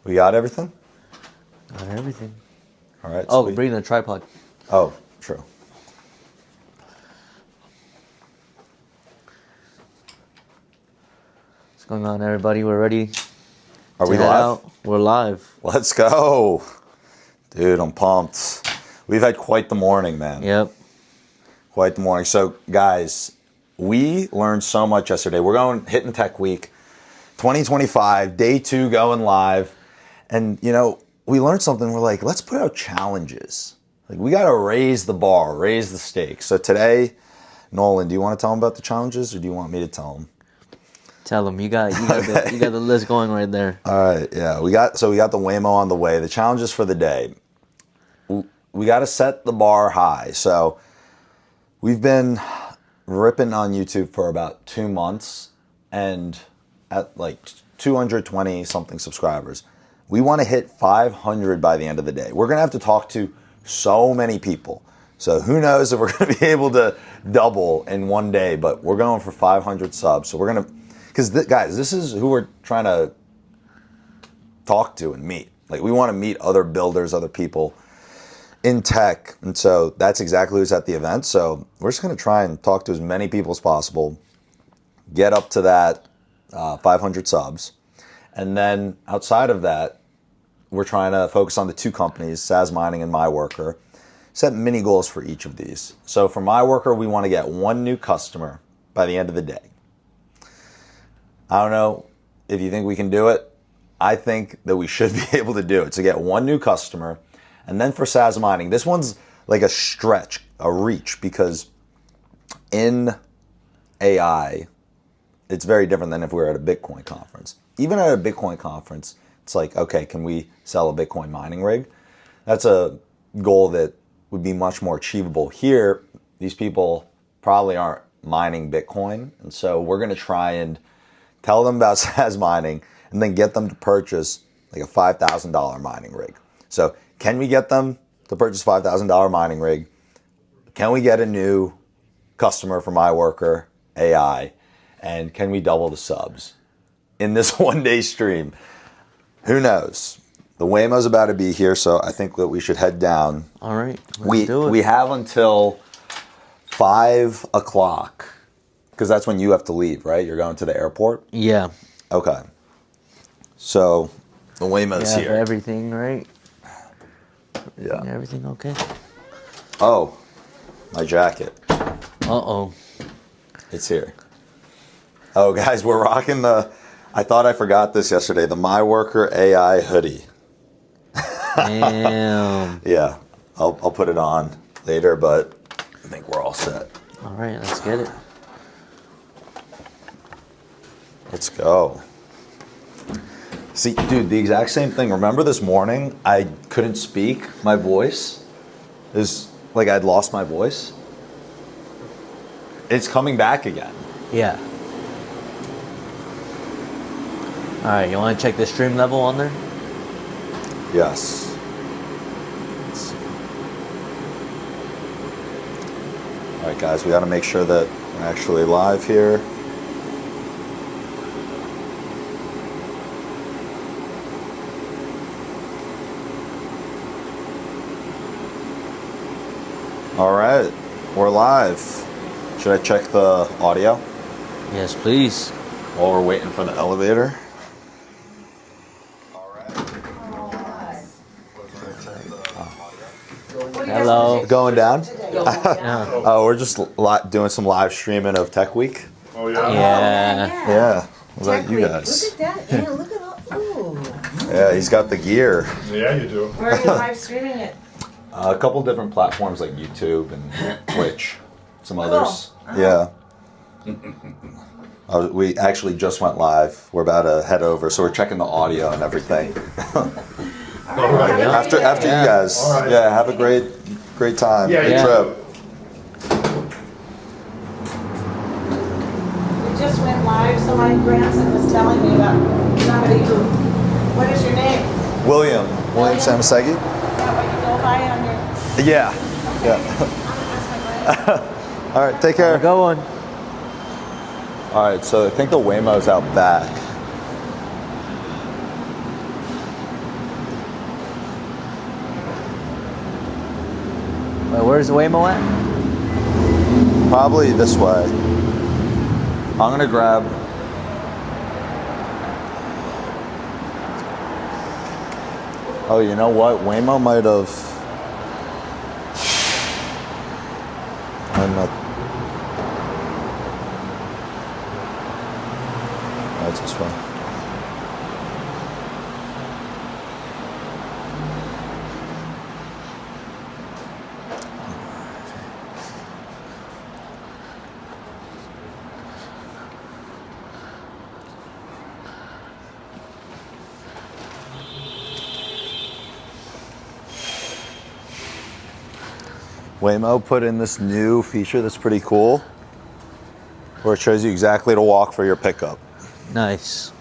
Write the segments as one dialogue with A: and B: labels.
A: We got everything?
B: Got everything.
A: All right.
B: Oh,
A: sweet.
B: bring the tripod.
A: Oh, true.
B: What's going on, everybody? We're ready.
A: Are we
B: head
A: live?
B: out. We're live.
A: Let's go. Dude, I'm pumped. We've had quite the morning, man.
B: Yep.
A: Quite the morning. So, guys, we learned so much yesterday. We're hitting Tech Week 2025, day 2 going live. And, you know, we learned something. We're like, let's put out challenges. Like, we got to raise the bar, raise the stakes. So today, Nolan, do you want to tell them about the challenges or do you want me to tell them?
B: Tell them. You got the list going right there.
A: All right, yeah. We got the Waymo on the way. The challenges for the day. We got to set the bar high. So we've been ripping on YouTube for about 2 months and at like 220 something subscribers. We want to hit 500 by the end of the day. We're going to have to talk to so many people. So who knows if we're going to be able to double in one day, but we're going for 500 subs. So we're going to, because guys, this is who we're trying to talk to and meet. Like, we want to meet other builders, other people in tech. And so that's exactly who's at the event. So we're just going to try and talk to as many people as possible, get up to that 500 subs. And then outside of that, we're trying to focus on the 2 companies, Sazmining and MyWorker, set mini goals for each of these. So for MyWorker, we want to get 1 new customer by the end of the day. I don't know if you think we can do it. I think that we should be able to do it. So get 1 new customer. And then for Sazmining, this one's like a stretch, a reach, because in AI, it's very different than if we were at a Bitcoin conference. Even at a Bitcoin conference, it's like, okay, can we sell a Bitcoin mining rig? That's a goal that would be much more achievable. Here, these people probably aren't mining Bitcoin. And so we're going to try and tell them about Sazmining and then get them to purchase like a $5,000 mining rig. So can we get them to purchase a $5,000 mining rig? Can we get a new customer for MyWorker AI? And can we double the subs in this 1-day stream? Who knows? The Waymo's about to be here, so I think that we should head down.
B: All right. Let's do it.
A: We have until 5 o'clock, because that's when you have to leave, right? You're going to the airport?
B: Yeah.
A: Okay. So the Waymo's here.
B: Everything right?
A: Yeah.
B: Everything okay?
A: Oh, my jacket.
B: Uh-oh.
A: It's here. Oh, guys, we're rocking I thought I forgot this yesterday, the MyWorker AI hoodie.
B: Damn.
A: Yeah, I'll put it on later, but I think we're all set.
B: All right, let's get it.
A: Let's go. See, dude, the exact same thing. Remember this morning, I couldn't speak. My voice is like I'd lost my voice. It's coming back again.
B: Yeah. All right, you want to check the stream level on there?
A: Yes. All right, guys, we got to make sure that we're actually live here. All right, we're live. Should I check the audio
B: Yes, please.
A: while we're waiting for the elevator?
B: Hello.
A: Going down?
B: Yeah.
A: Oh, we're just doing some live streaming of Tech Week.
C: Oh, yeah?
B: Yeah.
A: Yeah. Was that you guys?
D: Look at that. Yeah, look at all. Ooh.
A: Yeah, he's got the gear.
C: Yeah, you do.
D: Where are you live streaming it?
A: A couple different platforms like YouTube and Twitch, some others.
D: Oh.
A: Yeah. We actually just went live. We're about to head over, so we're checking the audio and everything.
C: All right.
A: After you guys,
C: All right.
A: yeah, have a great time.
C: Yeah,
A: Great
B: yeah.
A: trip.
D: We just went live, so my grandson was telling me about somebody who, what is your name?
A: William Samasegi?
D: Is that what you go by on your?
A: Yeah. Yeah.
D: That's my grandson.
A: All right, take care.
B: We're going.
A: All right, so I think the Waymo's out back.
B: Where's the Waymo at?
A: Probably this way. I'm gonna grab. Oh, you know what? Waymo might have. I'm not. That's this way. Waymo put in this new feature that's pretty cool, where it shows you exactly to walk for your pickup.
B: Nice.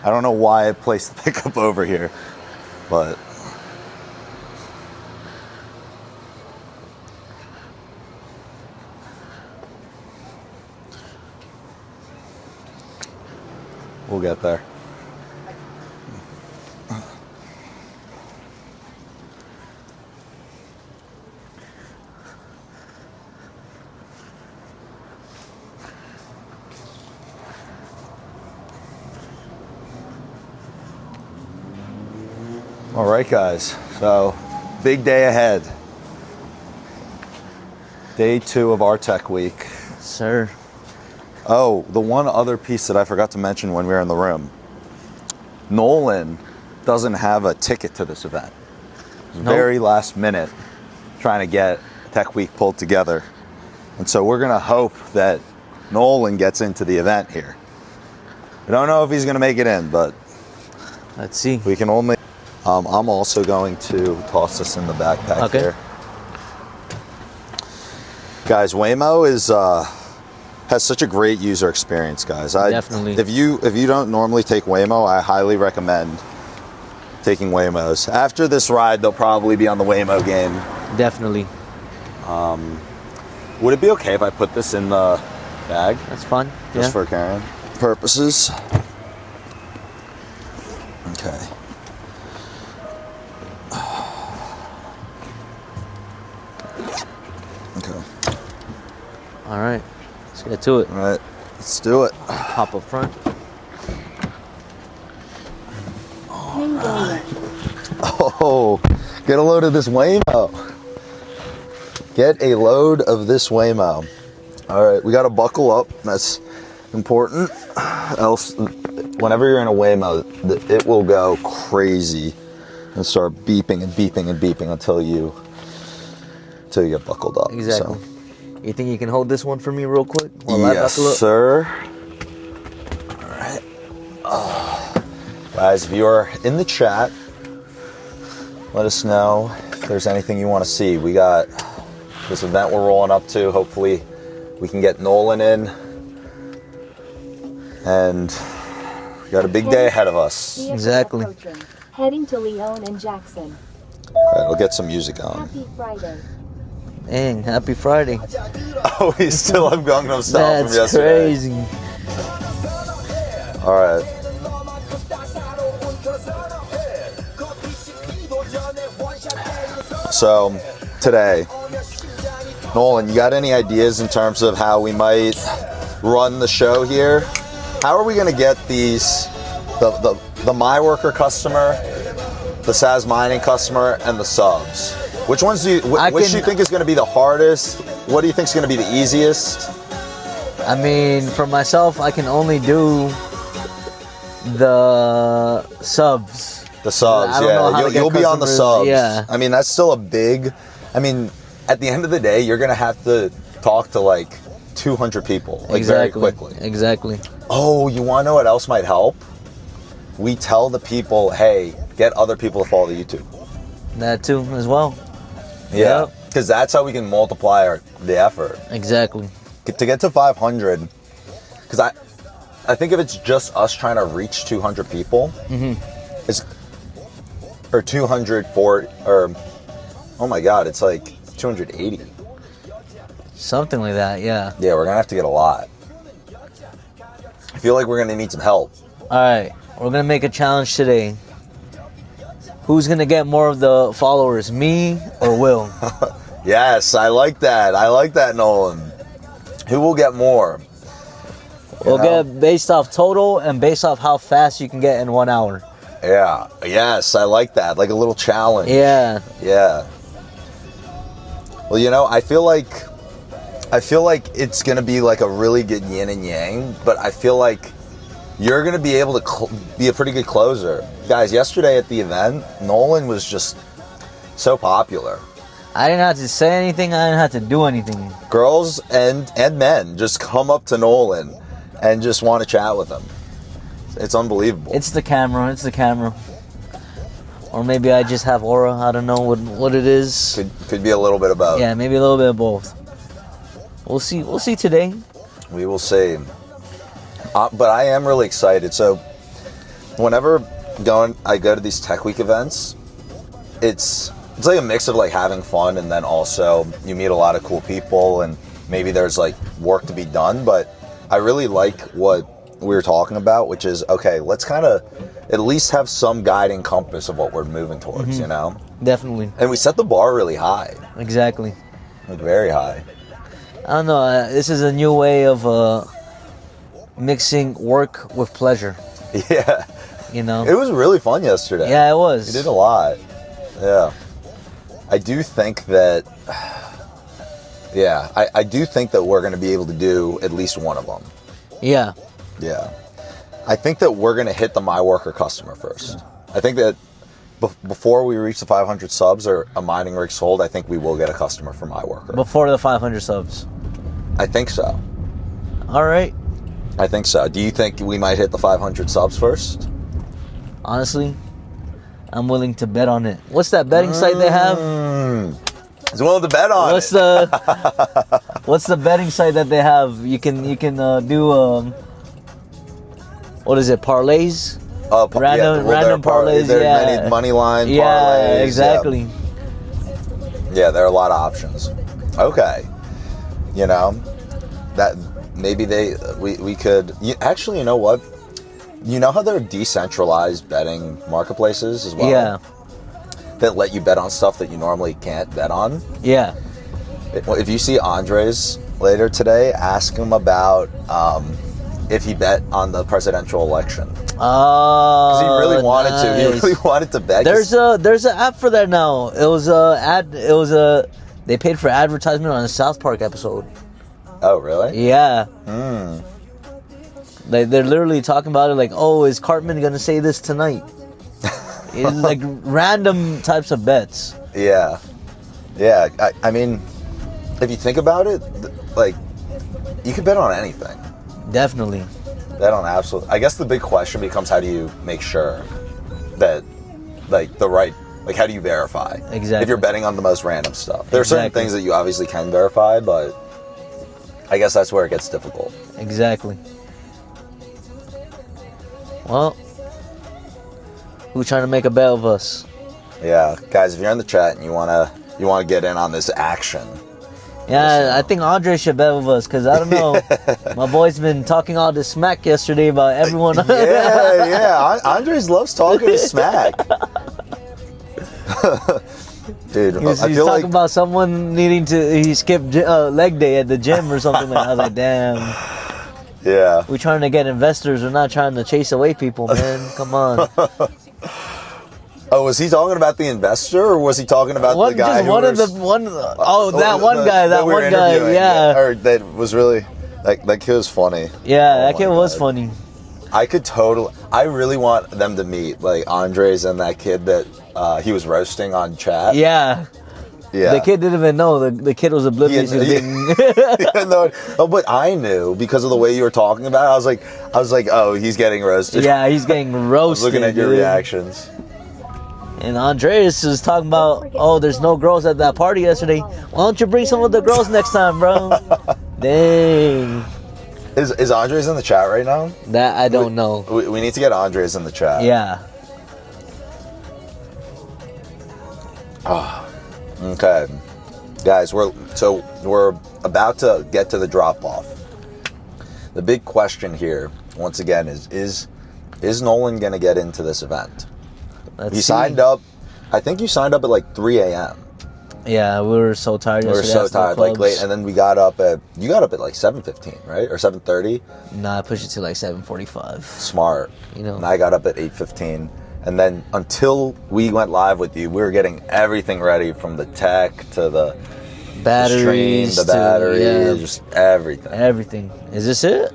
A: I don't know why I placed the pickup over here, but we'll get there. All right, guys, so big day ahead. Day 2 of our tech week.
B: Sir.
A: Oh, the one other piece that I forgot to mention when we were in the room. Nolan doesn't have a ticket to this event.
B: Nope.
A: Very last minute, trying to get tech week pulled together. And so we're gonna hope that Nolan gets into the event here. We don't know if he's gonna make it in, but
B: Let's see.
A: we can only... I'm also going to toss this in the backpack
B: Okay.
A: here. Guys, Waymo has such a great user experience, guys.
B: Definitely.
A: If you don't normally take Waymo, I highly recommend taking Waymos. After this ride, they'll probably be on the Waymo game.
B: Definitely.
A: Would it be okay if I put this in the bag?
B: That's fun.
A: Just
B: Yeah.
A: for carrying purposes? Okay. Okay.
B: All right. Let's get to it.
A: All right. Let's do it.
B: Hop up front.
A: Oh, get a load of this Waymo. Get a load of this Waymo. All right, we got to buckle up. That's important. Else, whenever you're in a Waymo, it will go crazy and start beeping and beeping and beeping until you get buckled up.
B: Exactly.
A: So.
B: You think you can hold this one for me real quick? While I
A: Yes,
B: buckle up?
A: sir. All right. Guys, if you are in the chat, let us know if there's anything you want to see. We got this event we're rolling up to. Hopefully, we can get Nolan in. And we got a big day ahead of us.
B: Exactly.
E: Heading to Leon and Jackson.
A: All right, we'll get some music on.
E: Happy Friday.
B: Dang, happy Friday.
A: Oh, we still have Gangnam Style from
B: That's
A: yesterday.
B: crazy.
A: All right. So, today, Nolan, you got any ideas in terms of how we might run the show here? How are we going to get these, the MyWorker customer, the Sazmining customer, and the subs? Which ones do you think is going to be the hardest? What do you think is going to be the easiest?
B: I mean, for myself, I can only do the subs.
A: The subs,
B: I don't know how
A: yeah.
B: to get
A: You'll be on the
B: customers,
A: subs.
B: yeah.
A: I mean, that's still a big... I mean, at the end of the day, you're going to have to talk to like 200 people, like
B: Exactly.
A: very quickly.
B: Exactly.
A: Oh, you want to know what else might help? We tell the people, hey, get other people to follow the YouTube.
B: That too, as well.
A: Yeah,
B: Yep.
A: because that's how we can multiply the effort.
B: Exactly.
A: To get to 500, because I think if it's just us trying to reach 200 people, it's, or 240, or, oh my God, it's like 280.
B: Something like that, yeah.
A: Yeah, we're going to have to get a lot. I feel like we're going to need some help.
B: All right, we're going to make a challenge today. Who's going to get more of the followers, me or Will?
A: Yes, I like that. I like that, Nolan. Who will get more?
B: We'll
A: know?
B: get based off total and based off how fast you can get in 1 hour.
A: Yeah. Yes, I like that. Like a little challenge.
B: Yeah.
A: Yeah. Well, you know, I feel like it's gonna be like a really good yin and yang, but I feel like you're gonna be able to be a pretty good closer, guys. Yesterday at the event, Nolan was just so popular.
B: I didn't have to say anything. I didn't have to do anything.
A: Girls and men just come up to Nolan and just want to chat with him. It's unbelievable.
B: It's the camera. It's the camera. Or maybe I just have aura. I don't know what it is.
A: Could be a little bit of both.
B: Yeah, maybe a little bit of both. We'll see. We'll see today.
A: We will see. But I am really excited. So whenever I go to these Tech Week events, it's like a mix of like having fun, and then also you meet a lot of cool people, and maybe there's like work to be done. But I really like what we were talking about, which is, okay, let's kind of at least have some guiding compass of what we're moving towards, you know?
B: Definitely.
A: And we set the bar really high,
B: Exactly.
A: like very high.
B: I don't know. This is a new way of mixing work with pleasure.
A: Yeah.
B: You know.
A: It was really fun yesterday.
B: Yeah, it was.
A: We did a lot. Yeah. I do think that, I do think that we're going to be able to do at least one of them.
B: Yeah.
A: Yeah. I think that we're going to hit the MyWorker customer first. I think that before we reach the 500 subs or a mining rig sold, I think we will get a customer for MyWorker.
B: Before the 500 subs.
A: I think so.
B: All right.
A: I think so. Do you think we might hit the 500 subs first?
B: Honestly, I'm willing to bet on it. What's that betting site they have?
A: He's willing to bet on
B: What's
A: it.
B: what's the betting site that they have? You can do what is it? Parlays? Random parlays.
A: There are
B: Yeah.
A: many money line parlays.
B: Yeah, exactly.
A: Yeah, there are a lot of options. Okay. You know, that maybe we could actually, you know what? You know how there are decentralized betting marketplaces as well?
B: Yeah.
A: That let you bet on stuff that you normally can't bet on?
B: Yeah.
A: If you see Andres later today, ask him about if he bet on the presidential election. Because he really wanted to. He really wanted to bet.
B: There's an app for that now. It was they paid for advertisement on a South Park episode.
A: Oh, really?
B: Yeah. They're literally talking about it like, oh, is Cartman gonna say this tonight? It's like random types of bets.
A: Yeah. Yeah. I mean, if you think about it, like, you can bet on anything.
B: Definitely.
A: Bet on absolute. I guess the big question becomes, how do you make sure that, like, how do you verify?
B: Exactly.
A: If you're betting on the most random stuff. There are certain
B: Exactly.
A: things that you obviously can verify, but I guess that's where it gets difficult.
B: Exactly. Well, who's trying to make a bet of us?
A: Yeah. Guys, if you're in the chat and you wanna get in on this action.
B: Yeah, I think Andre should bet with us, because I don't know. My boy's been talking all this smack yesterday about everyone.
A: Yeah. Andres loves talking smack. Dude,
B: He's
A: I feel
B: talking
A: like
B: about someone needing to. He skipped leg day at the gym or something. Like that. I was like, damn.
A: yeah.
B: We're trying to get investors. We're not trying to chase away people, man. Come on.
A: Oh, was he talking about the investor, or was he talking about the guy who
B: that one guy.
A: interviewing?
B: Yeah.
A: Or that was really that kid was funny.
B: Yeah,
A: Oh
B: that
A: my
B: kid was
A: God.
B: funny.
A: I really want them to meet, like, Andres and that kid that he was roasting on chat.
B: Yeah.
A: Yeah.
B: The kid didn't even know. The kid was oblivious. He was being...
A: No, but I knew because of the way you were talking about it. I was like, oh, he's getting roasted.
B: Yeah, he's getting
A: I was
B: roasted.
A: looking at your
B: dude.
A: reactions.
B: And Andreas was talking about, oh, there's no girls at that party yesterday. Why don't you bring some of the girls next time, bro? Dang.
A: Is Andres in the chat right now?
B: That I don't know.
A: We need to get Andres in the chat.
B: Yeah.
A: Okay, guys, we're about to get to the drop off. The big question here, once again, is Nolan going to get into this event?
B: Let's
A: He
B: see.
A: signed up. I think you signed up at like 3 a.m.
B: Yeah, we were so tired.
A: We were
B: yesterday
A: so
B: after the
A: tired, like
B: clubs.
A: late, and then we got up at, you got up at like 7:15, right? Or 7:30?
B: Nah, I pushed it to like 7:45.
A: Smart.
B: You know.
A: And I got up at 8:15. And then until we went live with you, we were getting everything ready, from the tech to the
B: Batteries,
A: stream, the battery,
B: yeah,
A: just everything.
B: everything. Is this it?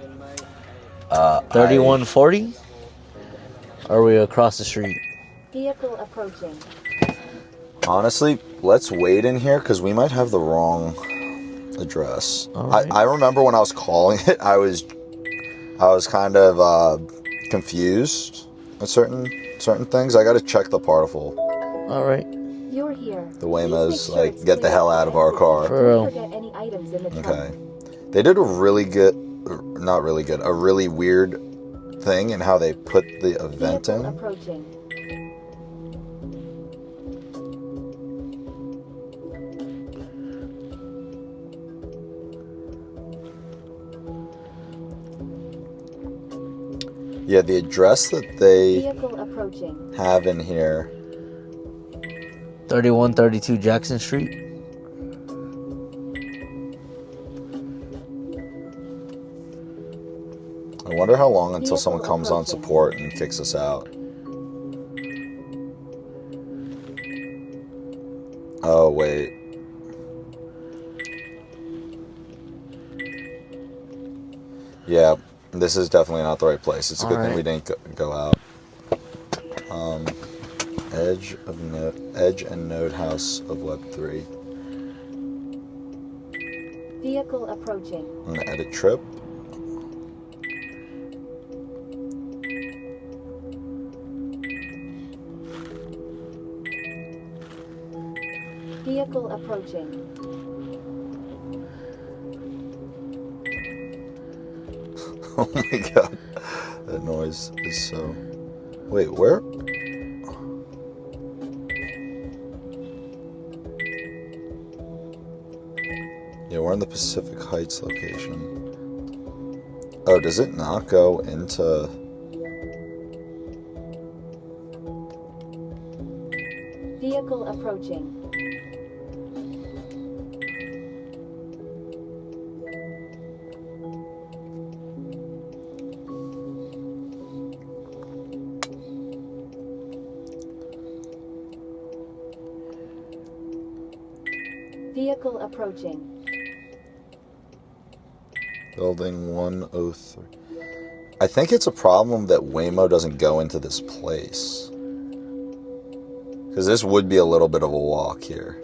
B: 3140? Or are we across the street?
E: Vehicle approaching.
A: Honestly, let's wait in here because we might have the wrong address.
B: All right.
A: I remember when I was calling it, I was kind of confused at certain things. I got to check the particle.
B: All right.
E: You're here.
A: The
E: Please
A: Waymo's
E: make sure
A: like,
E: it's
A: get the
E: clear
A: hell out of our car.
B: For real.
E: Don't forget any items in the trunk.
A: Okay. They did a really good, not really good, a really weird thing in how they put the event
E: Vehicle
A: in.
E: approaching.
A: Yeah, the address that they
E: Vehicle approaching.
A: have in here.
B: 3132 Jackson Street.
A: I wonder how long until
E: Vehicle
A: someone comes on
E: approaching.
A: support and kicks us out. Oh, wait. Yeah, this is definitely not the right place. It's a good thing we didn't go out. Edge and Node House of Web3.
E: Vehicle approaching.
A: I'm gonna edit trip.
E: Vehicle approaching.
A: Oh my god, that noise is so. Wait, where? Yeah, we're in the Pacific Heights location. Oh, does it not go into?
E: Vehicle approaching. Vehicle approaching.
A: Building 103. I think it's a problem that Waymo doesn't go into this place. Because this would be a little bit of a walk here.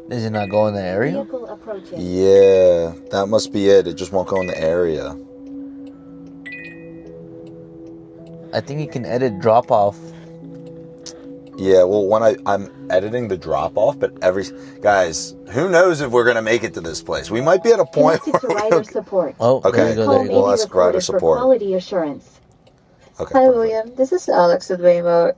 B: Does it not go in the area?
E: Vehicle approaching.
A: Yeah, that must be it. It just won't go in the area.
B: I think you can edit drop off.
A: Yeah, well, when I'm editing the drop off, but guys, who knows if we're gonna make it to this place? We might be at a point
E: Connected to
A: where
E: rider support.
B: Oh,
A: Okay.
B: there you go.
E: Call
B: There you
E: may
A: Well,
B: go.
E: be
A: that's rider
E: recorded for
A: support.
E: quality assurance.
A: Okay,
F: Hi,
A: perfect.
F: William. This is Alex at Waymo.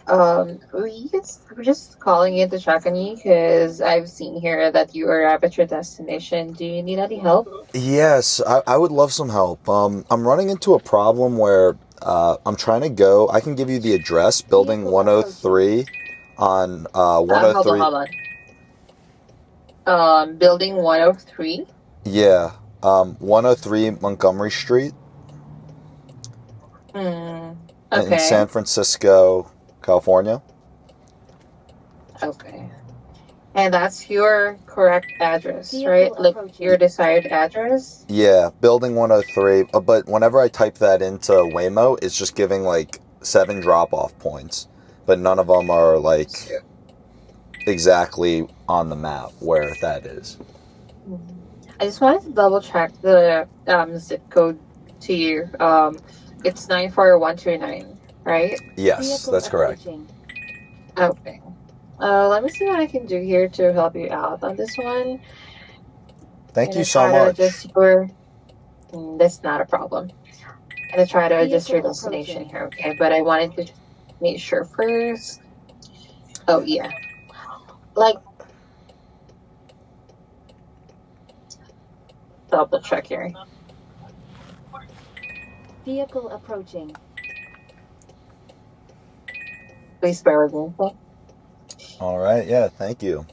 F: We're just calling in to check on you because I've seen here that you arrived at your destination. Do you need any help?
A: Yes, I would love some help. I'm running into a problem where I'm trying to go. I can give you the address, building 103 on 103.
F: Hold on. Building 103.
A: Yeah, 103 Montgomery Street
F: Okay.
A: in San Francisco, California.
F: Okay. And that's your correct address,
E: Vehicle
F: right? Like
E: approaching.
F: your desired address?
A: Yeah, building 103. But whenever I type that into Waymo, it's just giving like 7 drop-off points, but none of them are like exactly on the map where that is.
F: I just wanted to double check the zip code to you. It's 94129, right?
A: Yes,
E: Vehicle
A: that's correct.
E: approaching.
F: Okay. Let me see what I can do here to help you out on this one.
A: Thank
F: I'm
A: you
F: gonna
A: so
F: try to
A: much.
F: adjust that's not a problem. I'm gonna try to adjust your
E: Vehicle
F: destination
E: approaching.
F: here, okay? But I wanted to make sure first. Oh yeah. Like double check here.
E: Vehicle approaching.
F: Please bear with me.
A: All right, yeah, thank you.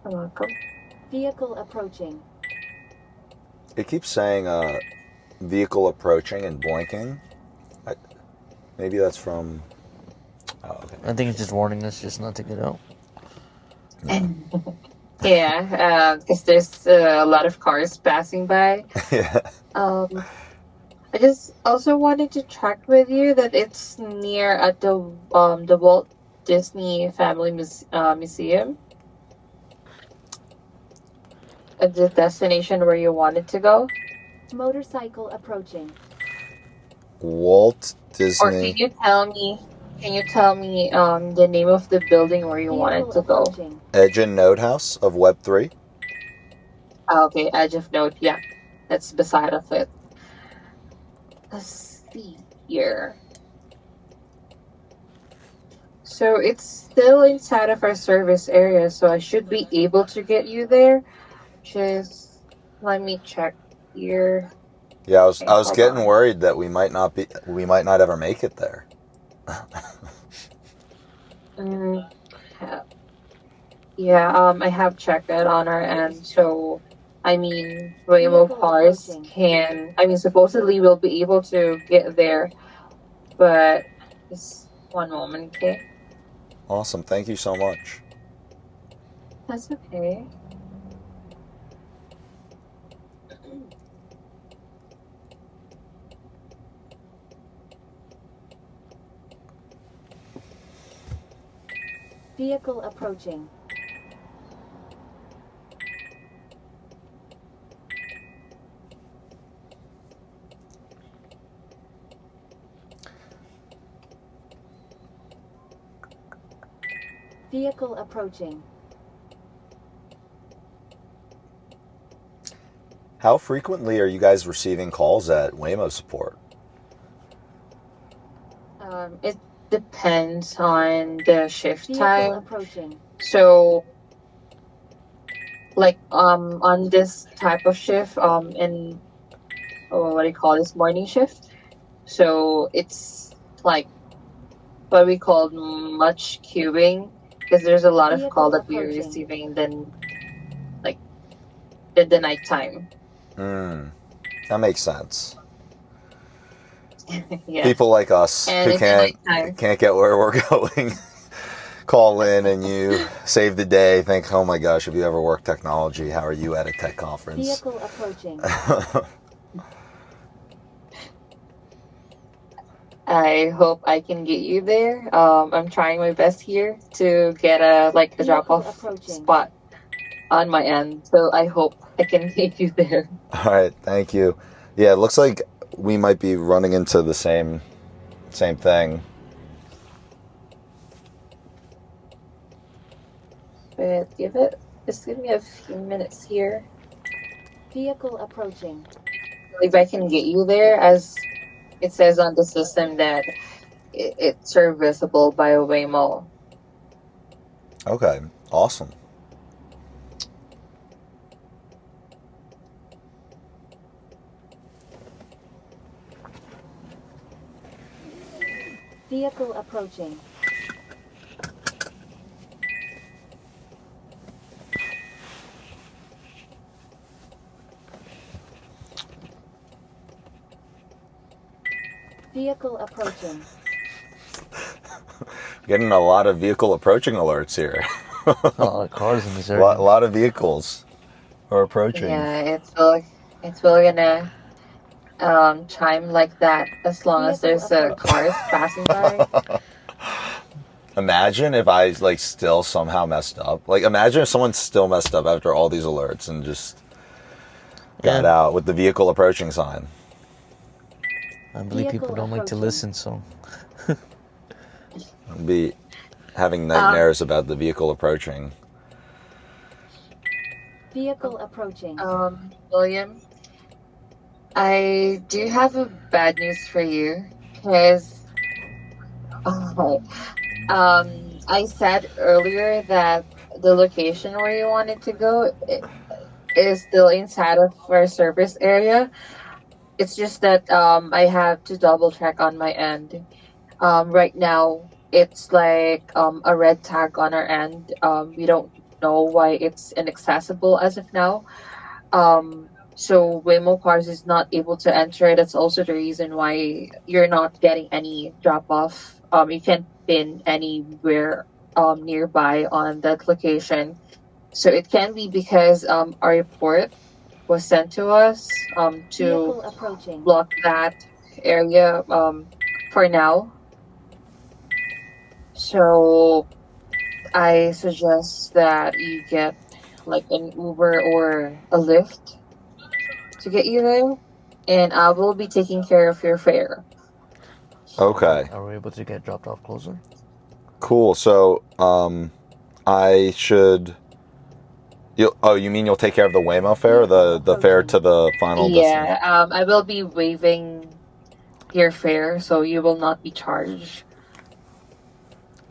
F: You're welcome.
E: Vehicle approaching.
A: It keeps saying vehicle approaching and blinking. Maybe that's from. Oh, okay.
B: I think it's just warning us just not to get out.
F: Yeah, because there's a lot of cars passing by.
A: Yeah.
F: I just also wanted to check with you that it's near at the Walt Disney Family Museum, at the destination where you wanted to go.
E: Motorcycle approaching.
A: Walt
F: Or
A: Disney.
F: can you tell me? Can you tell me the name of the building where you wanted
E: Vehicle
F: to go?
E: approaching.
A: Edge and Node House of Web3.
F: Okay, Edge of Note. Yeah, that's beside of it. Let's see here. So it's still inside of our service area, so I should be able to get you there. Just let me check here.
A: Yeah, I was
F: Hold
A: getting
F: on.
A: worried that we might not ever make it there.
F: Yeah, I have checked it on our end. So, I mean, Waymo
E: Vehicle
F: cars
E: approaching.
F: can. I mean, supposedly we'll be able to get there, but just one moment, okay?
A: Awesome. Thank you so much.
F: That's okay.
E: Vehicle approaching. Vehicle approaching.
A: How frequently are you guys receiving calls at Waymo support?
F: It depends on the shift
E: Vehicle
F: time.
E: approaching.
F: So, like, on this type of shift, in what do you call this, morning shift? So it's like what we call much queuing, because there's a lot of
E: Vehicle
F: call that we're
E: approaching.
F: receiving than like the nighttime.
A: That makes sense.
F: Yeah.
A: People like us
F: And
A: who
F: in the nighttime.
A: can't get where we're going call in and you save the day. Think, oh my gosh, have you ever worked technology? How are you at a tech conference?
E: Vehicle approaching.
F: I hope I can get you there. I'm trying my best here to get a
E: Vehicle
F: drop off
E: approaching.
F: spot on my end. So I hope I can get you there.
A: All right, thank you. Yeah, it looks like we might be running into the same thing.
F: But just give me a few minutes here.
E: Vehicle approaching.
F: If I can get you there, as it says on the system that it's serviceable by a Waymo.
A: Okay, awesome.
E: Vehicle approaching. Vehicle approaching.
A: Getting a lot of vehicle approaching alerts here.
B: A lot of cars in this
A: A
B: area.
A: lot of vehicles are approaching.
F: Yeah, it's really gonna chime like that as long as
E: Vehicle
F: there's
E: approaching.
F: cars passing by.
A: Imagine if I still somehow messed up. Like imagine if someone still messed up after all these alerts and just got
B: Yeah.
A: out with the vehicle approaching sign.
B: I believe people
E: Vehicle
B: don't like to
E: approaching.
B: listen, so
A: I'd be having nightmares about the vehicle approaching.
E: Vehicle approaching.
F: William, I do have a bad news for you, because I said earlier that the location where you wanted to go is still inside of our service area. It's just that I have to double check on my end. Right now, it's like a red tag on our end. We don't know why it's inaccessible as of now. So Waymo cars is not able to enter. That's also the reason why you're not getting any drop off. You can't pin anywhere nearby on that location. So it can be because our report was sent to us to
E: Vehicle approaching.
F: block that area for now. So I suggest that you get like an Uber or a Lyft to get you there, and I will be taking care of your fare.
A: Okay.
B: Are we able to get dropped off closer?
A: Cool. So, I should. You mean you'll take care of the Waymo fare, or the fare to the final destination?
F: Yeah, I will be waiving your fare, so you will not be charged.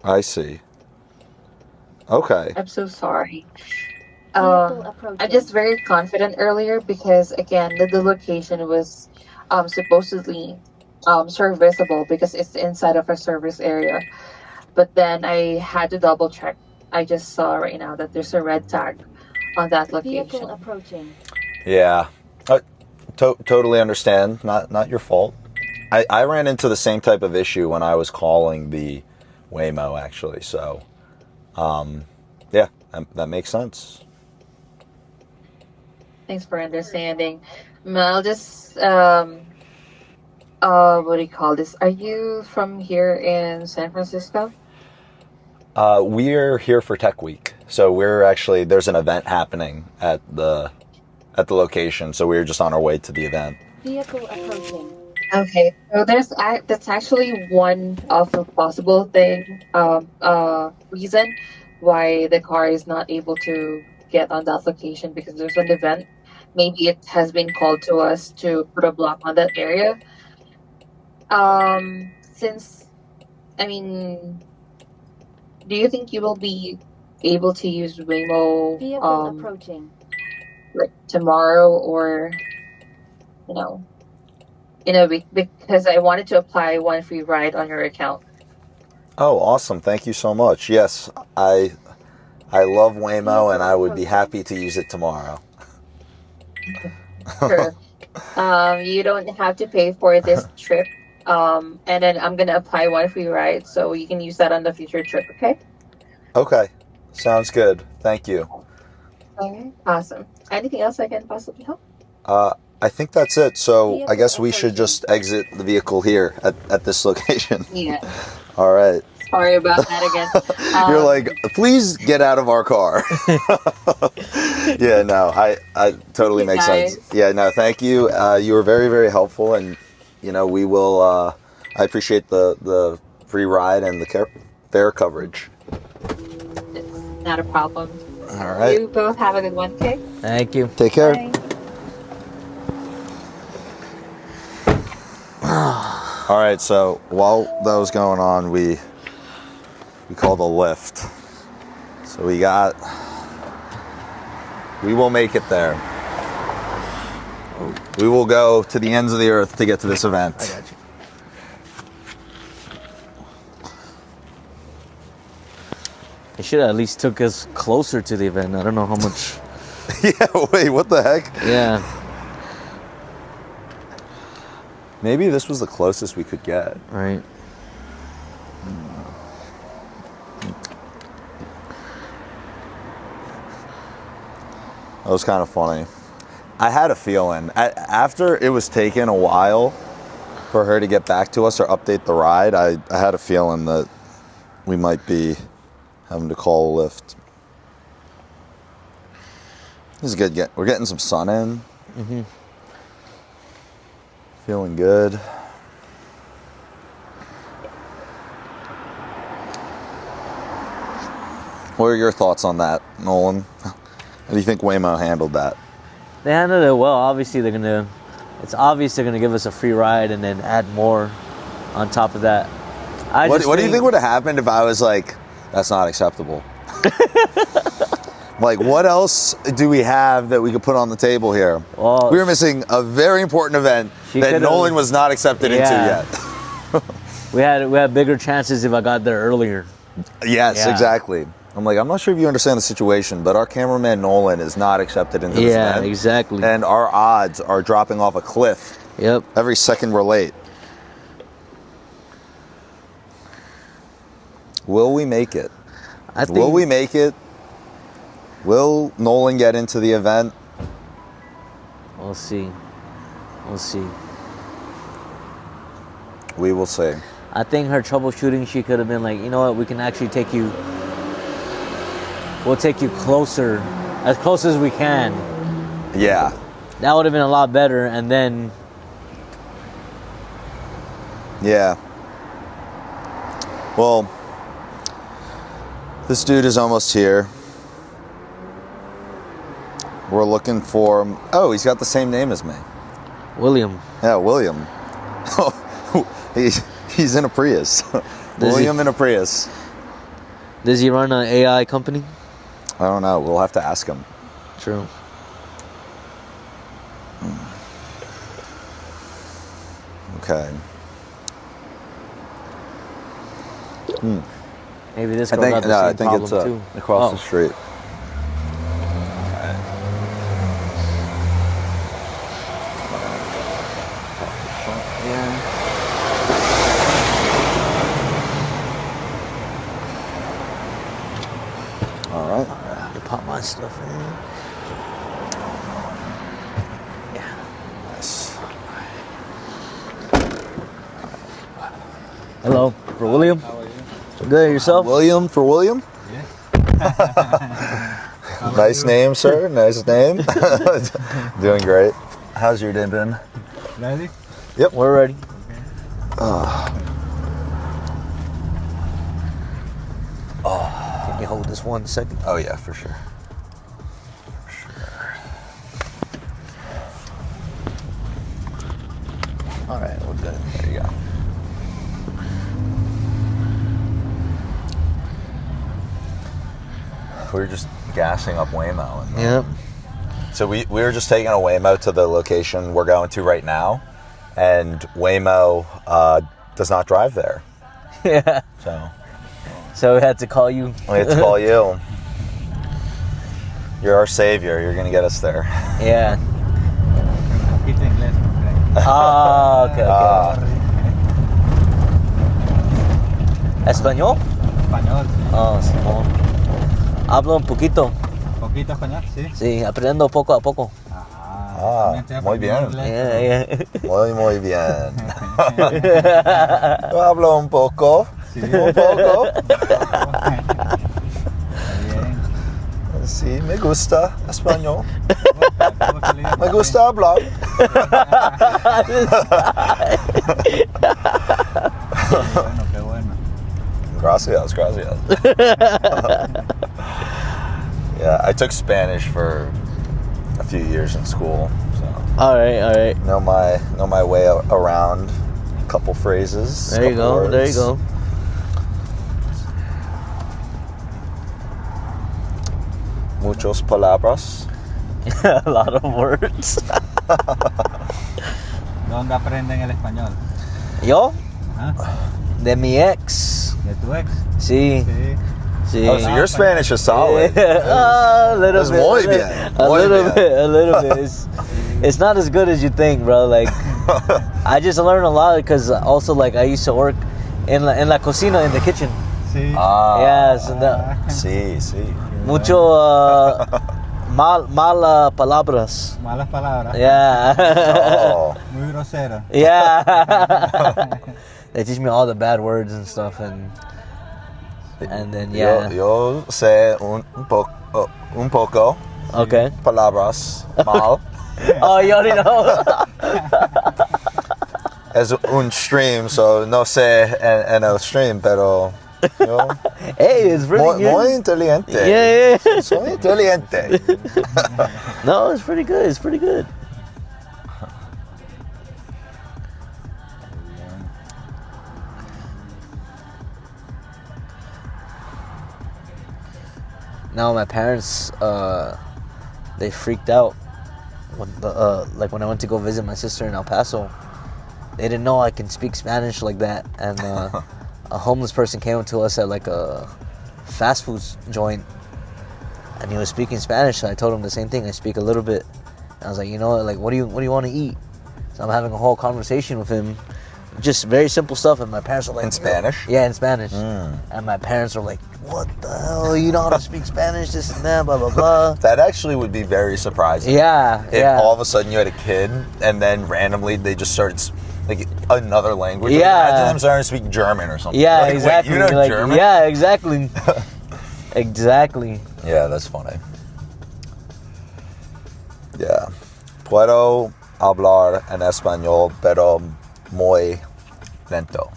A: I see. Okay.
F: I'm so sorry.
E: Vehicle approaching.
F: I'm just very confident earlier because again the location was supposedly serviceable because it's inside of a service area. But then I had to double check. I just saw right now that there's a red tag on that location.
E: Vehicle approaching.
A: Yeah. Totally understand. Not your fault. I ran into the same type of issue when I was calling the Waymo, actually. So, yeah, that makes sense.
F: Thanks for understanding. I'll just what do you call this? Are you from here in San Francisco?
A: We're here for Tech Week, so there's an event happening at the location, so we're just on our way to the event.
E: Vehicle approaching.
F: Okay, so that's actually one of a possible reason why the car is not able to get on that location because there's an event. Maybe it has been called to us to put a block on that area. Since, I mean, do you think you will be able to use Waymo
E: Vehicle approaching.
F: like tomorrow or in a week? Because I wanted to apply one free ride on your account.
A: Oh, awesome! Thank you so much. Yes, I love Waymo, and I would be happy to use it tomorrow.
F: Sure. You don't have to pay for this trip. And then I'm gonna apply one free ride, so you can use that on the future trip. Okay.
A: Okay, sounds good. Thank you.
F: Okay. Awesome. Anything else I can possibly help?
A: I think that's it. So
E: Vehicle
A: I guess we should
E: approaching.
A: just exit the vehicle here at this location.
F: Yeah.
A: All right.
F: Sorry about that again.
A: You're like, please get out of our car. Yeah, no, I totally
F: Thank you,
A: makes sense.
F: guys.
A: Yeah, no, thank you. You were very, very helpful, and we will. I appreciate the free ride and the fare coverage.
F: It's not a problem.
A: All right,
F: You both have a good one, okay?
B: Thank you.
A: take care.
F: Bye.
A: All right, so while that was going on, we called a lift. So we will make it there. We will go to the ends of the earth to get to this event.
B: I got you. They should have at least took us closer to the event. I don't know how much.
A: Yeah, wait, what the heck?
B: Yeah.
A: Maybe this was the closest we could get.
B: Right.
A: That was kind of funny. I had a feeling. After it was taking a while for her to get back to us or update the ride, I had a feeling that we might be having to call a lift. This is good. We're getting some sun in.
B: Mm-hmm.
A: Feeling good. What are your thoughts on that, Nolan? How do you think Waymo handled that?
B: They handled it well. Obviously, it's obvious they're gonna give us a free ride and then add more on top of that.
A: What do you think would have happened if I was like, that's not acceptable? Like, what else do we have that we could put on the table here?
B: Well,
A: We were missing a very important event
B: She
A: that
B: could've-
A: Nolan was not accepted into
B: Yeah.
A: yet.
B: we had bigger chances if I got there earlier.
A: Yes,
B: Yeah.
A: exactly. I'm like, I'm not sure if you understand the situation, but our cameraman Nolan is not accepted into this event.
B: Yeah, exactly.
A: And our odds are dropping off a cliff
B: Yep.
A: every second we're late. Will we make it?
B: I think.
A: Will we make it? Will Nolan get into the event?
B: We'll see. We'll see.
A: We will see.
B: I think her troubleshooting, she could have been like, you know what, we can actually take you. We'll take you closer, as close as we can.
A: Yeah.
B: That would have been a lot better, and then.
A: Yeah. Well, this dude is almost here. We're looking for... Oh, he's got the same name as me.
B: William.
A: Yeah, William. He's in a Prius. William in a Prius.
B: Does he run an AI company?
A: I don't know. We'll have to ask him.
B: True.
A: Okay.
B: Maybe this
A: I
B: girl got
A: think,
B: the same
A: I think
B: problem
A: it's
B: too.
A: across the street. All right.
B: To pop my stuff in.
A: Yes.
B: Hello, for William.
C: How are you?
B: Good, yourself?
A: William for William?
C: Yeah.
A: Nice name, sir. Nice name. Doing great. How's your day been?
C: Ready?
B: We're ready. Can you hold this 1 second?
A: Oh, yeah, for sure.
B: All right, we're good.
A: There you go. We were just gassing up Waymo. And,
B: Yep.
A: So we were just taking a Waymo to the location we're going to right now, and Waymo does not drive there.
B: Yeah. So we had to call you.
A: We had to call you. You're our savior. You're going to get us there.
B: Yeah.
C: Un poquito inglés, hombre.
B: Ah, okay, okay. Español?
C: Español, sí.
B: Oh, Simón. Hablo un poquito.
C: Poquito español, sí.
B: Sí, aprendo poco a poco.
C: También estoy
A: muy
C: aprendiendo
A: bien.
C: inglés.
B: Yeah,
A: Muy bien. Yo hablo un poco.
C: Sí.
A: Un poco.
C: Está bien.
A: Sí, me gusta español.
C: Tuvo salida
A: Me
C: por
A: gusta hablar.
C: ahí. Bueno, qué bueno.
A: Gracias. Yeah, I took Spanish for a few years in school, so
B: All right.
A: know my way around a couple phrases.
B: There you
A: couple
B: go. There
A: words.
B: you go.
A: Muchos palabras.
B: A lot of words.
C: ¿Dónde aprenden el español?
B: Yo,
C: Ajá.
B: de mi ex.
C: ¿De tu ex?
B: Sí,
C: Sí.
B: sí.
A: Oh, so your Spanish is solid.
B: A little
A: Es
B: bit.
A: muy bien,
B: A
A: muy
B: little
A: bien.
B: bit. A little bit. It's not as good as you think, bro. Like, I just learned a lot because also like I used to work in la cocina, in the kitchen.
C: Sí.
B: Yeah, so
A: Sí.
B: mucho mal palabras.
C: Malas palabras.
B: Yeah.
A: Oh,
C: Muy grosero.
B: Yeah. They teach me all the bad words and stuff, and then yeah.
A: Yo sé un poco
B: Okay.
A: palabras mal.
B: Oh, you already know.
A: Es un stream, so no sé en el stream, pero yo
B: Hey, it's pretty
A: muy
B: good.
A: inteligente.
B: Yeah.
A: Soy inteligente.
B: No, it's pretty good. It's pretty good. No, my parents, they freaked out when when I went to go visit my sister in El Paso. They didn't know I can speak Spanish like that, and a homeless person came up to us at like a fast food joint, and he was speaking Spanish. So I told him the same thing. I speak a little bit. And I was like, you know, like, what do you want to eat? So I'm having a whole conversation with him, just very simple stuff. And my parents are like,
A: In Spanish?
B: Yeah, in Spanish. And my parents are like, what the hell? You know how to speak Spanish? This and that, blah blah blah.
A: That actually would be very surprising.
B: Yeah,
A: If
B: yeah.
A: all of a sudden you had a kid and then randomly they just started like another language.
B: Yeah.
A: Like, imagine them starting to speak German or something.
B: Yeah,
A: Like,
B: exactly.
A: Wait, you know
B: Like,
A: German?
B: yeah, exactly. Exactly.
A: Yeah, that's funny. Yeah. Puedo hablar en español, pero muy lento.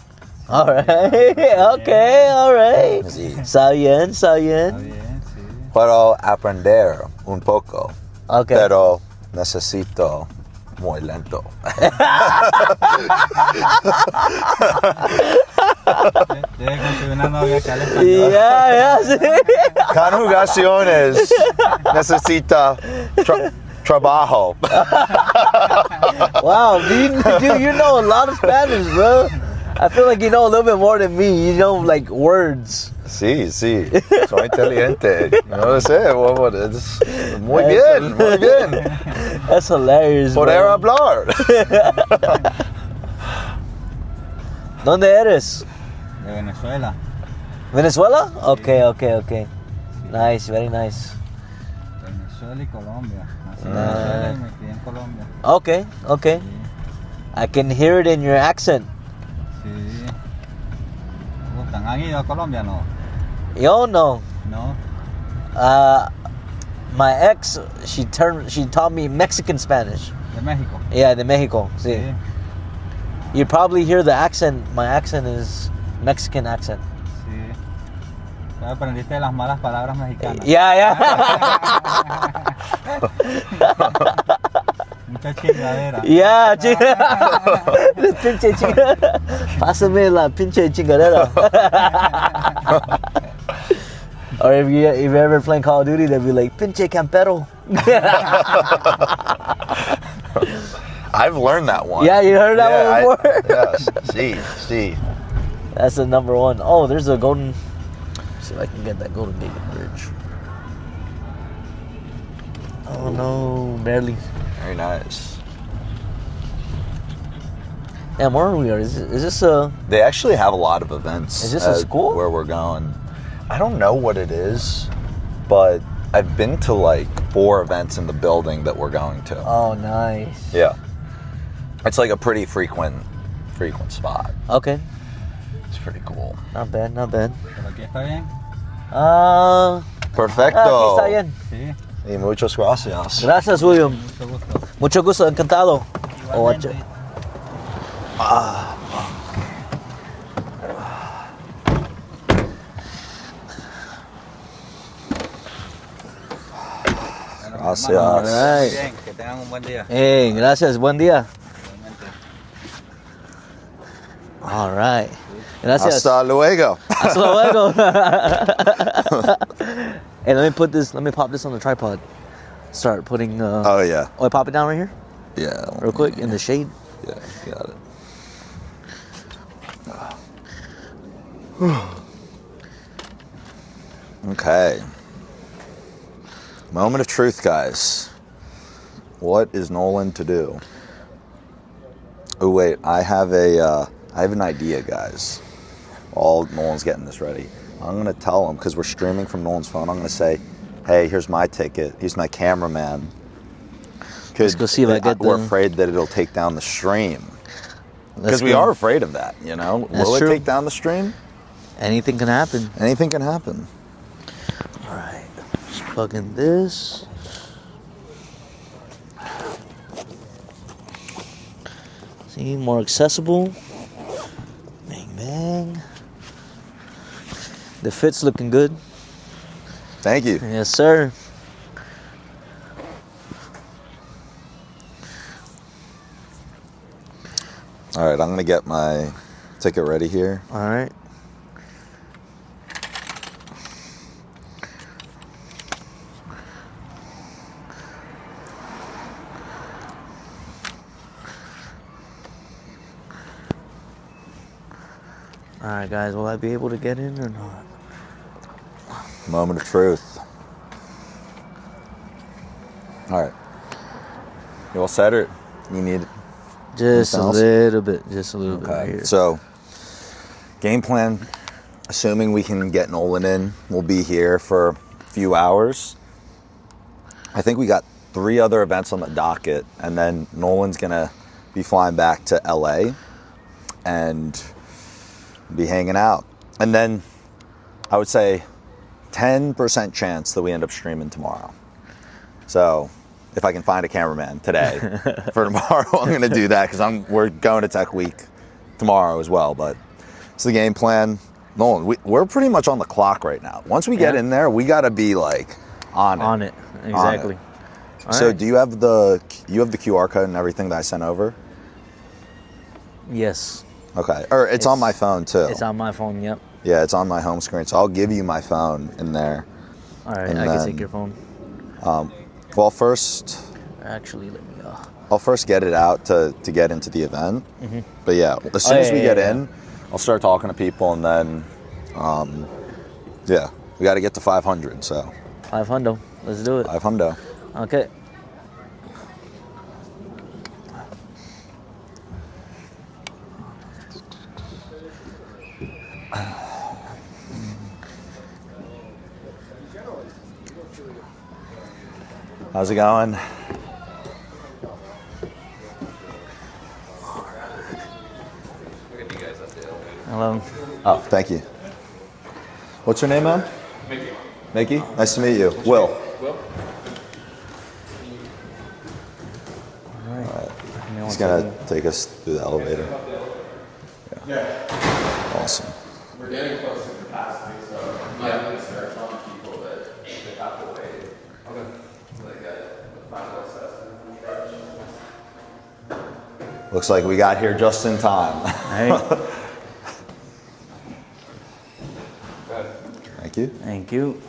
B: All right. Okay. All right.
A: Sí.
B: Está bien.
C: Está bien, sí.
A: Puedo aprender un poco,
B: Okay.
A: pero necesito muy lento.
C: Debe conseguir una novia que hable español.
B: Yeah, sí.
A: Conjugaciones. Necesita trabajo.
B: Wow, dude, you know a lot of Spanish, bro. I feel like you know a little bit more than me. You know, like, words.
A: Sí, sí. Soy inteligente. No sé. Muy bien, muy bien.
B: That's hilarious,
A: Poder
B: bro.
A: hablar.
B: ¿Dónde eres?
C: De Venezuela.
B: Venezuela? Okay. Nice, very nice.
C: Venezuela y Colombia. Nací en
B: Nah.
C: Venezuela y me crié en Colombia.
B: Okay.
C: Sí.
B: I can hear it in your accent.
C: Sí. ¿Gustan? ¿Han ido a Colombia? No.
B: Yo, no.
C: No.
B: My ex, she taught me Mexican Spanish.
C: De México.
B: Yeah, de Mexico. Sí.
C: Sí.
B: You probably hear the accent. My accent is Mexican accent.
C: Sí. Ya aprendiste las malas palabras mexicanas.
B: Yeah.
C: Mucha chingadera.
B: Yeah, pinche chingadera. Pásame la pinche chingadera. Or if you're ever playing Call of Duty, they'd be like, pinche campero.
A: I've learned that one.
B: Yeah, you heard that one before?
A: Yes. Sí.
B: That's the number one. Oh, there's a golden... Let's see if I can get that Golden Gate Bridge. Oh no, barely.
A: Very nice.
B: Damn, where are we? Is this a...
A: They actually have a lot of events.
B: Is this a school?
A: Where we're going. I don't know what it is, but I've been to like 4 events in the building that we're going to.
B: Oh, nice.
A: Yeah. It's like a pretty frequent spot.
B: Okay.
A: It's pretty cool.
B: Not bad.
C: ¿Pero aquí está bien?
A: Perfecto.
B: Aquí está bien.
C: Sí.
A: Y muchas gracias.
B: Gracias, William.
C: Mucho gusto.
B: Mucho gusto, encantado.
C: Igualmente.
A: Gracias.
B: Alright.
C: Bien, que tengan un buen día.
B: Hey, gracias. Buen día.
C: Igualmente.
B: All right. Gracias.
A: Hasta luego.
B: Hasta luego. Hey, let me pop this on the tripod. Start putting.
A: Oh yeah.
B: Oh, I pop it down right here,
A: Yeah.
B: real quick, in the shade.
A: Yeah, got it. Okay. Moment of truth, guys. What is Nolan to do? Oh wait, I have an idea, guys. While Nolan's getting this ready, I'm gonna tell him, because we're streaming from Nolan's phone. I'm gonna say, "Hey, here's my ticket. He's my cameraman."
B: Let's go see if I get
A: We're
B: the-
A: afraid that it'll take down the stream.
B: Let's
A: Because we
B: go.
A: are afraid of that, you know?
B: That's
A: Will
B: true.
A: it take down the stream?
B: Anything can happen.
A: Anything can happen.
B: All right. Just plug in this. See, more accessible. Bang, bang. The fit's looking good.
A: Thank you.
B: Yes, sir.
A: All right, I'm going to get my ticket ready here.
B: All right. All right, guys. Will I be able to get in or not?
A: Moment of truth. All right. You all set or you need
B: Just a
A: anything else?
B: little bit. Just a little bit right
A: Okay.
B: here.
A: So, game plan, assuming we can get Nolan in, we'll be here for a few hours. I think we got 3 other events on the docket, and then Nolan's going to be flying back to LA and be hanging out. And then I would say 10% chance that we end up streaming tomorrow. So if I can find a cameraman today for tomorrow, I'm going to do that because we're going to Tech Week tomorrow as well. But it's the game plan. Nolan, we're pretty much on the clock right now. Once we get in there, we got to be like on it.
B: Exactly. All
A: So
B: right.
A: do you have the QR code and everything that I sent over?
B: Yes.
A: Okay. Or it's on my phone too.
B: It's on my phone, yep.
A: Yeah, it's on my home screen. So I'll give you my phone in there.
B: All right,
A: And
B: I can
A: then-
B: take your phone.
A: Well, first,
B: Actually, let me...
A: I'll first get it out to get into the event.
B: Mm-hmm.
A: But yeah, as soon as we
B: yeah,
A: get
B: yeah.
A: in, I'll start talking to people, and then, yeah, we got to get to 500. So
B: 500. Let's do it.
A: 500.
B: Okay.
A: How's it going?
B: Hello.
A: Oh, thank you. What's your name, man? Mickey. Mickey? Nice to meet you. Will.
B: All right.
A: He's gonna take us through the elevator. Yeah. Awesome.
G: We're getting close to capacity, so I'm going to start telling people that they have to wait. Okay. Like a final assessment.
A: Looks like we got here just in time.
B: All right.
A: Thank you.
B: Thank you.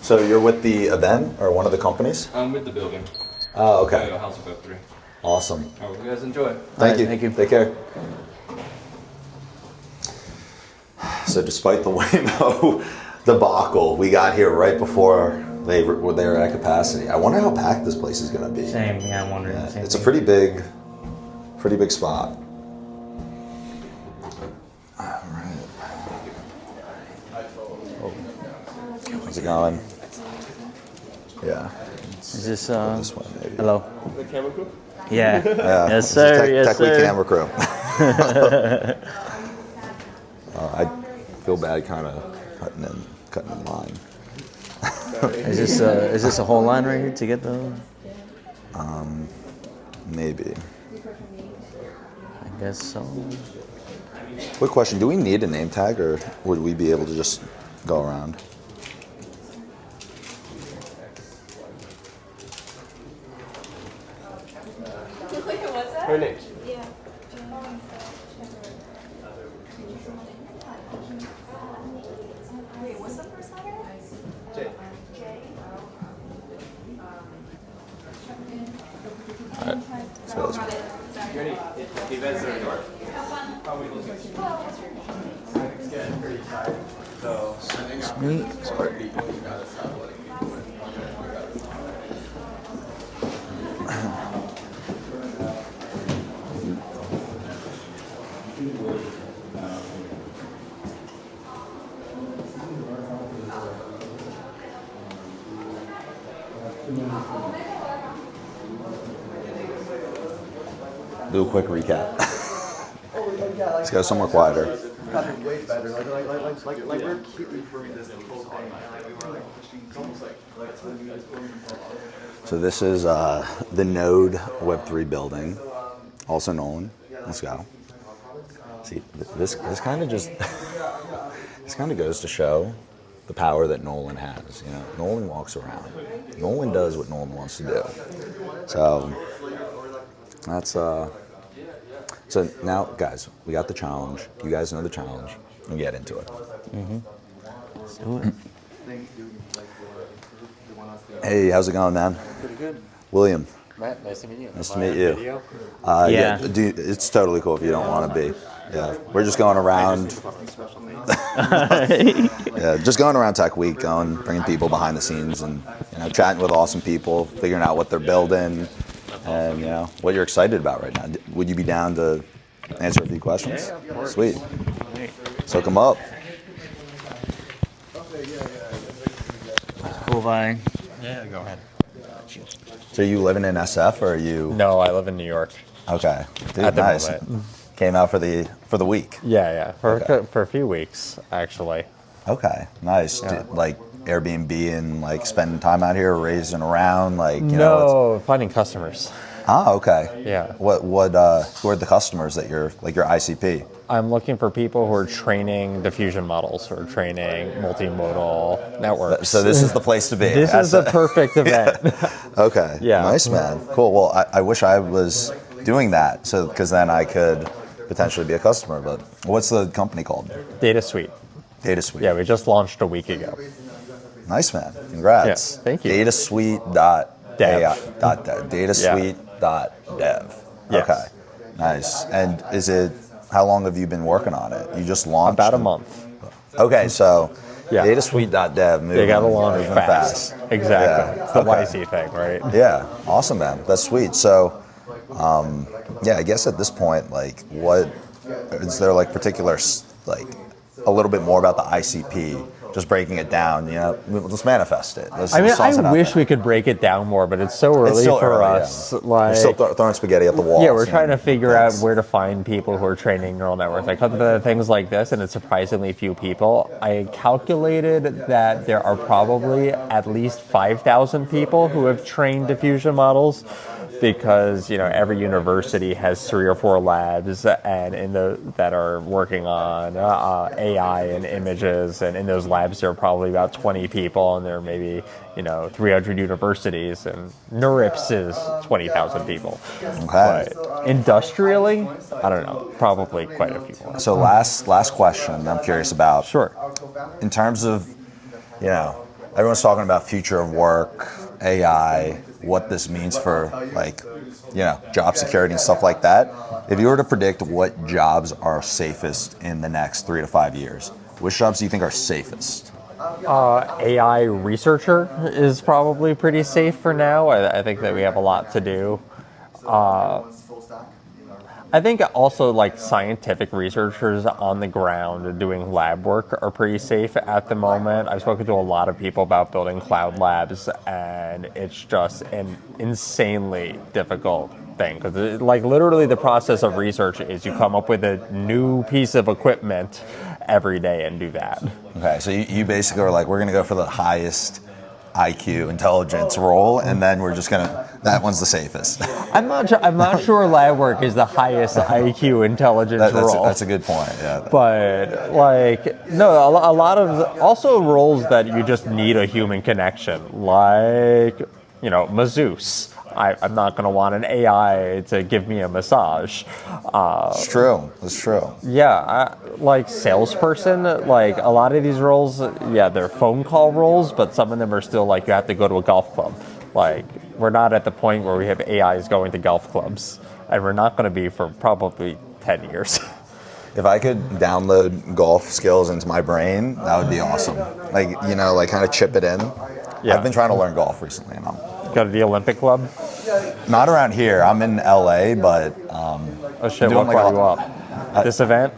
A: So you're with the event or one of the companies?
G: I'm with the building.
A: Oh, okay.
G: House of Oak 3.
A: Awesome.
G: Oh, you guys enjoy.
A: Thank you.
B: Thank you.
A: Take care. So despite the Waymo debacle, we got here right before they were at capacity. I wonder how packed this place is going to be.
B: Same. Yeah, I'm wondering.
A: Yeah,
B: the same
A: it's a
B: thing.
A: pretty big spot. All right. How's it going? Yeah.
B: Is this
A: This one maybe.
B: Hello.
G: The camera crew?
B: Yeah.
A: Yeah.
B: Yes,
A: This is
B: sir. Yes,
A: Tech Week
B: sir.
A: camera crew. I feel bad kind of cutting in line.
B: Is this a whole line right here to get the?
A: Maybe.
B: I guess so.
A: Quick question, do we need a name tag or would we be able to just go around?
G: Her name.
A: So that's-
G: Ready? The events are north. How are we looking? It's getting pretty tight. So, I think after people, you gotta stop
A: do a quick recap. Let's go somewhere quieter.
H: Way better. Like we're keeping improving this the whole thing. Like we were like pushing. It's almost like when you guys
A: So this is the Node Web3 building. Also Nolan. Let's go. See, this kind of just this kind of goes to show the power that Nolan has. You know, Nolan walks around. Nolan does what Nolan wants to do. So that's So now, guys, we got the challenge. You guys know the challenge. We get into it.
B: Let's do it.
A: Hey, how's it going, man?
H: pretty good.
A: William,
I: Matt, nice to meet you.
A: Nice to meet you.
I: Video?
A: Yeah, dude, it's totally cool if you don't want to be. Yeah, we're just going around. Yeah, just going around Tech Week, bringing people behind the scenes, and chatting with awesome people, figuring out what they're building, and what you're excited about right now. Would you be down to answer a few questions?
I: Yeah, of course.
A: Sweet. So come up.
C: Cool, bye.
I: Yeah, go ahead.
A: So are you living in SF or are you?
I: No, I live in New York.
A: Okay, dude,
I: At the
A: nice.
I: moment.
A: Came out for the week.
I: Yeah. For a few weeks, actually.
A: Okay, nice.
I: Yeah.
A: Like Airbnb and like spending time out here, raising around, like
I: No, finding customers.
A: Okay.
I: Yeah.
A: What who are the customers that you're like your ICP?
I: I'm looking for people who are training diffusion models or training multimodal networks.
A: So this is the place to be.
I: This is the perfect event.
A: Okay.
I: Yeah.
A: Nice, man. Cool. Well, I wish I was doing that, so because then I could potentially be a customer. But what's the company called?
I: Data Suite.
A: Data Suite.
I: Yeah, we just launched a week ago.
A: Nice, man. Congrats.
I: Yeah, thank you.
A: Datasuite.dev. Datasuite.dev.
I: Yes.
A: Okay. Nice. And how long have you been working on it? You just launched?
I: About a month.
A: Okay, so
I: Yeah.
A: Datasuite.dev.
I: They got to launch
A: moving
I: fast. Exactly.
A: Yeah.
I: It's the
A: Okay.
I: YC thing, right?
A: Yeah. Awesome, man. That's sweet. So, I guess at this point, like, what is there like particular like a little bit more about the ICP? Just breaking it down, let's manifest it. Let's
I: I
A: toss it out
I: wish
A: there.
I: we could break it down more, but it's so early
A: It's still
I: for
A: early,
I: us.
A: yeah.
I: Like,
A: We're still throwing spaghetti at the wall.
I: yeah, we're trying to figure out where to find people who are training neural networks. I come to things like this, and it's surprisingly few people. I calculated that there are probably at least 5,000 people who have trained diffusion models, because every university has 3 or 4 labs, and that are working on AI and images, and in those labs there are probably about 20 people, and there are maybe 300 universities, and NeurIPS is 20,000 people.
A: Okay.
I: But industrially, I don't know, probably quite a few more.
A: So last question I'm curious about.
I: Sure.
A: In terms of, everyone's talking about future of work, AI, what this means for job security and stuff like that. If you were to predict what jobs are safest in the next 3 to 5 years, which jobs do you think are safest?
I: AI researcher is probably pretty safe for now. I think that we have a lot to do. I think also like scientific researchers on the ground doing lab work are pretty safe at the moment. I've spoken to a lot of people about building cloud labs, and it's just an insanely difficult thing, because like literally the process of research is you come up with a new piece of equipment every day and do that.
A: Okay, so you basically are like, we're going to go for the highest IQ intelligence role, and then we're just that one's the safest.
I: I'm not sure lab work is the highest IQ intelligence role.
A: That's a good point. Yeah.
I: But no, a lot of also roles that you just need a human connection, like masseuse. I'm not going to want an AI to give me a massage.
A: It's true. It's true.
I: Yeah, like salesperson, like a lot of these roles, they're phone call roles, but some of them are still like you have to go to a golf club. Like, we're not at the point where we have AIs going to golf clubs, and we're not going to be for probably 10 years.
A: If I could download golf skills into my brain, that would be awesome. Like, kind of chip it in.
I: Yeah.
A: I've been trying to learn golf recently, and
I: Go to the Olympic Club?
A: not around here. I'm in LA, but
I: Oh shit,
A: doing
I: what brought you up? This event?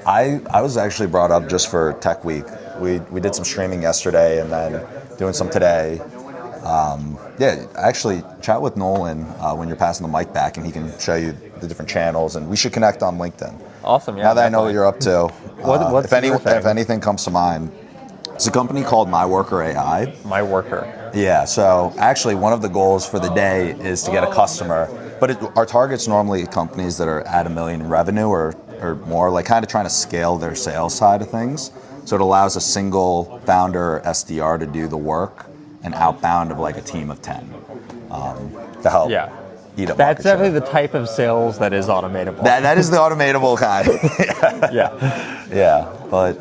A: I was actually brought up just for Tech Week. We did some streaming yesterday, and then doing some today. Actually, chat with Nolan when you're passing the mic back, and he can show you the different channels, and we should connect on LinkedIn.
I: Awesome, yeah.
A: Now that I know what you're up to,
I: What's your thing?
A: if anything comes to mind, it's a company called MyWorker AI.
I: MyWorker.
A: Yeah, so actually one of the goals for the day is to get a customer, but our target's normally companies that are at $1 million in revenue or more, like kind of trying to scale their sales side of things. So it allows a single founder or SDR to do the work and outbound of like a team of 10 to help eat up.
I: That's definitely the type of sales that is automatable.
A: That is the automatable kind.
I: Yeah.
A: Yeah, but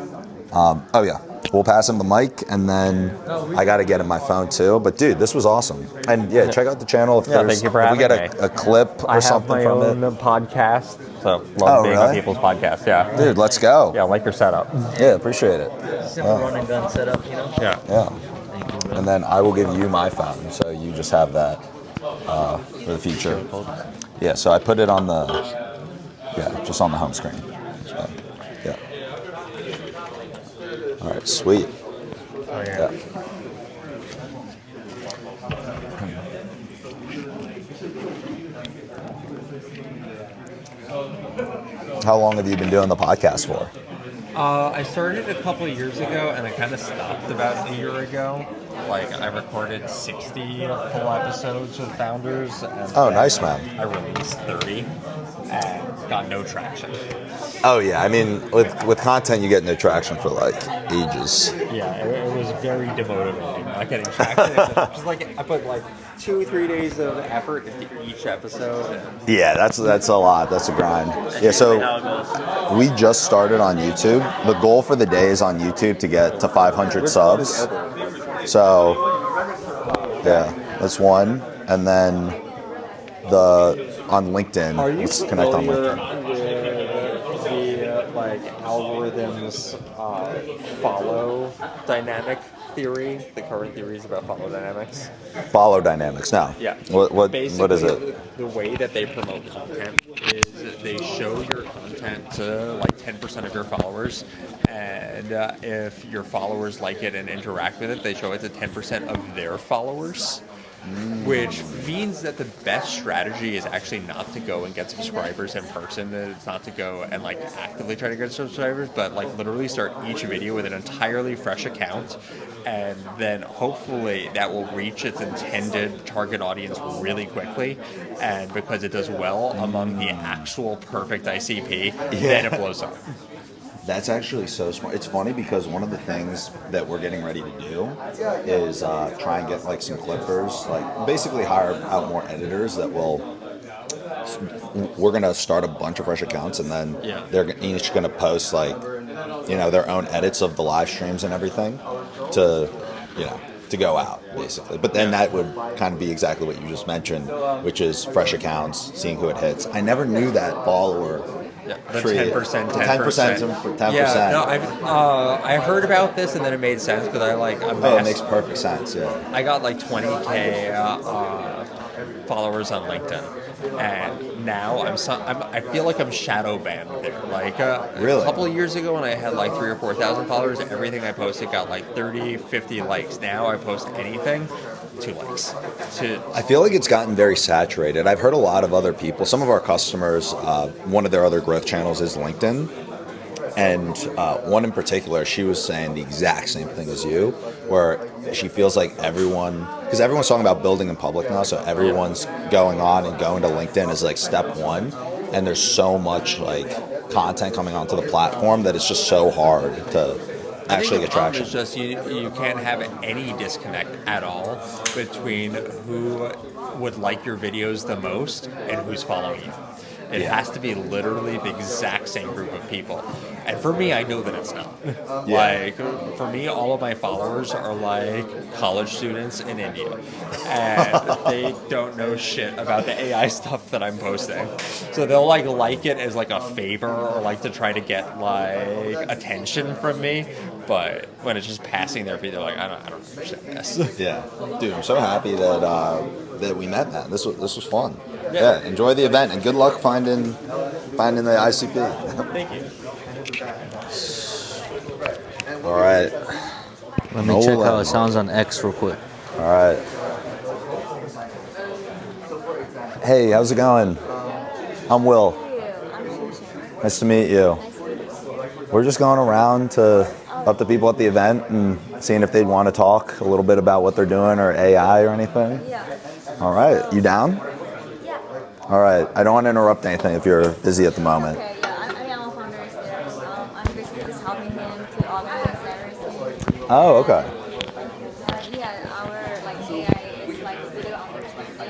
A: we'll pass him the mic, and then I got to get in my phone too. But dude, this was awesome. And yeah, check out the channel if
I: thank you for
A: if we
I: having
A: get
I: me.
A: a clip or
I: I have
A: something
I: my
A: from
I: own
A: it.
I: podcast, so love being on
A: really?
I: people's podcasts. Yeah,
A: Dude, let's go.
I: yeah, I like your setup.
A: Yeah, appreciate it.
B: Simple run and gun setup, you know?
I: Yeah.
A: Yeah.
B: Thank you, bro.
A: And then I will give you my phone, so you just have that for the future. Yeah, so I put it on just on the home screen. So, yeah. All right, sweet.
B: Oh, yeah.
A: How long have you been doing the podcast for?
I: I started a couple of years ago, and I kind of stopped about a year ago. Like, I recorded 60 full episodes with founders. And
A: Oh, nice, man.
I: I released 30 and got no traction.
A: Oh yeah, I mean with content you get no traction for like ages.
I: Yeah, it was very demotivating not getting traction. Just like I put like 2-3 days of effort into each episode. And
A: Yeah, that's a lot. That's a grind. Yeah, so we just started on YouTube. The goal for the day is on YouTube to get to 500 subs. So yeah, that's one, and then on LinkedIn.
I: are you
A: Let's connect on
I: familiar
A: LinkedIn.
I: with the like algorithms follow dynamic theory? The current theories about follow dynamics.
A: Follow dynamics. No.
I: Yeah.
A: What
I: Basically,
A: is it?
I: The way that they promote content is they show your content to like 10% of your followers, and if your followers like it and interact with it, they show it to 10% of their followers. Which means that the best strategy is actually not to go and get subscribers in person. It's not to go and like actively try to get subscribers, but like literally start each video with an entirely fresh account, and then hopefully that will reach its intended target audience really quickly. And because it does well among the actual perfect ICP, then it blows up.
A: That's actually so smart. It's funny because one of the things that we're getting ready to do is try and get like some clippers, like basically hire out more editors that will. We're gonna start a bunch of fresh accounts, and then they're each gonna post like, their own edits of the live streams and everything to go out basically. But then that would kind of be exactly what you just mentioned, which is fresh accounts, seeing who it hits. I never knew that follower.
I: Yeah, the
A: tree.
I: 10%,
A: 10%. 10%.
I: Yeah, no, I heard about this and then it made sense because I like amassed.
A: Oh, it makes perfect sense. Yeah.
I: I got like 20K followers on LinkedIn, and now I feel like I'm shadow banned there. Like
A: Really?
I: A couple of years ago when I had like 3,000 or 4,000 followers, everything I posted got like 30, 50 likes. Now I post anything, 2 likes.
A: I feel like it's gotten very saturated. I've heard a lot of other people, some of our customers, one of their other growth channels is LinkedIn. And one in particular, she was saying the exact same thing as you, where she feels like because everyone's talking about building in public now, so everyone's going on and going to LinkedIn is like step one. And there's so much like content coming onto the platform that it's just so hard to actually get traction.
I: It's just you can't have any disconnect at all between who would like your videos the most and who's following you. It has to be literally the exact same group of people. And for me, I know that it's not. Like, for me, all of my followers are like college students in India. And they don't know shit about the AI stuff that I'm posting. So they'll like it as like a favor or like to try to get like attention from me. But when it's just passing their feed, they're like, I don't understand this.
A: Yeah. Dude, I'm so happy that we met, man. This was fun. Yeah, enjoy the event and good luck finding the ICP.
I: Thank you.
A: All right.
B: Let me check how it sounds on X real quick.
A: All right. Hey, how's it going? I'm Will. Nice to meet you. We're just going around to up to people at the event and seeing if they'd want to talk a little bit about what they're doing or AI or anything.
J: Yeah.
A: All right. You down?
J: Yeah.
A: All right. I don't want to interrupt anything if you're busy at the moment.
J: Okay, yeah. I'm a founder there. I'm basically just helping him to organize everything.
A: Oh, okay.
J: Yeah, our like AI is like video understanding.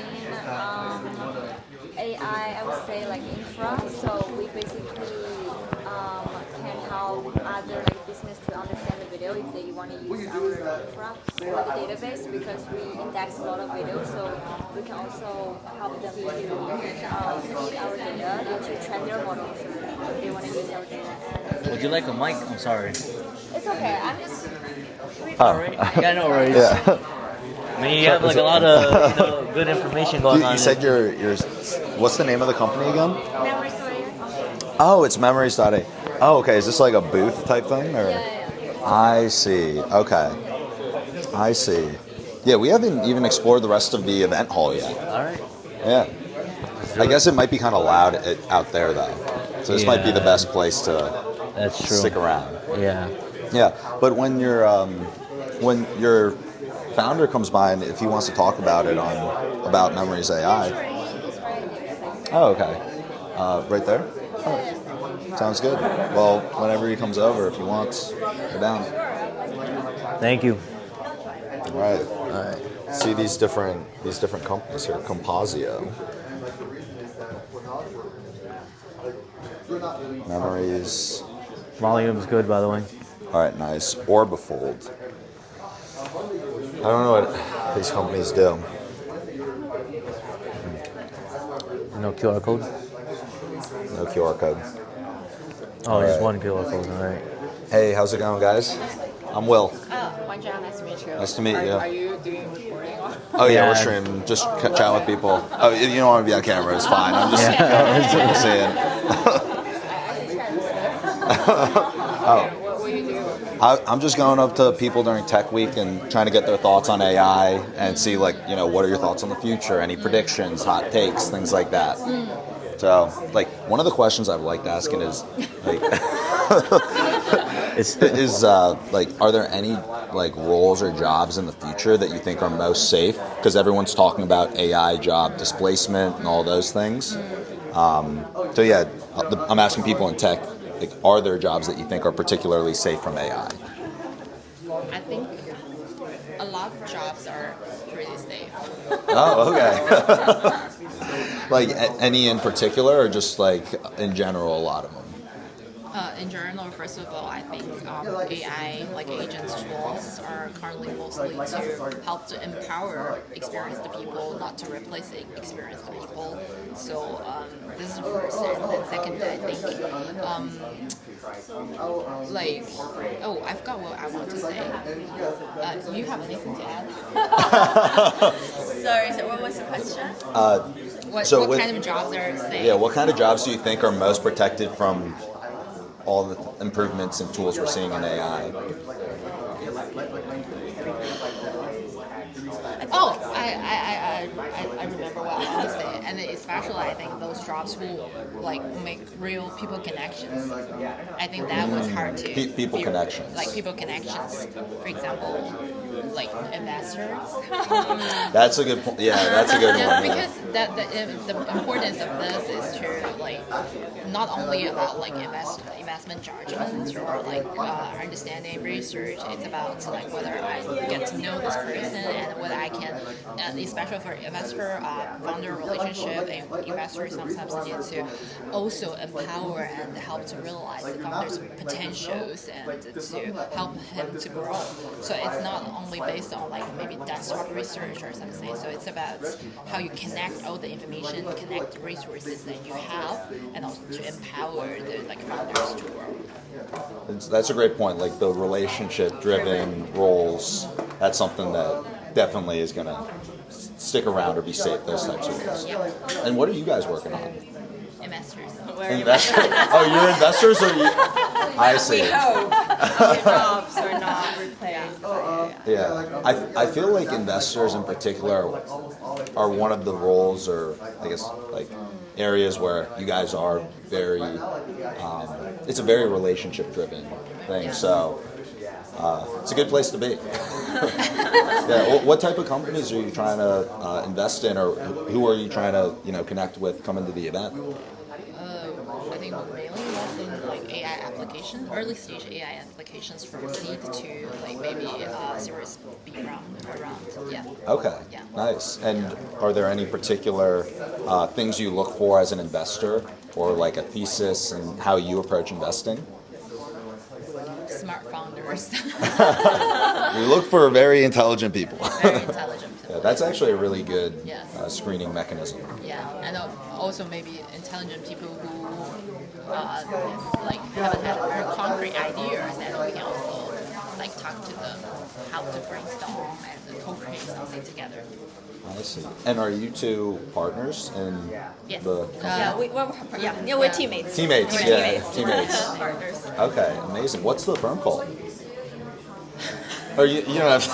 J: AI, I would say like infra. So we basically can help other like business to understand the video if they want to use our infra or the database because we index a lot of videos, so we can also help them to feed our data to train their models if they want to use our data.
B: Would you like a mic? I'm sorry.
J: It's okay. I'm just.
B: Alright. Yeah, no worries.
A: Yeah.
B: I mean, you have like a lot of good information going on.
A: You said you're. What's the name of the company again?
J: Memory story.
A: Oh, it's Memory Study. Oh, okay. Is this like a booth type thing, or?
J: Yeah.
A: I see. Okay. I see. Yeah, we haven't even explored the rest of the event hall yet.
B: All right.
A: Yeah. I guess it might be kind of loud out there though, so this might be the best place to.
B: That's true.
A: Stick around.
B: Yeah.
A: Yeah, but when your founder comes by and if he wants to talk about it about Memories AI. Oh, okay. Right there? Oh, sounds good. Well, whenever he comes over, if he wants, go down.
B: Thank you.
A: All right. See these different companies here. Composio. Memories.
B: Volume's good, by the way.
A: All right, nice. Orbifold. I don't know what these companies do.
B: No QR code?
A: No QR code.
B: Oh, just one QR code. All right.
A: Hey, how's it going, guys? I'm Will.
J: Bonjour, nice to meet you.
A: Nice to meet you.
J: Are you doing recording?
A: Oh yeah, we're streaming. Just chat with people. Oh, you don't want to be on camera? It's fine. I'm just saying.
J: What will you do?
A: I'm just going up to people during Tech Week and trying to get their thoughts on AI and see, like, what are your thoughts on the future? Any predictions, hot takes, things like that. So, like, one of the questions I've liked asking is, like, are there any, like, roles or jobs in the future that you think are most safe? Because everyone's talking about AI job displacement and all those things. So, yeah, I'm asking people in tech, like, are there jobs that you think are particularly safe from AI?
K: I think a lot of jobs are pretty safe.
A: Oh, okay. Like any in particular, or just like in general, a lot of them?
K: In general, first of all, I think AI, like agents tools, are currently mostly to help to empower experienced people, not to replace experienced people. So this is first, and then second, I think, I forgot what I want to say. Do you have anything to add?
J: Sorry, so what was the question?
K: What kind of jobs are safe?
A: Yeah, what kind of jobs do you think are most protected from all the improvements and tools we're seeing in AI?
K: Oh, I remember what I want to say, and especially I think those jobs who like make real people connections. I think that was hard to
A: people connections.
K: Like people connections, for example, like investors.
A: That's a good point. Yeah, that's a good one.
K: Because the importance of this is to like not only about like investment judgment or like understanding research. It's about like whether I get to know this person and whether I can, especially for investor founder relationship, and investors sometimes need to also empower and help to realize the founder's potentials and to help him to grow. So it's not only based on like maybe desktop research or something. So it's about how you connect all the information, connect the resources that you have, and also to empower the like founders to grow.
A: That's a great point. Like the relationship-driven roles, that's something that definitely is going to stick around or be safe. Those types of roles.
K: Yeah.
A: And what are you guys working on?
K: Investors.
A: Investors? Oh, you're investors, or you? I see.
J: We hope your jobs are not replaced.
A: Yeah, I feel like investors in particular are one of the roles, or I guess like areas where you guys are very. It's a very relationship-driven thing, so it's a good place to be. Yeah. What type of companies are you trying to invest in, or who are you trying to connect with coming to the event?
K: I think mainly that's in like AI applications, early stage AI applications from seed to like maybe Series B round around. Yeah.
A: Okay.
K: Yeah.
A: Nice. And are there any particular things you look for as an investor, or like a thesis and how you approach investing?
K: smart founders.
A: We look for very intelligent people.
K: Very intelligent.
A: Yeah, that's actually a really good
K: Yes.
A: screening mechanism.
K: Yeah, and also maybe intelligent people who like haven't had very concrete ideas, and we can also like talk to them how to brainstorm and co-create something together.
A: I see. And are you two partners in
K: Yes.
A: the
J: we're teammates.
A: teammates?
J: We're
A: Yeah,
J: teammates.
A: teammates.
J: Partners.
A: Okay, amazing. What's the firm called? Or you don't have.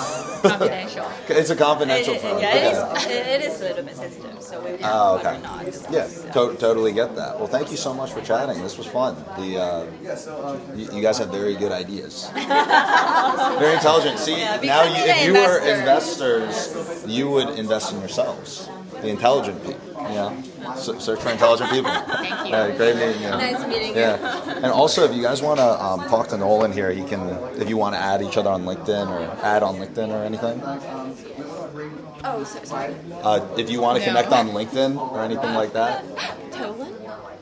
K: Confidential.
A: It's a confidential firm.
J: It is a little bit sensitive, so we would
A: Okay.
J: rather not discuss.
A: Yeah, totally get that. Well, thank you so much for chatting. This was fun. You guys have very good ideas. Very intelligent. See, now if you were investors, you would invest in yourselves. The intelligent people. Search for intelligent people.
K: Thank you.
A: Great meeting you.
J: Nice meeting you.
A: Yeah. And also, if you guys want to talk to Nolan here, he can. If you want to add each other on LinkedIn or add on LinkedIn or anything.
J: Oh, sorry.
A: If you want to connect on LinkedIn or anything like that.
J: Tolan?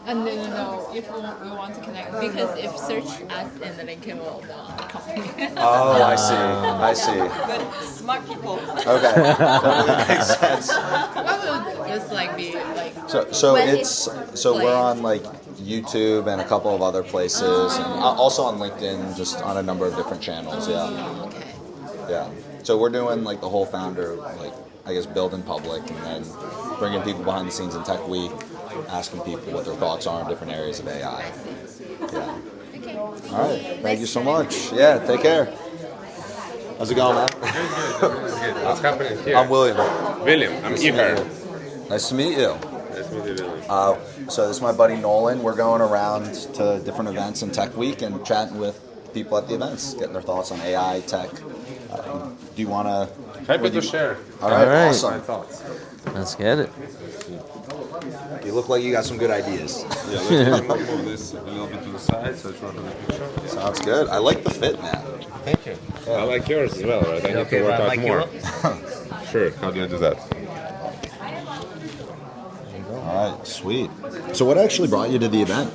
K: No. If we want to connect, because if search us in the LinkedIn, will know the company.
A: Oh, I see.
J: Good, smart people.
A: Okay, that makes sense.
K: What would this like be like?
A: So we're on like YouTube and a couple of other places, and also on LinkedIn, just on a number of different channels. Yeah.
K: Okay.
A: Yeah. So we're doing like the whole founder, like I guess, build in public, and then bringing people behind the scenes in Tech Week, asking people what their thoughts are in different areas of AI. Yeah.
K: Okay.
A: All right. Thank you so much. Yeah. Take care. How's it going, man?
L: Good. What's happening here?
A: I'm William.
L: William, I'm Ivar.
A: Nice to meet you.
L: Nice to meet you, William.
A: So this is my buddy Nolan. We're going around to different events in Tech Week and chatting with people at the events, getting their thoughts on AI, tech. Do you want to?
L: Happy to share.
A: All right.
L: My
A: Awesome.
L: thoughts.
B: Let's get it.
A: You look like you got some good ideas.
L: Yeah, let me move this a little bit to the side so it's not in the picture.
A: Sounds good. I like the fit, man.
L: Thank you. I like yours as well, right? I need to work out more. Sure. How do I do that?
A: All right, sweet. So what actually brought you to the event?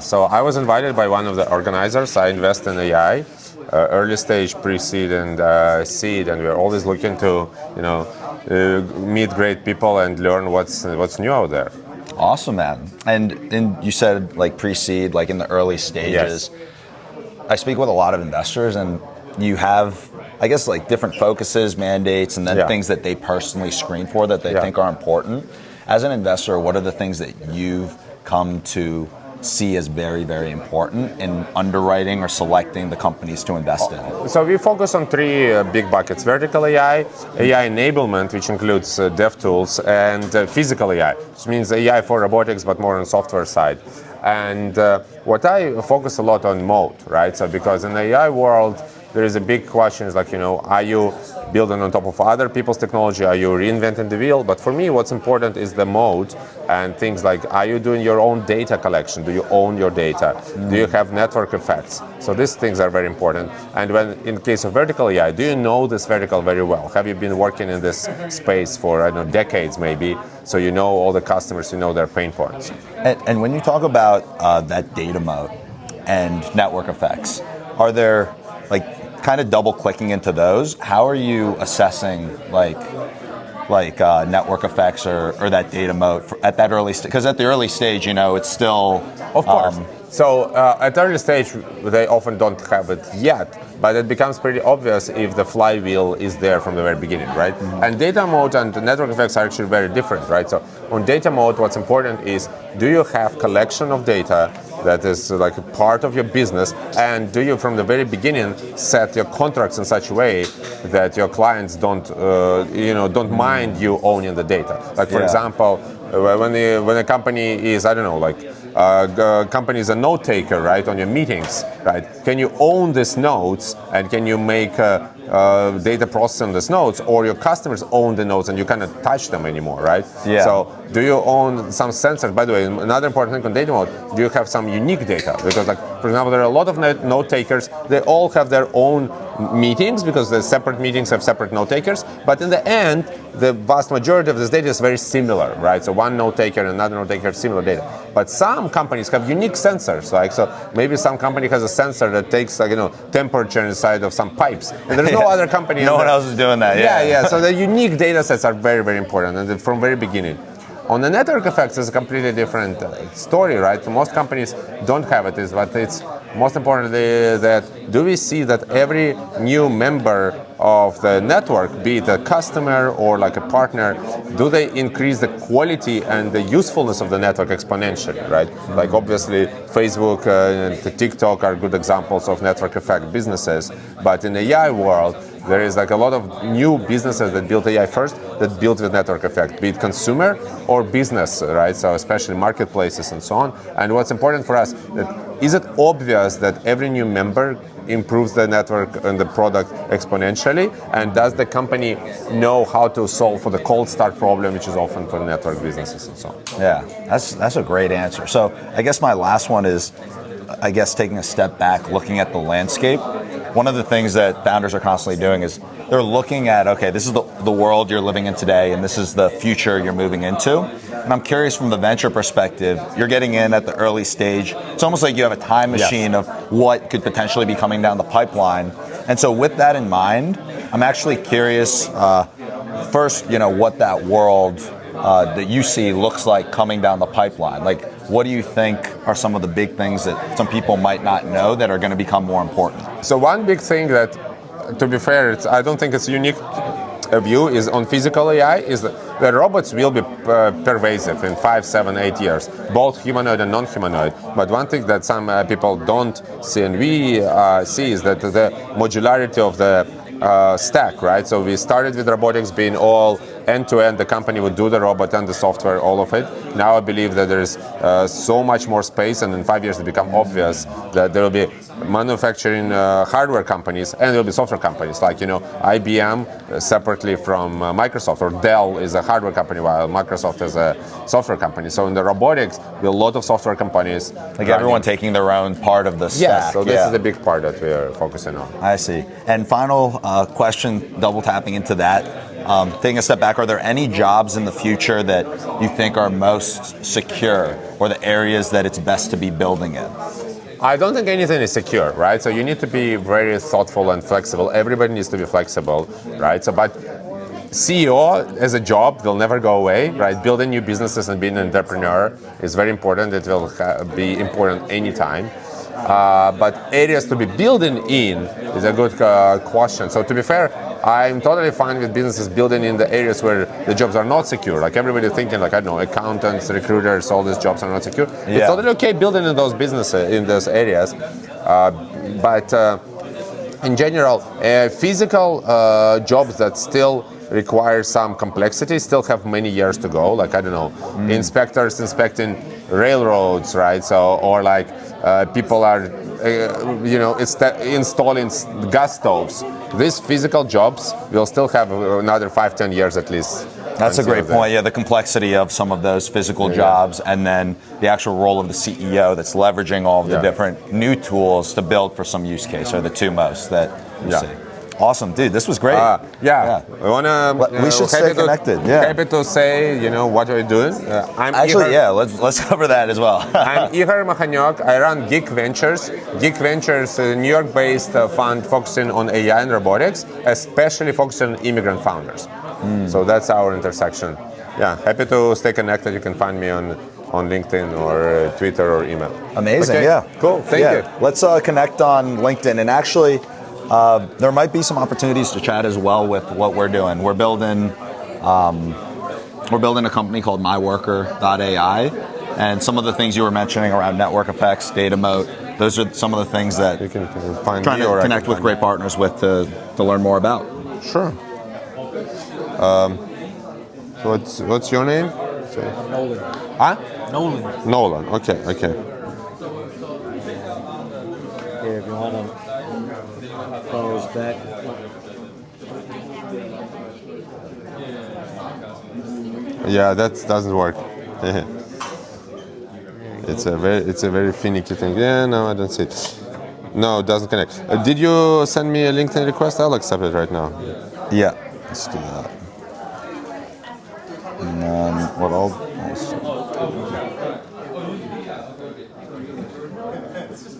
L: So I was invited by one of the organizers. I invest in AI, early stage, pre-seed, and seed, and we're always looking to, meet great people and learn what's new out there.
A: Awesome, man. And you said like pre-seed, like in the early stages.
L: Yes.
A: I speak with a lot of investors, and you have, I guess, like different focuses, mandates, and then things that they personally screen for that they think are important. As an investor, what are the things that you've come to see as very, very important in underwriting or selecting the companies to invest in?
L: So we focus on three big buckets: vertical AI, AI enablement, which includes dev tools, and physical AI, which means AI for robotics, but more on software side. And what I focus a lot on moat, right? So because in the AI world, there is a big question, is like, are you building on top of other people's technology? Are you reinventing the wheel? But for me, what's important is the moat and things like, are you doing your own data collection? Do you own your data? Do you have network effects? So these things are very important. And when, in case of vertical AI, do you know this vertical very well? Have you been working in this space for, decades maybe? So you know all the customers, you know their pain points.
A: And when you talk about that data moat and network effects, are there, like, kind of double clicking into those, how are you assessing like network effects or that data moat at that early stage? Because at the early stage, it's still...
L: Of course. So at early stage, they often don't have it yet, but it becomes pretty obvious if the flywheel is there from the very beginning, right? Mm-hmm. And data moat and network effects are actually very different, right? So on data moat, what's important is, do you have collection of data that is like a part of your business, and do you from the very beginning set your contracts in such a way that your clients don't mind you owning the data? Like for example, when a company is, company is a note taker, right, on your meetings, right? Can you own these notes, and can you make data processing these notes, or your customers own the notes and you cannot touch them anymore, right? Yeah. So do you own some sensors? By the way, another important thing on data mode, do you have some unique data? Because like For example, there are a lot of note takers. They all have their own meetings because the separate meetings have separate note takers. But in the end, the vast majority of this data is very similar, right? So one note taker and another note taker have similar data. But some companies have unique sensors, like so maybe some company has a sensor that takes temperature inside of some pipes, and there's no other company.
A: No one else is doing that.
L: Yeah. So the unique data sets are very, very important, and from very beginning. On the network effects, it's a completely different story, right? Most companies don't have it, but it's most importantly that do we see that every new member of the network, be it a customer or like a partner, do they increase the quality and the usefulness of the network exponentially, right? Like obviously Facebook and TikTok are good examples of network effect businesses, but in the AI world, there is like a lot of new businesses that build AI first, that build with network effect, be it consumer or business, right? So especially marketplaces and so on. And what's important for us, is it obvious that every new member improves the network and the product exponentially? And does the company know how to solve for the cold start problem, which is often for network businesses and so on?
A: Yeah, that's a great answer. So I guess my last one is, taking a step back, looking at the landscape. One of the things that founders are constantly doing is they're looking at, okay, this is the world you're living in today, and this is the future you're moving into. And I'm curious from the venture perspective, you're getting in at the early stage. It's almost like you have a time machine of what could potentially be coming down the pipeline. And so with that in mind, I'm actually curious, first, what that world that you see looks like coming down the pipeline. Like, what do you think are some of the big things that some people might not know that are going to become more important?
L: So one big thing that, to be fair, I don't think it's unique view is on physical AI is that the robots will be pervasive in 5, 7, 8 years, both humanoid and non-humanoid. But one thing that some people don't see and we see is that the modularity of the stack, right? So we started with robotics being all end-to-end. The company would do the robot and the software, all of it. Now I believe that there is so much more space, and in 5 years it become obvious that there will be manufacturing hardware companies and there will be software companies like IBM separately from Microsoft, or Dell is a hardware company while Microsoft is a software company. So in the robotics, there are a lot of software companies.
A: Like everyone taking their own part of the stack.
L: Yes, so this is the big part that we are focusing on.
A: I see. And final question, double tapping into that. Taking a step back, are there any jobs in the future that you think are most secure, or the areas that it's best to be building in?
L: I don't think anything is secure, right? So you need to be very thoughtful and flexible. Everybody needs to be flexible, right? So, but CEO as a job will never go away, right? Building new businesses and being an entrepreneur is very important. It will be important anytime. But areas to be building in is a good question. So to be fair, I'm totally fine with businesses building in the areas where the jobs are not secure. Like everybody thinking, like, I don't know, accountants, recruiters, all these jobs are not secure. Yeah. It's totally okay building in those businesses, in those areas. But in general, physical jobs that still require some complexity still have many years to go. Like, I don't know, inspectors inspecting railroads, right? So, or like people are, installing gas stoves. These physical jobs will still have another 5-10 years at least.
A: That's a great point. Yeah, the complexity of some of those physical jobs, and then the actual role of the CEO that's leveraging all of the different new tools to build for some use case are the two most that you see. Awesome, dude. This was great.
L: We
A: should stay connected.
L: Happy to say, what we're doing.
A: Let's cover that as well.
L: I'm Igor Makhanyok. I run Geek Ventures. Geek Ventures, a New York-based fund focusing on AI and robotics, especially focusing on immigrant founders. So that's our intersection. Yeah, happy to stay connected. You can find me on LinkedIn or Twitter or email.
A: Amazing.
L: Okay.
A: Yeah.
L: Cool. Thank you.
A: Let's connect on LinkedIn, and actually. There might be some opportunities to chat as well with what we're doing. We're building a company called MyWorker.ai, and some of the things you were mentioning around network effects, data moat, those are some of the things that
L: you can find
A: trying to connect with great partners with to learn more about.
L: Sure. What's your name?
M: Nolan.
L: Huh?
M: Nolan.
L: Nolan. Okay.
M: Here, if you want to follow us back.
L: Yeah, that doesn't work.
M: There you
L: It's a very finicky thing. Yeah, no, I don't see it. No, it doesn't connect. Did you send me a LinkedIn request? I'll accept it right now.
A: Yeah, let's do that. And then what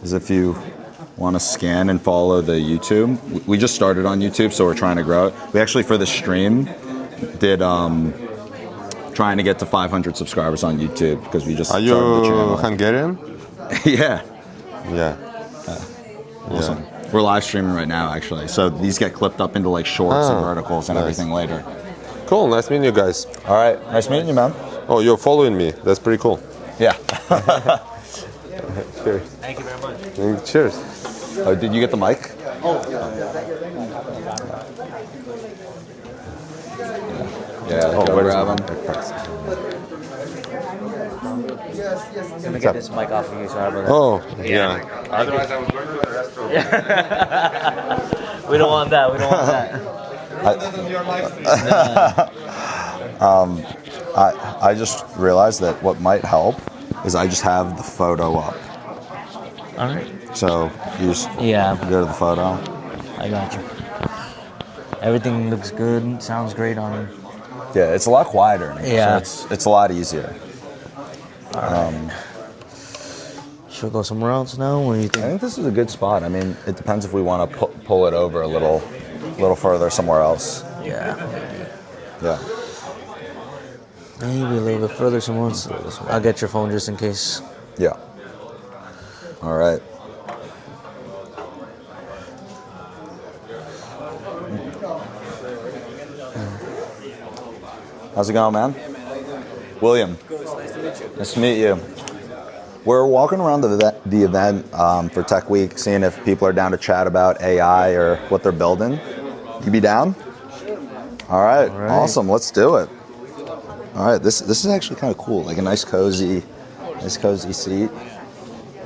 A: is if you want to scan and follow the YouTube. We just started on YouTube, so we're trying to grow it. We actually, for the stream, did trying to get to 500 subscribers on YouTube because we just
L: Are
A: started the
L: you
A: channel.
L: Hungarian?
A: Yeah.
L: Yeah.
A: Awesome. Yeah. We're live streaming right now, actually. So these get clipped up into like shorts and verticals and everything later.
L: Cool. Nice meeting you guys.
A: All right. Nice meeting you, man.
L: Oh, you're following me. That's pretty cool.
A: Yeah.
L: Cheers.
B: Thank you very much.
L: Cheers.
A: Oh, did you get the mic?
B: Oh.
A: Yeah. Go grab them.
B: Let me get this mic off of you, so I have a...
L: Oh, yeah. Otherwise, I was going to the restroom.
B: We don't want that. We don't want that.
A: I just realized that what might help is I just have the photo up.
B: All right.
A: So you just go to the photo.
B: I got you. Everything looks good. Sounds great on.
A: Yeah, it's a lot quieter. In here,
B: Yeah.
A: so it's a lot easier.
B: Should we go somewhere else now? What do you think?
A: I think this is a good spot. I mean, it depends if we want to pull it over a little further somewhere else.
B: Yeah.
A: Yeah.
B: Maybe a little bit further somewhere else. I'll get your phone just in case.
A: Yeah. All right. How's it going, man? William.
N: Nice to meet you.
A: Nice to meet you. We're walking around the event for Tech Week, seeing if people are down to chat about AI or what they're building. You be down? All right. Awesome. Let's do it. All right. This is actually kind of cool. Like a nice cozy seat.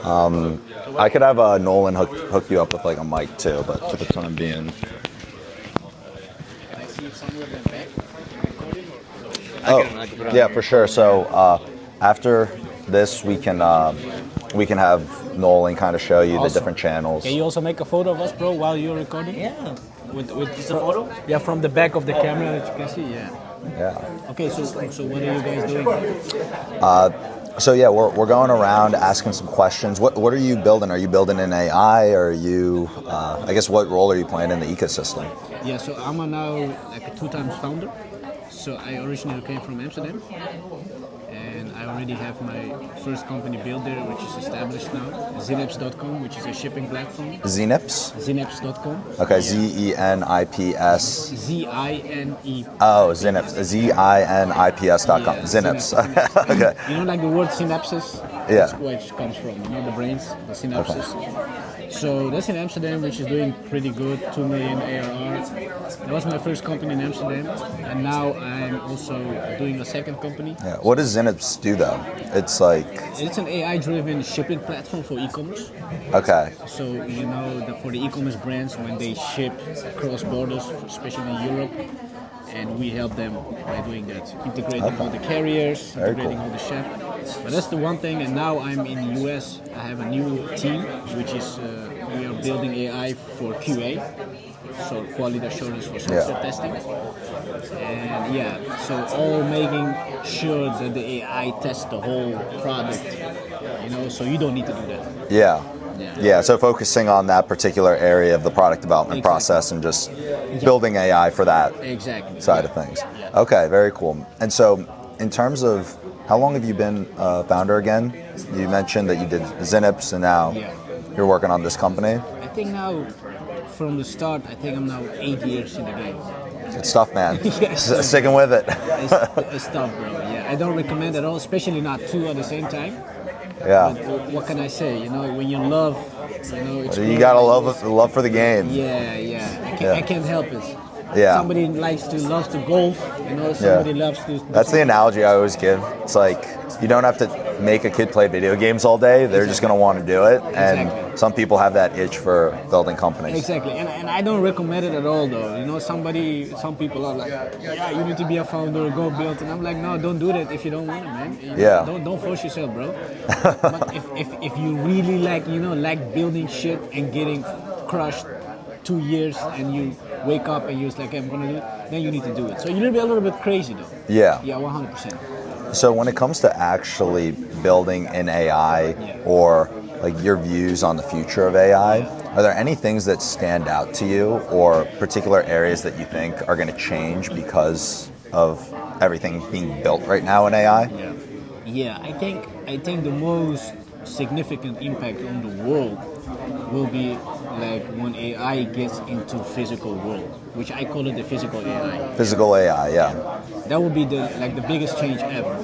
A: I could have Nolan hook you up with like a mic too, but for the time being. Oh, yeah, for sure. So after this, we can have Nolan kind of show you the different channels.
N: Can you also make a photo of us, bro, while you're recording?
B: Yeah.
N: With the photo? Yeah, from the back of the camera that you can see. Yeah.
A: Yeah.
N: Okay, so what are you guys doing?
A: So yeah, we're going around asking some questions. What are you building? Are you building in AI? Or are you? I guess what role are you playing in the ecosystem?
N: Yeah, so I'm now like a 2-time founder. So I originally came from Amsterdam, and I already have my first company built there, which is established now. Zenips.com, which is a shipping platform.
A: Zenips?
N: Zenips.com.
A: Okay, ZENIPS.
N: ZINE.
A: Oh, Zenips. ZINIPS.com.
N: Yeah,
A: Zenips. Okay.
N: You know, like the word synapses?
A: Yeah.
N: That's where it comes from, you know, the brains, the synapses. Okay. So that's in Amsterdam, which is doing pretty good, 2 million ARR. That was my first company in Amsterdam, and now I'm also doing a second company.
A: Yeah. What does Zenips do though? It's like...
N: It's an AI-driven shipping platform for e-commerce.
A: Okay.
N: So, you know, for the e-commerce brands, when they ship across borders, especially in Europe, and we help them by doing that, integrating all the carriers, integrating all the ship. But that's the one thing, and now I'm in the US. I have a new team, which is we are building AI for QA, so quality assurance for software testing. And so all making sure that the AI tests the whole product, you know, so you don't need to do that.
A: Yeah, so focusing on that particular area of the product development process and just building AI for that side of things. Okay, very cool. And so in terms of, how long have you been a founder again? You mentioned that you did Zenips and now you're working on this company.
N: I think now, from the start, I think I'm now 8 years in the game.
A: Good stuff, man.
N: Yes.
A: Sticking with it.
N: It's tough, bro. Yeah, I don't recommend at all, especially not 2 at the same time.
A: Yeah.
N: But what can I say? You know, when you love, you know,
A: you gotta love for the game.
N: Yeah. I can't help it.
A: Yeah.
N: Somebody loves to golf. You know, somebody loves to.
A: That's the analogy I always give. It's like you don't have to make a kid play video games all day. They're just going to want to do it. And some people have that itch for building companies.
N: Exactly. And I don't recommend it at all, though. You know, some people are like, yeah, you need to be a founder, go build. And I'm like, no, don't do that if you don't want it, man. You know, don't force yourself, bro. But if you really like building shit and getting crushed 2 years and you wake up and you're like, hey, I'm gonna do it, then you need to do it. So you're gonna be a little bit crazy though.
A: Yeah.
N: Yeah, 100%.
A: So when it comes to actually building in AI or like your views on the future of AI, are there any things that stand out to you or particular areas that you think are going to change because of everything being built right now in AI?
N: Yeah, I think the most significant impact on the world will be like when AI gets into physical world, which I call it the physical AI.
A: Physical AI, yeah.
N: That would be the biggest change ever.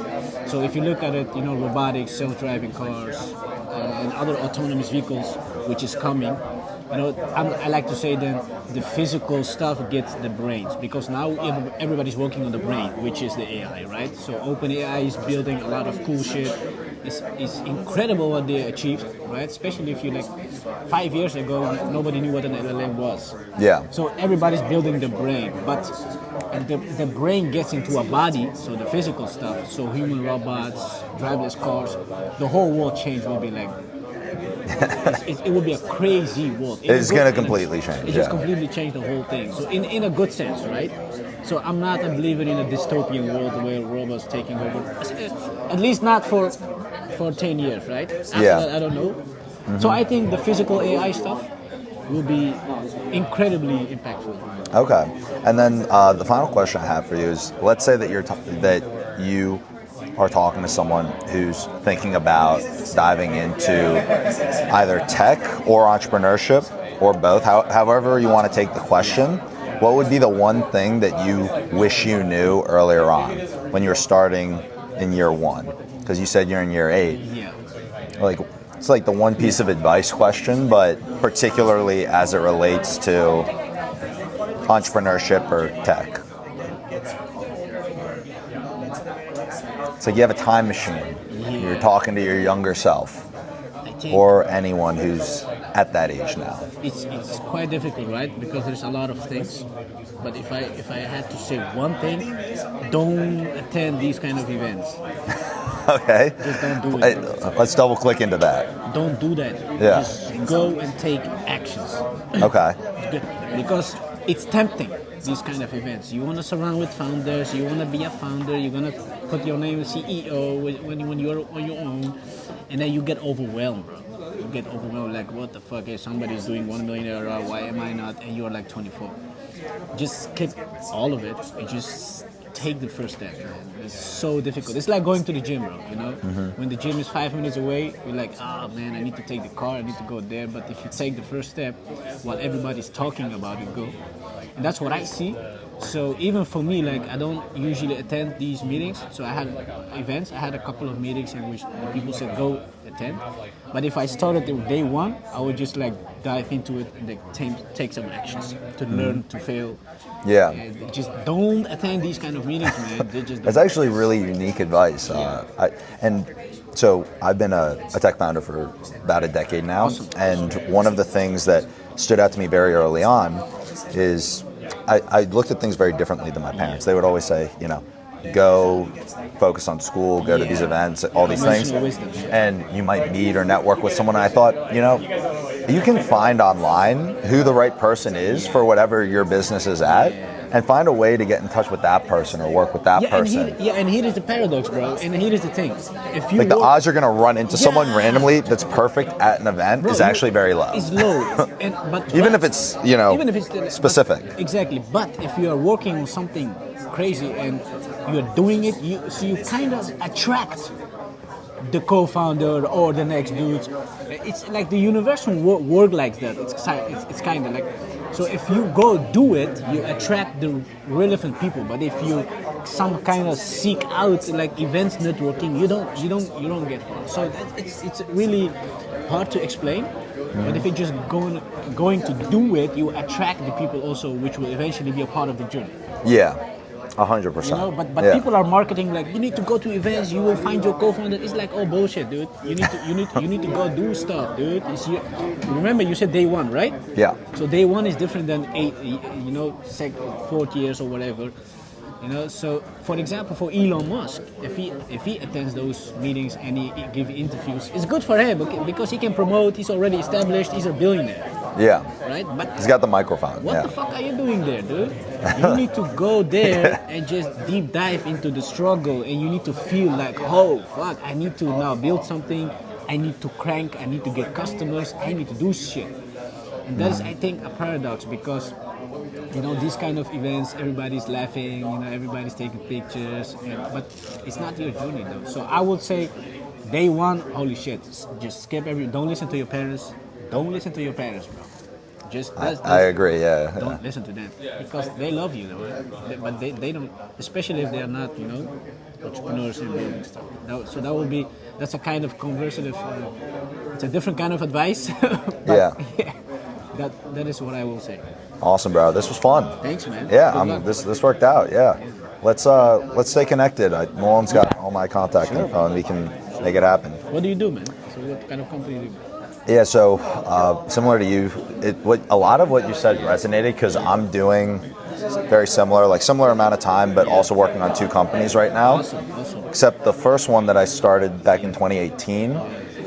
N: So if you look at it, robotics, self-driving cars, and other autonomous vehicles, which is coming. I like to say then the physical stuff gets the brains, because now everybody's working on the brain, which is the AI, right? So OpenAI is building a lot of cool shit. It's incredible what they achieved, right? Especially if you 5 years ago, nobody knew what an LLM was.
A: Yeah.
N: So everybody's building the brain, but the brain gets into a body, so the physical stuff, so human robots, driverless cars, the whole world change will be like, it will be a crazy world.
A: It's going to completely change.
N: It just completely changed the whole thing. So in a good sense, right? So I'm not a believer in a dystopian world where robots taking over. At least not for 10 years, right? After that, I don't know. Mm-hmm. So I think the physical AI stuff will be incredibly impactful.
A: Okay. And then the final question I have for you is, let's say that you are talking to someone who's thinking about diving into either tech or entrepreneurship or both, however you want to take the question. What would be the one thing that you wish you knew earlier on when you were starting in year 1? Because you said you're in year 8.
N: Yeah.
A: It's like the one piece of advice question, but particularly as it relates to entrepreneurship or tech. It's like you have a time machine. You're talking to your younger self, or anyone who's at that age now.
N: It's quite difficult, right? Because there's a lot of things. But if I had to say one thing, don't attend these kind of events.
A: Okay.
N: Just don't do it.
A: Let's double click into that.
N: Don't do that.
A: Yeah.
N: Just go and take actions.
A: Okay.
N: Because it's tempting, these kind of events. You want to surround with founders, you want to be a founder, you're going to put your name as CEO when you're on your own, and then you get overwhelmed, bro. You get overwhelmed, like, what the fuck, hey, somebody's doing $1 million, why am I not? And you're like 24. Just skip all of it and just take the first step, man. It's so difficult. It's like going to the gym, bro,
A: Mm-hmm.
N: When the gym is 5 minutes away, you're like, oh man, I need to take the car, I need to go there. But if you take the first step while everybody's talking about it, go. And that's what I see. So even for me, like, I don't usually attend these meetings. So I had events, I had a couple of meetings in which the people said, go attend. But if I started on day 1, I would just like dive into it and take some actions to learn, to fail.
A: Yeah.
N: And just don't attend these kind of meetings, man.
A: That's actually really unique advice. So I've been a tech founder for about a decade now. Awesome. And one of the things that stood out to me very early on is I looked at things very differently than my parents. They would always say, go focus on school, go to these events, all these things. And you might meet or network with someone. And I thought, you can find online who the right person is for whatever your business is at, and find a way to get in touch with that person or work with that person.
N: And here is the paradox, bro. And here is the thing. If you
A: the odds you're going to run into someone randomly that's perfect at an event is actually very low.
N: It's low.
A: Even if it's, specific.
N: Exactly. But if you are working on something crazy and you're doing it, you kind of attract the co-founder or the next dude. It's like the universal work like that. It's kind of like, So if you go do it, you attract the relevant people. But if you some kind of seek out like events networking, you don't get far. So it's really hard to explain. But if you're just going to do it, you attract the people also, which will eventually be a part of the journey.
A: Yeah, 100%.
N: You know, but people are marketing like you need to go to events, you will find your co-founder. It's like oh bullshit, dude. You need to go do stuff, dude. Remember you said day one, right?
A: Yeah.
N: So day one is different than 4 years or whatever. You know, so for example, for Elon Musk, if he attends those meetings and he gives interviews, it's good for him because he can promote. He's already established. He's a billionaire.
A: Yeah.
N: Right. But
A: he's got the microphone.
N: What the fuck are you doing there, dude? You need to go there and just deep dive into the struggle, and you need to feel like, oh fuck, I need to now build something. I need to crank. I need to get customers. I need to do shit. And that is, I think, a paradox because. You know, these kind of events, everybody's laughing, you know, everybody's taking pictures, but it's not your journey though. So I would say, day one, holy shit, just skip don't listen to your parents. Don't listen to your parents, bro.
A: I agree, yeah.
N: Don't listen to them because they love you, though, but they don't, especially if they are not, you know, entrepreneurs and building stuff. That's a kind of conversative, it's a different kind of advice.
A: Yeah.
N: That is what I will say.
A: Awesome, bro. This was fun.
N: Thanks, man.
A: Yeah, this worked out. Yeah, let's stay connected. Nolan's got all my contact info, and we can make it happen.
N: What do you do, man? So what kind of company do you do?
A: Yeah, so similar to you, a lot of what you said resonated because I'm doing very similar amount of time, but also working on 2 companies right now.
N: Awesome.
A: Except the first one that I started back in 2018,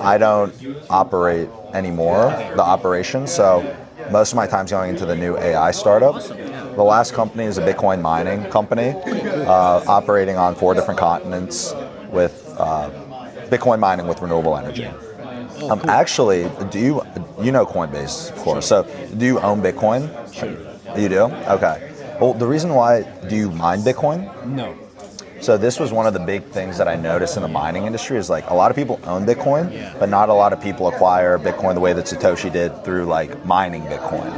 A: I don't operate anymore, the operation. So most of my time's going into the new AI startup. The last company is a Bitcoin mining company, operating on 4 different continents with Bitcoin mining with renewable energy. Actually, you know Coinbase, of course. So do you own Bitcoin?
N: Sure.
A: You do? Okay. Well, the reason why, do you mine Bitcoin?
N: No.
A: So this was one of the big things that I noticed in the mining industry is like a lot of people own Bitcoin, but not a lot of people acquire Bitcoin the way that Satoshi did through like mining Bitcoin.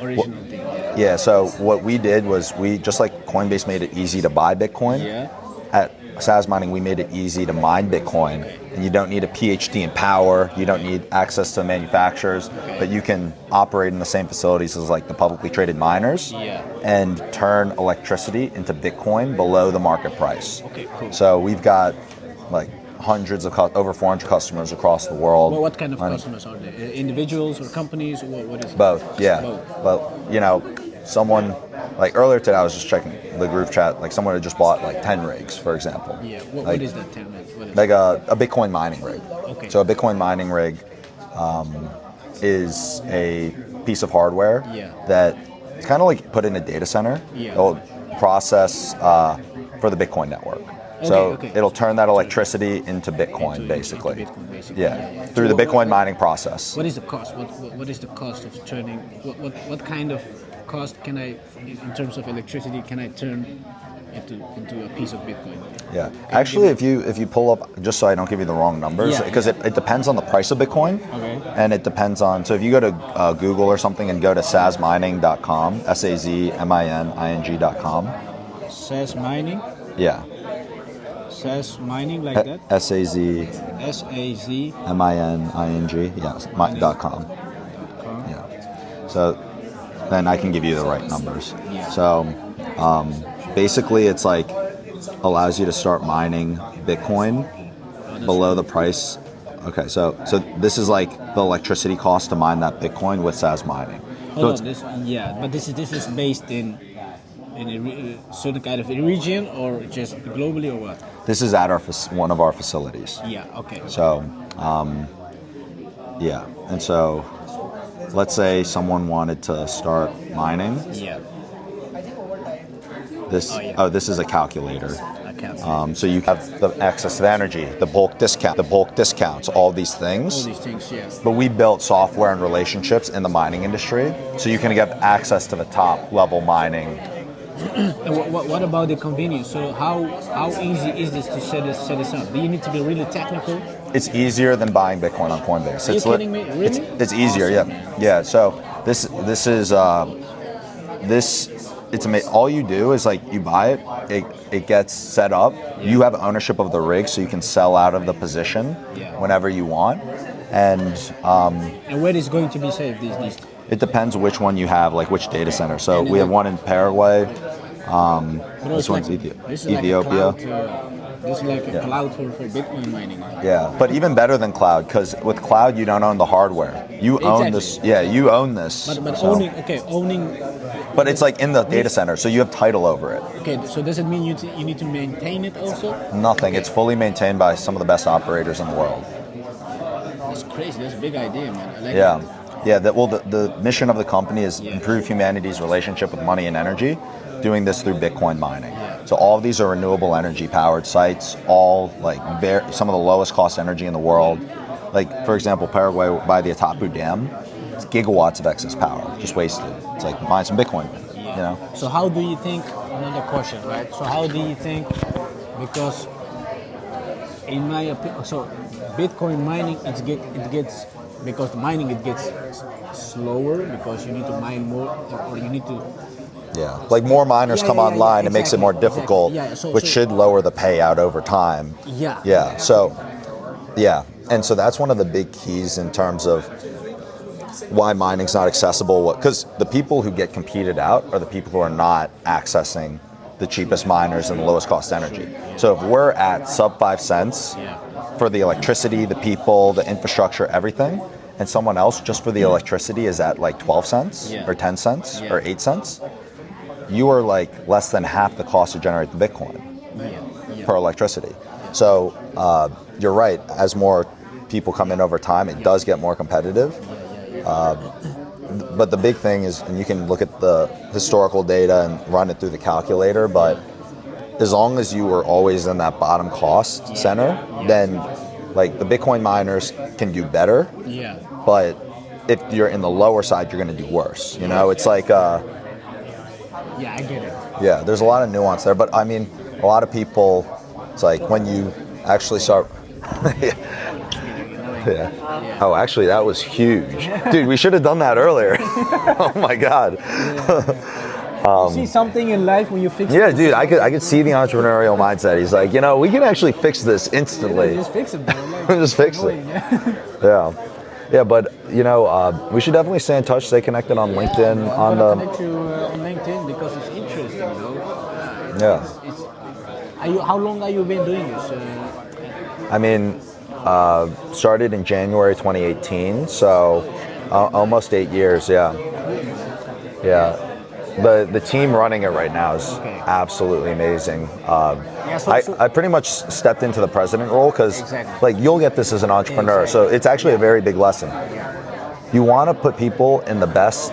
N: Original thing.
A: Yeah, so what we did was just like Coinbase made it easy to buy Bitcoin, at Sazmining we made it easy to mine Bitcoin, and you don't need a PhD in power, you don't need access to manufacturers, but you can operate in the same facilities as like the publicly traded miners and turn electricity into Bitcoin below the market price.
N: Okay, cool.
A: So we've got like hundreds of over 400 customers across the world.
N: Well, what kind of customers are they? Individuals or companies? What is it?
A: Both, yeah.
N: Both.
A: But you know, someone like earlier today I was just checking the group chat, like someone had just bought like 10 rigs, for example.
N: Yeah, what is that 10 rigs?
A: Like a Bitcoin mining rig.
N: Okay.
A: So a Bitcoin mining rig is a piece of hardware that it's kind of like put in a data center. It'll process for the Bitcoin network. So it'll turn that electricity into Bitcoin, basically. Yeah, through the Bitcoin mining process.
N: What is the cost? What is the cost of turning? What kind of cost can I, in terms of electricity, can I turn into a piece of Bitcoin?
A: Yeah, actually, if you pull up, just so I don't give you the wrong numbers, because it depends on the price of Bitcoin, and it depends on. So if you go to Google or something and go to sazmining.com, SAZMINING.com.
N: Sazmining.
A: Yeah.
N: Sazmining like that.
A: SAZMINING. Yes. .com. Yeah. So then I can give you the right numbers. So basically, it's like allows you to start mining Bitcoin below the price. Okay, so this is like the electricity cost to mine that Bitcoin with Sazmining.
N: Hold on, but this is based in a certain kind of region or just globally or what?
A: This is at one of our facilities.
N: Yeah. Okay.
A: So, yeah, and so let's say someone wanted to start mining.
N: Yeah.
A: This is a calculator. So you have the access to the energy, the bulk discounts, all these things.
N: All these things, yes.
A: But we built software and relationships in the mining industry, so you can get access to the top level mining.
N: What about the convenience? So how easy is this to set this up? Do you need to be really technical?
A: It's easier than buying Bitcoin on Coinbase.
N: Are you kidding me? Really?
A: It's easier,
N: awesome.
A: yeah. So This is this. It's amazing. All you do is like you buy it. It gets set up. You have ownership of the rig, so you can sell out of the position whenever you want. And
N: where is going to be saved these?
A: It depends which one you have, like which data center. So we have one in Paraguay. This one's Ethiopia.
N: This is like a cloud for Bitcoin mining.
A: Yeah, but even better than cloud, because with cloud you don't own the hardware. You own this. Yeah, you own this.
N: But
A: so.
N: owning.
A: But it's like in the data center, so you have title over it.
N: Okay, so does it mean you need to maintain it also?
A: Nothing. Okay. It's fully maintained by some of the best operators in the world.
N: That's crazy. That's a big idea, man. I like
A: yeah.
N: it.
A: Yeah, the mission of the company is improve humanity's relationship with money and energy, doing this through Bitcoin mining. So all of these are renewable energy powered sites, all like some of the lowest cost energy in the world. Like for example, Paraguay by the Atapu Dam, it's gigawatts of excess power, just wasted. It's like mine some Bitcoin, you know.
N: So how do you think? Another question, right? So how do you think? Because in my opinion, so Bitcoin mining it gets. Because the mining it gets slower because you need to mine more or you need to
A: like more miners come online, exactly. It makes it more difficult,
N: exactly.
A: which should lower the payout over time. And so that's one of the big keys in terms of why mining's not accessible, because the people who get competed out are the people who are not accessing the cheapest miners and the lowest cost energy. So if we're at sub 5 cents for the electricity, the people, the infrastructure, everything, and someone else just for the electricity is at like 12 cents or 10 cents or 8 cents, you are like less than half the cost to generate the Bitcoin per electricity. So you're right, as more people come in over time, it does get more competitive. But the big thing is, and you can look at the historical data and run it through the calculator, but as long as you are always in that bottom cost center, then like the Bitcoin miners can do better. But if you're in the lower side, you're going to do worse. You know, it's like
N: I get it.
A: Yeah, there's a lot of nuance there, but I mean, a lot of people, it's like when you actually start. Oh, actually, that was huge, dude. We should have done that earlier. Oh my God.
N: You see something in life when you fix it?
A: Yeah, dude, I could see the entrepreneurial mindset. He's like, you know, we can actually fix this instantly.
N: Just fix it, bro. Like,
A: just fix it. Yeah, but you know, we should definitely stay in touch, stay connected on LinkedIn.
N: I'm gonna connect you on LinkedIn because it's interesting, though. How long have you been doing this?
A: I mean, started in January 2018, so almost 8 years. Yeah. The team running it right now is absolutely amazing. I pretty much stepped into the president role because like you'll get this as an entrepreneur, so it's actually a very big lesson. You want to put people in the best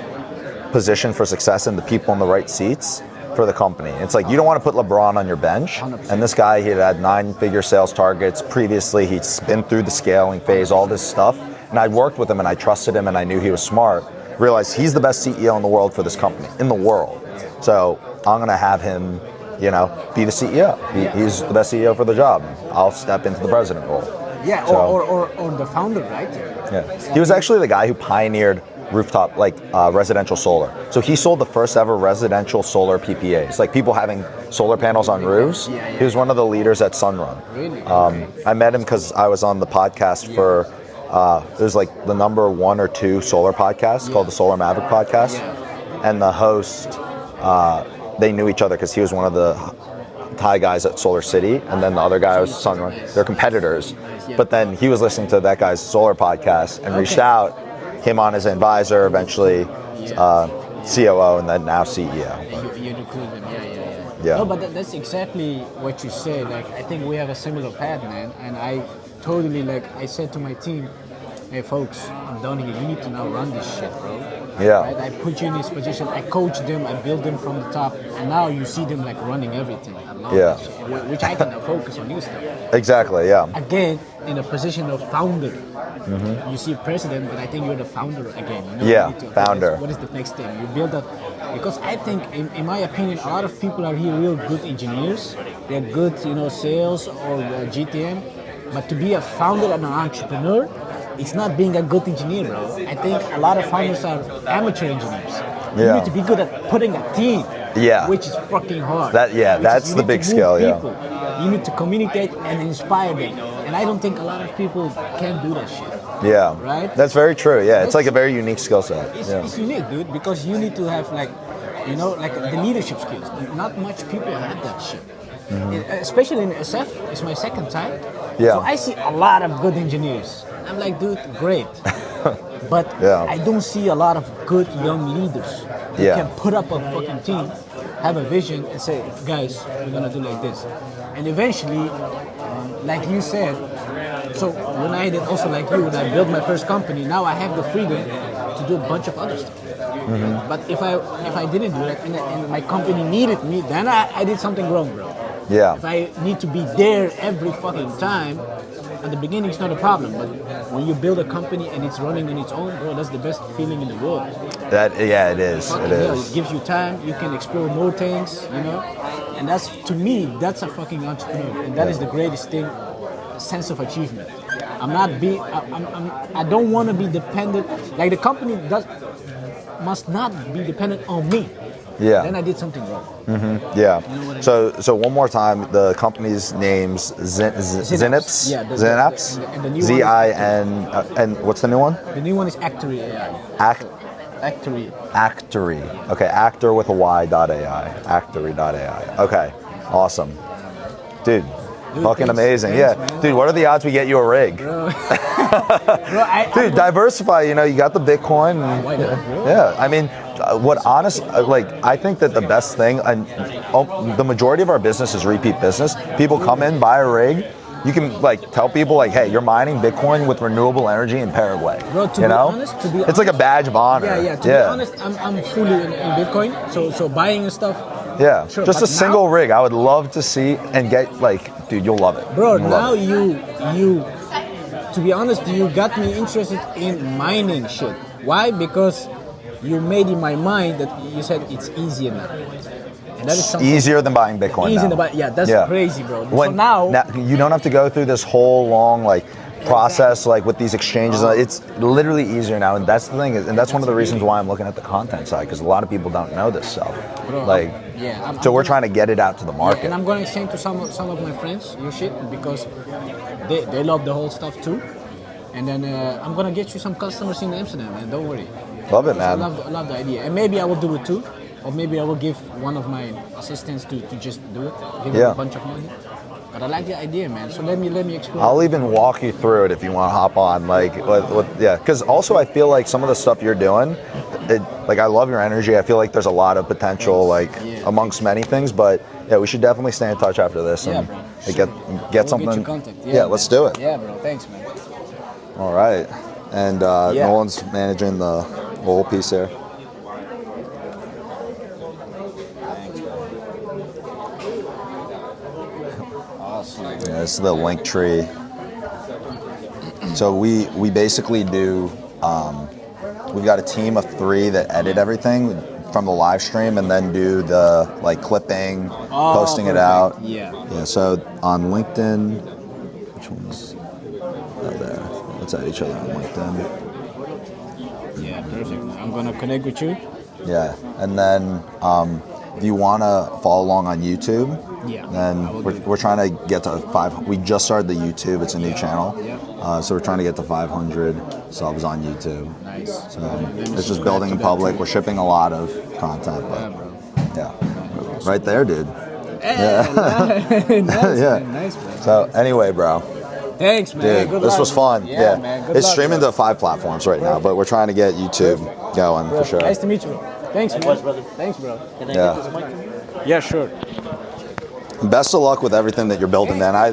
A: position for success and the people in the right seats for the company. It's like you don't want to put LeBron on your bench. 100%. And this guy, he had 9-figure sales targets previously. He'd been through the scaling phase, all this stuff. And I worked with him and I trusted him and I knew he was smart. Realized he's the best CEO in the world for this company, in the world. So I'm going to have him, you know, be the CEO. He's the best CEO for the job. I'll step into the president role.
N: Yeah, so, or the founder, right?
A: Yeah. He was actually the guy who pioneered rooftop, like residential solar. So he sold the first ever residential solar PPAs, like people having solar panels on roofs. He was one of the leaders at Sunrun.
N: Really?
A: I met him because I was on the podcast for, there's like the number 1 or 2 solar podcast called the Solar Maverick podcast. And the host, they knew each other because he was one of the Thai guys at Solar City, and then the other guy was Sunrun. They're competitors. But then he was listening to that guy's solar podcast and reached out, him on as an advisor, eventually COO, and then now CEO.
N: You recruit them,
A: Yeah.
N: No, but that's exactly what you said. Like, I think we have a similar path, man. And I totally, like, I said to my team, hey, folks, I'm done here. You need to now run this shit, bro.
A: Yeah.
N: Right? I put you in this position. I coach them. I build them from the top. And now you see them, like, running everything.
A: Yeah.
N: Which I can now focus on new stuff.
A: Exactly, yeah.
N: Again, in a position of founder. You see president, but I think you're the founder again. You know,
A: Yeah,
N: you
A: founder.
N: What is the next thing? You build that. Because I think, in my opinion, a lot of people are here real good engineers. They're good, you know, sales or GTM. But to be a founder and an entrepreneur it's not being a good engineer, bro. I think a lot of founders are amateur engineers. You
A: Yeah.
N: need to be good at putting a team.
A: Yeah.
N: Which is fucking hard.
A: That's
N: You
A: the
N: need
A: big
N: to move
A: skill. Yeah.
N: people. You need to communicate and inspire them. And I don't think a lot of people can do that shit.
A: Yeah.
N: Right?
A: That's very true. Yeah. It's like a very unique skill set.
N: It's,
A: Yeah.
N: it's unique, dude, because you need to have like the leadership skills. Not much people have that shit. Especially in SF, it's my second time.
A: Yeah.
N: So I see a lot of good engineers. I'm like, dude, great. But
A: Yeah.
N: I don't see a lot of good young leaders who
A: Yeah.
N: can put up a fucking team, have a vision, and say, guys, we're gonna do like this. And eventually, like you said, so when I did also like you, when I built my first company, now I have the freedom to do a bunch of other stuff. But if I didn't do that and my company needed me, then I did something wrong, bro.
A: Yeah.
N: If I need to be there every fucking time, at the beginning it's not a problem, but when you build a company and it's running on its own, bro, that's the best feeling in the world.
A: It is.
N: Fucking
A: It
N: hell,
A: is.
N: it gives you time, you can explore more things, and that's, to me, that's a fucking entrepreneur, and that is the greatest thing, sense of achievement. I don't want to be dependent, like the company must not be dependent on me.
A: Yeah.
N: Then I did something wrong.
A: Yeah. So one more time, the company's name's Zinips.
N: Yeah,
A: Zinaps.
N: and the new one is
A: ZIN. And what's the new one?
N: The new one is Actory AI. Actory.
A: Actory. Okay, actor with a Y.ai. Actory.ai. Okay, awesome. Dude, fucking
N: thanks.
A: amazing.
N: Thanks,
A: Yeah.
N: man.
A: Dude, what are the odds we get you a rig?
N: Bro,
A: Dude, diversify. You got the Bitcoin. And,
N: Why not, bro?
A: yeah, I mean, I think that the best thing, and the majority of our business is repeat business. People come in, buy a rig. You can tell people hey, you're mining Bitcoin with renewable energy in Paraguay.
N: Bro, to be honest,
A: it's like a badge of honor.
N: Yeah. To be honest, I'm fully in Bitcoin. So buying and stuff.
A: Yeah,
N: Sure,
A: just
N: but
A: a single rig. I would love to see and get dude, you'll love it.
N: Bro,
A: You'll
N: now
A: love it.
N: you, to be honest, you got me interested in mining shit. Why? Because you made in my mind that you said it's easier now. And that is something
A: Easier than buying Bitcoin
N: easy
A: now.
N: to buy. Yeah, that's crazy, bro. So
A: When,
N: now
A: you don't have to go through this whole long process with these exchanges. It's literally easier now, and that's the thing, and that's one of the reasons why I'm looking at the content side, because a lot of people don't know this stuff.
N: Bro,
A: So we're trying to get it out to the market.
N: and I'm going to send to some of my friends your shit because they love the whole stuff too. And then I'm going to get you some customers in Amsterdam, man. Don't worry.
A: Love it,
N: I
A: man.
N: love the idea. And maybe I will do it too. Or maybe I will give one of my assistants to just do it. Give him a bunch of money. But I like the idea, man. So let me explore.
A: I'll even walk you through it if you want to hop on. Because also I feel like some of the stuff you're doing, I love your energy. I feel like there's a lot of potential, amongst many things. But yeah, we should definitely stay in touch after this and get something.
N: Get your contact.
A: Yeah, let's do it.
N: Yeah, bro. Thanks, man.
A: All right, and Nolan's managing the whole piece here. Yeah, this is the link tree. So we basically do. We've got a team of 3 that edit everything from the live stream and then do the clipping, posting it out.
N: Yeah.
A: Yeah. So on LinkedIn, which one's there? Let's add each other on LinkedIn.
N: Yeah, perfect. I'm gonna connect with you.
A: Yeah, and then if you want to follow along on YouTube, then we're trying to get to 5. We just started the YouTube. It's a new channel, so we're trying to get to 500 subs on YouTube.
N: Nice.
A: So it's just building in public. We're shipping a lot of content, but right there, dude.
N: Hey, nice,
A: Yeah.
N: man. Nice, bro.
A: So anyway, bro.
N: Thanks, man.
A: Dude,
N: Good
A: this
N: luck,
A: was fun.
N: man.
A: Yeah,
N: Man. Good
A: it's
N: luck,
A: streaming
N: bro.
A: to 5 platforms right now, but we're trying to get YouTube going for sure.
N: Nice to meet you. Thanks, man. Thanks, bro. Can I
A: Yeah.
N: get this mic? Yeah, sure.
A: Best of luck with everything that you're building, man. I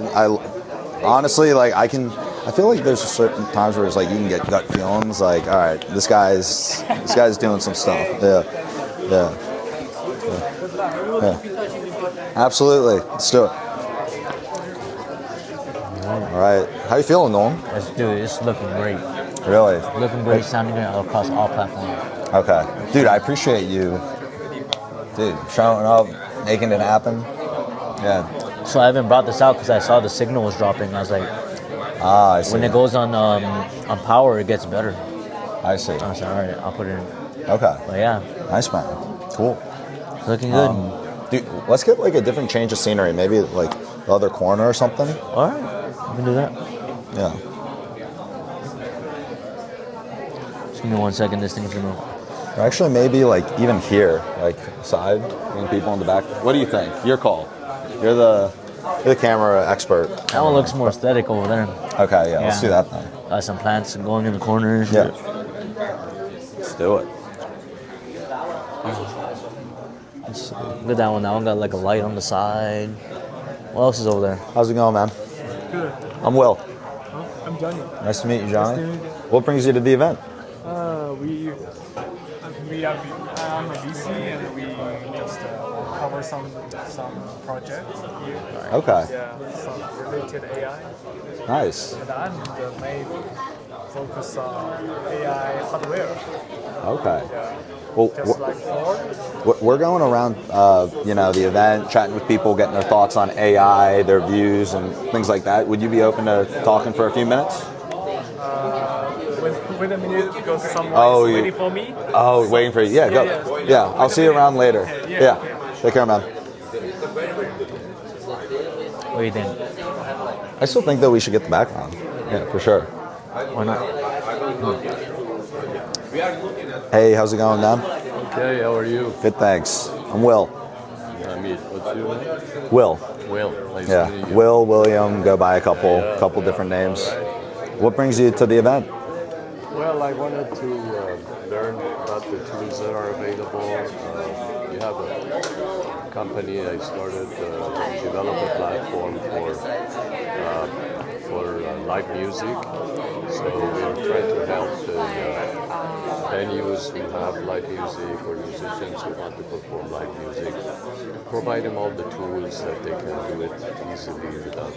A: honestly I feel like there's certain times where it's you can get gut feelings, all right, this guy's doing some stuff. Yeah. Absolutely, let's do it. All right, how you feeling, Nolan?
B: Dude, it's looking great.
A: Really?
B: Looking great, sounding great across all platforms.
A: Okay, dude, I appreciate you, dude, showing up, making it happen. Yeah.
B: So I even brought this out because I saw the signal was dropping. I was like,
A: Ah, I see.
B: When it goes on power, it gets better.
A: I see.
B: I said, all right, I'll put it in.
A: Okay.
B: But yeah,
A: Nice, man. Cool.
B: looking good.
A: Dude, let's get like a different change of scenery. Maybe like the other corner or something.
B: All right, we can do that.
A: Yeah.
B: Just give me 1 second. This thing's gonna.
A: Or actually, maybe like even here, like side, getting people in the back. What do you think? Your call. You're the camera expert.
B: That one looks more aesthetic over there.
A: Okay, yeah, let's do that then.
B: Some plants going in the corners.
A: Yeah. Let's do it.
B: Look at that one. That one got like a light on the side. What else is over there?
A: How's it going, man?
O: Good.
A: I'm Will.
O: I'm Johnny.
A: Nice to meet you, Johnny.
O: Nice to meet you.
A: What brings you to the event?
O: I'm a VC and we just cover some projects here.
A: Okay.
O: Yeah, some related AI.
A: Nice.
O: And I'm the main focus on AI hardware.
A: Okay.
O: Yeah.
A: Well,
O: Just like Ford.
A: we're going around, the event, chatting with people, getting their thoughts on AI, their views, and things like that. Would you be open to talking for a few minutes?
O: Wait a minute because someone is waiting for me.
A: Oh, waiting for you. Yeah, go. Yeah, I'll see you around later. Yeah. Take care, man.
B: What do you think?
A: I still think that we should get the background. Yeah, for sure.
B: Why not?
A: Hey, how's it going, Dan?
P: Okay, how are you?
A: Good, thanks. I'm Will.
P: What's your name?
A: Will.
P: Will. Nice to
A: Yeah,
P: meet you.
A: Will, William, go by a couple different names. What brings you to the event?
P: Well, I wanted to learn about the tools that are available. You have a company I started to develop a platform for live music. So we're trying to help the venues who have live music or musicians who want to perform live music, provide them all the tools that they can do it easily without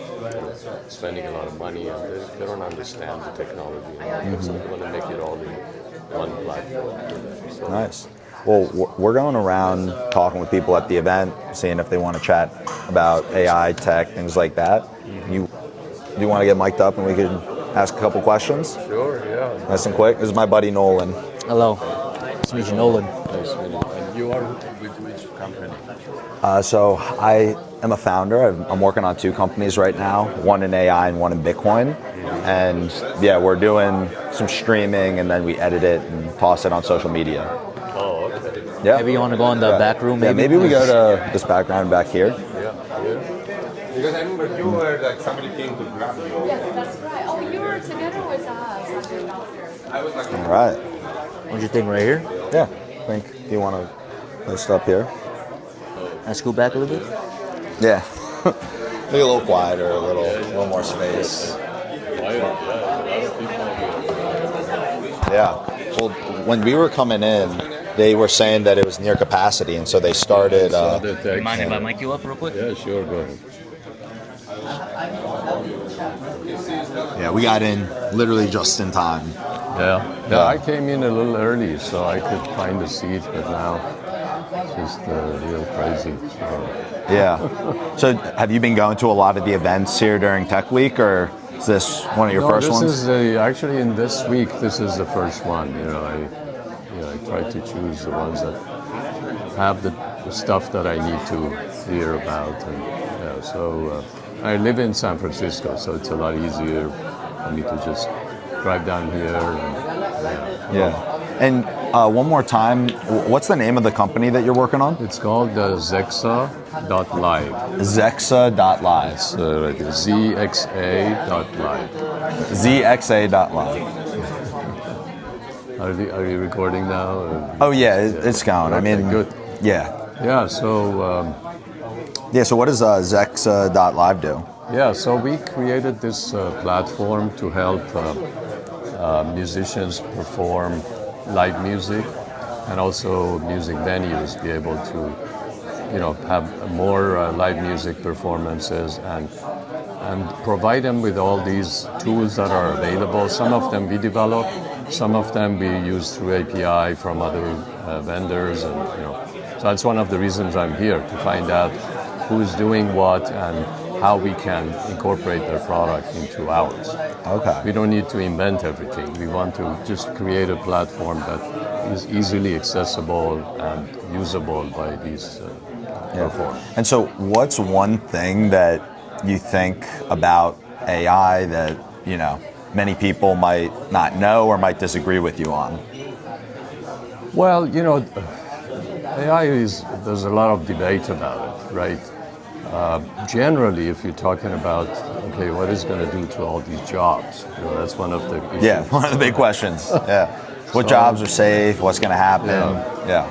P: spending a lot of money, and they don't understand the technology. So we want to make it all in one platform. So
A: Nice. Well, we're going around talking with people at the event, seeing if they want to chat about AI, tech, things like that. Do you want to get mic'd up and we can ask a couple questions?
P: Sure, yeah.
A: Nice and quick. This is my buddy Nolan.
B: Hello. Nice to meet you, Nolan.
P: Nice to meet you. And you are with which company?
A: So I am a founder. I'm working on 2 companies right now, one in AI and one in Bitcoin. And yeah, we're doing some streaming and then we edit it and toss it on social media.
P: Oh, okay.
A: Yeah.
B: Maybe you want to go in the back room,
A: Yeah,
B: maybe?
A: maybe we go to this background back here.
L: Because I remember you were like somebody came to grab you.
Q: Yes, that's right. Oh, you were together with us.
L: I was like,
A: All right.
B: What do you think right here?
A: Yeah. I think you want to post up here.
B: I scoot back a little bit?
A: Yeah. Maybe a little quieter, a little more space. Yeah. Well, when we were coming in, they were saying that it was near capacity, and so they started.
B: You mind if I mic you up real quick?
P: Yeah, sure, go ahead.
A: Yeah, we got in literally just in time.
P: Yeah, I came in a little early so I could find a seat, but now it's just real crazy. So.
A: Yeah. So have you been going to a lot of the events here during Tech Week, or is this one of your first ones?
P: This is actually in this week. This is the first one. I try to choose the ones that have the stuff that I need to hear about, and so I live in San Francisco, so it's a lot easier for me to just drive down here.
A: And one more time, what's the name of the company that you're working on?
P: It's called Zexa.live.
A: Zexa.live.
P: It's ZXA.live.
A: ZXA.live.
P: Are you recording now?
A: Oh yeah, it's going.
P: Okay,
A: I mean,
P: good.
A: Yeah.
P: Yeah. So.
A: So what does Zexa.live do?
P: Yeah. So we created this platform to help musicians perform live music, and also music venues be able to, have more live music performances and provide them with all these tools that are available. Some of them we develop, some of them we use through API from other vendors, and so that's one of the reasons I'm here, to find out who's doing what and how we can incorporate their product into ours.
A: Okay.
P: We don't need to invent everything. We want to just create a platform that is easily accessible and usable by these performers.
A: And so, what's one thing that you think about AI that many people might not know or might disagree with you on?
P: Well, AI there's a lot of debate about it, right? Generally, if you're talking about, okay, what is going to do to all these jobs? That's one of the issues.
A: Yeah, one of the big questions. Yeah. What jobs are safe? What's going to happen? Yeah.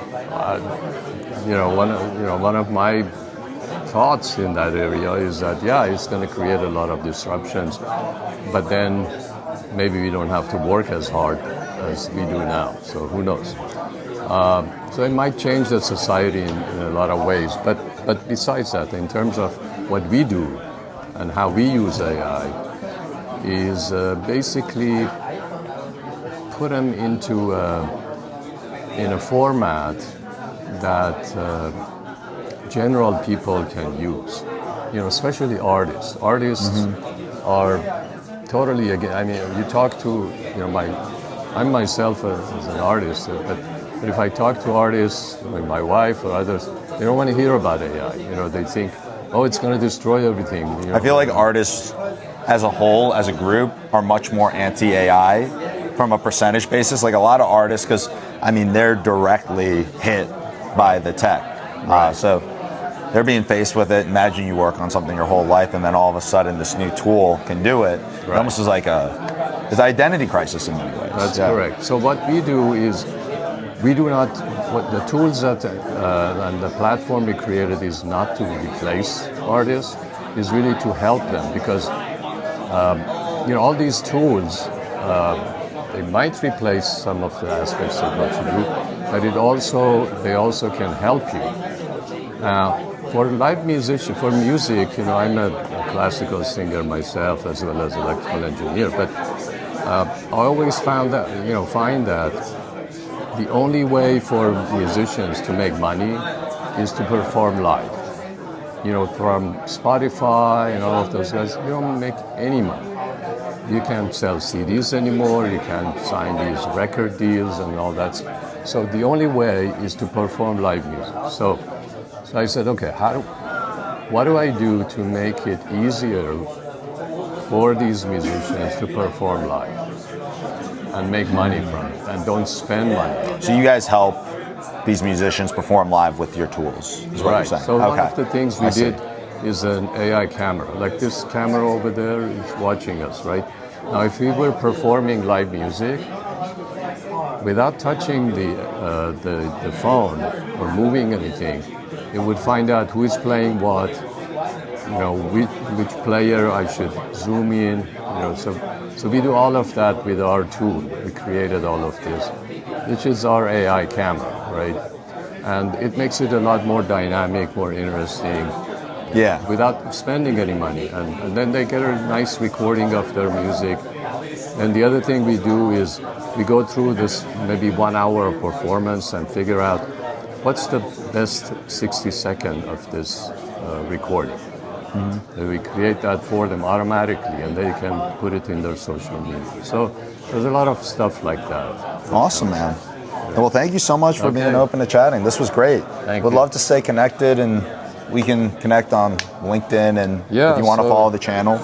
P: One of my thoughts in that area is that, it's going to create a lot of disruptions, but then maybe we don't have to work as hard as we do now. So who knows? So it might change the society in a lot of ways. But besides that, in terms of what we do and how we use AI, is basically put them into in a format that general people can use. Especially artists. Artists are totally again. I mean, you talk to I'm myself as an artist, but if I talk to artists, like my wife or others, they don't want to hear about AI. They think, oh, it's going to destroy everything.
A: I feel like artists as a whole, as a group, are much more anti-AI from a percentage basis. Like a lot of artists, because they're directly hit by the tech. So they're being faced with it. Imagine you work on something your whole life, and then all of a sudden this new tool can do it. It almost is like it's an identity crisis in many ways.
P: That's correct. So what we do is, we do not, the tools that and the platform we created is not to replace artists, is really to help them, because all these tools, they might replace some of the aspects of what you do, but they also can help you. For live musician, for music, I'm a classical singer myself as well as electrical engineer, but I always find that the only way for musicians to make money is to perform live. From Spotify and all of those guys, you don't make any money. You can't sell CDs anymore, you can't sign these record deals and all that. So the only way is to perform live music. So I said, okay, what do I do to make it easier for these musicians to perform live and make money from it and don't spend money?
A: So you guys help these musicians perform live with your tools, is what you're saying?
P: So one of the things we did is an AI camera. Like this camera over there is watching us, right? Now, if we were performing live music, without touching the phone or moving anything, it would find out who is playing what, which player I should zoom in, so we do all of that with our tool. We created all of this, which is our AI camera, right? And it makes it a lot more dynamic, more interesting.
A: Yeah.
P: Without spending any money. And then they get a nice recording of their music. And the other thing we do is we go through this maybe 1 hour of performance and figure out what's the best 60 seconds of this recording. And we create that for them automatically, and they can put it in their social media. So there's a lot of stuff like that.
A: Awesome, man. Well, thank you so much for being open to chatting. This was great. Would love to stay connected, and we can connect on LinkedIn, and if you want to follow the channel.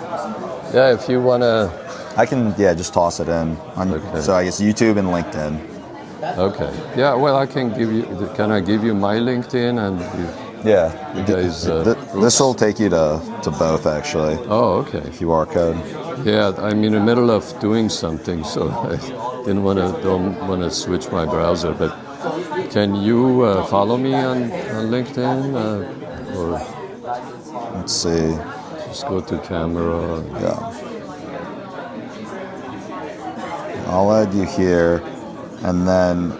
P: Yeah, if you want to.
A: I can, just toss it in. So I guess YouTube and LinkedIn.
P: Okay. Yeah, well, I can I give you my LinkedIn and you guys...
A: this will take you to both, actually.
P: Oh, okay.
A: QR code.
P: Yeah, I'm in the middle of doing something, so I don't want to switch my browser, but can you follow me on LinkedIn? Or
A: let's see.
P: Just go to camera.
A: Yeah. I'll add you here, and then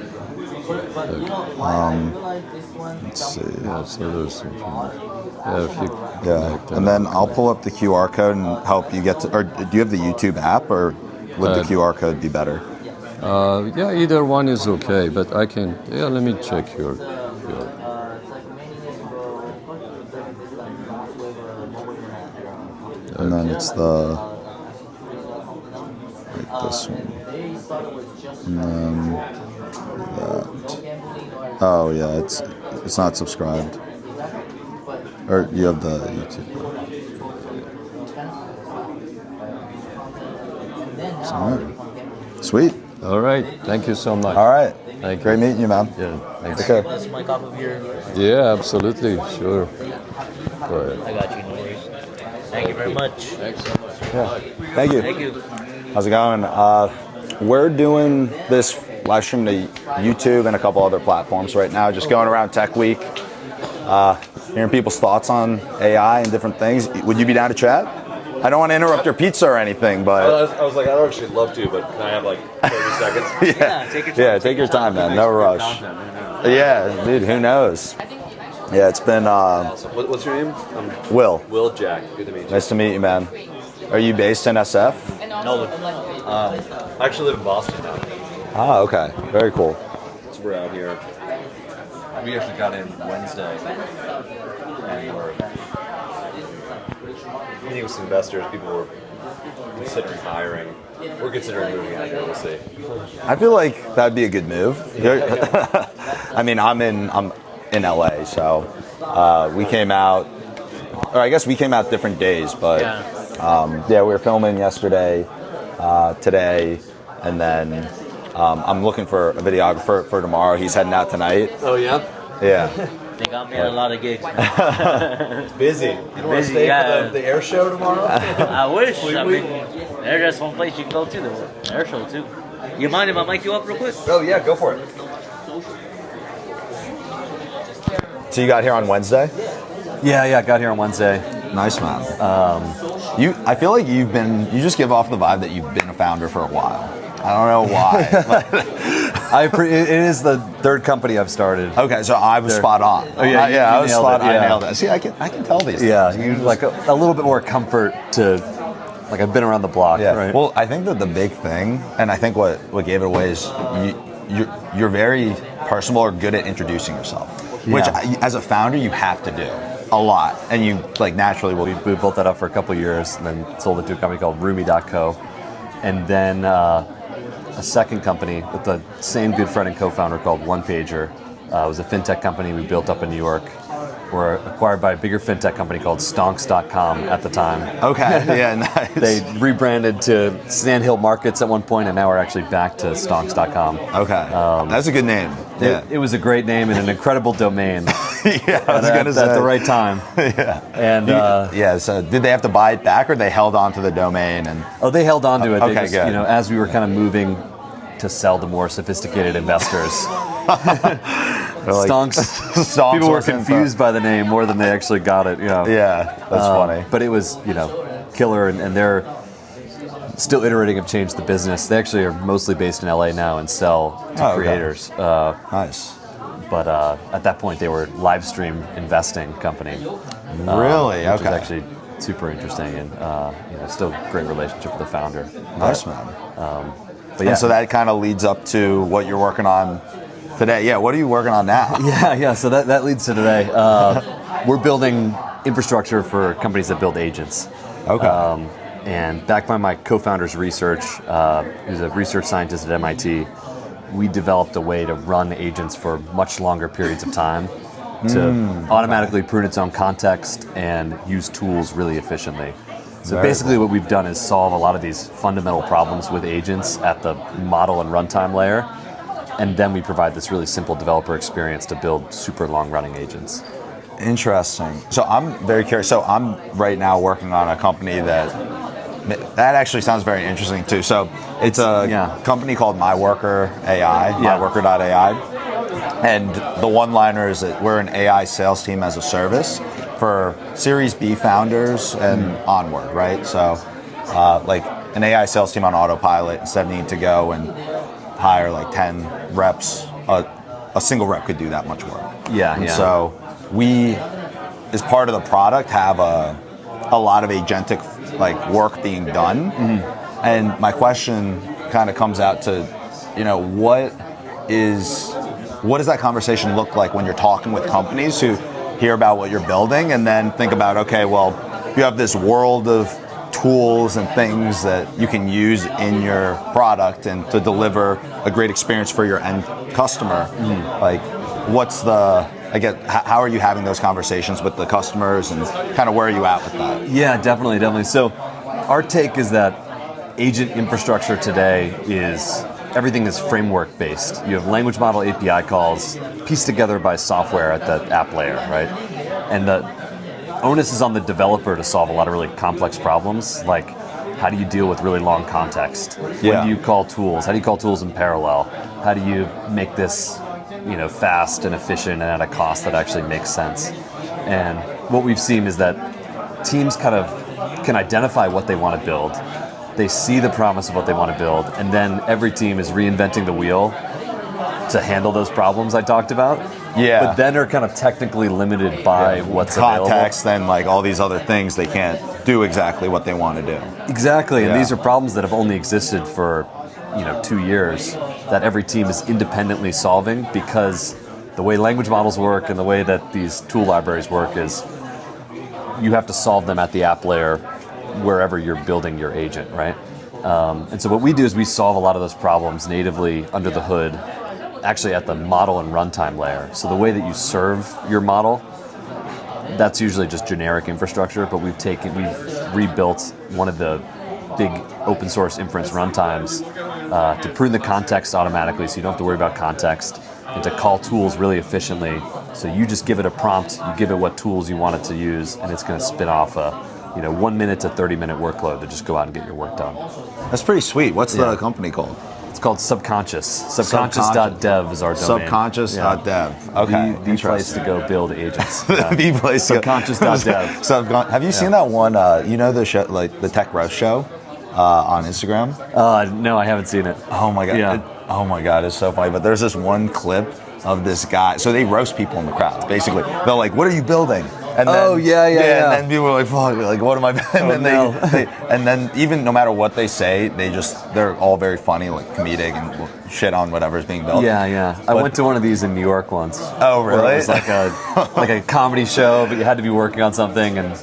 A: let's see.
P: Yeah, so there's some.
A: And then I'll pull up the QR code and help you get to. Or do you have the YouTube app, or would the QR code be better?
P: Yeah, either one is okay, but I can. Yeah, let me check your.
A: And then it's the. this one. And then that. Oh yeah, it's not subscribed. Or you have the YouTube. All right. Sweet.
P: All right. Thank you so much.
A: All right.
P: Thank
A: Great meeting you, man.
P: Yeah. Thanks.
A: Take care.
B: That's my copy of your.
P: Yeah, absolutely. Sure. Go ahead.
B: I got you, no worries. Thank you very much.
P: Thanks so much.
A: Yeah. Thank you.
B: Thank you.
A: How's it going? We're doing this live stream to YouTube and a couple other platforms right now. Just going around Tech Week, hearing people's thoughts on AI and different things. Would you be down to chat? I don't want to interrupt your pizza or anything, but
R: I was like, I'd actually love to, but can I have like 30 seconds?
A: yeah,
B: take your time.
A: Yeah, take your time, man. No rush. Yeah, dude, who knows? Yeah, it's been.
R: What's your name?
A: Will.
R: Will Jack. Good to meet you.
A: Nice to meet you, man. Are you based in SF?
R: No, I actually live in Boston now.
A: Ah, okay. Very cool.
R: So we're out here. We actually got in Wednesday, and we're meeting with some investors. People were considering hiring. We're considering moving out here. We'll see.
A: I feel like that'd be a good move. I mean, I'm in LA, so we came out, or I guess we came out different days, but yeah, we were filming yesterday, today, and then I'm looking for a videographer for tomorrow. He's heading out tonight.
R: Oh yeah.
A: Yeah.
B: They got me at a lot of gigs.
R: It's busy. You don't want to stay for the air show tomorrow?
B: I wish. I mean, there's just one place you can go to, the air show too. You mind if I mic you up real quick?
R: Oh yeah, go for it.
A: So you got here on Wednesday?
S: Yeah, I got here on Wednesday.
A: Nice, man. I feel like you just give off the vibe that you've been a founder for a while. I don't know why.
S: It is the third company I've started.
A: Okay, so I was spot on.
S: Oh yeah,
A: I was spot on.
S: Yeah.
A: I nailed it. See, I can tell these.
S: Yeah,
A: things.
S: you like a little bit more comfort to, like I've been around the block.
A: Yeah.
S: Right?
A: Well, I think that the big thing, and I think what gave it away is you're very personable or good at introducing yourself, which as a founder you have to do a lot, and you like naturally will.
S: We built that up for a couple of years, and then sold it to a company called Roomy.co, and then a second company with the same good friend and co-founder called One Pager. It was a fintech company we built up in New York. We're acquired by a bigger fintech company called Stonks.com at the time.
A: Okay, yeah, nice.
S: They rebranded to Sandhill Markets at one point, and now we're actually back to Stonks.com.
A: Okay, that's a good name. Yeah,
S: it was a great name and an incredible domain.
A: Yeah, I was gonna say
S: at the right time.
A: Yeah,
S: and
A: so did they have to buy it back, or they held on to the domain? And
S: they held on to it.
A: Okay,
S: they just,
A: good.
S: As we were kind of moving to sell to more sophisticated investors. Stonks. People were confused by the name more than they actually got it.
A: Yeah, that's funny.
S: But it was, killer, and they're still iterating and changed the business. They actually are mostly based in LA now and sell to creators.
A: Nice.
S: But at that point, they were live stream investing company.
A: Really?
S: Which is actually super interesting, and still great relationship with the founder.
A: Nice, man.
S: But yeah,
A: and so that kind of leads up to what you're working on today. Yeah, what are you working on now?
S: Yeah. So that leads to today. We're building infrastructure for companies that build agents.
A: Okay.
S: And backed by my co-founder's research, who's a research scientist at MIT, we developed a way to run agents for much longer periods of time to automatically prune its own context and use tools really efficiently. So basically what we've done is solve a lot of these fundamental problems with agents at the model and runtime layer, and then we provide this really simple developer experience to build super long-running agents.
A: Interesting. So I'm very curious. So I'm right now working on a company that actually sounds very interesting too. So it's a company called MyWorker AI, MyWorker.ai. And the one-liner is that we're an AI sales team as a service for Series B founders and onward, right? So like an AI sales team on autopilot, instead of needing to go and hire like 10 reps, a single rep could do that much work. So we, as part of the product, have a lot of agentic like work being done. And my question kind of comes out to, what does that conversation look like when you're talking with companies who hear about what you're building and then think about, okay, well, you have this world of tools and things that you can use in your product and to deliver a great experience for your end customer. Like, what's the, I get, how are you having those conversations with the customers, and kind of where are you at with that?
S: Yeah, definitely. So our take is that agent infrastructure today is, everything is framework based. You have language model API calls pieced together by software at the app layer, right? And the onus is on the developer to solve a lot of really complex problems, like how do you deal with really long context? When do you call tools? How do you call tools in parallel? How do you make this, fast and efficient and at a cost that actually makes sense? And what we've seen is that teams kind of can identify what they want to build. They see the promise of what they want to build, and then every team is reinventing the wheel to handle those problems I talked about.
A: Yeah.
S: But then are kind of technically limited by what's
A: context
S: available.
A: and like all these other things, they can't do exactly what they want to do.
S: Exactly, and these are problems that have only existed for 2 years that every team is independently solving, because the way language models work and the way that these tool libraries work is you have to solve them at the app layer wherever you're building your agent, right? And so what we do is we solve a lot of those problems natively under the hood, actually at the model and runtime layer. So the way that you serve your model, that's usually just generic infrastructure, but we've rebuilt one of the big open source inference runtimes to prune the context automatically, so you don't have to worry about context, and to call tools really efficiently. So you just give it a prompt, you give it what tools you want it to use, and it's going to spin off a 1 minute to 30 minute workload to just go out and get your work done.
A: That's pretty sweet. What's the company called?
S: It's called Subconscious. Subconscious.dev is our domain.
A: Subconscious.dev. Okay.
S: The place to go build agents.
A: The place to go.
S: Subconscious.dev.
A: Have you seen that one, the show, like the Tech Roast show on Instagram?
S: No, I haven't seen it.
A: Oh my God.
S: Yeah.
A: Oh my God, it's so funny. But there's this one clip of this guy. So they roast people in the crowd, basically. They're like, what are you building? And then, And then people are like, fuck, like, what am I? And then and then even no matter what they say, they're all very funny, like comedic, and shit on whatever's being built.
S: Yeah. I went to one of these in New York once.
A: Oh, really?
S: Where it was like a comedy show, but you had to be working on something, and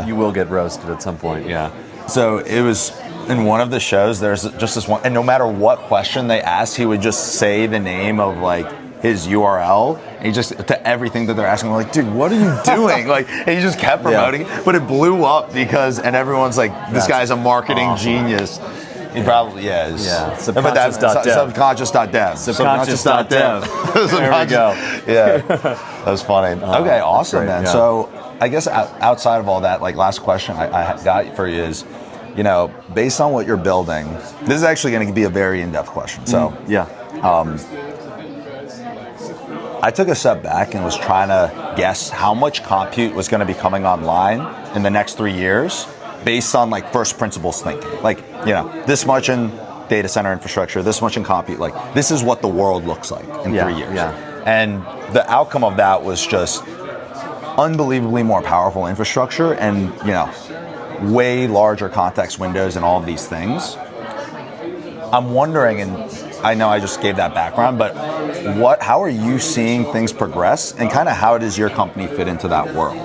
S: you will get roasted at some point. Yeah.
A: So it was in one of the shows. There's just this one, and no matter what question they asked, he would just say the name of like his URL, and he just to everything that they're asking. We're like, dude, what are you doing? Like, and he just kept promoting it, but it blew up and everyone's like, this guy's a marketing genius. He probably is.
S: Yeah.
A: Subconscious.dev.
S: Subconscious.dev. There we go.
A: Yeah. That was funny. Okay, awesome, great, man. Yeah. So I guess outside of all that, like last question I got for you is, based on what you're building, this is actually going to be a very in-depth question. So I took a step back and was trying to guess how much compute was going to be coming online in the next 3 years based on like first principles thinking. Like, this much in data center infrastructure, this much in compute, like this is what the world looks like in 3 years.
S: Yeah.
A: And the outcome of that was just unbelievably more powerful infrastructure and, way larger context windows and all of these things. I'm wondering, and I know I just gave that background, but how are you seeing things progress, and kind of how does your company fit into that world?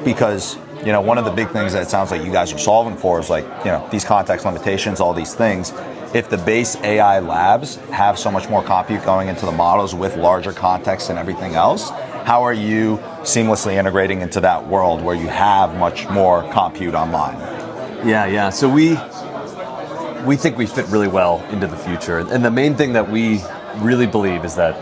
A: Because one of the big things that it sounds like you guys are solving for is like, these context limitations, all these things. If the base AI labs have so much more compute going into the models with larger context and everything else, how are you seamlessly integrating into that world where you have much more compute online?
S: Yeah. So we think we fit really well into the future. And the main thing that we really believe is that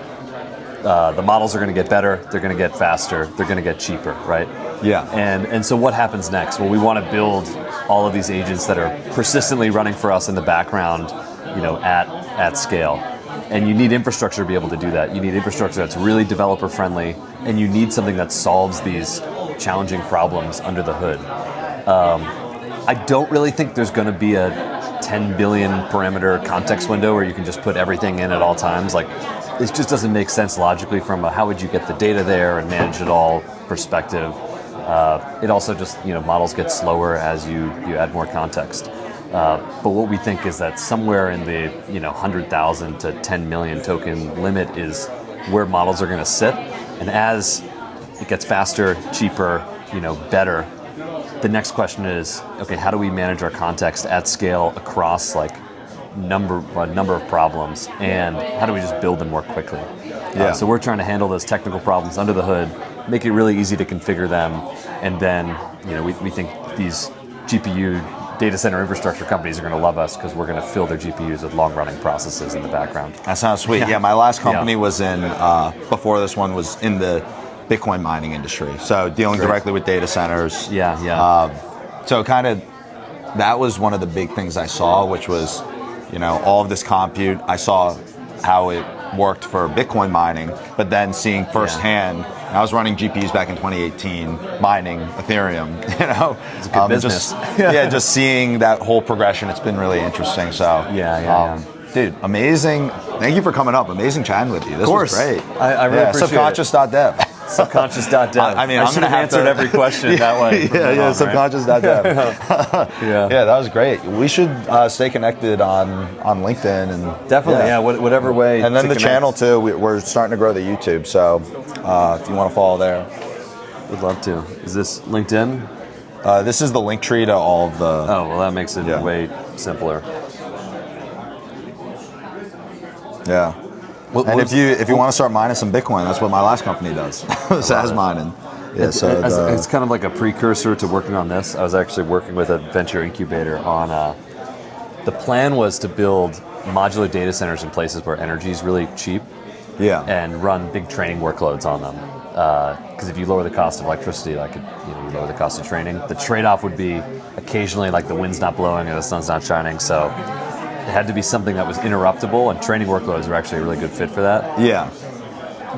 S: the models are going to get better, they're going to get faster, they're going to get cheaper, right?
A: Yeah.
S: And so what happens next? Well, we want to build all of these agents that are persistently running for us in the background, at scale. And you need infrastructure to be able to do that. You need infrastructure that's really developer friendly, and you need something that solves these challenging problems under the hood. I don't really think there's going to be a 10 billion parameter context window where you can just put everything in at all times. Like, it just doesn't make sense logically from a how would you get the data there and manage it all perspective. It also just, models get slower as you add more context. But what we think is that somewhere in the 100,000 to 10 million token limit is where models are going to sit. And as it gets faster, cheaper, better, the next question is, okay, how do we manage our context at scale across like a number of problems, and how do we just build them more quickly? So we're trying to handle those technical problems under the hood, make it really easy to configure them, and then we think these GPU data center infrastructure companies are going to love us because we're going to fill their GPUs with long-running processes in the background.
A: That sounds sweet. Yeah, my last company was in, before this one, was in the Bitcoin mining industry. So dealing directly with data centers. So kind of, that was one of the big things I saw, which was, all of this compute. I saw how it worked for Bitcoin mining, but then seeing firsthand, I was running GPUs back in 2018, mining Ethereum,
S: It's a good business.
A: Just seeing that whole progression, it's been really interesting. So dude, amazing. Thank you for coming up. Amazing chatting with you. This was great.
S: I really appreciate
A: subconscious.dev.
S: Subconscious.dev.
A: I mean,
S: I
A: I'm
S: should
A: going to
S: have answered every question that way.
A: Subconscious.dev. Yeah, that was great. We should stay connected on LinkedIn and
S: definitely, whatever way.
A: And then the channel too. We're starting to grow the YouTube, so if you want to follow there,
S: would love to. Is this LinkedIn?
A: This is the link tree to all of the.
S: Oh well, that makes it way simpler.
A: Yeah. And if you want to start mining some Bitcoin, that's what my last company does. Sazmining. Yeah,
S: it's kind of like a precursor to working on this. I was actually working with a venture incubator on. The plan was to build modular data centers in places where energy is really cheap.
A: Yeah.
S: And run big training workloads on them. Because if you lower the cost of electricity, you lower the cost of training. The trade-off would be occasionally the wind's not blowing or the sun's not shining. So it had to be something that was interruptible, and training workloads are actually a really good fit for that.
A: Yeah.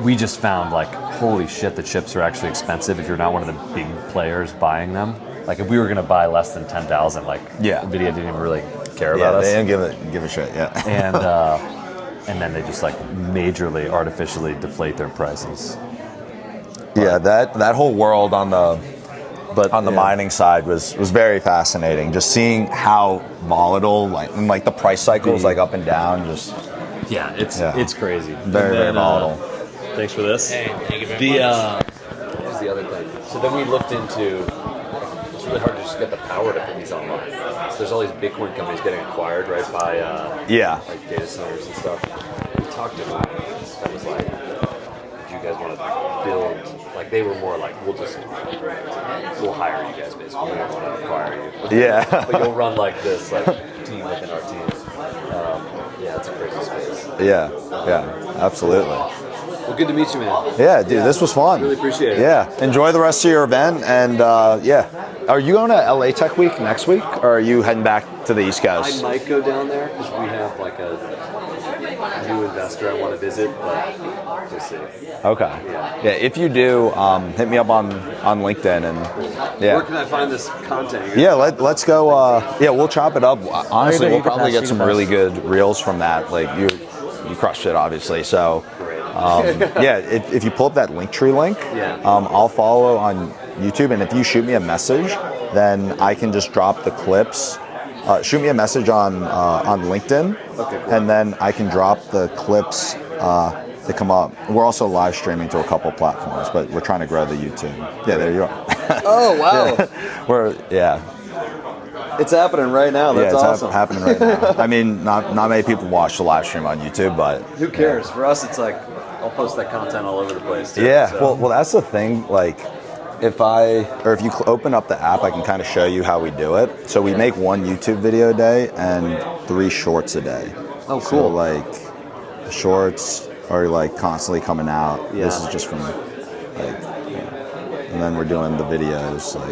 S: We just found holy shit, the chips are actually expensive if you're not one of the big players buying them. If we were going to buy less than 10,000, NVIDIA didn't even really care about us.
A: They didn't give a shit.
S: And then they just majorly artificially deflate their prices.
A: Yeah, that whole world on the mining side was very fascinating. Just seeing how volatile, the price cycles up and down.
S: It's crazy.
A: Very volatile.
S: Thanks for this.
N: Hey, thank you very much.
S: Here's the other thing. So then we looked into. It's really hard to just get the power to put these online. So there's all these Bitcoin companies getting acquired, right, by data centers and stuff. We talked to them. That was like, do you guys want to build? They were more we'll hire you guys basically. We don't want to acquire you.
A: Yeah.
S: But you'll run this team within our team. It's a crazy space.
A: Yeah, absolutely.
S: Well, good to meet you, man.
A: Yeah, dude, this was fun.
S: Really appreciate it.
A: Yeah, enjoy the rest of your event, and are you going to LA Tech Week next week, or are you heading back to the East Coast?
S: I might go down there because we have a new investor I want to visit, but we'll see.
A: Okay. Yeah, if you do, hit me up on LinkedIn, and
S: Where can I find this content?
A: Yeah, let's go. We'll chop it up. Honestly, we'll probably get some really good reels from that. You crushed it, obviously. So, if you pull up that Linktree link, I'll follow on YouTube, and if you shoot me a message, then I can just drop the clips. Shoot me a message on LinkedIn, and then I can drop the clips that come up. We're also live streaming to a couple platforms, but we're trying to grow the YouTube. Yeah, there you are.
S: Oh wow! It's happening right now. That's awesome.
A: Happening right now. I mean, not many people watch the live stream on YouTube, but
S: who cares? For us, it's I'll post that content all over the place. Too,
A: yeah. So. Well, that's the thing. If you open up the app, I can kind of show you how we do it. So we make one YouTube video a day and 3 shorts a day.
S: Oh, cool.
A: So the shorts are constantly coming out. Yeah. This is just from and then we're doing the videos stuff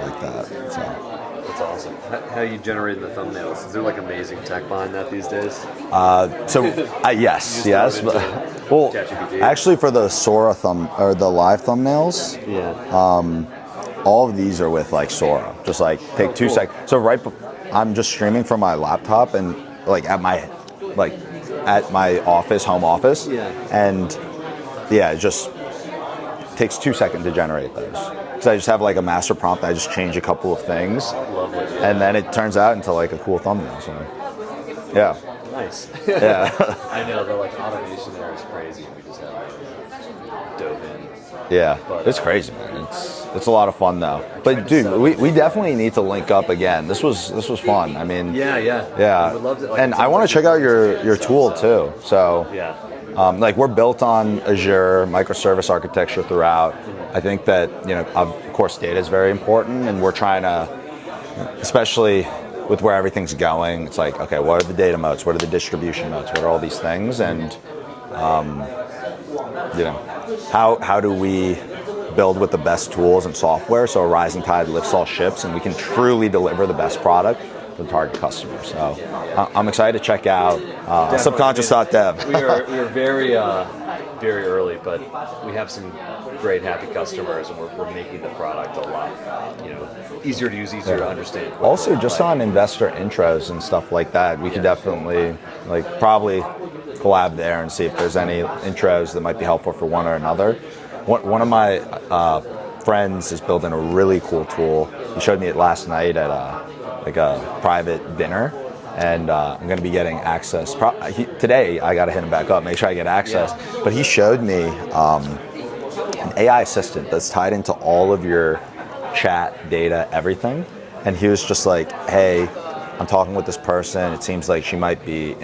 A: like that. So
S: that's awesome. How are you generating the thumbnails? Is there amazing tech behind that these days?
A: Yes. Well, actually, for the Sora the live thumbnails, all of these are with Sora. Just take 2 seconds. So I'm just streaming from my laptop and at my home office, and it just takes 2 seconds to generate those. So I just have a master prompt. I just change a couple of things, and then it turns out into a cool thumbnail. So, yeah.
S: Nice.
A: Yeah.
S: I know the like automation there is crazy. We just have dove in.
A: Yeah,
S: But,
A: it's crazy, man. It's a lot of fun though. But dude, we definitely need to link up again. This was fun. I mean,
S: Yeah.
A: yeah.
S: I would love to, like,
A: And
S: it
A: I
S: sounds
A: want
S: like
A: to check
S: you
A: out
S: guys
A: your
S: are doing
A: tool
S: stuff,
A: too. So
S: Yeah.
A: like we're built on Azure microservice architecture throughout. I think that of course data is very important, and we're trying to, especially with where everything's going. It's like, okay, what are the data modes? What are the distribution modes? What are all these things? And how do we build with the best tools and software so a rising tide lifts all ships, and we can truly deliver the best product to the target customer. So I'm excited to check out subconscious.dev.
S: We are very early, but we have some great happy customers, and we're making the product a lot easier to use, easier to understand.
A: Also, just on investor intros and stuff like that, we could definitely probably collab there and see if there's any intros that might be helpful for one or another. One of my friends is building a really cool tool. He showed me it last night at a private dinner, and I'm going to be getting access. Today, I got to hit him back up, make sure I get access. Yeah. But he showed me an AI assistant that's tied into all of your chat, data, everything. And he was just like, hey, I'm talking with this person. It seems like she might be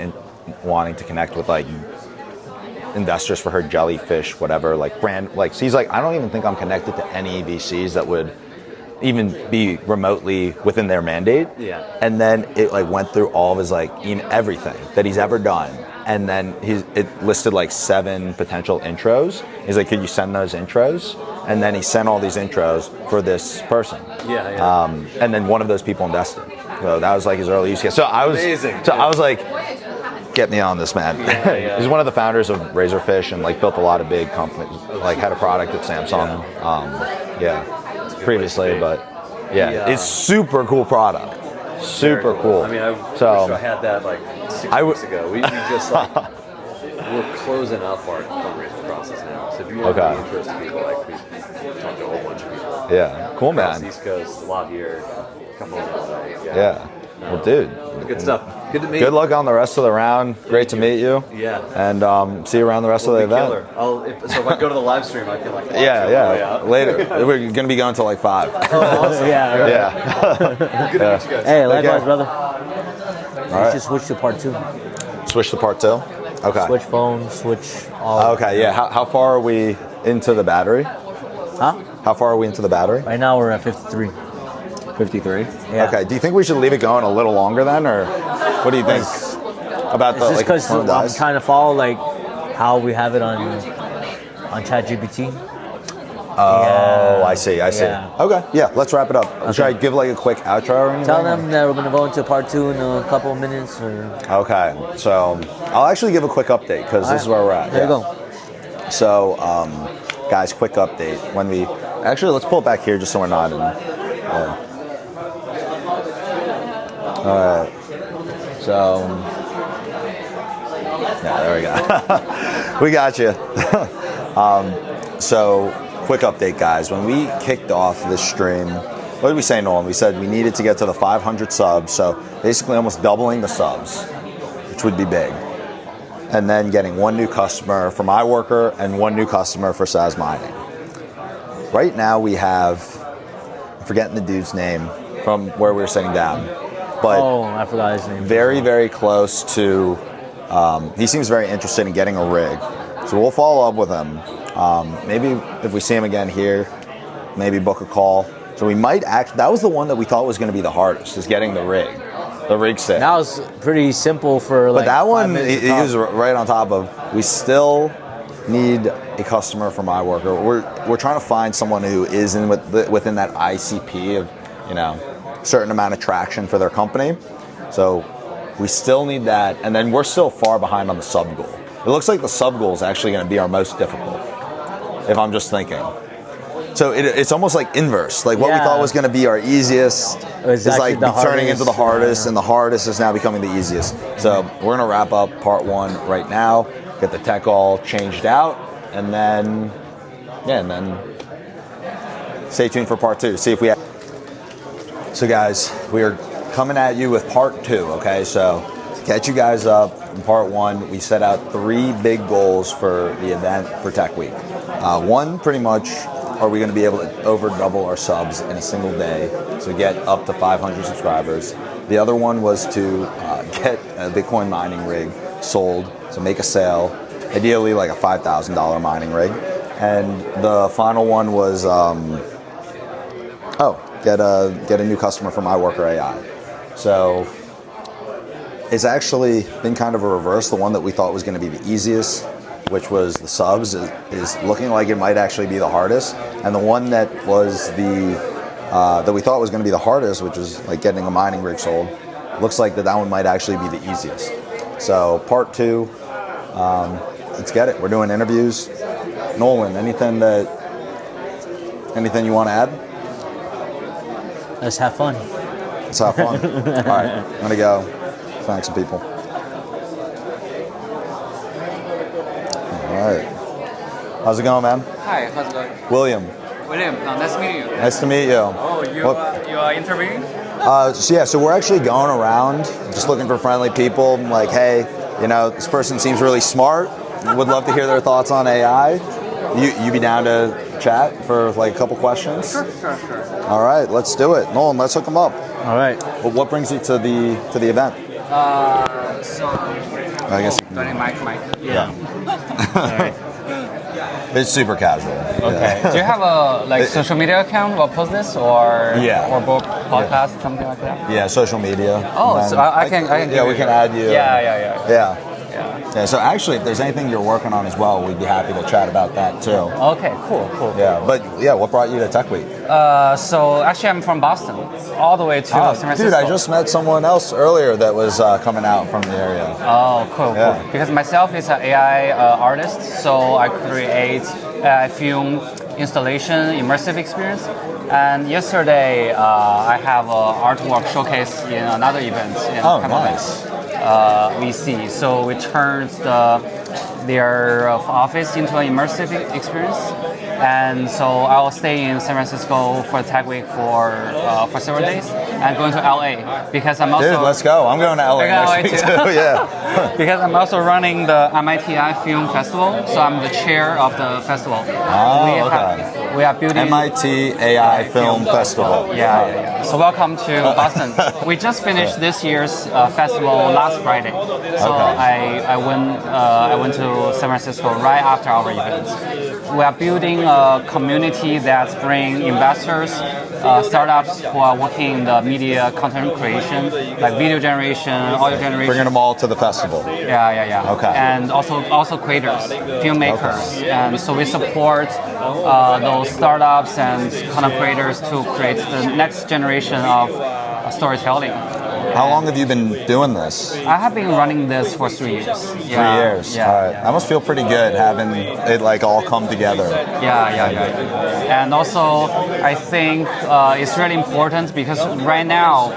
A: wanting to connect with investors for her jellyfish, whatever, brand. He's like, I don't even think I'm connected to any VCs that would even be remotely within their mandate.
S: Yeah.
A: And then it went through all of his everything that he's ever done. And then it listed 7 potential intros. He's like, could you send those intros? And then he sent all these intros for this person.
S: Yeah.
A: And then one of those people invested. So that was his early use case. So I was
S: amazing.
A: So I was like, get me on this, man.
S: Yeah.
A: He's one of the founders of Razorfish and built a lot of big companies. Had a product at Samsung. Previously, but it's super cool product. Super cool.
S: I mean, I wish I had that 6 weeks ago. We just we're closing up our fundraising process now. So if you have any interest in people, we talked to a whole bunch of people.
A: Yeah, cool, man.
S: East Coast, a lot here. Come over today.
A: Yeah. Well, dude.
S: Good stuff. Good to meet you.
A: Good luck on the rest of the round. Great to meet you.
S: Yeah.
A: And see you around the rest of the event.
S: Killer. If I go to the live stream, I can
A: yeah. Later. We're gonna be going till 5.
S: Oh, awesome.
B: Yeah.
S: Good to meet you guys.
B: Hey, likewise, brother.
A: All right.
B: Just switch to part 2.
A: Switch to part 2. Okay.
B: Switch phone. Switch all.
A: Okay. Yeah. How far are we into the battery?
B: Huh?
A: How far are we into the battery?
B: Right now we're at 53.
A: 53?
B: Yeah.
A: Okay. Do you think we should leave it going a little longer then, or what do you think about
B: It's just because I'm trying to follow how we have it on ChatGPT.
A: Oh, I see.
B: Yeah.
A: Okay. Yeah. Let's wrap it up. Should I give a quick outro or anything?
B: Tell them that we're gonna go into part 2 in a couple of minutes.
A: Okay. So I'll actually give a quick update because this is where we're at.
B: There you go.
A: So, guys, quick update. Let's pull it back here just so we're not in. All right. So, there we go. We got you. So, quick update, guys. When we kicked off this stream, what did we say, Nolan? We said we needed to get to the 500 subs. So, basically almost doubling the subs, which would be big. And then getting 1 new customer for MyWorker and 1 new customer for Sazmining. Right now we have, I'm forgetting the dude's name from where we were sitting down. But
B: I forgot his name.
A: Very, very close to, he seems very interested in getting a rig. So we'll follow up with him. Maybe if we see him again here, maybe book a call. So we might that was the one that we thought was going to be the hardest, is getting the rig set.
B: That was pretty simple for
A: But that one, he was right on top of. We still need a customer for MyWorker. We're trying to find someone who is within that ICP of, certain amount of traction for their company. So we still need that, and then we're still far behind on the sub goal. It looks like the sub goal is actually going to be our most difficult, if I'm just thinking. So it's almost like inverse. What we thought was going to be our easiest is turning into the hardest, and the hardest is now becoming the easiest. So we're going to wrap up part 1 right now, get the tech all changed out, and then stay tuned for part 2. See if we have. So guys, we are coming at you with part 2, okay? So to catch you guys up, in part one, we set out 3 big goals for the event for Tech Week. One, pretty much, are we going to be able to over double our subs in a single day, so get up to 500 subscribers. The other one was to get a Bitcoin mining rig sold, so make a sale, ideally like a $5,000 mining rig. And the final one was, get a new customer for MyWorker AI. So it's actually been kind of a reverse. The one that we thought was going to be the easiest, which was the subs, is looking like it might actually be the hardest. And the one that was that we thought was going to be the hardest, which is like getting a mining rig sold, looks like that one might actually be the easiest. So part 2, let's get it. We're doing interviews. Nolan, anything you want to add?
B: Let's have fun.
A: Let's have fun. All right, I'm gonna go. Thanks, people. All right. How's it going, man?
T: Hi, how's it going?
A: William.
T: William, nice to meet you.
A: Nice to meet you.
T: Oh, you are interviewing?
A: So we're actually going around, just looking for friendly people. I'm like, hey, this person seems really smart. Would love to hear their thoughts on AI. You be down to chat for like a couple questions?
T: Sure.
A: All right, let's do it. Nolan, let's hook them up.
B: All right.
A: Well, what brings you to the event?
T: So
A: I guess.
T: Mic.
A: Yeah. All right. It's super casual.
T: Okay.
A: Yeah.
T: Do you have a social media account or post this or book podcast something like that?
A: Yeah, social media.
T: Oh, so I can.
A: Yeah, we can add you.
T: Yeah.
A: Yeah, so actually, if there's anything you're working on as well, we'd be happy to chat about that too.
T: Okay, cool.
A: Yeah, but what brought you to Tech Week?
T: So actually, I'm from Boston, all the way to San Francisco.
A: Dude, I just met someone else earlier that was coming out from the area.
T: Oh, cool. Because myself is an AI artist, so I create film installation, immersive experience. And yesterday, I have an artwork showcase in another event in
A: nice.
T: VC. So we turned their office into an immersive experience. And so I will stay in San Francisco for Tech Week for several days and going to LA because I'm also.
A: Dude, let's go! I'm going to LA next week too. Yeah.
T: Because I'm also running the MITI Film Festival, so I'm the chair of the festival. We are building
A: MIT AI Film Festival.
T: Yeah. So welcome to Boston. We just finished this year's festival last Friday. So I went to San Francisco right after our event. We are building a community that's bringing investors, startups who are working in the media content creation, like video generation, audio generation.
A: Bringing them all to the festival.
T: Yeah.
A: Okay.
T: And also creators, filmmakers.
A: Okay.
T: And so we support those startups and content creators to create the next generation of storytelling.
A: How long have you been doing this?
T: I have been running this for 3 years.
A: 3 years.
T: Yeah.
A: All right. I must feel pretty good having it all come together.
T: Yeah. And also, I think it's really important because right now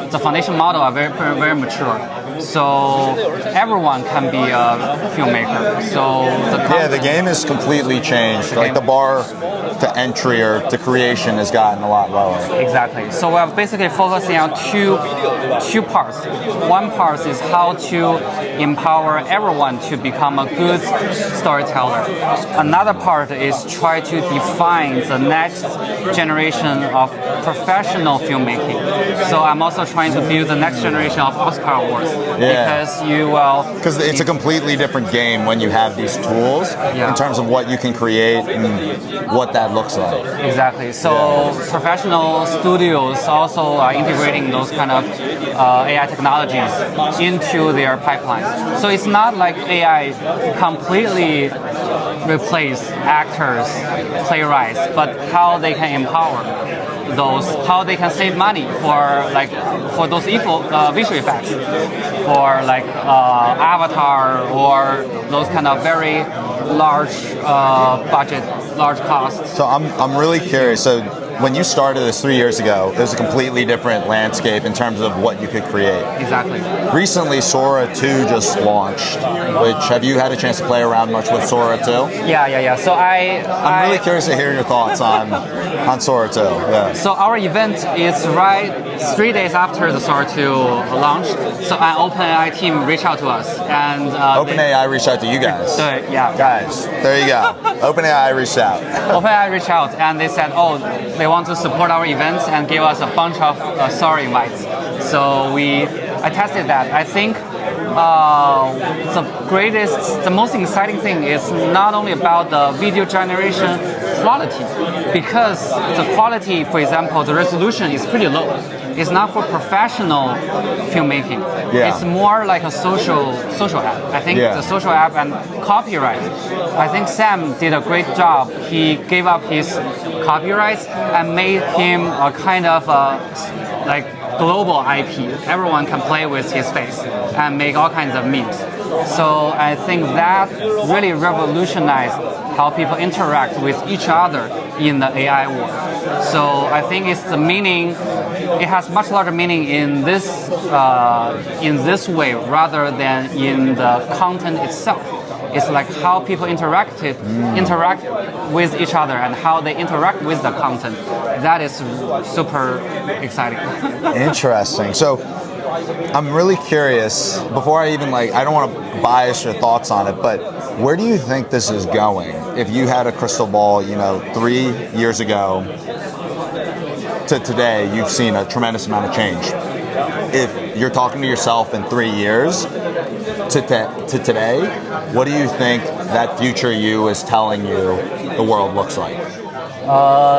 T: the foundation model are very, very mature. So everyone can be a filmmaker. So
A: the game is completely changed. The bar to entry or to creation has gotten a lot lower.
T: Exactly. So we're basically focusing on two parts. One part is how to empower everyone to become a good storyteller. Another part is try to define the next generation of professional filmmaking. So I'm also trying to build the next generation of Oscar awards. Because
A: it's a completely different game when you have these tools in terms of what you can create and what that looks like.
T: Exactly. So professional studios also are integrating those kind of AI technologies into their pipelines. So it's not like AI completely replace actors, playwrights, but how they can empower those, how they can save money for those visual effects, for Avatar or those kind of very large budget, large costs.
A: So I'm really curious. So when you started this 3 years ago, it was a completely different landscape in terms of what you could create.
T: Exactly.
A: Recently, Sora 2 just launched, which have you had a chance to play around much with Sora 2?
T: Yeah. So
A: I'm really curious to hear your thoughts on Sora 2. Yeah.
T: So our event is right 3 days after the Sora 2 launch. So an OpenAI team reached out to us, and
A: OpenAI reached out to you guys.
T: Yeah,
A: guys. There you go. OpenAI reached out.
T: OpenAI reached out, and they said, oh, they want to support our events and give us a bunch of Sora invites. So I tested that. I think the most exciting thing is not only about the video generation quality, because the quality, for example, the resolution is pretty low. It's not for professional filmmaking.
A: Yeah.
T: It's more like a social app. I think the social app and copyright. I think Sam did a great job. He gave up his copyrights and made him a kind of like global IP. Everyone can play with his face and make all kinds of memes. So I think that really revolutionized how people interact with each other in the AI world. So I think it's the meaning. It has much larger meaning in this way rather than in the content itself. It's like how people interact with each other and how they interact with the content. That is super exciting.
A: Interesting. So I'm really curious, before I even I don't want to bias your thoughts on it, but where do you think this is going? If you had a crystal ball, 3 years ago to today, you've seen a tremendous amount of change. If you're talking to yourself in 3 years to today, what do you think that future you is telling you the world looks like?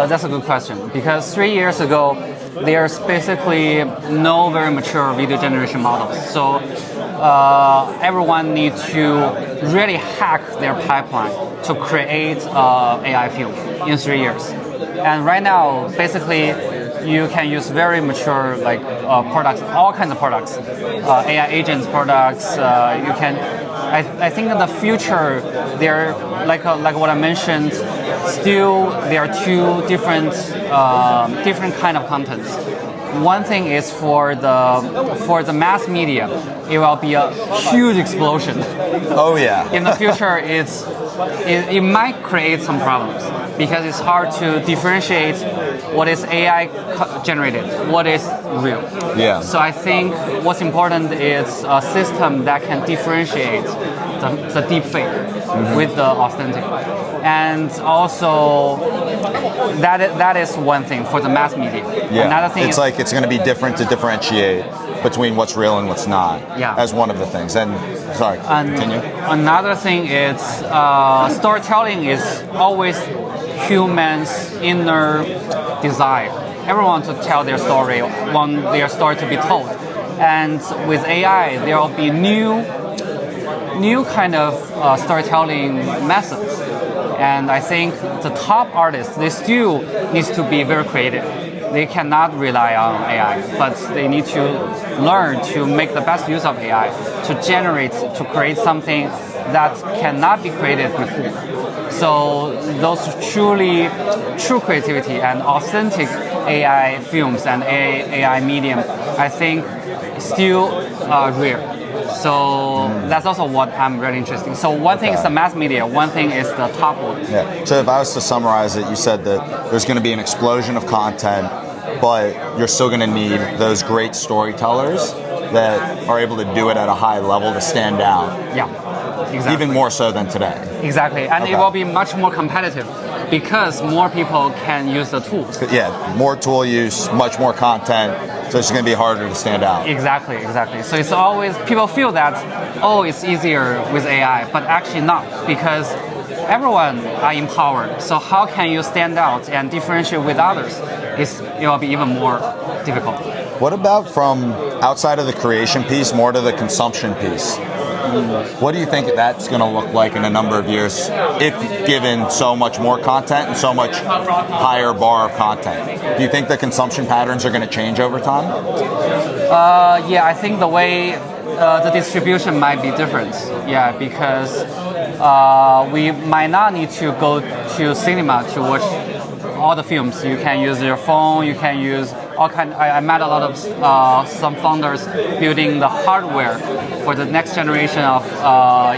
T: That's a good question, because 3 years ago, there's basically no very mature video generation models. So everyone needs to really hack their pipeline to create AI film in 3 years. And right now, basically, you can use very mature products, all kinds of products, AI agents products. You can. I think in the future, there, like what I mentioned, still there are two different kind of contents. One thing is for the mass media, it will be a huge explosion.
A: Oh yeah.
T: In the future, it might create some problems because it's hard to differentiate what is AI generated, what is real.
A: Yeah.
T: So I think what's important is a system that can differentiate the deepfake with the authentic. And also, that is one thing for the mass media.
A: Yeah.
T: Another thing
A: it's like it's going to be different to differentiate between what's real and what's not.
T: Yeah.
A: As one of the things. And sorry, continue.
T: Another thing is storytelling is always humans' inner desire. Everyone wants to tell their story, want their story to be told. And with AI, there will be new kind of storytelling methods. And I think the top artists, they still need to be very creative. They cannot rely on AI, but they need to learn to make the best use of AI to create something that cannot be created before. So those true creativity and authentic AI films and AI medium, I think, still rare. So that's also what I'm really interested in. So one thing is the mass media, one thing is the top one.
A: Yeah. So if I was to summarize it, you said that there's going to be an explosion of content, but you're still going to need those great storytellers that are able to do it at a high level to stand out.
T: Yeah, exactly.
A: Even more so than today.
T: Exactly, and it will be much more competitive because more people can use the tools.
A: Yeah, more tool use, much more content, so it's going to be harder to stand out.
T: Exactly. So it's always, people feel that, it's easier with AI, but actually not, because everyone are empowered. So how can you stand out and differentiate with others? It will be even more difficult.
A: What about from outside of the creation piece, more to the consumption piece? What do you think that's going to look like in a number of years if given so much more content and so much higher bar of content? Do you think the consumption patterns are going to change over time?
T: Yeah, I think the way the distribution might be different. Yeah, because we might not need to go to cinema to watch all the films. You can use your phone. You can use all kind. I met a lot of some founders building the hardware for the next generation of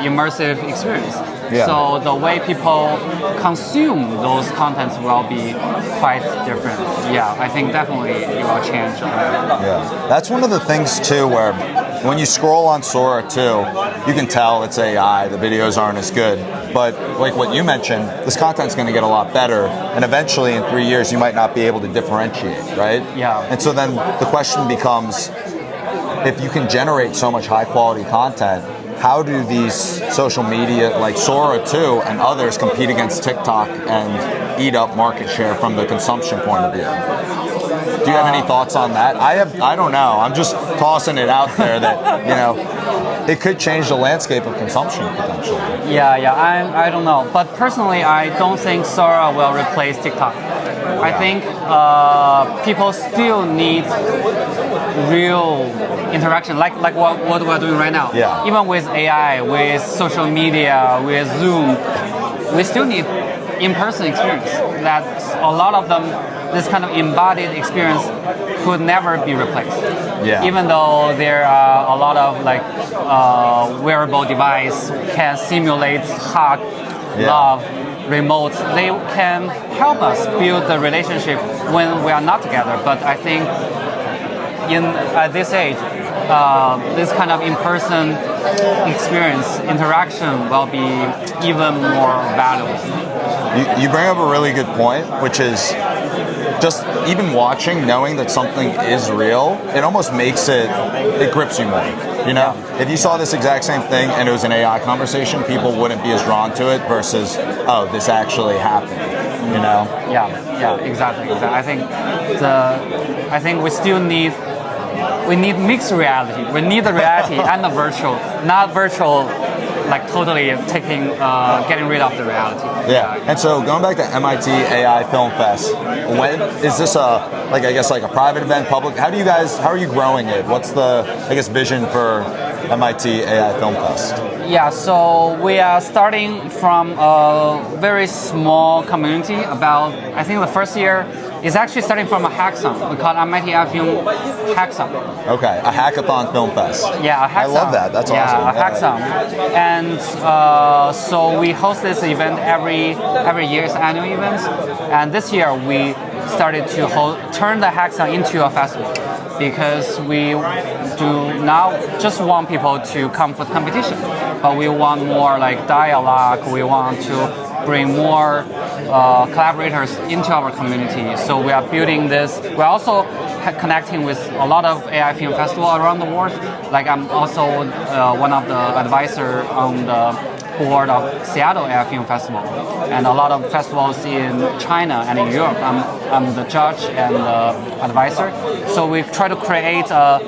T: immersive experience.
A: Yeah.
T: So the way people consume those contents will be quite different. Yeah, I think definitely it will change.
A: Yeah, that's one of the things too where when you scroll on Sora too, you can tell it's AI, the videos aren't as good. But like what you mentioned, this content's going to get a lot better, and eventually in 3 years you might not be able to differentiate, right?
T: Yeah.
A: And so then the question becomes, if you can generate so much high quality content, how do these social media like Sora 2 and others compete against TikTok and eat up market share from the consumption point of view? Do you have any thoughts on that? I don't know. I'm just tossing it out there that, you know, it could change the landscape of consumption potentially.
T: Yeah, I don't know. But personally, I don't think Sora will replace TikTok. I think people still need real interaction, like what we're doing right now.
A: Yeah.
T: Even with AI, with social media, with Zoom, we still need in-person experience. That a lot of them, this kind of embodied experience could never be replaced.
A: Yeah.
T: Even though there are a lot of like wearable device can simulate hug, love, remote, they can help us build the relationship when we are not together. But I think at this age, this kind of in-person experience, interaction will be even more valuable.
A: You bring up a really good point, which is just even watching, knowing that something is real, it almost makes it grips you more. You know, if you saw this exact same thing and it was an AI conversation, people wouldn't be as drawn to it versus, oh, this actually happened. You know?
T: Yeah, exactly. I think we still need mixed reality. We need the reality and the virtual, not virtual like totally getting rid of the reality.
A: Yeah. And so going back to MIT AI Film Fest, when is this a private event, public? How are you growing it? What's the vision for MIT AI Film Fest?
T: Yeah, so we are starting from a very small community. I think the first year is actually starting from a hackathon. We call it MIT AI Film Hackathon.
A: Okay, a hackathon film fest.
T: Yeah, a hackathon.
A: I love that. That's awesome.
T: Yeah, a hackathon. And so we host this event every year, it's an annual event. And this year we started to turn the hackathon into a festival because we do not just want people to come for the competition, but we want more like dialogue. We want to bring more collaborators into our community. So we are building this. We're also connecting with a lot of AI film festivals around the world. Like I'm also one of the advisors on the board of Seattle AI Film Festival, and a lot of festivals in China and in Europe. I'm the judge and the advisor. So we try to create a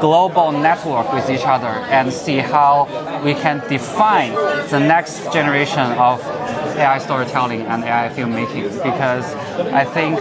T: global network with each other and see how we can define the next generation of AI storytelling and AI filmmaking. Because I think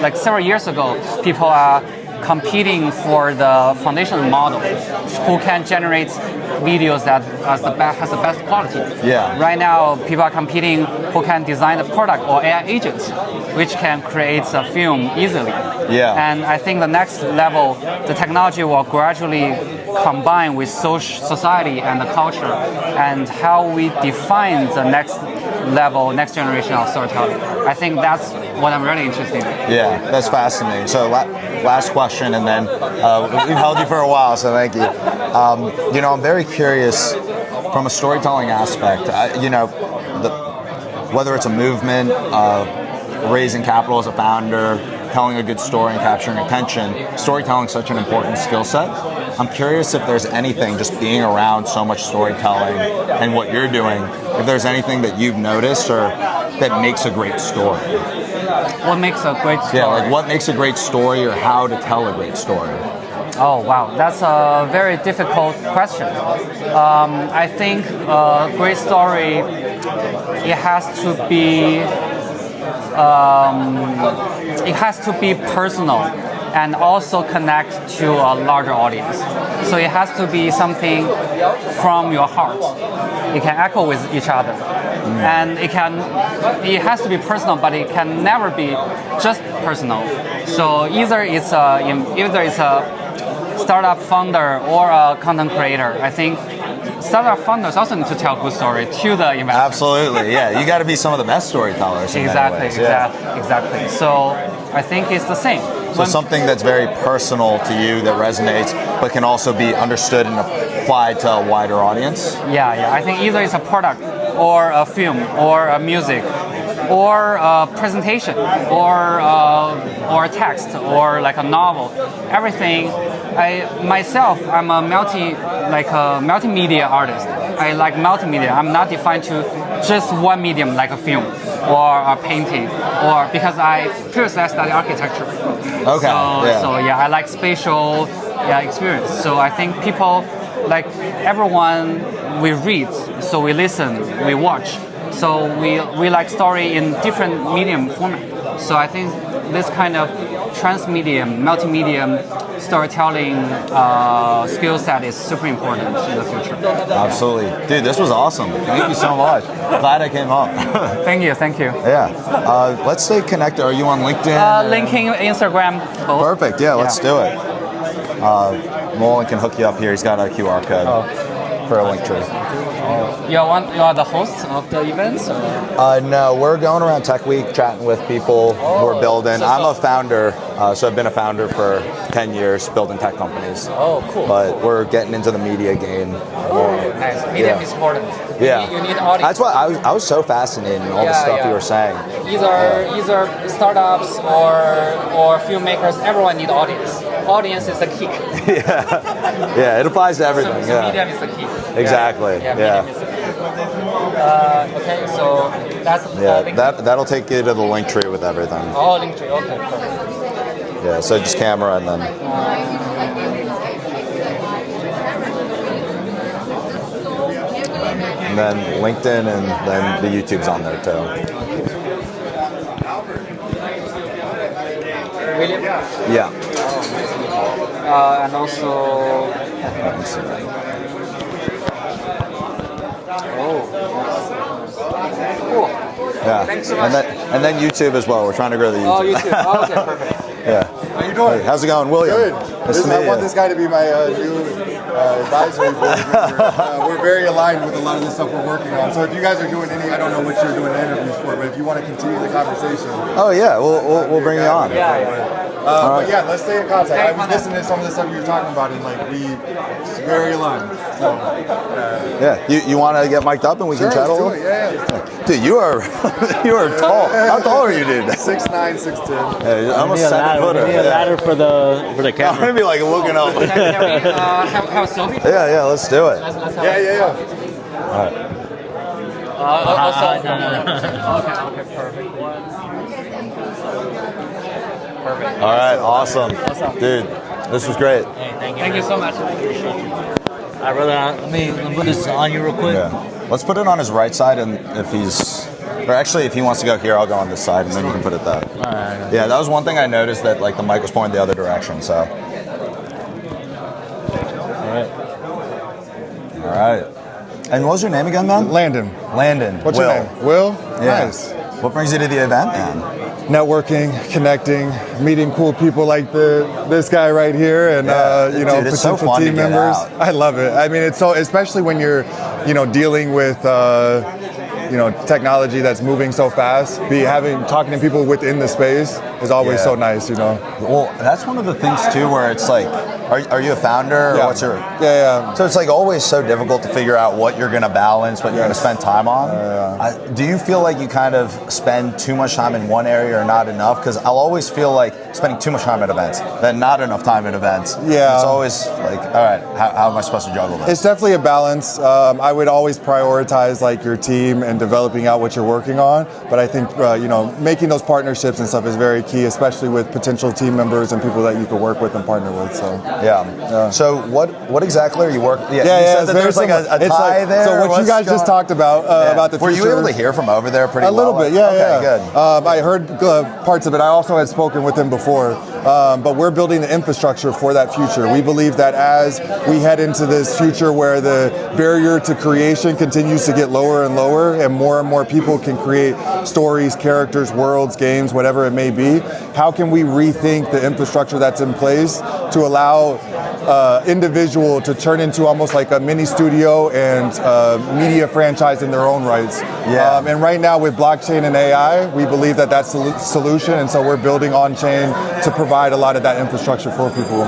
T: like several years ago, people are competing for the foundation model who can generate videos that has the best quality.
A: Yeah.
T: Right now, people are competing who can design the product or AI agents, which can create a film easily.
A: Yeah.
T: And I think the next level, the technology will gradually combine with society and the culture, and how we define the next level, next generation of storytelling. I think that's what I'm really interested in.
A: Yeah, that's fascinating. So last question, and then we've held you for a while, so thank you. I'm very curious from a storytelling aspect. Whether it's a movement, raising capital as a founder, telling a good story and capturing attention, storytelling is such an important skill set. I'm curious if there's anything, just being around so much storytelling and what you're doing, if there's anything that you've noticed or that makes a great story.
T: What makes a great story?
A: Yeah, like what makes a great story or how to tell a great story.
T: Oh, wow. That's a very difficult question. I think a great story, it has to be personal and also connect to a larger audience. So it has to be something from your heart. It can echo with each other. and it has to be personal, but it can never be just personal. So either it's a startup founder or a content creator. I think startup founders also need to tell a good story to the investors.
A: Absolutely, yeah. You got to be some of the best storytellers. In many ways.
T: Exactly. So I think it's the same.
A: So something that's very personal to you that resonates, but can also be understood and applied to a wider audience.
T: Yeah. I think either it's a product or a film or a music or a presentation or a text or like a novel. Everything. I'm a multimedia artist. I like multimedia. I'm not defined to just one medium like a film or a painting, or because I previously studied architecture.
A: Okay.
T: I like spatial experience. So I think people, like everyone, we read, so we listen, we watch. So we like story in different medium format. So I think this kind of transmedia, multimedia storytelling skill set is super important in the future.
A: Absolutely. Dude, this was awesome. Thank you so much. Glad I came up.
T: Thank you.
A: Yeah. Let's stay connected. Are you on LinkedIn?
T: LinkedIn, Instagram, both.
A: Perfect. Yeah, let's do it. Mullen can hook you up here. He's got a QR code for a link tree.
T: You are the host of the events?
A: No, we're going around Tech Week chatting with people who are building. I'm a founder, so I've been a founder for 10 years building tech companies.
T: Oh, cool.
A: But we're getting into the media game.
T: Nice. Medium is important.
A: Yeah.
T: You need audience.
A: That's why I was so fascinated in all the stuff you were saying.
T: Either startups or filmmakers, everyone need audience. Audience is the key.
A: Yeah, it applies to everything.
T: So medium is the key.
A: Exactly.
T: Medium is the key. Okay, so that's
A: that'll take you to the link tree with everything.
T: Oh, link tree. Okay, perfect.
A: Yeah, so just camera and then. And then LinkedIn and then the YouTube's on there too.
T: Really?
A: Yeah.
T: And also. Cool.
A: Yeah.
T: Thanks so much.
A: And then YouTube as well. We're trying to grow the YouTube.
T: Oh, YouTube. Oh, okay, perfect.
A: Yeah.
H: How you doing?
A: Hey, how's it going, William?
H: Good.
A: Nice to meet
H: I want
A: you.
H: this guy to be my new advisory board member. We're very aligned with a lot of the stuff we're working on. So if you guys are doing any, I don't know what you're doing the interviews for, but if you want to continue the conversation.
A: Oh yeah, we'll bring you on.
H: But yeah, let's stay in contact. I was listening to some of the stuff you were talking about, and like it's very aligned. So,
A: yeah, you want to get mic'd up and we can chat a little?
H: Yeah.
A: Dude, you are tall. How tall are you, dude?
H: 6'9", 6'10".
A: Yeah, almost 7 footer.
M: We need a ladder for the camera.
A: I'm gonna be like looking up.
T: Can we have a selfie?
A: Yeah, let's do it.
H: Yeah.
A: All right.
T: Okay, perfect. Perfect.
A: All right, awesome. Dude, this was great.
M: Hey,
T: Thank you so much.
M: I'd rather let me put this on you real quick.
A: Yeah. Let's put it on his right side, and if he wants to go here, I'll go on this side, and then you can put it there.
M: All right.
A: Yeah, that was one thing I noticed, that like the mic was pointing the other direction. So. All right. And what was your name again, man?
H: Landon. What's
A: Will.
H: your name? Will?
A: Yeah.
H: Nice.
A: What brings you to the event, man?
H: Networking, connecting, meeting cool people like this guy right here, and
A: dude, it's so
H: potential
A: fun to
H: team
A: get
H: members.
A: out.
H: I love it. I mean, it's so, especially when you're, dealing with technology that's moving so fast. Talking to people within the space is always so nice.
A: Well, that's one of the things too, where it's like, are you a founder? Or
H: Yeah.
A: what's your?
H: Yeah.
A: So it's like always so difficult to figure out what you're going to balance, what you're going to spend time on. Do you feel like you kind of spend too much time in one area or not enough? Because I'll always feel like spending too much time at events, then not enough time at events.
H: Yeah.
A: It's always like, all right, how am I supposed to juggle this?
H: It's definitely a balance. I would always prioritize like your team and developing out what you're working on. But I think making those partnerships and stuff is very key, especially with potential team members and people that you could work with and partner with. So
A: yeah. So what exactly are you working?
H: Yeah.
A: You said that
H: very
A: there's like a
H: It's
A: tie there.
H: So what you guys just talked about the future.
A: Were you able to hear from over there pretty
H: a
A: well?
H: little bit? Yeah.
A: Okay, good.
H: I heard parts of it. I also had spoken with him before. but we're building the infrastructure for that future. We believe that as we head into this future where the barrier to creation continues to get lower and lower, and more people can create stories, characters, worlds, games, whatever it may be, how can we rethink the infrastructure that's in place to allow individual to turn into almost like a mini studio and media franchise in their own rights.
A: Yeah.
H: And right now with blockchain and AI, we believe that that's the solution, and so we're building on-chain to provide a lot of that infrastructure for people.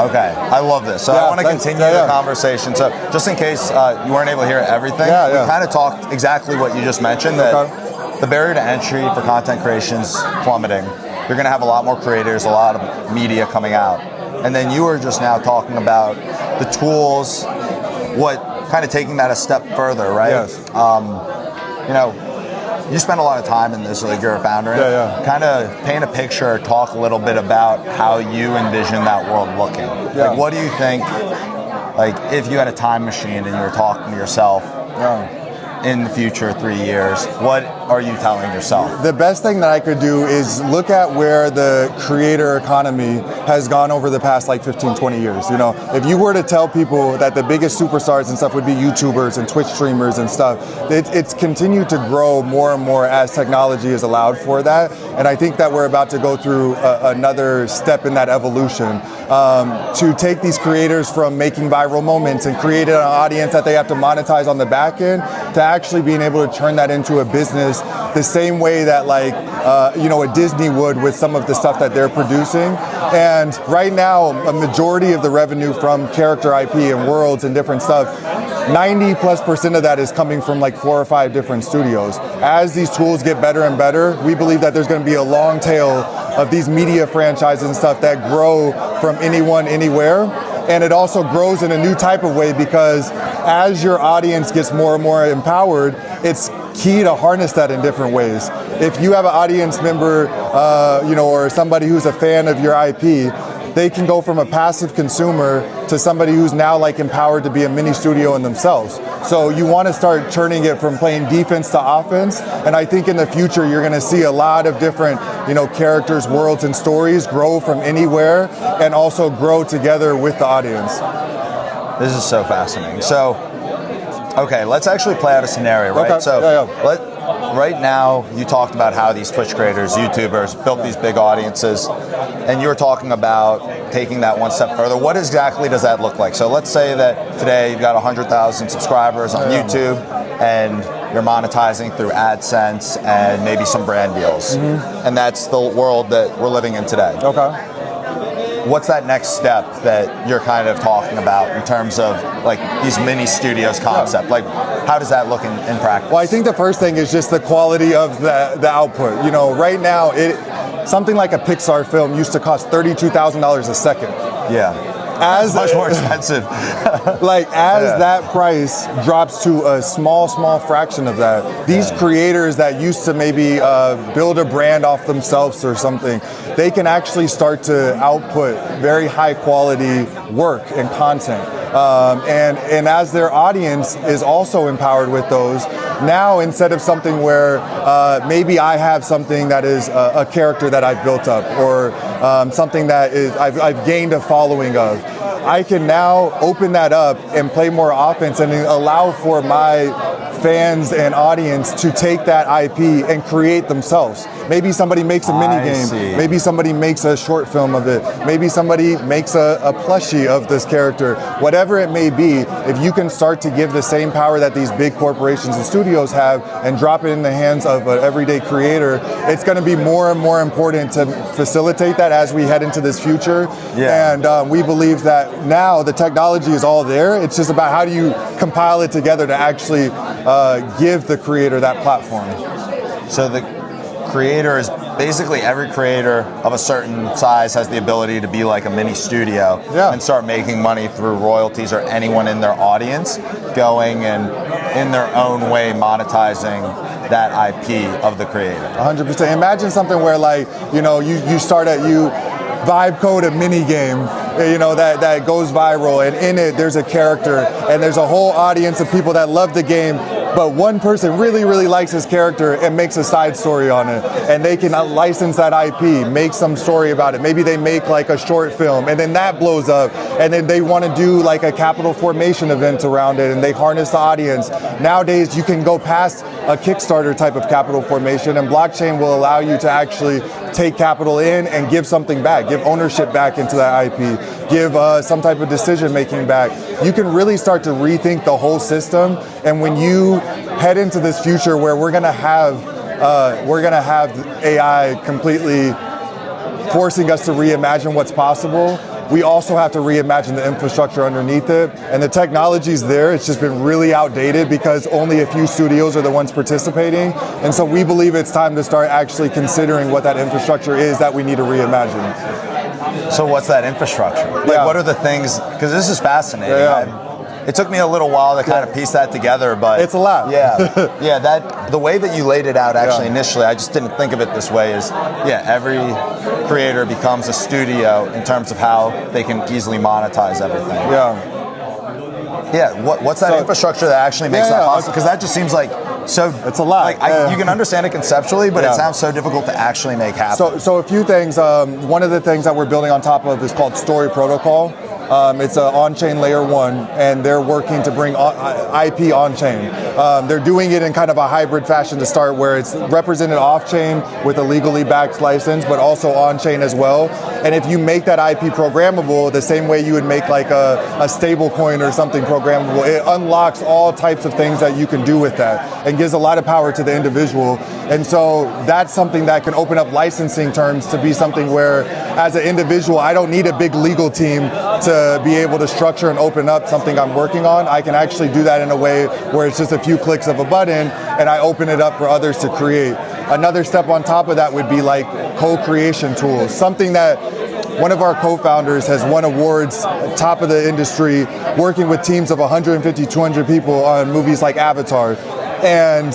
A: Okay, I love this. So I want to continue the conversation. So just in case you weren't able to hear everything, we kind of talked exactly what you just mentioned, that the barrier to entry for content creation is plummeting. You're going to have a lot more creators, a lot of media coming out. And then you were just now talking about the tools, what kind of taking that a step further, right?
H: Yes.
A: You know, you spend a lot of time in this, like you're a founder. Kind of paint a picture, talk a little bit about how you envision that world looking. Like, what do you think, like, if you had a time machine and you were talking to yourself in the future, 3 years, what are you telling yourself?
H: The best thing that I could do is look at where the creator economy has gone over the past like 15, 20 years. You know, if you were to tell people that the biggest superstars and stuff would be YouTubers and Twitch streamers and stuff, it's continued to grow more and more as technology is allowed for that. And I think that we're about to go through another step in that evolution. To take these creators from making viral moments and create an audience that they have to monetize on the back end, to actually being able to turn that into a business the same way that like a Disney would with some of the stuff that they're producing. And right now, a majority of the revenue from character IP and worlds and different stuff, 90+% of that is coming from like 4 or 5 different studios. As these tools get better and better, we believe that there's going to be a long tail of these media franchises and stuff that grow from anyone, anywhere. And it also grows in a new type of way, because as your audience gets more and more empowered, it's key to harness that in different ways. If you have an audience member, or somebody who's a fan of your IP, they can go from a passive consumer to somebody who's now like empowered to be a mini studio in themselves. So you want to start turning it from playing defense to offense. And I think in the future, you're going to see a lot of different, characters, worlds, and stories grow from anywhere, and also grow together with the audience.
A: This is so fascinating. So, okay, let's actually play out a scenario, right?
H: Okay.
A: So, right now, you talked about how these Twitch creators, YouTubers, built these big audiences, and you're talking about taking that one step further. What exactly does that look like? So let's say that today you've got 100,000 subscribers on YouTube, and you're monetizing through AdSense and maybe some brand deals. And that's the world that we're living in today.
H: Okay.
A: What's that next step that you're kind of talking about in terms of like these mini studios concept? Like, how does that look in practice?
H: Well, I think the first thing is just the quality of the output. Right now, something like a Pixar film used to cost $32,000 a second.
A: Yeah.
H: As
A: much more expensive.
H: That price drops to a small fraction of that, these creators that used to maybe build a brand off themselves or something, they can actually start to output very high quality work and content. And as their audience is also empowered with those, now instead of something where maybe I have something that is a character that I've built up, or something that is I've gained a following of, I can now open that up and play more offense and allow for my fans and audience to take that IP and create themselves. Maybe somebody makes a mini game. Maybe somebody makes a short film of it. Maybe somebody makes a plushie of this character. Whatever it may be, if you can start to give the same power that these big corporations and studios have and drop it in the hands of an everyday creator, it's going to be more and more important to facilitate that as we head into this future.
A: Yeah.
H: And we believe that now the technology is all there. It's just about how do you compile it together to actually give the creator that platform.
A: So the creator is basically every creator of a certain size has the ability to be like a mini studio and start making money through royalties, or anyone in their audience going and in their own way monetizing that IP of the creator.
H: 100%. Imagine something where you start you vibe code a mini game, that goes viral, and in it there's a character and there's a whole audience of people that love the game. but one person really, really likes his character and makes a side story on it, and they can license that IP, make some story about it. Maybe they make like a short film, and then that blows up, and then they want to do like a capital formation event around it, and they harness the audience. Nowadays, you can go past a Kickstarter type of capital formation, and blockchain will allow you to actually take capital in and give something back, give ownership back into that IP, give some type of decision making back. You can really start to rethink the whole system, and when you head into this future where we're gonna have AI completely forcing us to reimagine what's possible, we also have to reimagine the infrastructure underneath it. And the technology's there, it's just been really outdated because only a few studios are the ones participating. And so we believe it's time to start actually considering what that infrastructure is that we need to reimagine.
A: So what's that infrastructure? Like, what are the things, because this is fascinating. It took me a little while to kind of piece that together, but
H: it's a lot.
A: Yeah, that the way that you laid it out actually initially, I just didn't think of it this way. Is every creator becomes a studio in terms of how they can easily monetize everything. What's that infrastructure that actually makes that possible? Because that just seems like it's a lot. Like you can understand it conceptually, but it sounds so difficult to actually make happen.
H: So a few things. One of the things that we're building on top of is called Story Protocol. It's an on-chain layer 1, and they're working to bring IP on-chain. They're doing it in kind of a hybrid fashion to start, where it's represented off-chain with a legally backed license, but also on-chain as well. And if you make that IP programmable, the same way you would make like a stable coin or something programmable, it unlocks all types of things that you can do with that and gives a lot of power to the individual. And so that's something that can open up licensing terms to be something where, as an individual, I don't need a big legal team to be able to structure and open up something I'm working on. I can actually do that in a way where it's just a few clicks of a button and I open it up for others to create. Another step on top of that would be like co-creation tools, something that one of our co-founders has won awards, top of the industry, working with teams of 150, 200 people on movies like Avatar. And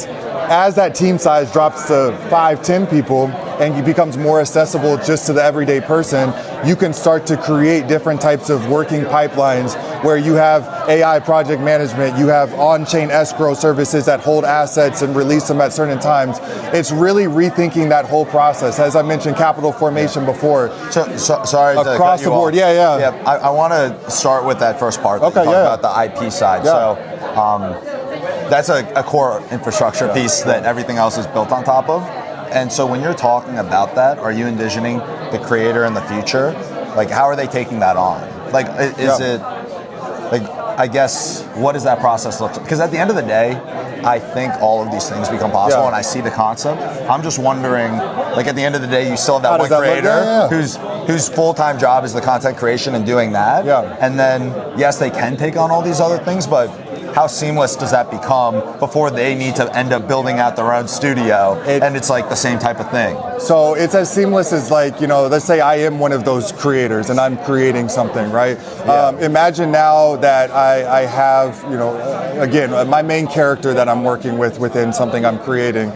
H: as that team size drops to 5, 10 people and it becomes more accessible just to the everyday person, you can start to create different types of working pipelines where you have AI project management, you have on-chain escrow services that hold assets and release them at certain times. It's really rethinking that whole process. As I mentioned, capital formation before.
A: Sorry to
H: across the board.
A: I want to start with that first part. That you talked about the IP side. So that's a core infrastructure piece that everything else is built on top of. And so when you're talking about that, are you envisioning the creator in the future? Like, how are they taking that on? Like, is it, like, I guess, what does that process look like? Because at the end of the day, I think all of these things become possible, and I see the concept. I'm just wondering, like, at the end of the day, you still have that one creator whose full-time job is the content creation and doing that. And then, yes, they can take on all these other things, but how seamless does that become before they need to end up building out their own studio and it's like the same type of thing?
H: So it's as seamless as, like, you know, let's say I am one of those creators and I'm creating something, right? Imagine now that I have, you know, again, my main character that I'm working with within something I'm creating.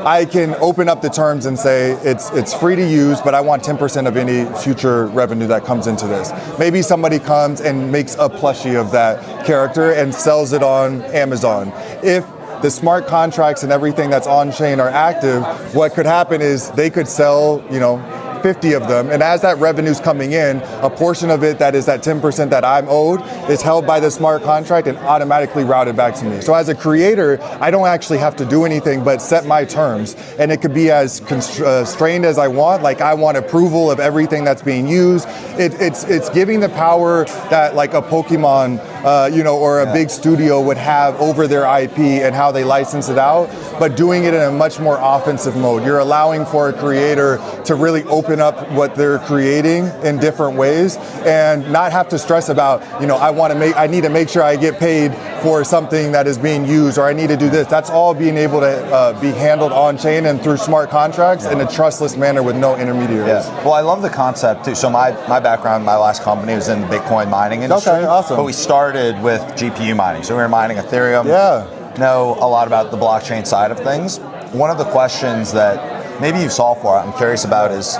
H: I can open up the terms and say it's free to use, but I want 10% of any future revenue that comes into this. Maybe somebody comes and makes a plushie of that character and sells it on Amazon. If the smart contracts and everything that's on chain are active, what could happen is they could sell, you know, 50 of them, and as that revenue's coming in, a portion of it that is that 10% that I'm owed is held by the smart contract and automatically routed back to me. So as a creator, I don't actually have to do anything but set my terms, and it could be as constrained as I want. Like, I want approval of everything that's being used. It's giving the power that, like, a Pokemon, you know, or a big studio would have over their IP and how they license it out, but doing it in a much more offensive mode. You're allowing for a creator to really open up what they're creating in different ways and not have to stress about, you know, I need to make sure I get paid for something that is being used, or I need to do this. That's all being able to be handled on chain and through smart contracts in a trustless manner with no intermediaries.
A: Well, I love the concept too. So my background, my last company was in the Bitcoin mining industry.
H: Okay, awesome.
A: But we started with GPU mining. So we were mining Ethereum. Know a lot about the blockchain side of things. One of the questions that maybe you've solved for, I'm curious about, is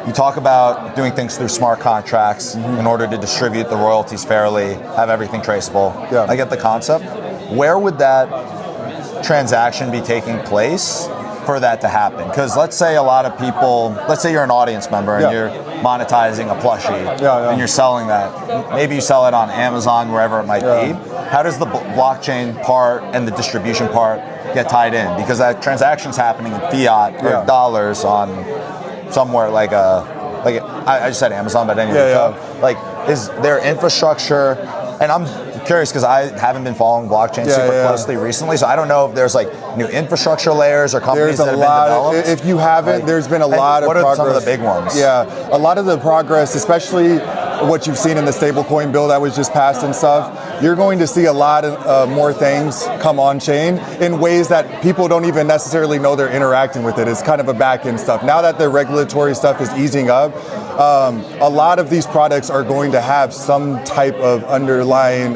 A: you talk about doing things through smart contracts in order to distribute the royalties fairly, have everything traceable. I get the concept. where would that transaction be taking place for that to happen? Because let's say a lot of people, let's say you're an audience member and you're monetizing a plushie and you're selling that. Maybe you sell it on Amazon, wherever it might be. How does the blockchain part and the distribution part get tied in? Because that transaction's happening in fiat or dollars on somewhere like I just said Amazon, but anyway. Like, is there infrastructure? And I'm curious because I haven't been following blockchain super closely recently, so I don't know if there's like new infrastructure layers or companies that have been developed.
H: If you haven't, there's been a lot of progress.
A: What are some of the big ones?
H: Yeah, a lot of the progress, especially what you've seen in the stablecoin bill that was just passed and stuff, you're going to see a lot of more things come on chain in ways that people don't even necessarily know they're interacting with it. It's kind of a back end stuff. Now that the regulatory stuff is easing up, a lot of these products are going to have some type of underlying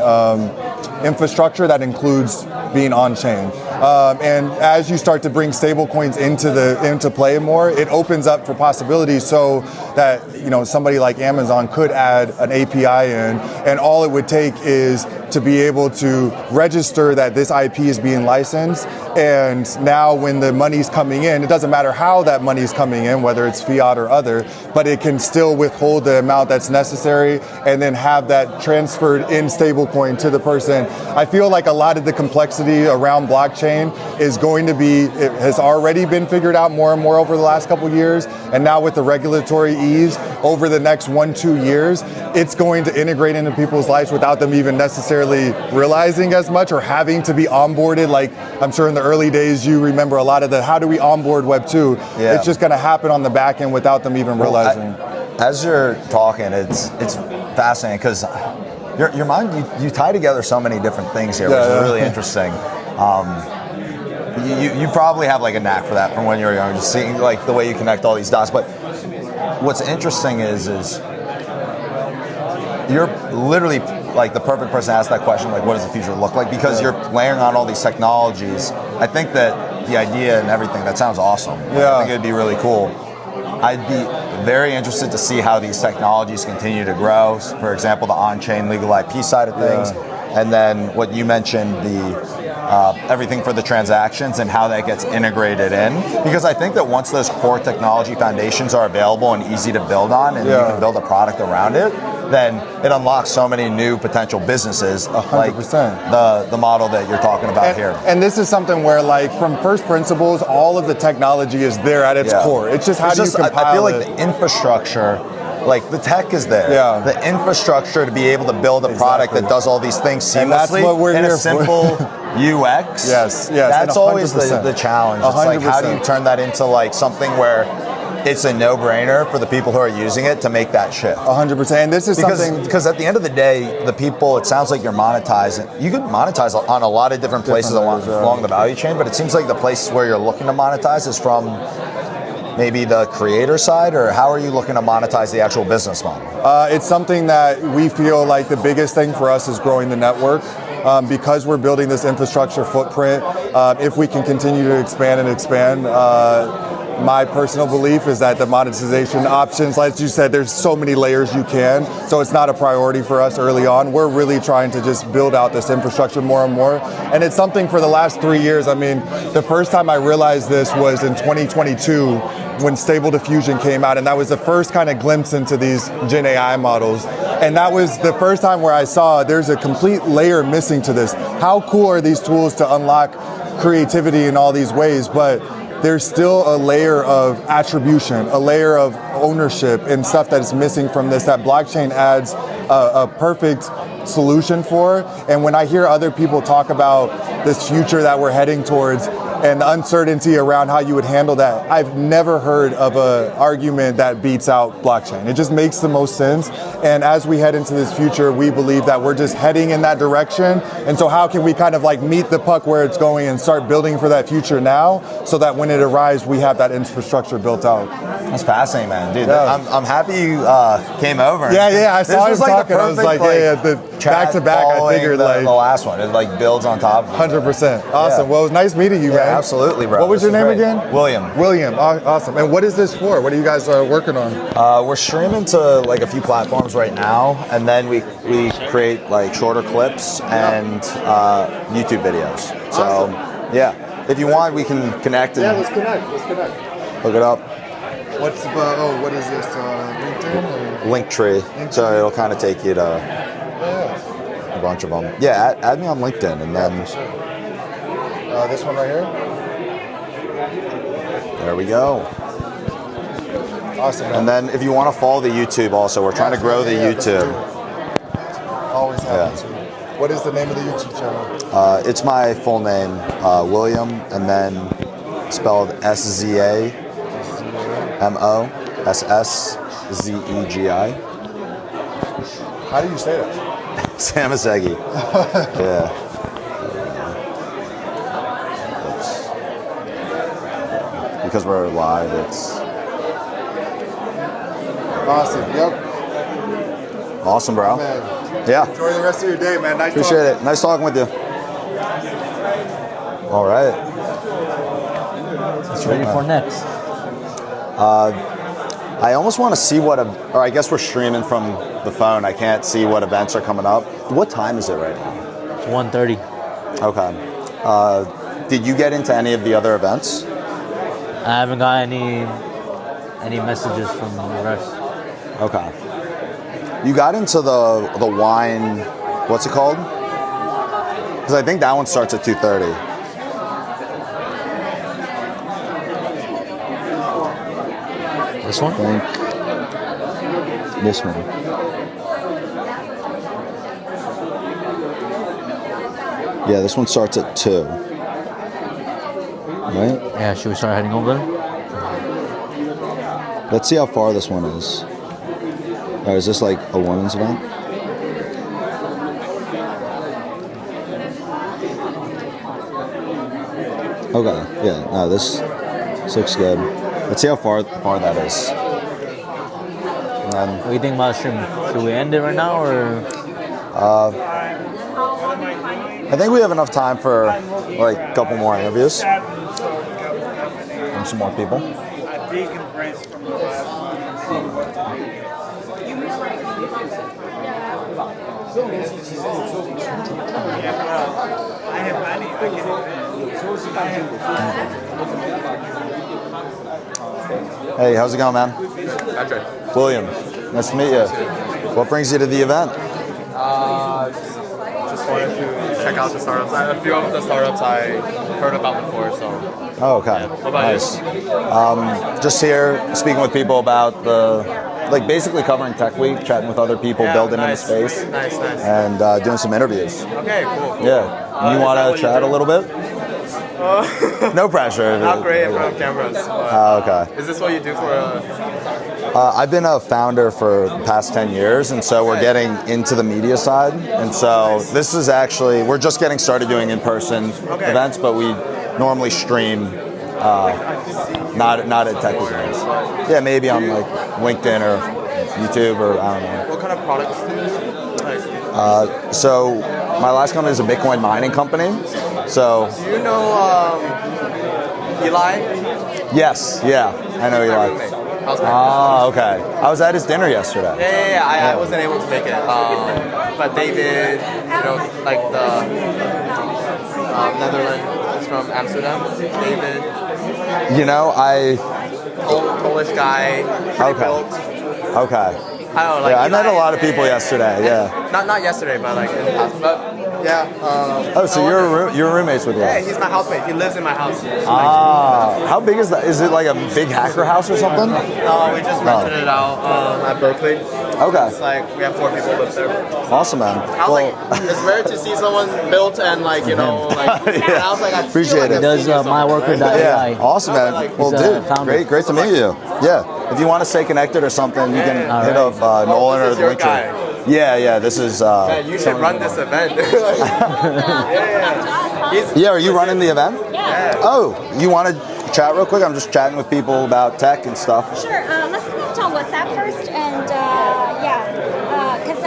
H: infrastructure that includes being on chain. And as you start to bring stablecoins into play more, it opens up for possibilities so that somebody like Amazon could add an API in, and all it would take is to be able to register that this IP is being licensed. And now when the money's coming in, it doesn't matter how that money's coming in, whether it's fiat or other, but it can still withhold the amount that's necessary and then have that transferred in stablecoin to the person. I feel like a lot of the complexity around blockchain is going to be, it has already been figured out more and more over the last couple of years. And now with the regulatory ease over the next 1-2 years, it's going to integrate into people's lives without them even necessarily realizing as much or having to be onboarded. Like I'm sure in the early days, you remember a lot of the, how do we onboard Web 2? Yeah. It's just going to happen on the back end without them even realizing.
A: As you're talking, it's fascinating because your mind, you tie together so many different things here, which is really interesting. You probably have like a knack for that from when you were young, just seeing like the way you connect all these dots. But what's interesting is you're literally like the perfect person to ask that question, like what does the future look like? Because you're layering on all these technologies. I think that the idea and everything, that sounds awesome. Yeah. I think it'd be really cool. I'd be very interested to see how these technologies continue to grow. For example, the on-chain legal IP side of things. And then what you mentioned, the everything for the transactions and how that gets integrated in. Because I think that once those core technology foundations are available and easy to build on, and you can build a product around it, then it unlocks so many new potential businesses, 100%. Like the model that you're talking about here.
H: And this is something where, like, from first principles, all of the technology is there at its core. It's just how do you compile
A: I feel like the infrastructure, like the tech is there. Yeah. The infrastructure to be able to build a product that does all these things seamlessly
H: and that's what we're
A: in
H: here
A: a simple UX.
H: Yes.
A: That's always the challenge. It's like, how do you turn that into like something where it's a no-brainer for the people who are using it to make that shift?
H: 100%. And this is
A: because at the end of the day, the people, it sounds like you're monetizing. You could monetize on a lot of different places along the value chain, but it seems like the place where you're looking to monetize is from maybe the creator side, or how are you looking to monetize the actual business model?
H: It's something that we feel like the biggest thing for us is growing the network. Because we're building this infrastructure footprint, if we can continue to expand, my personal belief is that the monetization options, like you said, there's so many layers you can, so it's not a priority for us early on. We're really trying to just build out this infrastructure more and more, and it's something for the last 3 years. I mean, the first time I realized this was in 2022 when Stable Diffusion came out, and that was the first kind of glimpse into these Gen AI models, and that was the first time where I saw there's a complete layer missing to this. How cool are these tools to unlock creativity in all these ways, but there's still a layer of attribution, a layer of ownership and stuff that is missing from this that blockchain adds a perfect solution for. And when I hear other people talk about this future that we're heading towards and the uncertainty around how you would handle that, I've never heard of an argument that beats out blockchain. It just makes the most sense. And as we head into this future, we believe that we're just heading in that direction. And so how can we kind of like meet the puck where it's going and start building for that future now so that when it arrives, we have that infrastructure built out.
A: That's fascinating, man. Dude, I'm happy you came over.
H: Yeah, I saw him talking. I was like, back to back, I figured like
A: the last one, it like builds on top of
H: 100%. Awesome. Well, it was nice meeting you, man.
A: absolutely, bro.
H: What was your
A: This
H: name
A: is great.
H: again?
A: William.
H: William. Awesome. And what is this for? What are you guys working on?
A: We're streaming to like a few platforms right now, and then we create like shorter clips and YouTube videos. So yeah, if you want, we can connect. And
H: let's connect.
A: Look it up.
H: What is this? LinkedIn? Or?
A: Linktree. So it'll kind of take you to a bunch of them. Yeah, add me on LinkedIn, and then
H: this one right here.
A: There we go.
H: Awesome. Man.
A: And then if you want to follow the YouTube, also we're trying to grow the YouTube.
H: Always happy to. What is the name of the YouTube channel?
A: It's my full name, William, and then spelled SZAMOSSZEGI.
H: How do you say that?
A: Samosegi. Yeah. Oops. Because we're live, it's
H: awesome. Yep.
A: Awesome, bro.
H: Man.
A: Yeah.
H: Enjoy the rest of your day, man. Nice
A: Appreciate
H: talking.
A: it. Nice talking with you. All right.
B: What's ready for next?
A: I almost want to see or I guess we're streaming from the phone. I can't see what events are coming up. What time is it right now?
B: It's 1:30.
A: Okay. Did you get into any of the other events?
B: I haven't got any messages from the rest.
A: Okay. You got into the wine, what's it called? Because I think that one starts at 2:30.
B: This one?
A: I think this one. Yeah, this one starts at 2. Right?
B: Yeah, should we start heading over there?
A: Let's see how far this one is. Oh, is this like a women's event? Okay, yeah, no, this looks good. Let's see how far that is. And then,
B: What do you think about the stream? Should we end it right now, or?
A: I think we have enough time for like a couple more interviews from some more people. Hey, how's it going, man?
G: Patrick.
A: William, nice to meet you. What brings you to the event?
G: Just wanted to check out the startups. A few of the startups I heard about before, so.
A: Oh, okay.
G: What about
A: nice. Just here speaking with people about like basically covering Tech Week, chatting with other people, building in the space.
G: Nice.
A: And doing some interviews.
G: Okay, cool.
A: Yeah. You want to chat a little bit? No pressure.
G: Not great in front of cameras.
A: Okay.
G: Is this what you do for
A: I've been a founder for the past 10 years, and so we're getting into the media side. And so this is actually, we're just getting started doing in-person events, but we normally stream, not at Tech events. Yeah, maybe on like LinkedIn or YouTube or I don't know.
G: What kind of products do you like?
A: So my last company is a Bitcoin mining company. So
G: Do you know Eli?
A: yes, yeah, I know Eli. Okay. I was at his dinner yesterday.
G: Yeah. I wasn't able to make it. But David, like the Netherlands, is from Amsterdam. David. Polish guy. Built.
A: Okay.
G: I don't know, like
A: I met a
G: Eli,
A: lot of people yesterday. Yeah.
G: Not yesterday, but like in the past. But yeah.
A: So you're roommates with him?
G: Yeah, he's my housemate. He lives in my house.
A: How big is that? Is it like a big hacker house or something?
G: No, we just rented it out at Berkeley.
A: Okay.
G: It's like we have 4 people live there.
A: Awesome, man.
G: I was like, it's rare to see someone built and like and I was like, I
A: appreciate it.
B: He does MyWorker.ai.
A: Yeah, awesome, man. Well, dude, great to meet you. Yeah, if you want to stay connected or something, you can hit up Nolan or the link tree. Yeah. This is.
G: Man, you should run this event.
A: Yeah, are you running the event?
J: Yeah.
A: Oh, you want to chat real quick? I'm just chatting with people about tech and stuff.
J: Sure. Let's connect on WhatsApp first, and because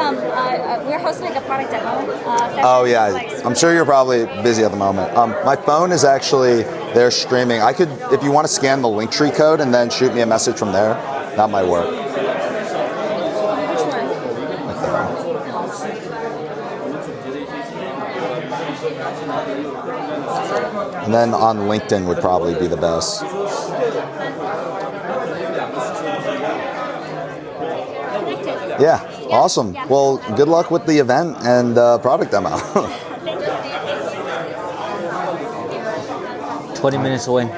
J: we're hosting like a product demo session.
A: Oh yeah, I'm sure you're probably busy at the moment. My phone is actually they're streaming. I could, if you want to scan the Linktree code and then shoot me a message from there, that might work. And then on LinkedIn would probably be the best. Yeah, awesome. Well, good luck with the event and product demo.
B: 20 minutes away.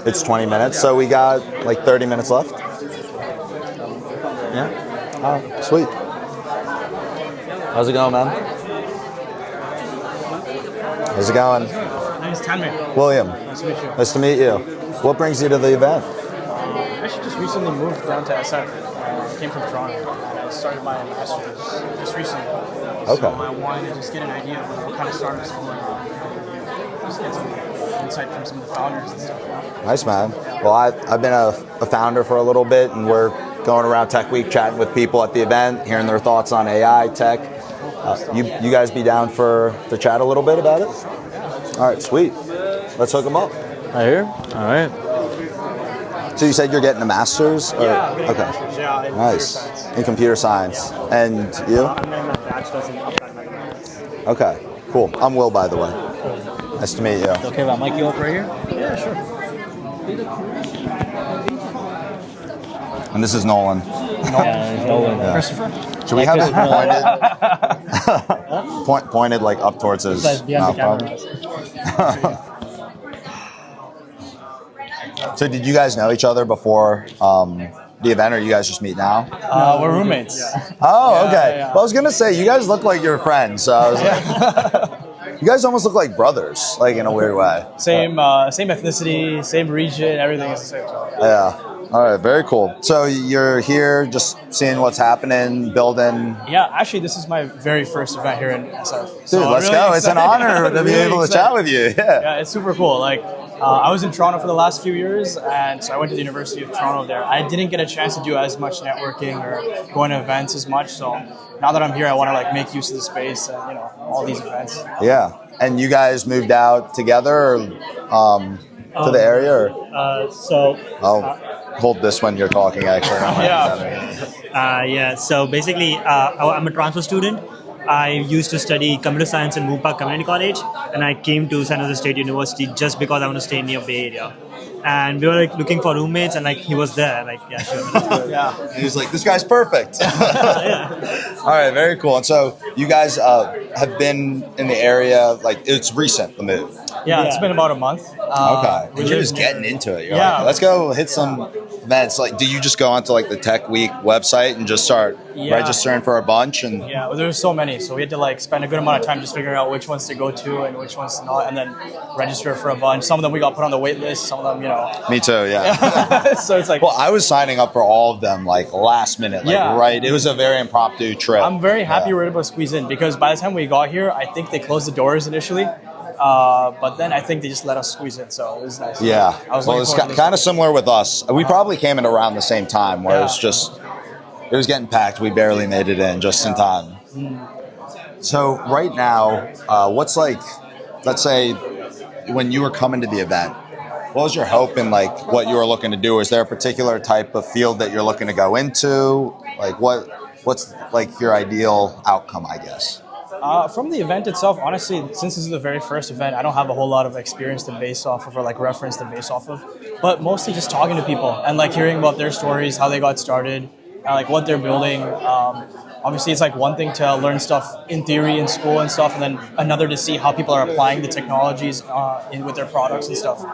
A: It's 20 minutes, so we got like 30 minutes left.
B: Yeah.
A: Oh, sweet. How's it going, man? How's it going?
O: My name is Tanmay.
A: William.
O: Nice to meet you.
A: Nice to meet you. What brings you to the event?
O: I actually just recently moved down to SF. I came from Toronto. And I started my master's just recently.
A: Okay.
O: So I wanted to just get an idea of what kind of startups are going on. Just get some insight from some of the founders and stuff.
A: Nice, man. Well, I've been a founder for a little bit, and we're going around Tech Week chatting with people at the event, hearing their thoughts on AI, tech. You guys be down to chat a little bit about it? All right, sweet. Let's hook them up.
B: I hear. All right.
A: So you said you're getting a master's?
O: Yeah, I'm getting
A: Okay.
O: a master's, yeah, in
A: Nice.
O: computer science.
A: In computer science. And you?
O: I'm getting a bachelor's in applied mathematics.
A: Okay, cool. I'm Will, by the way. Nice to meet you.
N: Okay, if I mic you up right here?
O: Yeah, sure.
A: And this is Nolan.
N: Yeah, Nolan.
A: Yeah.
N: Christopher?
A: Should we have it pointed? Pointed like up towards his mouth, probably. So did you guys know each other before the event, or you guys just meet now?
O: We're roommates.
A: Oh, okay.
O: Yeah.
A: Well, I was gonna say you guys look like you're friends. So I was like, you guys almost look like brothers, like in a weird way.
O: Same ethnicity, same region, everything is the same.
A: Yeah. All right. Very cool. So you're here, just seeing what's happening, building.
O: Yeah, actually, this is my very first event here in SF.
A: Dude, let's go. It's an honor to be able to chat with you.
O: Yeah, it's super cool. Like, I was in Toronto for the last few years, and so I went to the University of Toronto there. I didn't get a chance to do as much networking or going to events as much. So now that I'm here, I want to like make use of the space and all these events.
A: Yeah. And you guys moved out together, or, to the area, or? I'll hold this when you're talking. Actually.
U: Yeah. So basically, I'm a transfer student. I used to study computer science in Moon Park Community College, and I came to San Jose State University just because I want to stay near Bay Area. And we were like looking for roommates, and like he was there. Like, yeah, sure.
A: Yeah. And he was like, "This guy's perfect." All right, very cool. And so you guys have been in the area, like it's recent, the move.
O: Yeah, it's been about a month.
A: Okay. And you're just getting into it. You're
O: Yeah.
A: like, let's go hit some events. Like, do you just go onto like the Tech Week website and just start registering for a bunch? And
O: Yeah, well, there's so many, so we had to like spend a good amount of time just figuring out which ones to go to and which ones not, and then register for a bunch. Some of them we got put on the wait list. Some of them,
A: Me too, yeah.
O: So it's like,
A: well, I was signing up for all of them like last minute, like
O: Yeah.
A: right. It was a very impromptu trip.
O: I'm very happy we were able to squeeze in because by the time we got here, I think they closed the doors initially, but then I think they just let us squeeze in, so it was nice.
A: Yeah.
O: I was
A: Well,
O: looking
A: it's
O: forward to this.
A: kind of similar with us. We probably came in around the same time, where it was getting packed. We barely made it in just in time. So right now, what's like, let's say, when you were coming to the event, what was your hope in like what you were looking to do? Is there a particular type of field that you're looking to go into? Like what's like your ideal outcome, I guess?
O: From the event itself, honestly, since this is the very first event, I don't have a whole lot of experience to base off of or like reference to base off of, but mostly just talking to people and like hearing about their stories, how they got started, like what they're building. Obviously, it's like one thing to learn stuff in theory in school and stuff, and then another to see how people are applying the technologies with their products and stuff.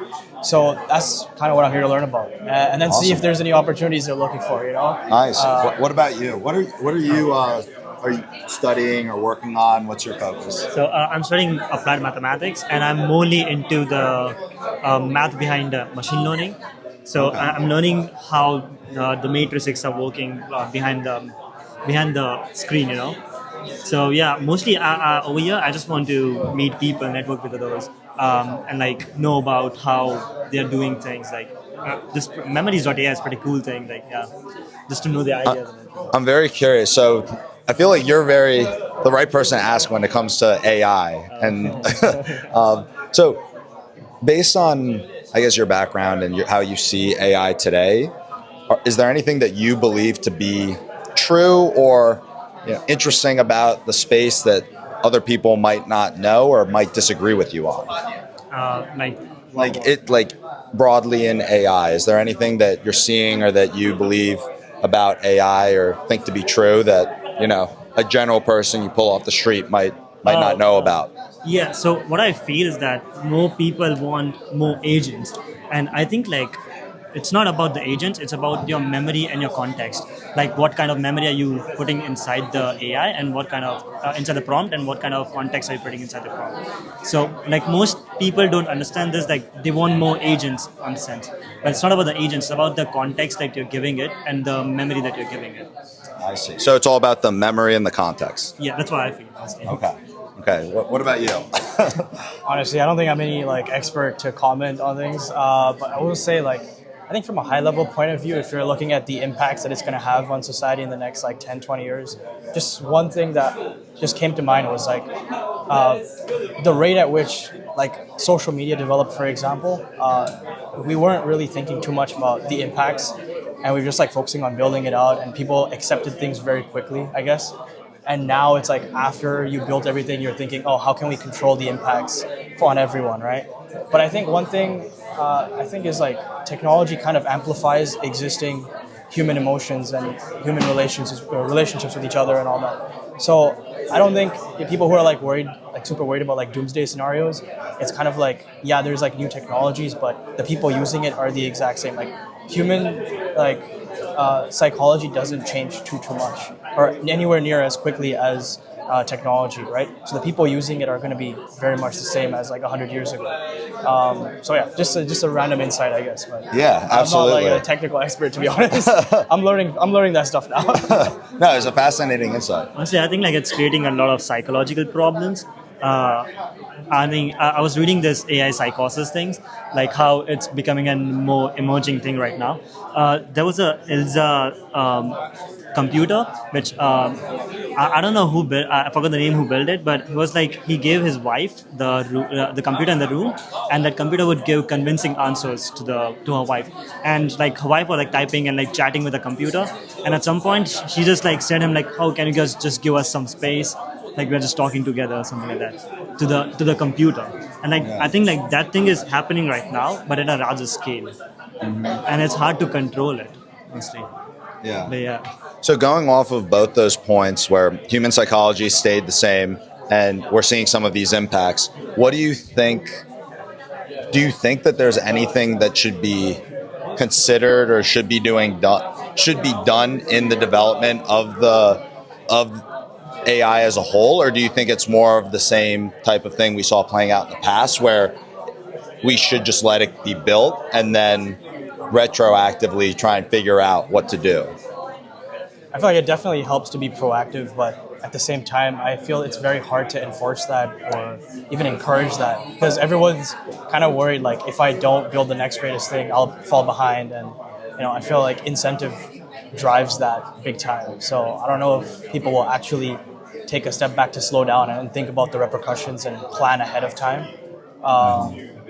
O: So that's kind of what I'm here to learn about, and then see if there's any opportunities they're looking for.
A: Nice. What about you? What are you? Are you studying or working on? What's your focus?
U: So I'm studying applied mathematics, and I'm mainly into the math behind machine learning. So I'm learning how the matrices are working behind the screen, So yeah, mostly over here, I just want to meet people, network with others, and like know about how they're doing things. Like this memories.ai is a pretty cool thing. Like just to know the ideas.
A: I'm very curious. So I feel like you're the right person to ask when it comes to AI. And so based on, I guess, your background and how you see AI today, is there anything that you believe to be true or interesting about the space that other people might not know or might disagree with you on? Like broadly in AI, is there anything that you're seeing or that you believe about AI or think to be true that a general person you pull off the street might not know about?
U: Yeah, so what I feel is that more people want more agents. And I think it's not about the agents, it's about your memory and your context. Like what kind of memory are you putting inside the AI and what kind of, inside the prompt, and what kind of context are you putting inside the prompt. So most people don't understand this, they want more agents on sense. But it's not about the agents, it's about the context that you're giving it and the memory that you're giving it.
A: I see. So it's all about the memory and the context.
U: Yeah, that's what I feel.
A: Okay. What about you?
O: Honestly, I don't think I'm any expert to comment on things, but I will say I think from a high level point of view, if you're looking at the impacts that it's going to have on society in the next 10, 20 years, just one thing that just came to mind was the rate at which social media developed, for example. We weren't really thinking too much about the impacts, and we were just focusing on building it out, and people accepted things very quickly, I guess. And now it's after you built everything, you're thinking, oh, how can we control the impacts on everyone, right? But I think one thing I think is technology kind of amplifies existing human emotions and human relationships with each other and all that. So I don't think people who are worried, super worried about doomsday scenarios, it's kind of yeah, there's new technologies, but the people using it are the exact same. Human psychology doesn't change too much or anywhere near as quickly as technology, right? So the people using it are going to be very much the same as 100 years ago. So yeah, just a random insight, I guess. But
A: yeah, absolutely.
O: I'm not a technical expert, to be honest. I'm learning that stuff now.
A: No, it's a fascinating insight.
U: Honestly, I think it's creating a lot of psychological problems. I think I was reading this AI psychosis things, how it's becoming a more emerging thing right now. There was a Ilza computer, which I don't know who built. I forgot the name who built it, but it was he gave his wife the computer in the room, and that computer would give convincing answers to her wife, and her wife was typing and chatting with the computer, and at some point she just said him how can you guys just give us some space, we're just talking together or something like that to the computer. And I think that thing is happening right now, but at a larger scale. And it's hard to control it, honestly.
A: Yeah.
U: But yeah.
A: So going off of both those points where human psychology stayed the same and we're seeing some of these impacts, what do you think? Do you think that there's anything that should be considered or should be done in the development of AI as a whole, or do you think it's more of the same type of thing we saw playing out in the past where we should just let it be built and then retroactively try and figure out what to do?
O: I feel it definitely helps to be proactive, but at the same time, I feel it's very hard to enforce that or even encourage that, because everyone's kind of worried, if I don't build the next greatest thing, I'll fall behind. And, I feel incentive drives that big time. So I don't know if people will actually take a step back to slow down and think about the repercussions and plan ahead of time.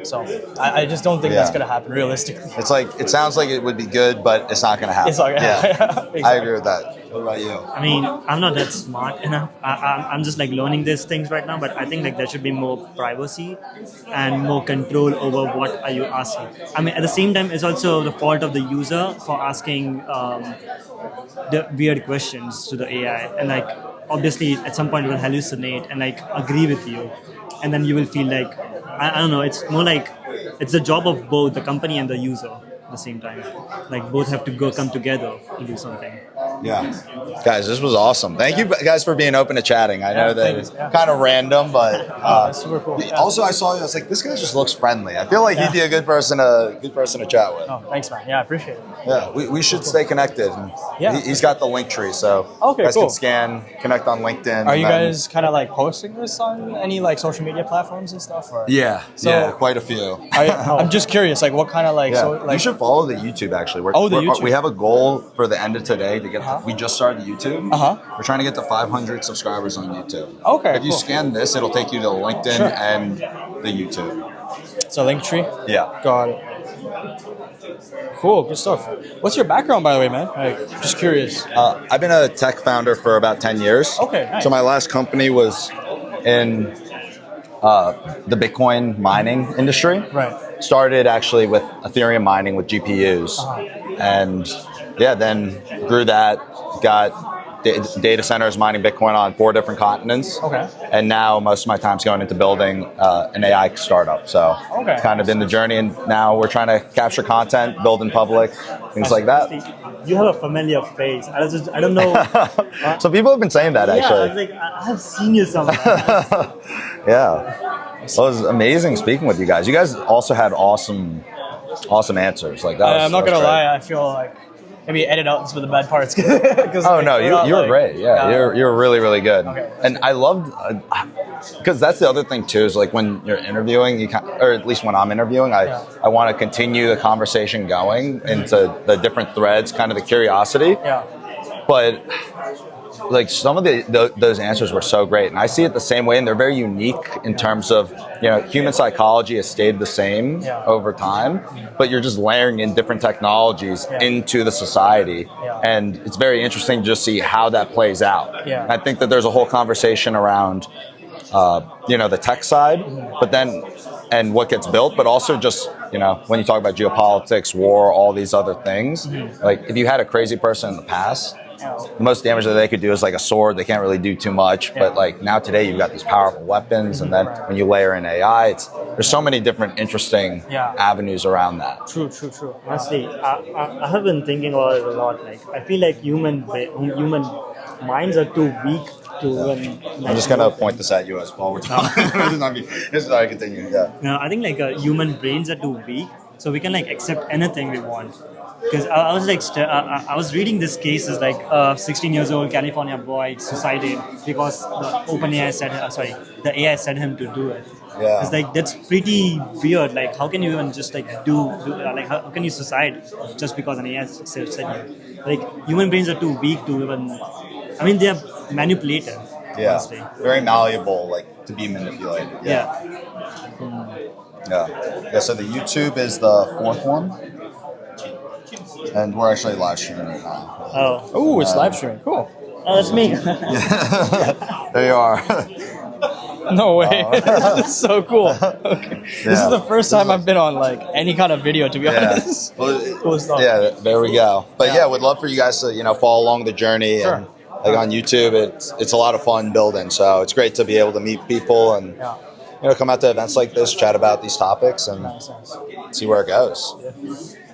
O: So I just don't think that's going to happen realistically.
A: It's it sounds like it would be good, but it's not going to happen.
O: It's not going to happen. Exactly.
A: I agree with that. What about you?
U: I mean, I'm not that smart enough. I'm just learning these things right now, but I think there should be more privacy and more control over what are you asking. I mean, at the same time, it's also the fault of the user for asking the weird questions to the AI, and obviously at some point it will hallucinate and agree with you, and then you will feel I don't know, it's more it's the job of both the company and the user at the same time. Both have to come together to do something.
A: Yeah. Guys, this was awesome. Thank you guys for being open to chatting. I know that it's kind of random, but
O: super cool.
A: Also I saw you, I was this guy just looks friendly. I feel he'd be a good person to chat with.
O: Oh, thanks, man. Yeah, I appreciate it.
A: Yeah, we should stay connected.
O: Yeah.
A: He's got the link tree, so
O: okay,
A: guys
O: cool.
A: can connect on LinkedIn.
O: Are you guys kind of posting this on any social media platforms and stuff? Or?
A: Yeah, quite a few.
O: I'm just curious, what kind of
A: you should follow the YouTube actually.
O: The YouTube.
A: We have a goal for the end of today to get. We just started YouTube. We're trying to get to 500 subscribers on YouTube.
O: Okay.
A: If you scan this, it'll take you to LinkedIn and the YouTube.
O: It's a link tree?
A: Yeah.
O: Got it. Cool, good stuff. What's your background, by the way, man? Like, just curious.
A: I've been a tech founder for about 10 years.
O: Okay, nice.
A: So my last company was in the Bitcoin mining industry.
O: Right.
A: Started actually with Ethereum mining with GPUs. And yeah, then grew that, got data centers mining Bitcoin on 4 different continents.
O: Okay.
A: And now most of my time's going into building an AI startup. So
O: Okay.
A: kind of in the journey, and now we're trying to capture content, build in public, things like that.
U: You have a familiar face. I don't know.
A: So people have been saying that
U: Yeah,
A: actually.
U: I was like, I have seen you somewhere.
A: Yeah. Well, it was amazing speaking with you guys. You guys also had awesome answers. Like that.
O: I'm not gonna lie, I feel like maybe edit out some of the bad parts.
A: Oh no, you were great. Yeah, you're really, really good.
O: Okay.
A: And I loved because that's the other thing too is like when you're interviewing, or at least when I'm interviewing, I want to continue the conversation going into the different threads, kind of the curiosity.
O: Yeah.
A: But like some of those answers were so great, and I see it the same way, and they're very unique in terms of human psychology has stayed the same over time, but you're just layering in different technologies into the society, and it's very interesting to just see how that plays out.
O: Yeah.
A: I think that there's a whole conversation around the tech side, but then and what gets built, but also just when you talk about geopolitics, war, all these other things, like if you had a crazy person in the past, the most damage that they could do is like a sword. They can't really do too much, but like now today you've got these powerful weapons, and then when you layer in AI, there's so many different interesting avenues around that.
U: True. Honestly, I have been thinking about it a lot. Like, I feel like human minds are too weak to even.
A: I'm just gonna point this at you as well. We're talking. This is how I continue. Yeah.
U: No, I think like human brains are too weak, so we can like accept anything we want. Because I was like, I was reading this case is like 16 years old California boy suicided because the AI said him to do it.
A: Yeah.
U: It's like that's pretty weird. Like, how can you even just like do like how can you suicide just because an AI said you? Like, human brains are too weak to even. I mean, they are manipulative.
A: Yeah.
U: Honestly.
A: Very malleable, like to be manipulated.
U: Yeah.
A: Yeah. So the YouTube is the 4th one. And we're actually live streaming right now.
O: Oh, it's live streaming. Cool.
U: Oh, that's me.
A: There you are.
O: No way. This is so cool. Okay. This is the first time I've been on like any kind of video, to be honest. Cool stuff.
A: Yeah, there we go. But yeah, would love for you guys to follow along the journey.
O: Sure.
A: And like on YouTube, it's a lot of fun building. So it's great to be able to meet people and come out to events like this, chat about these topics, and see where it goes.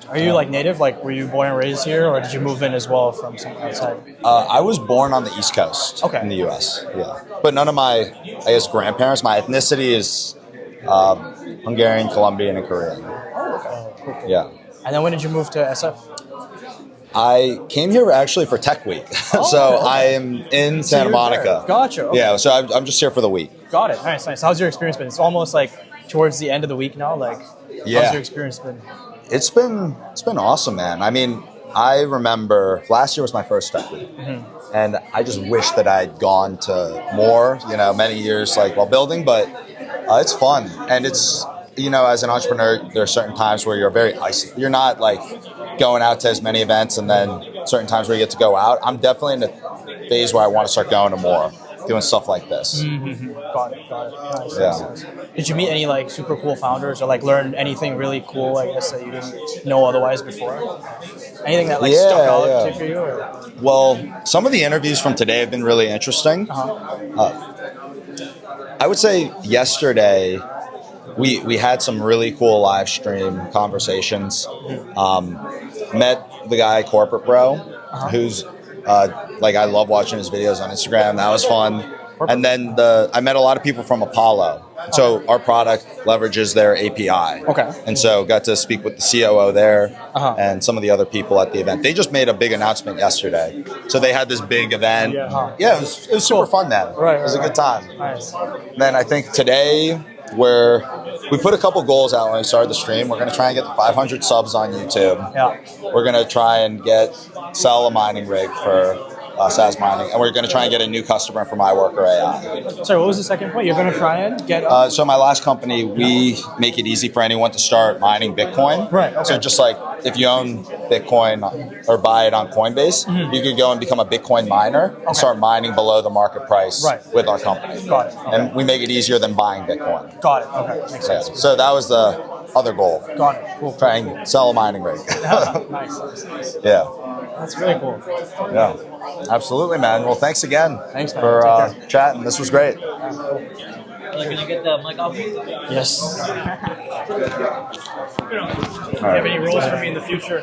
O: Are you like native? Like, were you born and raised here, or did you move in as well from somewhere outside?
A: I was born on the East Coast in the U.S. Yeah, but none of my, grandparents. My ethnicity is Hungarian, Colombian, and Korean.
O: Cool.
A: Yeah.
O: And then when did you move to SF?
A: I came here actually for Tech Week, so I am in Santa Monica.
O: There. Gotcha. Okay.
A: Yeah, so I'm just here for the week.
O: Got it. Nice. How's your experience been? It's almost like towards the end of the week now. Like, how's your experience been?
A: It's been awesome, man. I mean, I remember last year was my first Tech Week, and I just wish that I'd gone to more, many years while building. But it's fun, and it's as an entrepreneur, there are certain times where you're very isolated. You're not like going out to as many events, and then certain times where you get to go out. I'm definitely in a phase where I want to start going to more, doing stuff like this.
O: Got it. Nice.
A: Yeah.
O: Did you meet any like super cool founders, or like learn anything really cool, I guess, that you didn't know otherwise before? Anything that stuck out for you? Or?
A: Well, some of the interviews from today have been really interesting. I would say yesterday we had some really cool live stream conversations. Met the guy Corporate Bro, who's I love watching his videos on Instagram. That was fun. And then I met a lot of people from Apollo. So our product leverages their API.
O: Okay.
A: And so got to speak with the COO there and some of the other people at the event. They just made a big announcement yesterday. So they had this big event. Yeah, it was super fun, man. It was a good time.
O: Nice.
A: And then I think today we put a couple goals out when we started the stream. We're going to try and get to 500 subs on YouTube.
O: Yeah.
A: We're going to try and sell a mining rig for Sazmining, and we're going to try and get a new customer for MyWorker AI.
O: Sorry, what was the second point? You're going to try and get.
A: So my last company, we make it easy for anyone to start mining Bitcoin.
O: Right. Okay.
A: So just like if you own Bitcoin or buy it on Coinbase, you could go and become a Bitcoin miner and start mining below the market price with our company.
O: Got it. Okay.
A: And we make it easier than buying Bitcoin.
O: Got it. Okay. Makes sense.
A: So that was the other goal.
O: Got it. Cool.
A: Try and sell a mining rig.
O: Nice.
A: Yeah.
O: That's really cool.
A: Yeah. Absolutely, man. Well, thanks again
O: for
A: chatting. This was great.
B: Can you get the mic off?
O: Yes.
A: All
O: Do you have any roles for me in the future?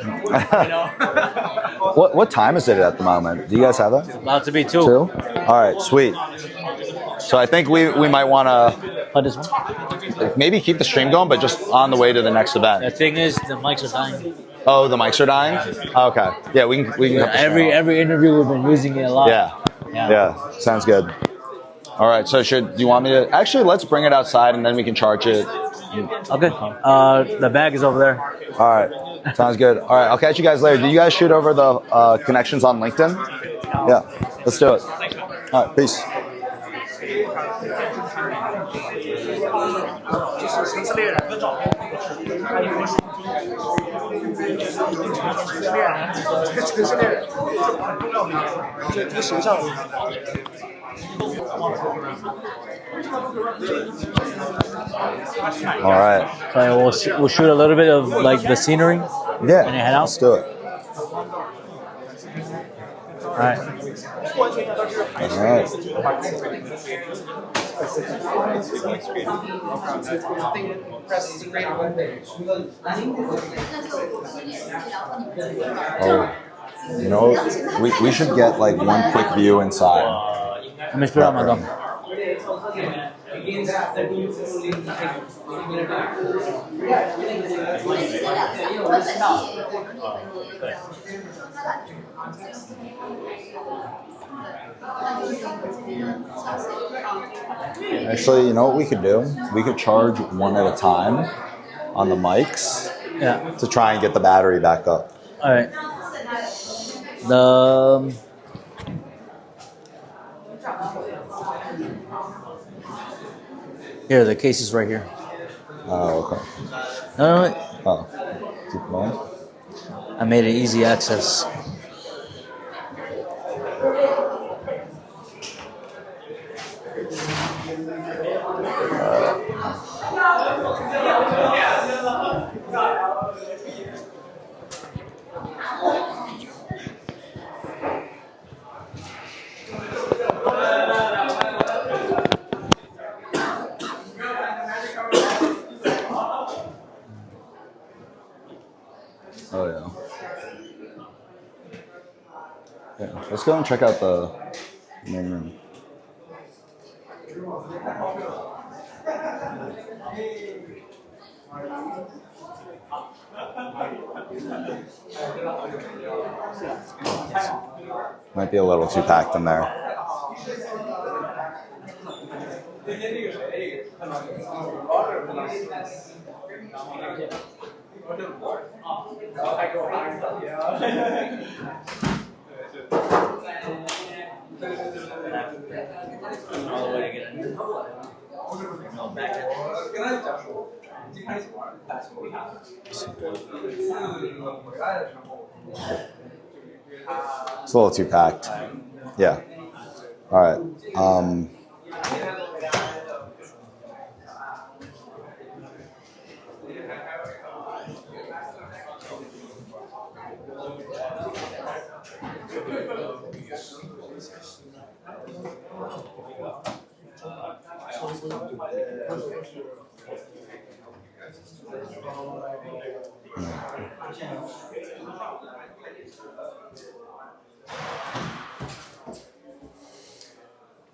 A: What time is it at the moment? Do you guys have that?
B: About to be 2.
A: 2? All right, sweet. So I think we might want to maybe keep the stream going, but just on the way to the next event.
B: The thing is, the mics are dying.
A: Oh, the mics are dying? Okay. Yeah, we can cut the stream off.
B: Every interview we've been using it a lot.
A: Yeah. Sounds good. All right, so do you want me to actually let's bring it outside and then we can charge it.
B: Okay. The bag is over there.
A: All right. Sounds good. All right, I'll catch you guys later. Do you guys shoot over the connections on LinkedIn? Yeah. Let's do it. All right, peace. All right.
B: So we'll shoot a little bit of like the scenery.
A: Yeah.
B: And head out.
A: Let's do it.
B: All right.
A: All right. Oh, you know, we should get like one quick view inside.
B: Let me spit out my gum.
A: Actually, you know what we could do? We could charge one at a time on the mics to try and get the battery back up.
B: All right. Here, the case is right here.
A: Oh, okay.
B: No.
A: Oh, keep going.
B: I made it easy access.
A: Oh yeah. Yeah. Let's go and check out the main room. Might be a little too packed in there. It's a little too packed. Yeah. All right.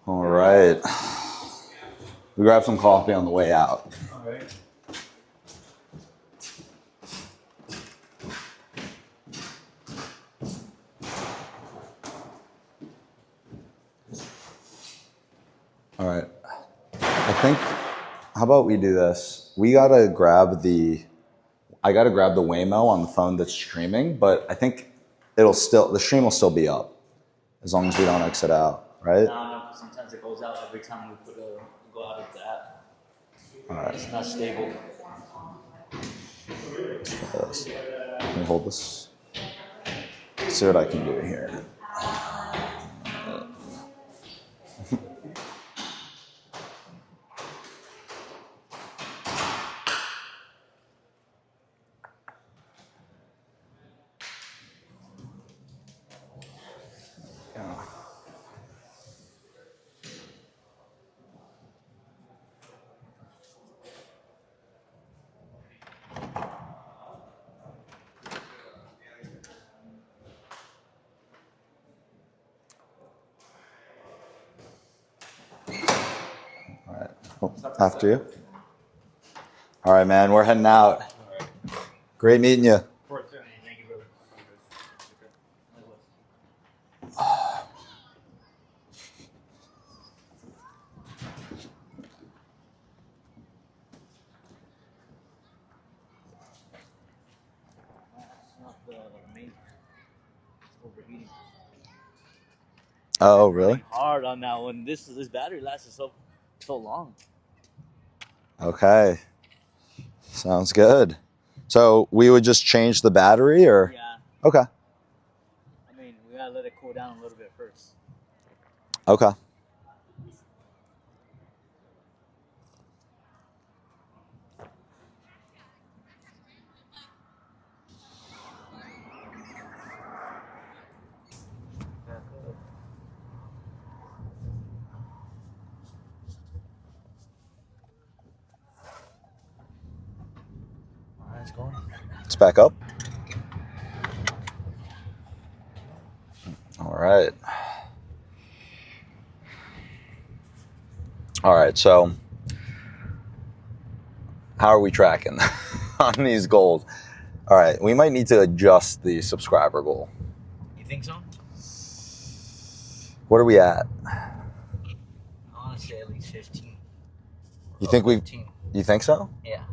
A: All right. We grabbed some coffee on the way out. All right. I think, how about we do this? I gotta grab the Waymo on the phone that's streaming, but I think the stream will still be up. as long as we don't exit out, right?
B: No, sometimes it goes out every time we go out of the app.
A: All right.
B: It's not stable.
A: Let's try this. Let me hold this. Let's see what I can do here. After you. All right, man. We're heading out. Great meeting you. Oh, really?
B: Hard on that one. This battery lasts so long.
A: Okay. Sounds good. So we would just change the battery, or?
B: Yeah.
A: Okay.
B: I mean, we gotta let it cool down a little bit first.
A: Okay.
B: Alright, it's going.
A: It's back up. All right. All right, so how are we tracking on these goals? All right, we might need to adjust the subscriber goal.
B: You think so?
A: What are we at?
B: I want to say at least 15.
A: You think we?
B: 15.
A: You think so?
B: Yeah.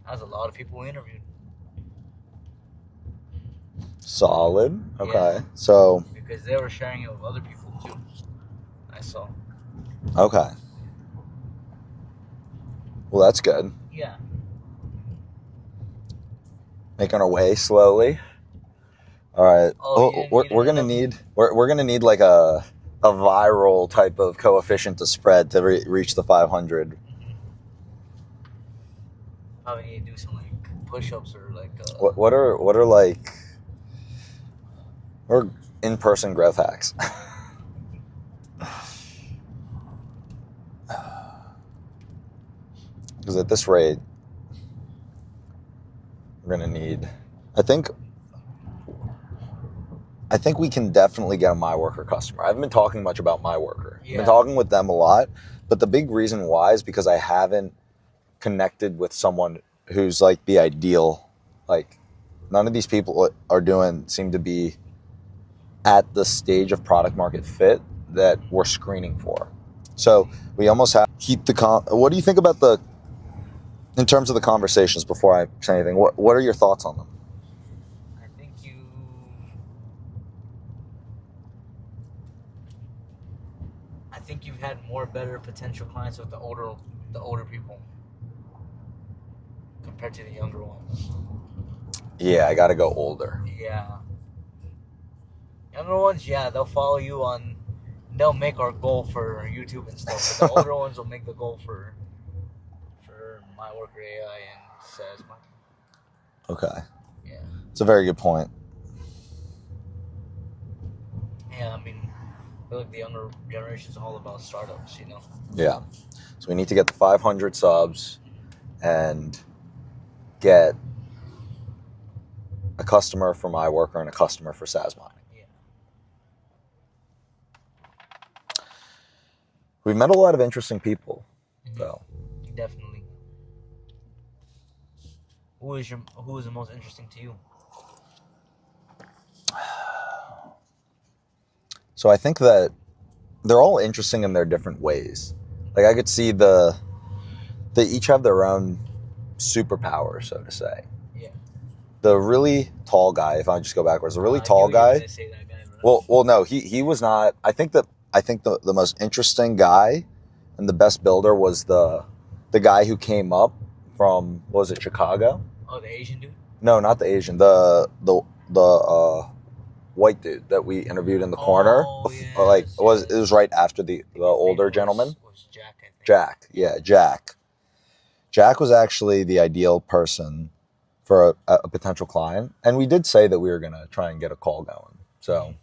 B: That's a lot of people we interviewed.
A: Solid. Okay.
B: Yeah.
A: So.
B: Because they were sharing it with other people too. I saw.
A: Okay. Well, that's good.
B: Yeah.
A: Making our way slowly. All right. We're gonna need like a viral type of coefficient to spread to reach the 500.
B: Probably need to do some like push-ups or like.
A: What are like? Or in-person growth hacks. Because at this rate, we're gonna need. I think we can definitely get a MyWorker customer. I haven't been talking much about MyWorker.
B: Yeah.
A: I've been talking with them a lot, but the big reason why is because I haven't connected with someone who's like the ideal. Like, none of these people seem to be at the stage of product market fit that we're screening for. So we almost have to keep what do you think about in terms of the conversations before I say anything? What are your thoughts on them?
B: I think you've had more better potential clients with the older people compared to the younger ones.
A: Yeah, I got to go older.
B: Yeah. Younger ones, yeah, they'll follow you they'll make our goal for YouTube and stuff. But the older ones will make the goal for MyWorker AI and Sazmining.
A: Okay.
B: Yeah.
A: It's a very good point.
B: Yeah, I mean, I feel like the younger generation is all about startups, you know?
A: Yeah. So we need to get the 500 subs and get a customer for MyWorker and a customer for Sazmining.
B: Yeah.
A: We've met a lot of interesting people, though.
B: Definitely. Who is the most interesting to you?
A: So I think that they're all interesting in their different ways. Like, I could see they each have their own superpower, so to say.
B: Yeah.
A: The really tall guy, if I just go backwards, the really tall guy, Well, no, he was not. I think the most interesting guy and the best builder was the guy who came up from, what was it, Chicago?
B: Oh, the Asian dude?
A: No, not the Asian. The white dude that we interviewed in the corner. It was right after the older gentleman.
B: Was Jack, I think.
A: Jack. Yeah, Jack. Jack was actually the ideal person for a potential client, and we did say that we were going to try and get a call going. So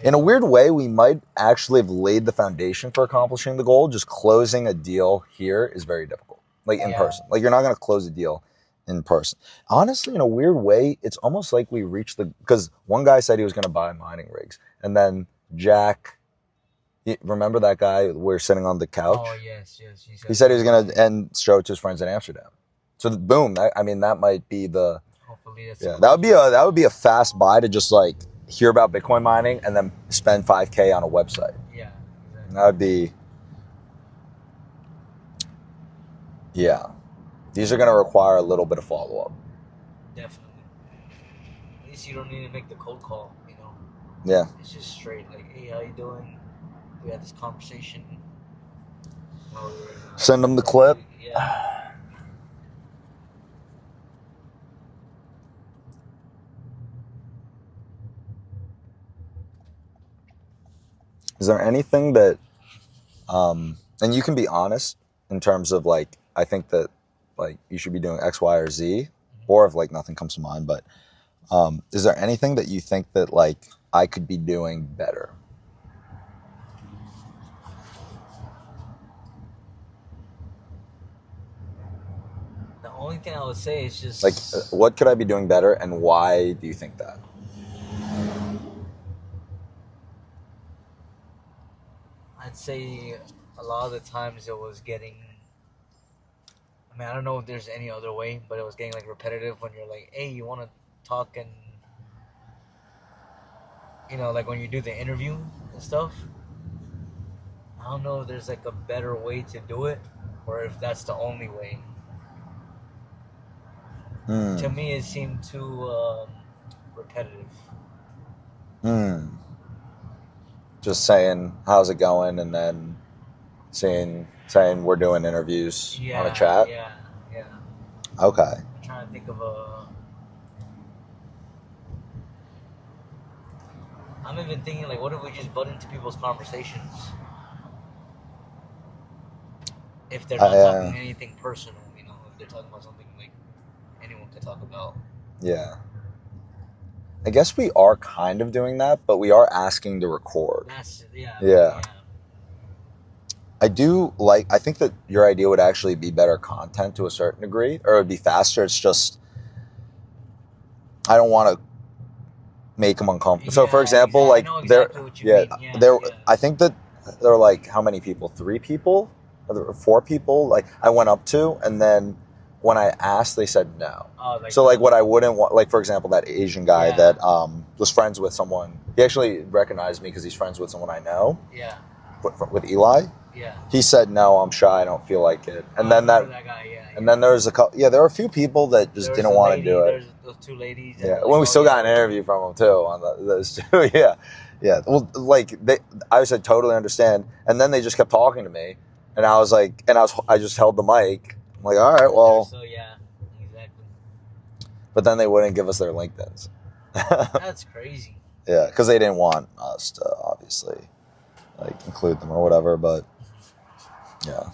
A: in a weird way, we might actually have laid the foundation for accomplishing the goal. Just closing a deal here is very difficult, like in person. Like, you're not going to close a deal in person. Honestly, in a weird way, it's almost like we reached because one guy said he was going to buy mining rigs, and then Jack, remember that guy we were sitting on the couch?
B: Oh, yes.
A: He said he was going to show it to his friends in Amsterdam. So boom, that might be the.
B: Hopefully that's
A: that would be a fast buy to just like hear about Bitcoin mining and then spend $5,000 on a website.
B: Yeah. Exactly.
A: That would be. Yeah. These are going to require a little bit of follow-up.
B: Definitely. At least you don't need to make the cold call, you know?
A: Yeah.
B: It's just straight, like, hey, how you doing? We had this conversation.
A: Send them the clip.
B: Yeah.
A: Is there anything that, and you can be honest in terms of like, I think that like you should be doing X, Y, or Z, or if like nothing comes to mind, but is there anything that you think that like I could be doing better?
B: The only thing I would say is just
A: Like, what could I be doing better, and why do you think that?
B: I'd say a lot of the times it was getting, I mean, I don't know if there's any other way, but it was getting like repetitive when you're like, hey, you want to talk, and you know, like when you do the interview and stuff. I don't know if there's like a better way to do it, or if that's the only way. To me, it seemed too repetitive.
A: Just saying, how's it going? And then saying we're doing interviews on a chat?
B: Yeah.
A: Okay.
B: I'm trying to think of I'm even thinking, like, what if we just butt into people's conversations? If they're not talking anything personal, you know, if they're talking about something like anyone could talk about.
A: Yeah. I guess we are kind of doing that, but we are asking to record. Yeah. I think that your idea would actually be better content to a certain degree, or it would be faster. It's just, I don't want to make them uncomfortable. So for example,
B: exactly.
A: like
B: I
A: I think that there are like, how many people? 3 people? Or 4 people? Like I went up to, and then when I asked, they said no. So like what I wouldn't want, like for example, that Asian guy that was friends with someone, he actually recognized me because he's friends with someone I know.
B: Yeah.
A: With Eli.
B: Yeah.
A: He said no, I'm shy, I don't feel like it. And then that guy, and then there's a couple. Yeah, there were a few people that just didn't want to do it.
B: There's those 2 ladies.
A: Yeah. When we still got an interview from them too on those 2. Yeah. Yeah. Well, like I said, totally understand. And then they just kept talking to me, and I was like, I just held the mic. I'm like, all right, well.
B: So yeah, exactly.
A: But then they wouldn't give us their LinkedIn's.
B: That's crazy.
A: Yeah, because they didn't want us to obviously like include them or whatever. But yeah.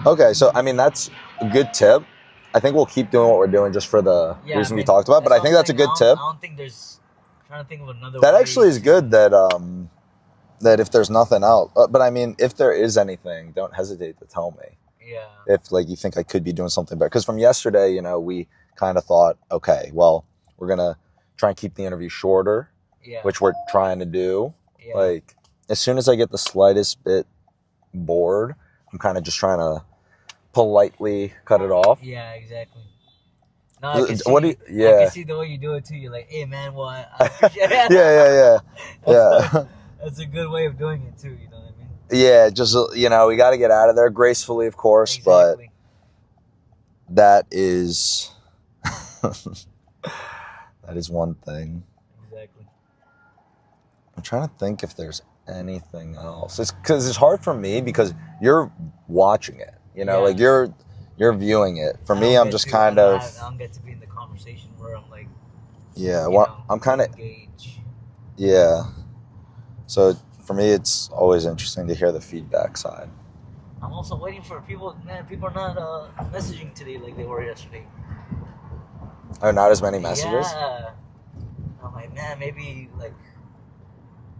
A: Okay, so I mean that's a good tip. I think we'll keep doing what we're doing just for the reason we talked about. But I think that's a good tip.
B: I don't think there's. I'm trying to think of another.
A: That
B: way
A: actually is good. That if there's nothing else, but I mean, if there is anything, don't hesitate to tell me.
B: Yeah.
A: If like you think I could be doing something better, because from yesterday, you know, we kind of thought, okay, well, we're gonna try and keep the interview shorter, which we're trying to do. Yeah. Like as soon as I get the slightest bit bored, I'm kind of just trying to politely cut it off.
B: Yeah, exactly. No, I can see,
A: I
B: can see the way you do it too. You're like, hey man, I appreciate it.
A: yeah.
B: That's a good way of doing it too, you know what I mean?
A: Yeah, just, you know, we got to get out of there gracefully, of course, but that is, That is one thing.
B: Exactly.
A: I'm trying to think if there's anything else. It's because it's hard for me because you're watching it. You know, like you're viewing it. For me, I'm just kind of.
B: I don't get to be in the conversation where I'm like.
A: Yeah, well, I'm kind of. Yeah. So for me, it's always interesting to hear the feedback side.
B: I'm also waiting for people. Man, people are not messaging today like they were yesterday.
A: Oh, not as many messages?
B: Yeah. I'm like, man, maybe like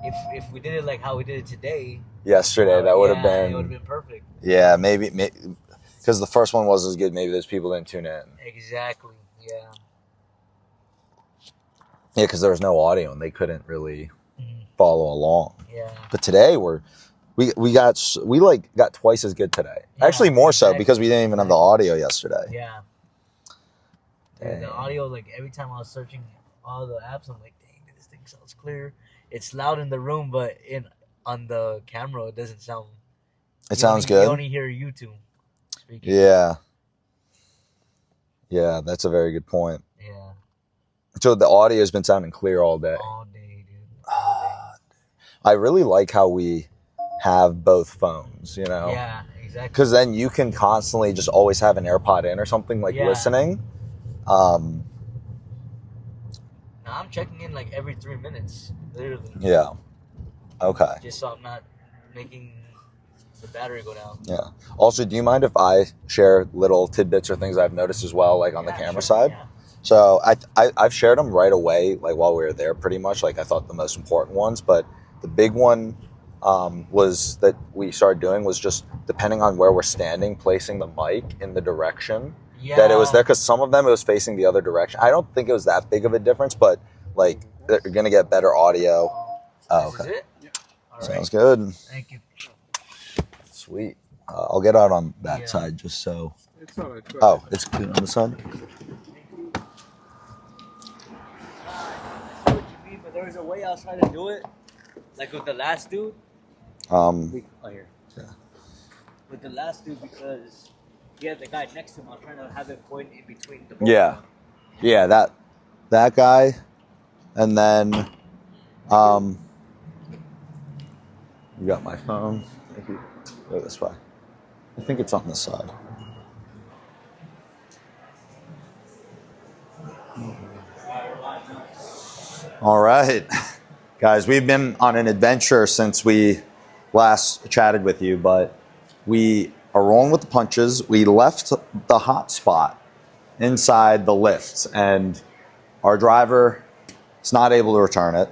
B: if we did it like how we did it today.
A: Yesterday, that would have been.
B: It would have been perfect.
A: Yeah, maybe because the first one wasn't as good. Maybe those people didn't tune in.
B: Exactly. Yeah.
A: Yeah, because there was no audio and they couldn't really follow along.
B: Yeah.
A: But today we got twice as good today. Actually, more so because we didn't even have the audio yesterday.
B: Yeah. Dude, the audio, like every time I was searching all the apps, I'm like, dang, this thing sounds clear. It's loud in the room, but on the camera, it doesn't sound.
A: It sounds good.
B: You only hear you two speaking.
A: Yeah. Yeah, that's a very good point.
B: Yeah.
A: So the audio has been sounding clear all day.
B: All day, dude.
A: I really like how we have both phones, you know?
B: Yeah, exactly.
A: Because then you can constantly just always have an AirPod in or something, like listening.
B: Now I'm checking in like every 3 minutes, literally.
A: Yeah. Okay.
B: Just so I'm not making the battery go down.
A: Yeah. Also, do you mind if I share little tidbits or things I've noticed as well, like on the camera side? Yeah. So I've shared them right away, like while we were there, pretty much. Like I thought the most important ones, but the big one was that we started doing was just depending on where we're standing, placing the mic in the direction that it was there. Because some of them it was facing the other direction. I don't think it was that big of a difference, but like they're gonna get better audio. Oh, okay.
B: This is it? Yeah. All
A: Sounds good.
B: Thank you.
A: Sweet. I'll get out on that side just so.
L: It's all right.
A: Oh, it's good on the side.
B: But there was a way I was trying to do it, like with the last dude.
A: Here.
B: Yeah. With the last dude, because he had the guy next to him. I was trying to have it point in between the both.
A: Yeah, that guy, and then you got my phone. Thank you. Go this way. I think it's on this side. All right, guys, we've been on an adventure since we last chatted with you, but we are rolling with the punches. We left the hot spot inside the lifts, and our driver is not able to return it.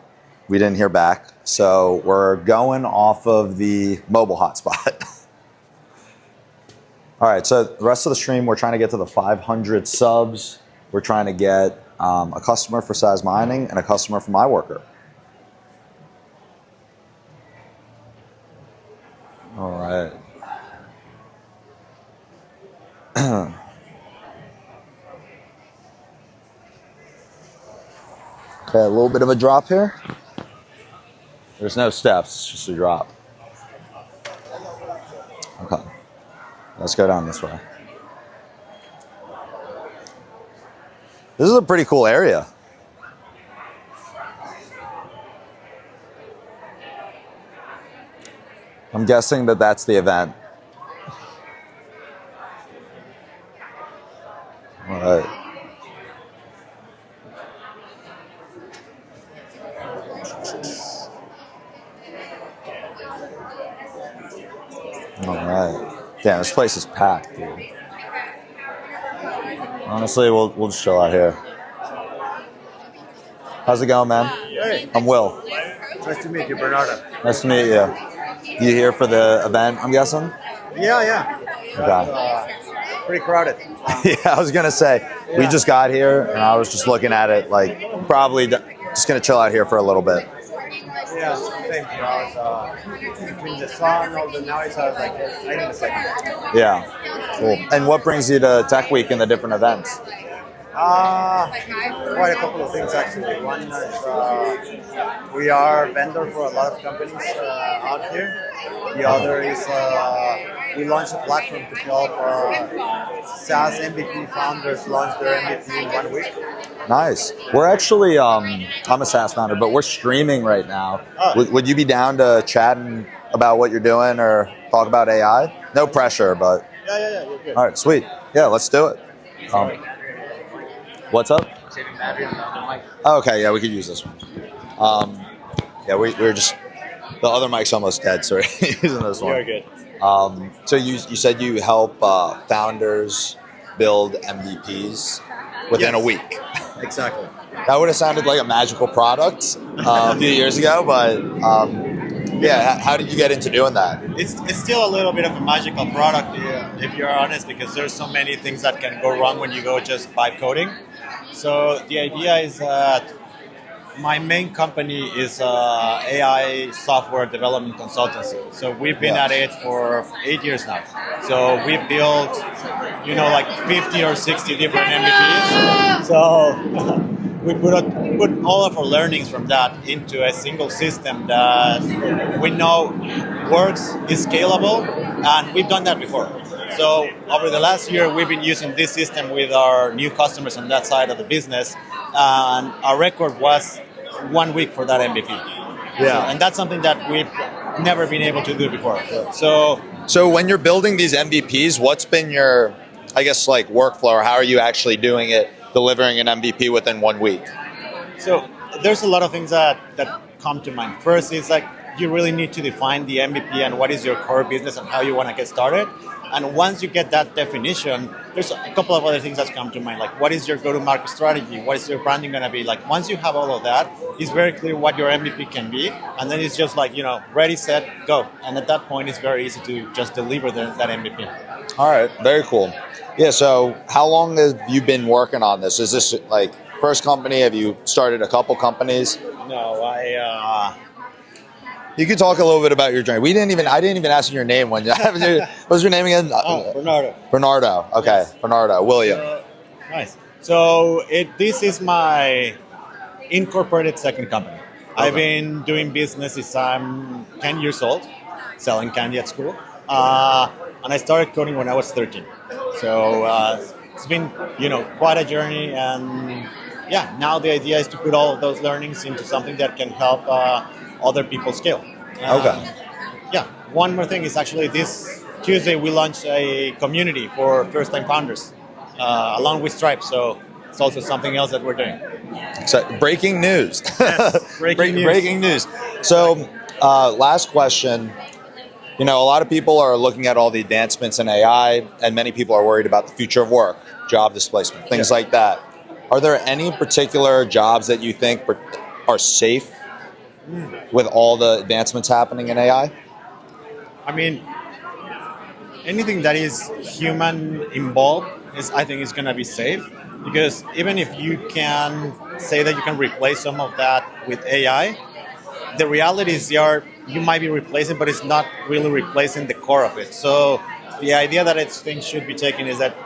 A: We didn't hear back, so we're going off of the mobile hotspot. All right, so the rest of the stream, we're trying to get to the 500 subs. We're trying to get a customer for Sazmining and a customer for MyWorker. All right. Okay, a little bit of a drop here. There's no steps, it's just a drop. Okay, let's go down this way. This is a pretty cool area. I'm guessing that that's the event. All right. All right. Damn, this place is packed, dude. Honestly, we'll just chill out here. How's it going, man?
D: Hey.
A: I'm Will.
D: Nice to meet you, Bernardo.
A: Nice to meet you. You here for the event, I'm guessing?
D: Yeah.
A: Okay.
D: Pretty crowded.
A: Yeah, I was gonna say, we just got here and I was just looking at it like probably just gonna chill out here for a little bit.
D: Yeah, same here. I was between the sun, all the noise, I was like, I need a second.
A: Yeah, cool. And what brings you to Tech Week and the different events?
D: Quite a couple of things actually. One is we are a vendor for a lot of companies out here. The other is we launched a platform to help SaaS MVP founders launch their MVP in 1 week.
A: Nice. We're actually, I'm a SaaS founder, but we're streaming right now. Would you be down to chatting about what you're doing or talk about AI? No pressure, but.
D: Yeah, you're good.
A: All right, sweet. Yeah, let's do it. What's up? Okay, yeah, we could use this one. Yeah, we're just, the other mic's almost dead, so we're using this one.
D: You're good.
A: So you said you help founders build MVPs within a week.
D: Exactly.
A: That would have sounded like a magical product a few years ago, but yeah, how did you get into doing that?
D: It's still a little bit of a magical product, if you're honest, because there's so many things that can go wrong when you go just vibe coding. So the idea is that my main company is AI software development consultancy. So we've been at it for 8 years now. So we built, like 50 or 60 different MVPs. So we put all of our learnings from that into a single system that we know works, is scalable, and we've done that before. So over the last year, we've been using this system with our new customers on that side of the business, and our record was 1 week for that MVP.
A: Yeah.
D: And that's something that we've never been able to do before.
A: So when you're building these MVPs, what's been your, I guess, like workflow, or how are you actually doing it, delivering an MVP within 1 week?
D: So there's a lot of things that come to mind. First is like you really need to define the MVP and what is your core business and how you want to get started. And once you get that definition, there's a couple of other things that come to mind, like what is your go-to-market strategy? What is your branding going to be? Like once you have all of that, it's very clear what your MVP can be. And then it's just like, ready, set, go. And at that point, it's very easy to just deliver that MVP.
A: All right, very cool. Yeah, so how long have you been working on this? Is this like first company? Have you started a couple companies?
D: No,
A: You could talk a little bit about your journey. I didn't even ask you your name when what was your name again?
D: Bernardo.
A: Bernardo. Okay,
D: Yes.
A: Bernardo. William.
D: Nice. So this is my incorporated second company. I've been doing business since I'm 10 years old, selling candy at school. And I started coding when I was 13. So it's been, quite a journey. And yeah, now the idea is to put all of those learnings into something that can help other people scale.
A: Okay.
D: Yeah. One more thing is actually this Tuesday we launched a community for first-time founders along with Stripe. So it's also something else that we're doing.
A: So breaking news.
D: Yes,
A: breaking news. So last question. A lot of people are looking at all the advancements in AI, and many people are worried about the future of work, job displacement, things like that. Are there any particular jobs that you think are safe with all the advancements happening in AI?
D: I mean, anything that is human involved I think is going to be safe, because even if you can say that you can replace some of that with AI, the reality is you might be replacing, but it's not really replacing the core of it. So the idea that things should be taken is that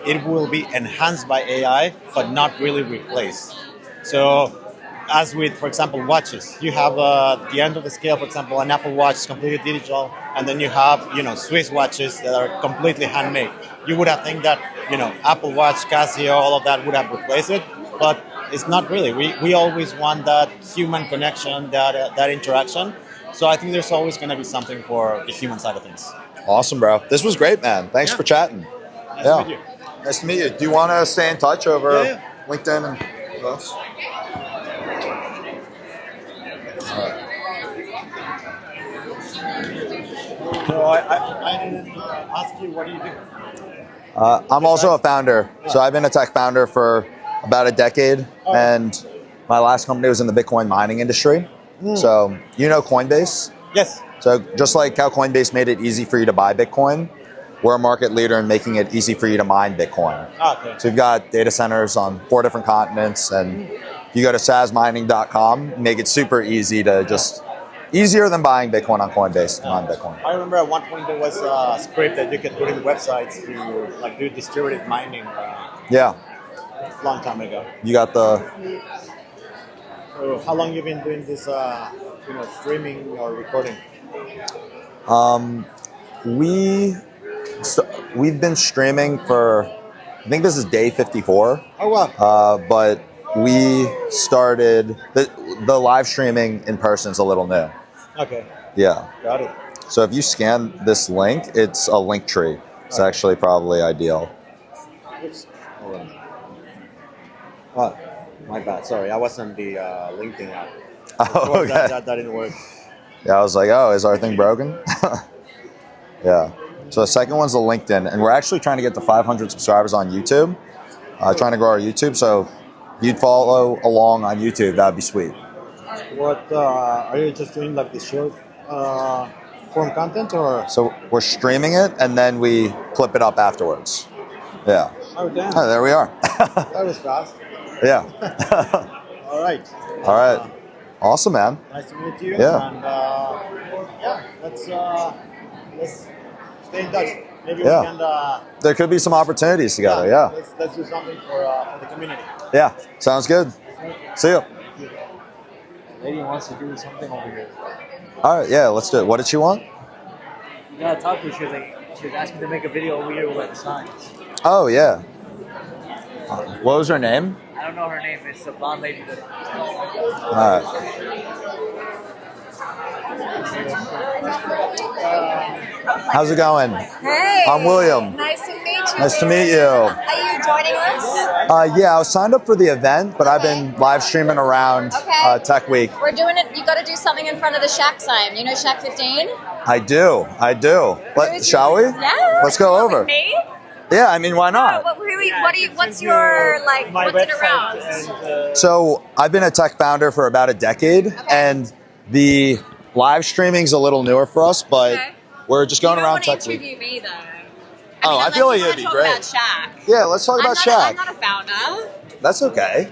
D: it will be enhanced by AI, but not really replaced. So as with, for example, watches, you have the end of the scale, for example, an Apple Watch is completely digital, and then you have, Swiss watches that are completely handmade. You would have think that, Apple Watch, Casio, all of that would have replaced it, but it's not really. We always want that human connection, that interaction. So I think there's always going to be something for the human side of things.
A: Awesome, bro. This was great, man. Thanks for chatting.
D: Nice to meet you.
A: Nice to meet you. Do you want to stay in touch over LinkedIn and us?
D: So I didn't ask you, what do you do?
A: I'm also a founder. So I've been a tech founder for about a decade. And my last company was in the Bitcoin mining industry. So Coinbase?
D: Yes.
A: So just like how Coinbase made it easy for you to buy Bitcoin, we're a market leader in making it easy for you to mine Bitcoin.
D: Okay.
A: So we've got data centers on 4 different continents, and you go to Sazmining.com, make it super easy to just, easier than buying Bitcoin on Coinbase to mine Bitcoin.
D: I remember at one point there was a script that you could put in websites to do distributed mining.
A: Yeah.
D: A long time ago.
A: You got the...
D: So how long you been doing this, streaming or recording?
A: So we've been streaming for, I think this is day 54.
D: Oh, wow.
A: But we started, the live streaming in person is a little new.
D: Okay.
A: Yeah.
D: Got it.
A: So if you scan this link, it's a link tree. It's actually probably ideal.
D: Oops. Hold on. Oh, my bad. Sorry, I was on the LinkedIn app.
A: Oh, okay.
D: That didn't work.
A: Yeah, I was like, oh, is our thing broken? Yeah. So the second one's the LinkedIn, and we're actually trying to get to 500 subscribers on YouTube. Trying to grow our YouTube, so if you'd follow along on YouTube, that'd be sweet.
D: What are you just doing, like the short form content, or?
A: So we're streaming it, and then we clip it up afterwards. Yeah.
D: Oh, damn.
A: Oh, there we are.
D: That was fast.
A: Yeah.
D: All right.
A: All right. Awesome, man.
D: Nice to meet you.
A: Yeah.
D: And yeah, let's stay in touch. Maybe
A: Yeah.
D: we can.
A: There could be some opportunities together. Yeah.
D: Let's do something for the community.
A: Yeah. Sounds good. See you.
O: Lady wants to do something over here.
A: All right. Yeah. Let's do it. What did she want?
O: You gotta talk to her. She was asking to make a video over here with like signs.
A: Oh yeah. What was her name?
O: I don't know her name. It's a blonde lady.
A: All right. How's it going?
E: Hey.
A: I'm William.
E: Nice to meet you.
A: Nice to meet you.
E: Are you joining us?
A: Yeah, I was signed up for the event, but I've been live streaming around Tech Week.
E: We're doing it. You got to do something in front of the Shack sign. You know Shack 15?
A: I do. Shall we?
E: Yeah.
A: Let's go over.
E: With me?
A: Yeah, I mean, why not?
E: What's your like?
U: My
E: what's it
U: website
E: around?
A: So I've been a tech founder for about a decade, and the live streaming's a little newer for us, but we're just going
E: you don't
A: around
E: want to
A: Tech Week.
E: interview me though.
A: I feel like it'd be great.
E: About Shack.
A: Yeah, let's talk about Shack.
E: I'm not a founder.
A: That's okay.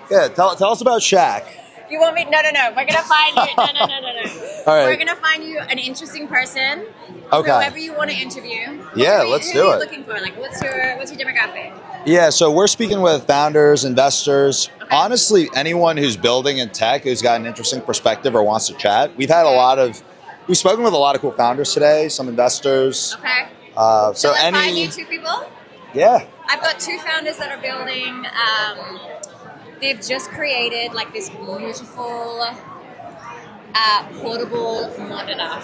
A: Yeah, tell us about Shack.
E: You want me? No. We're gonna find you. No.
A: All right.
E: We're gonna find you an interesting person.
A: Okay.
E: Whoever you want to interview.
A: Yeah,
E: Who
A: let's
E: are
A: do
E: you
A: it.
E: Looking for like what's your demographic?
A: Yeah, so we're speaking with founders, investors, honestly, anyone who's building in tech who's got an interesting perspective or wants to chat. We've spoken with a lot of cool founders today, some investors.
E: Okay.
A: So
E: let's find
A: any,
E: you two people.
A: yeah.
E: I've got two founders that are building. They've just created like this beautiful portable monitor.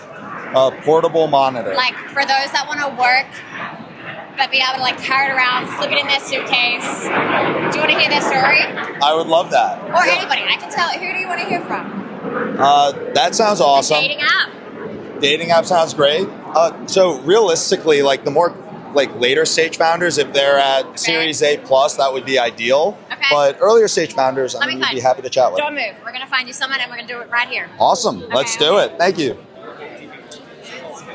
A: A portable monitor.
E: Like for those that want to work, but be able to like carry it around, slip it in their suitcase. Do you want to hear their story?
A: I would love that.
E: Or anybody? I can tell. Who do you want to hear from?
A: That sounds awesome.
E: Dating app.
A: Dating app sounds great. So realistically, like the more like later stage founders, if they're at Series A plus, that would be ideal.
E: Okay.
A: But earlier stage founders,
E: Let me
A: we'd be
E: find-
A: happy to chat with.
E: Don't move. We're gonna find you someone, and we're gonna do it right here.
A: Awesome. Let's do it. Thank you.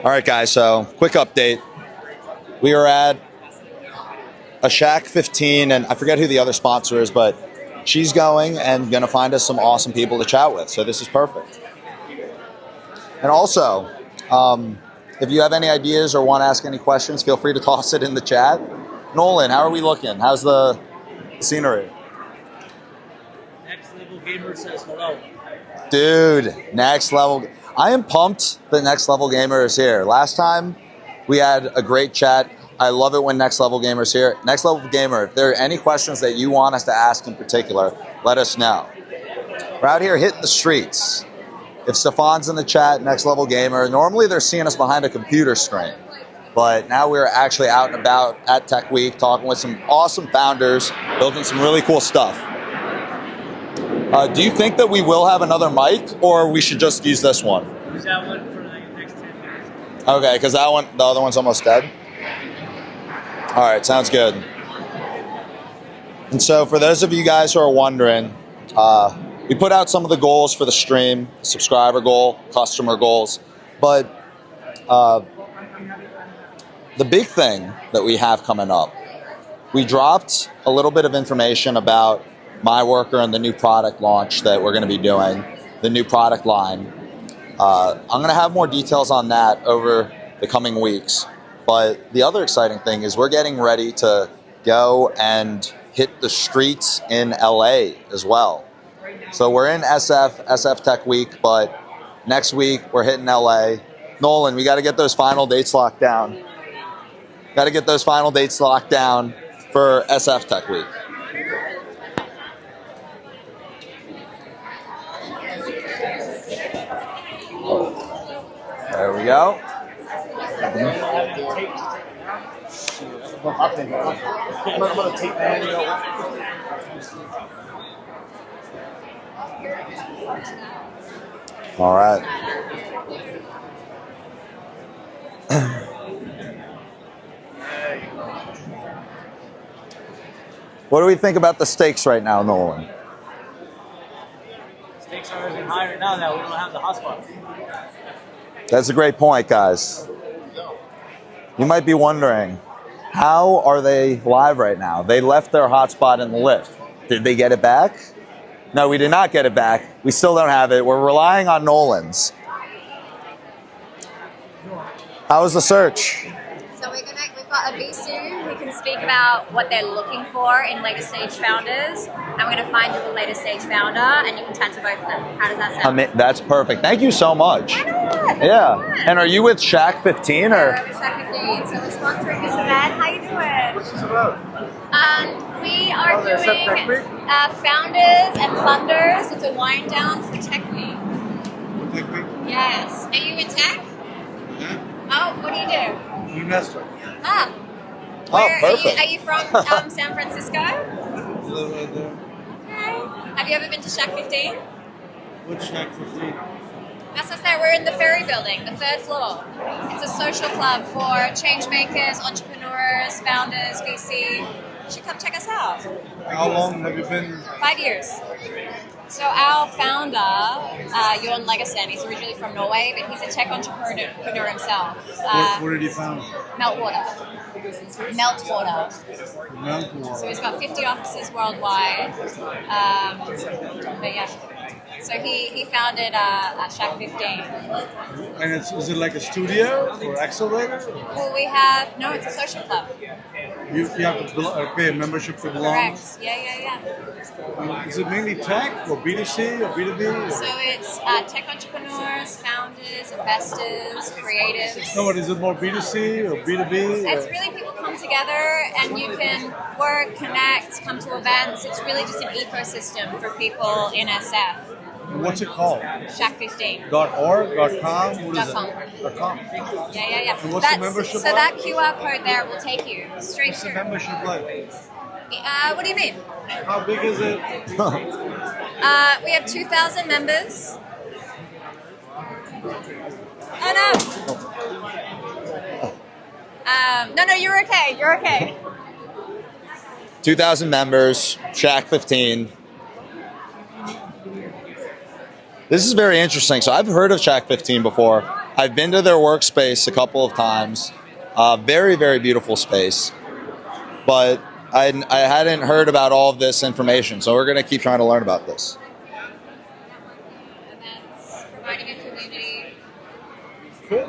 A: All right, guys. So quick update. We are at a Shack 15, and I forget who the other sponsor is, but she's going and going to find us some awesome people to chat with. So this is perfect. And also, if you have any ideas or want to ask any questions, feel free to toss it in the chat. Nolan, how are we looking? How's the scenery?
O: Next Level Gamer says hello.
A: Dude, Next Level. I am pumped that Next Level Gamer is here. Last time we had a great chat. I love it when Next Level Gamer is here. Next Level Gamer, if there are any questions that you want us to ask in particular, let us know. We're out here hitting the streets. If Stefan's in the chat, Next Level Gamer, normally they're seeing us behind a computer screen. But now we're actually out and about at Tech Week, talking with some awesome founders, building some really cool stuff. Do you think that we will have another mic, or we should just use this one?
O: Use that one for the next 10 minutes.
A: Okay, because the other one's almost dead. All right, sounds good. And so for those of you guys who are wondering, we put out some of the goals for the stream, subscriber goal, customer goals, but the big thing that we have coming up, we dropped a little bit of information about MyWorker and the new product launch that we're going to be doing, the new product line. I'm going to have more details on that over the coming weeks. But the other exciting thing is we're getting ready to go and hit the streets in LA as well. So we're in SF Tech Week, but next week we're hitting LA. Nolan, we got to get those final dates locked down. Got to get those final dates locked down for SF Tech Week. There we go. All right. What do we think about the stakes right now, Nolan?
O: Stakes are even higher now that we don't have the hotspot.
A: That's a great point, guys. You might be wondering, how are they live right now? They left their hotspot in the lift. Did they get it back? No, we did not get it back. We still don't have it. We're relying on Nolan's. How was the search?
E: So we've got a VC who can speak about what they're looking for in later stage founders. I'm going to find you the later stage founder, and you can chat to both of them. How does that sound?
A: That's perfect. Thank you so much. Yeah. And are you with Shack 15 or?
E: We're with Shack 15, so we're sponsoring this event. How you doing?
G: What's this about?
E: We are doing founders and funders. It's a wind down for Tech Week.
G: Tech Week?
E: Yes. Are you in tech?
G: Yeah.
E: Oh, what do you do?
G: Investor.
E: Ah.
A: Oh, perfect.
E: Are you from San Francisco?
G: Live right there.
E: Okay. Have you ever been to Shack 15?
G: What's Shack 15?
E: That's us there. We're in the Ferry Building, the third floor. It's a social club for change makers, entrepreneurs, founders, VC. You should come check us out.
G: How long have you been?
E: 5 years. So our founder, Jon Legersen, he's originally from Norway, but he's a tech entrepreneur himself.
G: Where did you found?
E: Meltwater.
G: Meltwater.
E: So he's got 50 offices worldwide. But yeah. So he founded Shack 15.
G: And is it like a studio or accelerator?
E: Well, we have, no, it's a social club.
G: You have to pay a membership to belong?
E: Correct. Yeah.
G: Is it mainly tech or B2C or B2B?
E: So it's tech entrepreneurs, founders, investors, creatives.
G: No, but is it more B2C or B2B?
E: It's really people come together and you can work, connect, come to events. It's really just an ecosystem for people in SF.
G: What's it called?
E: Shack 15.
G: .org, .com? What is
E: .com.
G: it? .com.
E: Yeah.
G: And what's the membership
E: So
G: like?
E: that QR code there will take you straight
G: What's the
E: through.
G: membership like?
E: What do you mean?
G: How big is it?
E: We have 2,000 members. Oh no. No, you're okay. You're okay.
A: 2,000 members, Shack 15. This is very interesting. So I've heard of Shack 15 before. I've been to their workspace a couple of times. Very, very beautiful space. But I hadn't heard about all of this information. So we're going to keep trying to learn about this.
E: Events, providing a community.
G: Cool.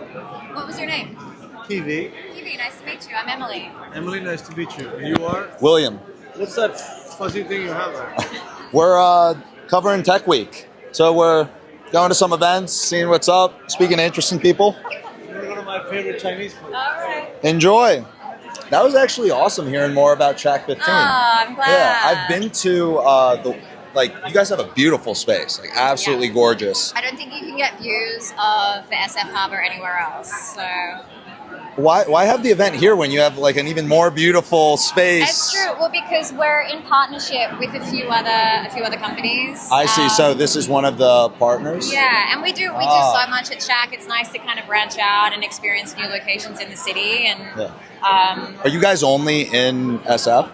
E: What was your name?
G: TV.
E: TV, nice to meet you. I'm Emily.
G: Emily, nice to meet you. And you are?
A: William.
G: What's that fuzzy thing you have there?
A: We're covering Tech Week. So we're going to some events, seeing what's up, speaking to interesting people.
G: You're one of my favorite Chinese places.
E: All right.
A: Enjoy. That was actually awesome hearing more about Shack 15.
E: Oh, I'm glad.
A: Yeah, I've been to you guys have a beautiful space, like absolutely gorgeous.
E: I don't think you can get views of the SF Harbor anywhere else. So
A: Why have the event here when you have like an even more beautiful space?
E: it's true. Well, because we're in partnership with a few other companies.
A: I see. So this is one of the partners?
E: Yeah, and we do so much at Shack. It's nice to kind of branch out and experience new locations in the city. And
A: Are you guys only in SF?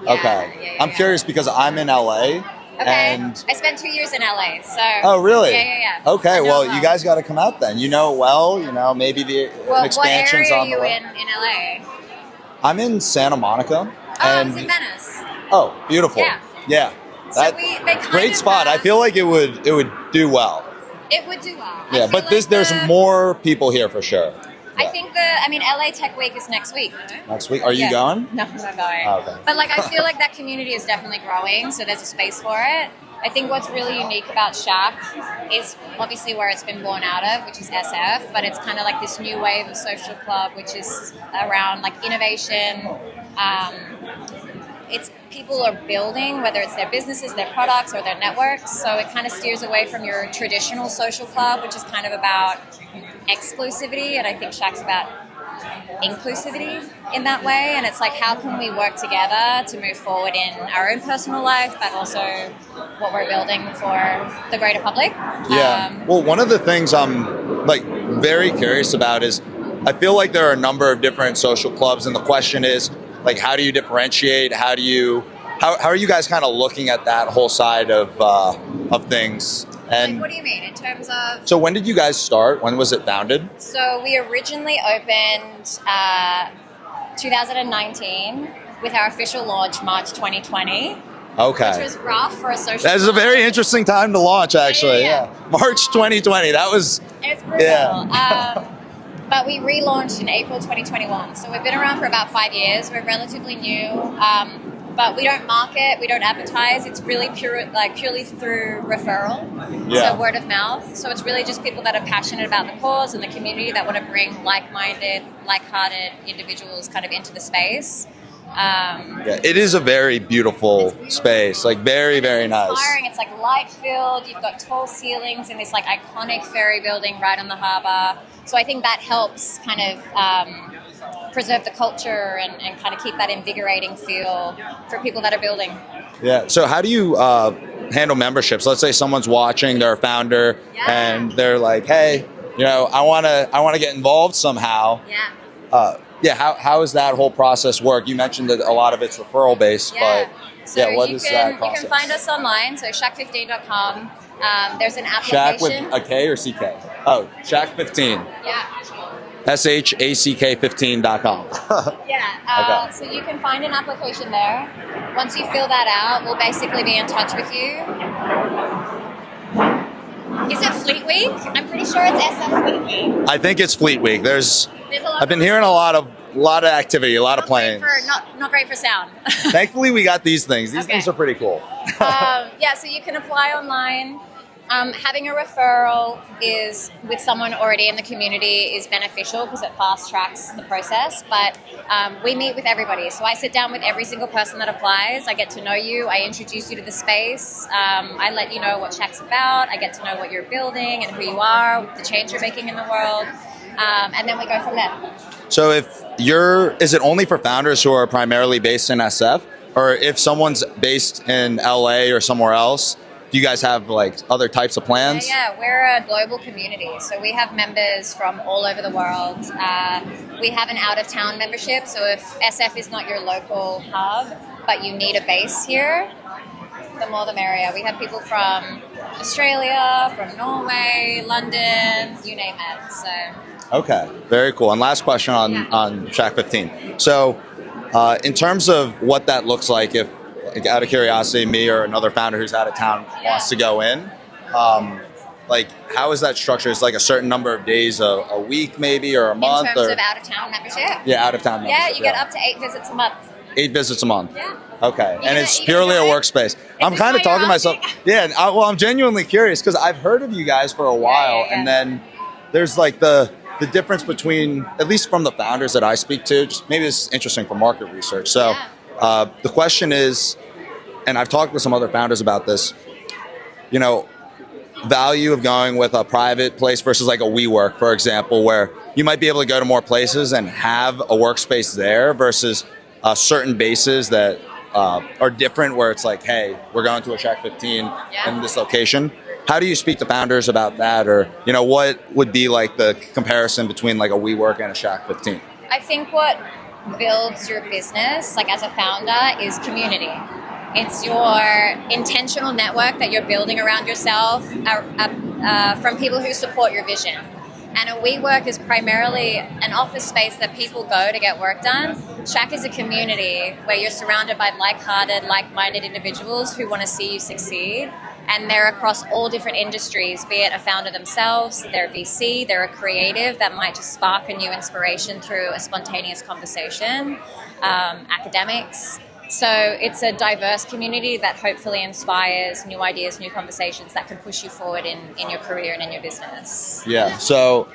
A: Okay. I'm curious because I'm in LA.
E: okay,
A: And
E: I spent 2 years in LA. So
A: oh, really?
E: Yeah.
A: Okay, well, you guys got to come out then. You know it well. You know, maybe the
E: Well, what
A: expansions
E: area are
A: on the
E: you
A: way.
E: in LA?
A: I'm in Santa Monica.
E: Oh, I was
A: and
E: in Venice.
A: oh, beautiful.
E: So
A: Yeah. That,
E: they kind
A: great
E: of
A: spot. I feel like it would do well.
E: It would do well.
A: Yeah, but there's more people here for sure.
E: I think LA Tech Week is next week. No?
A: Next week? Are you
E: Yeah.
A: going?
E: No, I'm not going.
A: Oh, okay.
E: But I feel like that community is definitely growing, so there's a space for it. I think what's really unique about Shack is obviously where it's been born out of, which is SF, but it's kind of like this new wave of social club, which is around innovation. It's people are building, whether it's their businesses, their products, or their networks. So it kind of steers away from your traditional social club, which is kind of about exclusivity, and I think Shack's about inclusivity in that way. And it's how can we work together to move forward in our own personal life, but also what we're building for the greater public.
A: Yeah. Well, one of the things I'm very curious about is I feel like there are a number of different social clubs, and the question is how do you differentiate? How are you guys kind of looking at that whole side of things? And
E: what do you mean in terms of?
A: So when did you guys start? When was it founded?
E: So we originally opened 2019 with our official launch March 2020.
A: Okay.
E: Which was rough for a social.
A: That was a very interesting time to launch, actually.
E: Yeah.
A: March 2020. That was.
E: It's brutal.
A: Yeah.
E: But we relaunched in April 2021. So we've been around for about 5 years. We're relatively new. But we don't market, we don't advertise. It's really purely through referral, so word of mouth. So it's really just people that are passionate about the cause and the community that want to bring like-minded, like-hearted individuals kind of into the space.
A: It is a very beautiful space, very, very nice.
E: Inspiring. It's light-filled. You've got tall ceilings and this iconic ferry building right on the harbour. So I think that helps kind of preserve the culture and kind of keep that invigorating feel for people that are building.
A: Yeah. So how do you handle memberships? Let's say someone's watching, they're a founder, and they're like, "Hey, I want to get involved somehow."
E: Yeah.
A: How does that whole process work? You mentioned that a lot of it's referral based, but what is that process?
E: You can find us online, so shack15.com. There's an application.
A: Shack with a K or CK? Oh, Shack15.
E: Yeah.
A: SHACK15.com.
E: Yeah, so you can find an application there. Once you fill that out, we'll basically be in touch with you. Is it Fleet Week? I'm pretty sure it's SF Fleet Week.
A: I think it's Fleet Week.
E: There's a lot
A: I've been hearing a lot of activity, a lot of planes.
E: Not great for sound.
A: Thankfully, we got these things. These things are pretty cool.
E: So you can apply online. Having a referral is with someone already in the community is beneficial because it fast tracks the process. But we meet with everybody. So I sit down with every single person that applies. I get to know you. I introduce you to the space. I let you know what Shack's about. I get to know what you're building and who you are, the change you're making in the world. And then we go from there.
A: So is it only for founders who are primarily based in SF? Or if someone's based in LA or somewhere else, do you guys have other types of plans?
E: Yeah, we're a global community. So we have members from all over the world. We have an out-of-town membership. So if SF is not your local hub, but you need a base here, the more the merrier. We have people from Australia, from Norway, London, you name it. So.
A: Okay, very cool. And last question on Shack15. So in terms of what that looks like, if out of curiosity, me or another founder who's out of town wants to go in, how is that structured? Is a certain number of days a week maybe or a month?
E: In terms of out-of-town membership?
A: Yeah, out-of-town membership.
E: Yeah, you get up to 8 visits a month.
A: 8 visits a month?
E: Yeah.
A: Okay, and it's purely a workspace. I'm kind of talking to myself. Yeah, I'm genuinely curious because I've heard of you guys for a while, and then there's the difference between, at least from the founders that I speak to, just maybe this is interesting for market research. So the question is, and I've talked with some other founders about this, value of going with a private place versus a WeWork, for example, where you might be able to go to more places and have a workspace there versus certain bases that are different where it's hey, we're going to a Shack15 in this location. How do you speak to founders about that? Or, what would be the comparison between a WeWork and a Shack15?
E: I think what builds your business, as a founder, is community. It's your intentional network that you're building around yourself from people who support your vision. And a WeWork is primarily an office space that people go to get work done. Shack is a community where you're surrounded by like-hearted, like-minded individuals who want to see you succeed. And they're across all different industries, be it a founder themselves, they're a VC, they're a creative that might just spark a new inspiration through a spontaneous conversation, academics. So it's a diverse community that hopefully inspires new ideas, new conversations that can push you forward in your career and in your business.
A: Yeah. So,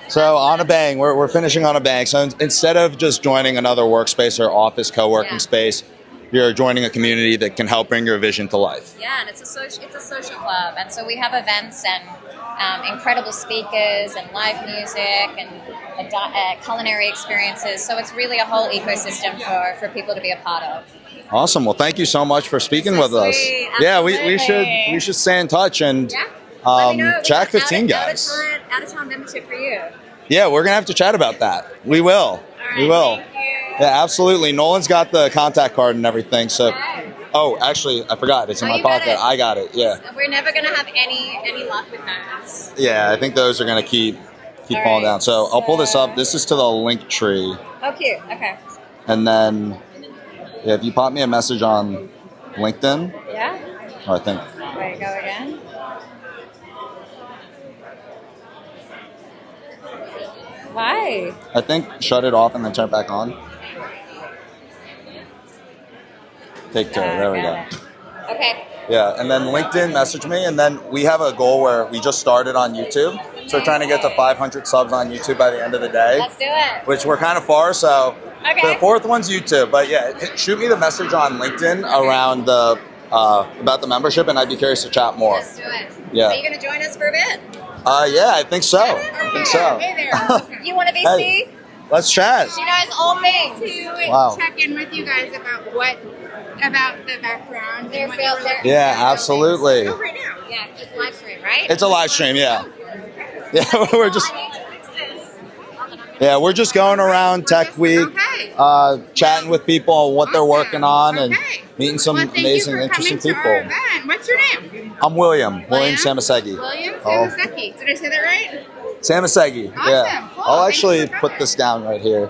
A: so on a bang, we're finishing on a bang. So instead of just joining another workspace or office co-working space, you're joining a community that can help bring your vision to life.
E: Yeah, and it's a social club, and so we have events and incredible speakers and live music and culinary experiences. So it's really a whole ecosystem for people to be a part of.
A: Awesome. Well, thank you so much for speaking with us. Yeah, we should stay in touch and Jack 15 guys.
E: Out of town membership for you.
A: Yeah, we're gonna have to chat about that. We will. We will.
E: Thank you.
A: Yeah, absolutely. Nolan's got the contact card and everything. So, oh, actually, I forgot. It's in my pocket. I got it. Yeah.
E: We're never gonna have any luck with those.
A: Yeah, I think those are gonna keep falling down. So I'll pull this up. This is to the link tree,
E: Oh, cute. Okay.
A: and then if you pop me a message on LinkedIn,
E: Yeah.
A: or I think.
E: There you go again. Why?
A: I think shut it off and then turn it back on. Take care. There we go.
E: Okay.
A: Yeah, and then LinkedIn message me, and then we have a goal where we just started on YouTube. So we're trying to get to 500 subs on YouTube by the end of the day.
E: Let's do it.
A: Which we're kind of far, so
E: Okay.
A: the fourth one's YouTube. But yeah, shoot me the message on LinkedIn around the about the membership, and I'd be curious to chat more.
E: Let's do it.
A: Yeah.
E: Are you gonna join us for a bit?
A: Yeah, I think so. I think so.
E: Hey there. You want a VC?
A: Hey, let's chat.
E: She knows all things.
F: To
A: Wow.
F: check in with you guys about the background.
E: Their
F: and what
E: field,
F: we're
E: their-
F: looking
A: Yeah,
F: at.
A: absolutely.
F: Oh, right now.
E: Yeah, it's live stream, right?
A: It's a live stream, yeah. Yeah, we're just we're just going around Tech Week, chatting with people on what they're working on, and meeting some
F: Well, thank
A: amazing,
F: you for
A: interesting
F: coming to our
A: people.
F: event. What's your name?
A: I'm William Samasegi.
F: William
A: Oh.
F: Samaseki. Did I say that right?
A: Samasegi.
F: Awesome,
A: Yeah.
F: cool.
A: I'll
F: Thanks
A: actually
F: for
A: put this down right here.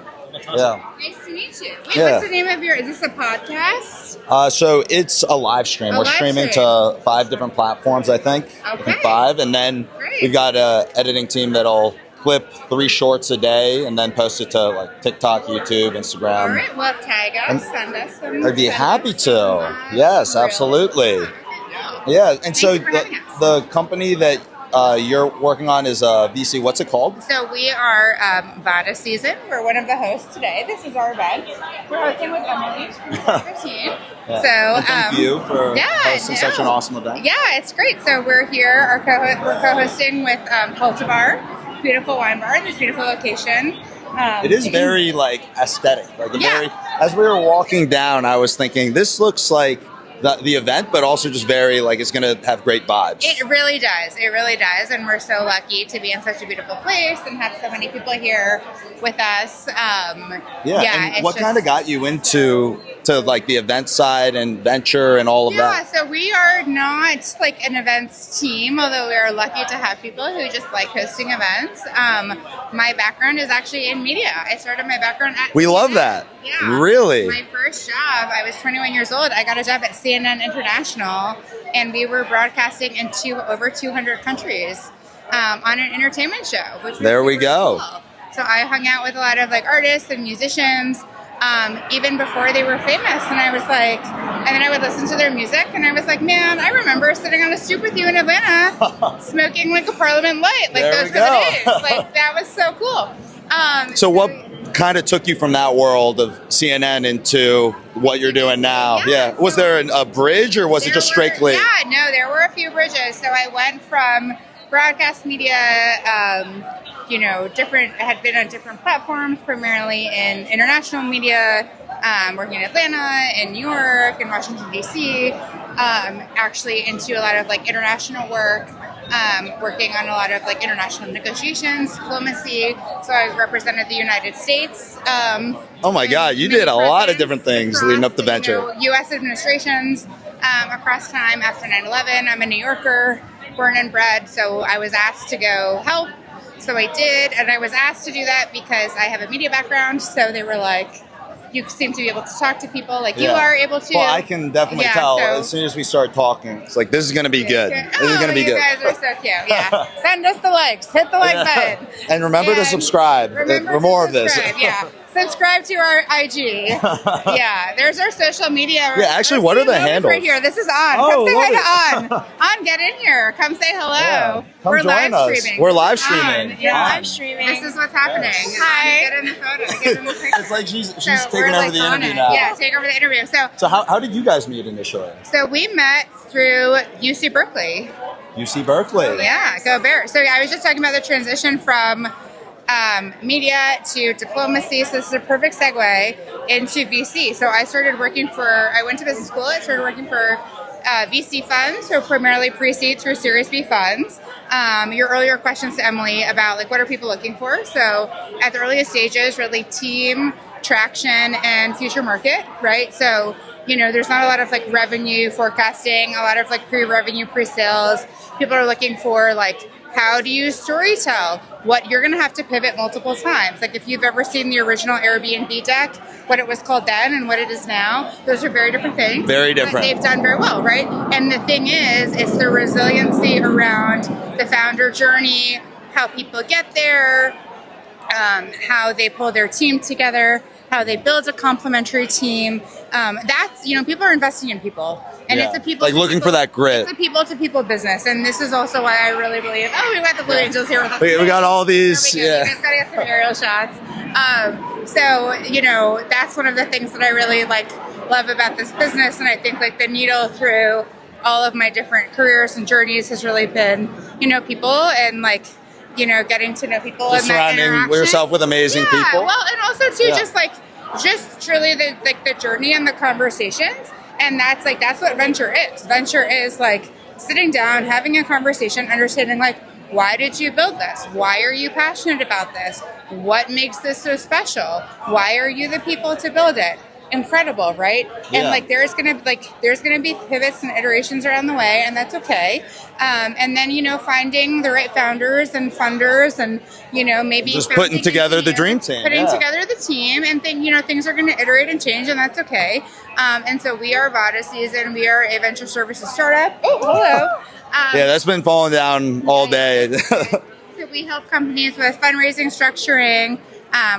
A: Yeah.
F: Nice to meet you. Wait,
A: Yeah.
F: what's the name of your? Is this a podcast?
A: So it's a live stream.
F: A
A: We're
F: live
A: streaming
F: stream.
A: to 5 different platforms, I think. I think 5. And then we've got a editing team that'll clip 3 shorts a day and then post it to like TikTok, YouTube, Instagram.
F: All right. Well, tag us.
A: And
F: Send us some.
A: I'd be happy to. Yes, absolutely. Yeah, and so the company that you're working on is VC. What's it called?
F: So we are Vada Season. We're one of the hosts today. This is our event. We're hosting with Emily from 15.
A: Yeah.
F: So
A: And thank you for hosting
F: no.
A: such an awesome event.
F: Yeah, it's great. So we're here. We're co-hosting with Cultivar, beautiful wine bar in this beautiful location.
A: It is very like aesthetic. Like very. As we were walking down, I was thinking this looks like the event, but also just very like it's gonna have great vibes.
F: It really does. It really does. And we're so lucky to be in such a beautiful place and have so many people here with us.
A: And
F: it's
A: what kind of
F: just-
A: got you into like the event side and venture and all of
F: Yeah,
A: that?
F: so we are not like an events team, although we are lucky to have people who just like hosting events. My background is actually in media. I started my background at
A: We
F: CNN.
A: love that.
F: Yeah.
A: Really?
F: My first job, I was 21 years old. I got a job at CNN International, and we were broadcasting in over 200 countries on an entertainment show. Which was
A: There we
F: super
A: go.
F: cool. So I hung out with a lot of like artists and musicians, even before they were famous. And I was like, and then I would listen to their music, and I was like, man, I remember sitting on a stoop with you in Atlanta, smoking like a Parliament Light. Like
A: There
F: those
A: we
F: were the
A: go.
F: days. Like that was so cool.
A: So what kind of took you from that world of CNN into what you're doing now? Yeah. Was there a bridge or was it just straight lead?
F: Yeah, no, there were a few bridges. So I went from broadcast media, had been on different platforms, primarily in international media, working in Atlanta, in New York, in Washington, D.C., actually into a lot of like international work, working on a lot of like international negotiations, diplomacy. So I represented the United States.
A: Oh my God, you did a lot of different things leading up the venture.
F: U.S. administrations across time after 9/11. I'm a New Yorker, born and bred, so I was asked to go help. So I did, and I was asked to do that because I have a media background. So they were like, you seem to be able to talk to people like you are able to.
A: Well, I can definitely tell
F: so-
A: as soon as we start talking. It's like, this is going to be good. This is going to be
F: you
A: good.
F: guys are so cute. Yeah. Send us the likes. Hit the like button.
A: And remember to subscribe for more of this.
F: Yeah. Subscribe to our IG. Yeah. There's our social media.
A: Yeah, actually, what are the handles?
F: Right here. This is on.
A: Oh,
F: Come say
A: love
F: hi to On. On, get in here. Come say hello.
A: Yeah. Come
F: We're
A: join
F: live
A: us.
F: streaming.
A: We're live
F: On.
A: streaming.
F: Yeah.
A: On.
F: Live streaming. This is what's happening. Hi. Get in the photo. Get in the picture.
A: It's like she's
F: So
A: taking
F: we're,
A: over
F: like,
A: the
F: on
A: interview
F: it.
A: now.
F: Yeah, take over the interview.
A: So how did you guys meet initially?
F: So we met through UC Berkeley.
A: UC Berkeley.
F: Yeah, go Bears. So I was just talking about the transition from media to diplomacy. So this is a perfect segue into VC. So I went to business school. I started working for VC funds, so primarily pre-seed through Series B funds. Your earlier questions to Emily about like what are people looking for? So at the earliest stages, really team, traction, and future market, right? So there's not a lot of like revenue forecasting, a lot of like pre-revenue, pre-sales. People are looking for like, how do you storytell? What you're going to have to pivot multiple times. Like if you've ever seen the original Airbnb deck, what it was called then and what it is now, those are very different things.
A: Very different.
F: But they've done very well, right? And the thing is, it's the resiliency around the founder journey, how people get there, how they pull their team together, how they build a complementary team. That's, people are investing in people. And it's a people
A: like looking for that grit.
F: It's a people-to-people business. And this is also why I really believe, we've got the Blue Angels here with us.
A: We got all these,
F: You guys got to get some aerial shots. That's one of the things that I really love about this business. And I think the needle through all of my different careers and journeys has really been, people and getting to know people.
A: Just
F: and that
A: surrounding
F: interaction.
A: yourself with amazing people.
F: Well, and also too, just truly the journey and the conversations. And that's what venture is. Venture is sitting down, having a conversation, understanding why did you build this? Why are you passionate about this? What makes this so special? Why are you the people to build it? Incredible, right?
A: Yeah.
F: And there's gonna be pivots and iterations around the way, and that's okay. And then finding the right founders and funders, and maybe
A: Just putting together the dream team.
F: putting together the team, and things are going to iterate and change, and that's okay. And so we are Vodacies, and we are a venture services startup. Oh, hello.
A: Yeah, that's been falling down all day.
F: So we help companies with fundraising, structuring,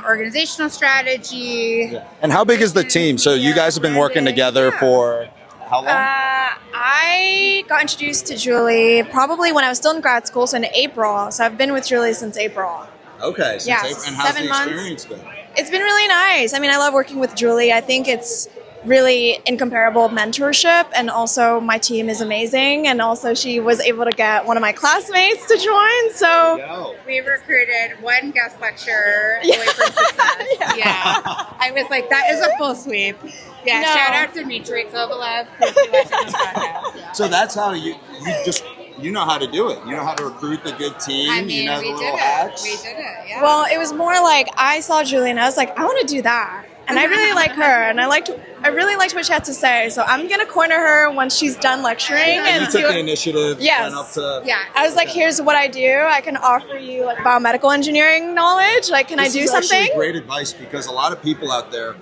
F: organizational strategy.
A: And how big is the team? So you guys have been working together for how long?
C: I got introduced to Julie probably when I was still in grad school, so in April. So I've been with Julie since April.
A: Okay, since
C: Yeah,
A: April. And how's
C: 7
A: the
C: months.
A: experience been?
C: It's been really nice. I mean, I love working with Julie. I think it's really incomparable mentorship, and also my team is amazing, and also she was able to get one of my classmates to join, so
F: We recruited one guest lecturer away from success. Yeah. I was like, that is a full sweep. Yeah,
C: No.
F: shout out to Dimitri Kovalov, who's watching this podcast.
A: So that's how you know how to do it. You know how to recruit the good team.
F: I mean,
A: you know
F: we
A: the
F: did
A: little
F: it.
A: hacks.
F: We did it, yeah.
C: Well, it was more like I saw Julie and I was like, I want to do that. And I really like her, and I really liked what she had to say. So I'm gonna corner her when she's done lecturing and
A: you
C: see
A: took
C: what,
A: the initiative.
C: Yes.
A: Went up to,
C: yeah. I was like, here's what I do. I can offer you biomedical engineering knowledge. Can
A: This
C: I do
A: is
C: something?
A: actually great advice, because a lot of people out there,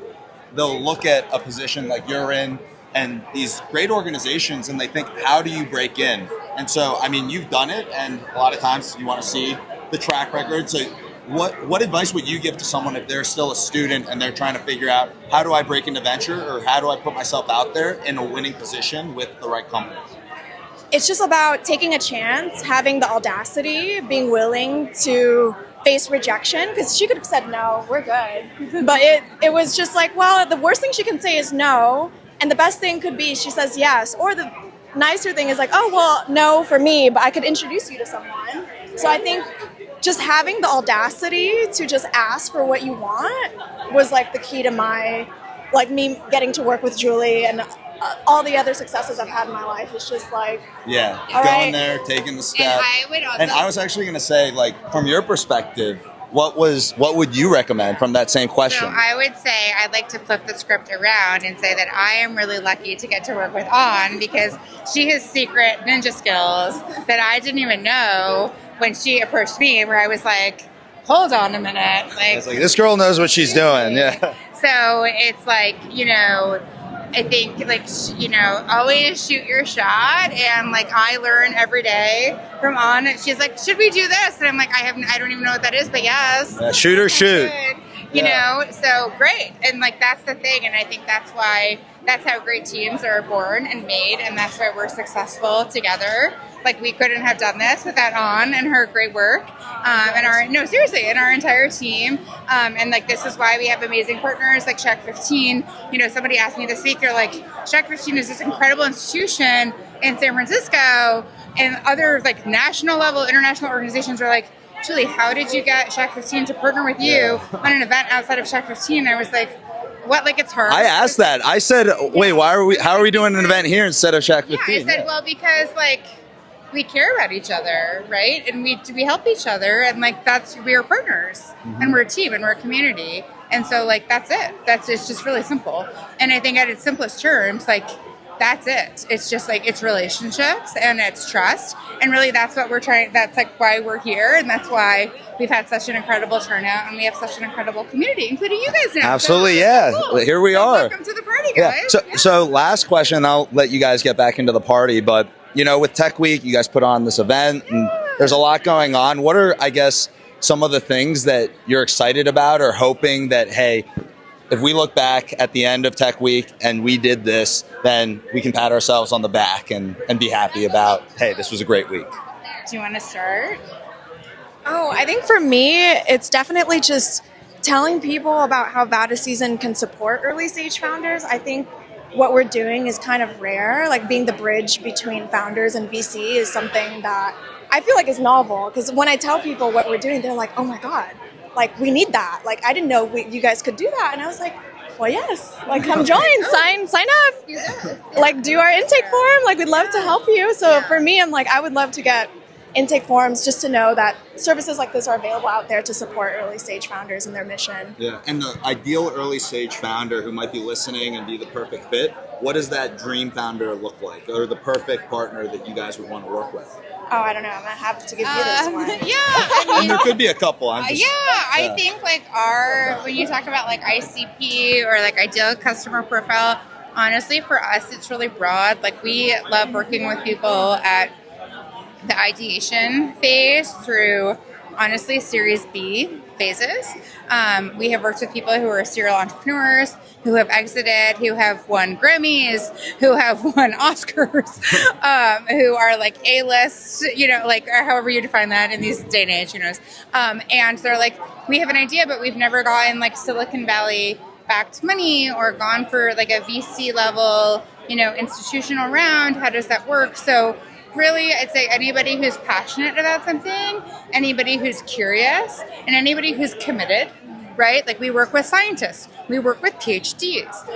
A: they'll look at a position like you're in and these great organizations, and they think, how do you break in? And so, I mean, you've done it, and a lot of times you want to see the track record. So what advice would you give to someone if they're still a student and they're trying to figure out, how do I break into venture, or how do I put myself out there in a winning position with the right company?
C: It's just about taking a chance, having the audacity, being willing to face rejection, because she could have said no, we're good. But it was just the worst thing she can say is no, and the best thing could be she says yes, or the nicer thing is no for me, but I could introduce you to someone. So I think just having the audacity to just ask for what you want was the key to my me getting to work with Julie, and all the other successes I've had in my life. It's just
A: Yeah,
C: all
A: going
C: right.
A: there, taking the step.
F: And
A: I was actually going to say, from your perspective, what would you recommend from that same question?
F: So I would say I'd like to flip the script around and say that I am really lucky to get to work with On, because she has secret ninja skills that I didn't even know when she approached me, where I was like, hold on a minute.
A: It's this girl knows what she's doing. Yeah.
F: So it's like, I think always shoot your shot, and like I learn every day from On. She's like, should we do this? And I'm like, I don't even know what that is, but yes.
A: Shoot or shoot.
F: You know, so great. And like that's the thing, and I think that's how great teams are born and made, and that's why we're successful together. Like we couldn't have done this without On and her great work, and our entire team. And like this is why we have amazing partners like Shack 15. Somebody asked me this week, they're like, Shack 15 is this incredible institution in San Francisco, and other like national level, international organizations are like, Julie, how did you get Shack 15 to partner with you on an event outside of Shack 15? I was like, what? Like it's hard.
A: I asked that. I said, wait, how are we doing an event here instead of Shack 15?
F: Yeah, I said, well, because like we care about each other, right? And we help each other, and like we are partners, and we're a team, and we're a community, and so like that's it. It's just really simple. And I think at its simplest terms, like that's it. It's just like it's relationships and it's trust, and really that's what we're trying. That's like why we're here, and that's why we've had such an incredible turnout, and we have such an incredible community, including you guys now.
A: Absolutely,
F: so
A: yeah.
F: Cool.
A: Here we are.
F: Welcome to the party, guys.
A: Yeah. So last question, I'll let you guys get back into the party, but with Tech Week, you guys put on this event, and there's a lot going on. What are, I guess, some of the things that you're excited about or hoping that, hey, if we look back at the end of Tech Week and we did this, then we can pat ourselves on the back and be happy about, hey, this was a great week.
F: Do you want to start?
C: Oh, I think for me, it's definitely just telling people about how Vada Season can support early stage founders. I think what we're doing is kind of rare. Like being the bridge between founders and VC is something that I feel like is novel, because when I tell people what we're doing, they're like, oh my God, like we need that. Like I didn't know you guys could do that. And I was like, well, yes, like come join, sign up, like do our intake form. Like we'd love to help you. So for me, I'm like, I would love to get intake forms just to know that services like this are available out there to support early stage founders in their mission.
A: Yeah, and the ideal early stage founder who might be listening and be the perfect fit, what does that dream founder look like, or the perfect partner that you guys would want to work with?
C: Oh, I don't know. I'm gonna have to give you this one.
F: Yeah, I mean,
A: And there could be a couple.
F: I think like when you talk about like ICP or like ideal customer profile, honestly for us it's really broad. Like we love working with people at the ideation phase through honestly Series B phases. We have worked with people who are serial entrepreneurs, who have exited, who have won Grammys, who have won Oscars, who are like A-list, like or however you define that in these day and age, who knows. And they're like, we have an idea, but we've never gotten like Silicon Valley backed money or gone for like a VC level, institutional round. How does that work? So really, I'd say anybody who's passionate about something, anybody who's curious, and anybody who's committed, right? Like we work with scientists, we work with PhDs.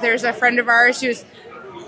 F: There's a friend of ours who's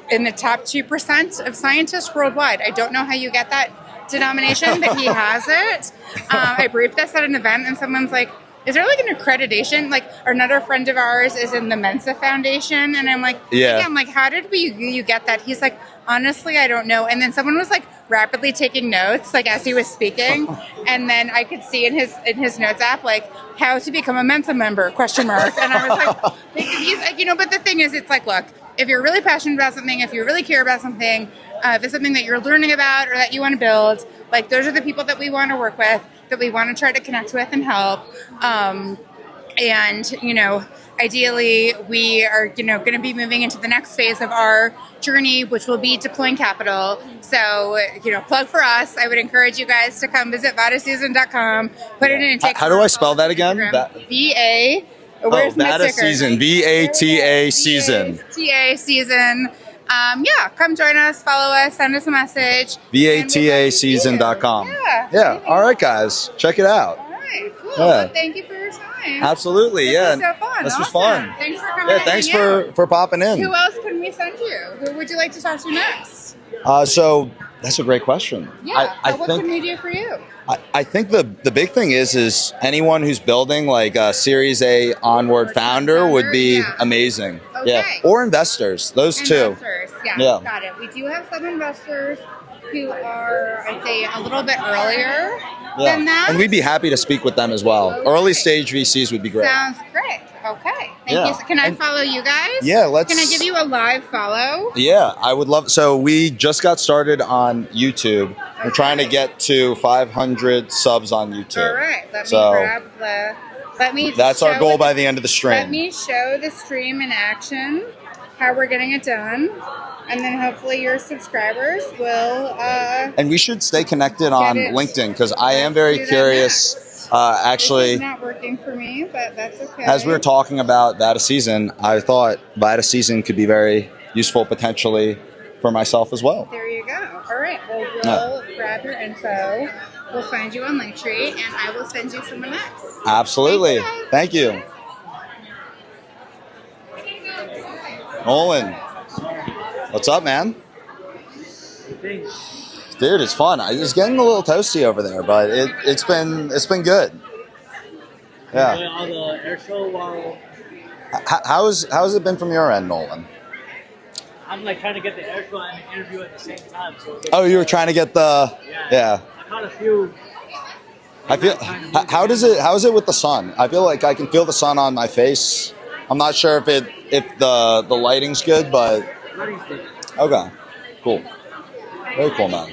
F: in the top 2% of scientists worldwide. I don't know how you get that denomination, but he has it. I briefed this at an event, and someone's like, is there like an accreditation? Like another friend of ours is in the Mensa Foundation, and I'm like, I'm like, how did you get that? He's like, honestly, I don't know. And then someone was like rapidly taking notes, like as he was speaking, and then I could see in his notes app like how to become a Mensa member ? And I was like, he's like, but the thing is, it's like, look, if you're really passionate about something, if you really care about something, if it's something that you're learning about or that you want to build, like those are the people that we want to work with, that we want to try to connect with and help. And, ideally we are, going to be moving into the next phase of our journey, which will be deploying capital. So, plug for us. I would encourage you guys to come visit vadaseason.com, put it in intake.
A: How do I spell that again?
F: VA.
A: Vada Season. VATA Season.
F: TA Season. Come join us, follow us, send us a message.
A: VATAseason.com. Yeah. All right, guys. Check it out.
F: All right, cool.
A: Yeah.
F: Well, thank you for your time.
A: Absolutely,
F: This was so fun.
A: This was
F: Awesome.
A: fun.
F: Thanks for coming.
A: Thanks
F: out.
A: for popping in.
F: Who else can we send you? Who would you like to talk to next?
A: So that's a great question.
F: Yeah.
A: I
F: what
A: think
F: can we do for you?
A: I think the big thing is anyone who's building like a Series A onward founder would be amazing.
F: Okay.
A: Yeah, or investors. Those two.
F: Investors. Yeah.
A: Yeah.
F: Got it. We do have some investors. who are, I'd say, a little bit earlier than that.
A: And we'd be happy to speak with them as well. Early stage VCs would be great.
F: Sounds great. Okay. Thank
A: Yeah.
F: you. Can I follow you guys?
A: Yeah, let's-
F: Can I give you a live follow?
A: Yeah, I would love. So we just got started on YouTube. We're trying to get to 500 subs on YouTube.
F: All right. Let
A: So-
F: me grab the. Let me.
A: That's our
F: show
A: goal
F: it-
A: by the end of the stream.
F: Let me show the stream in action, how we're getting it done, and then hopefully your subscribers will.
A: And we should stay connected on
F: it.
A: LinkedIn because I am very
F: do that
A: curious.
F: This
A: Actually,
F: is not working for me, but that's okay.
A: as we were talking about Vita Season, I thought Vita Season could be very useful potentially for myself as well.
F: There you go. All right. Well,
A: Yeah.
F: we'll grab your info. We'll find you on Linktree, and I will send you someone next.
A: Absolutely. Thank you. Nolan, what's up, man? Dude, it's fun. It's getting a little toasty over there, but it's been good. Yeah.
M: All the air show while
A: How's it been from your end, Nolan?
M: I'm like trying to get the air show and the interview at the same time. So
A: Oh, you were trying to get the yeah.
M: I caught a few.
A: I feel. How is it with the sun? I feel like I can feel the sun on my face. I'm not sure if the lighting's good, but okay, cool, very cool, man.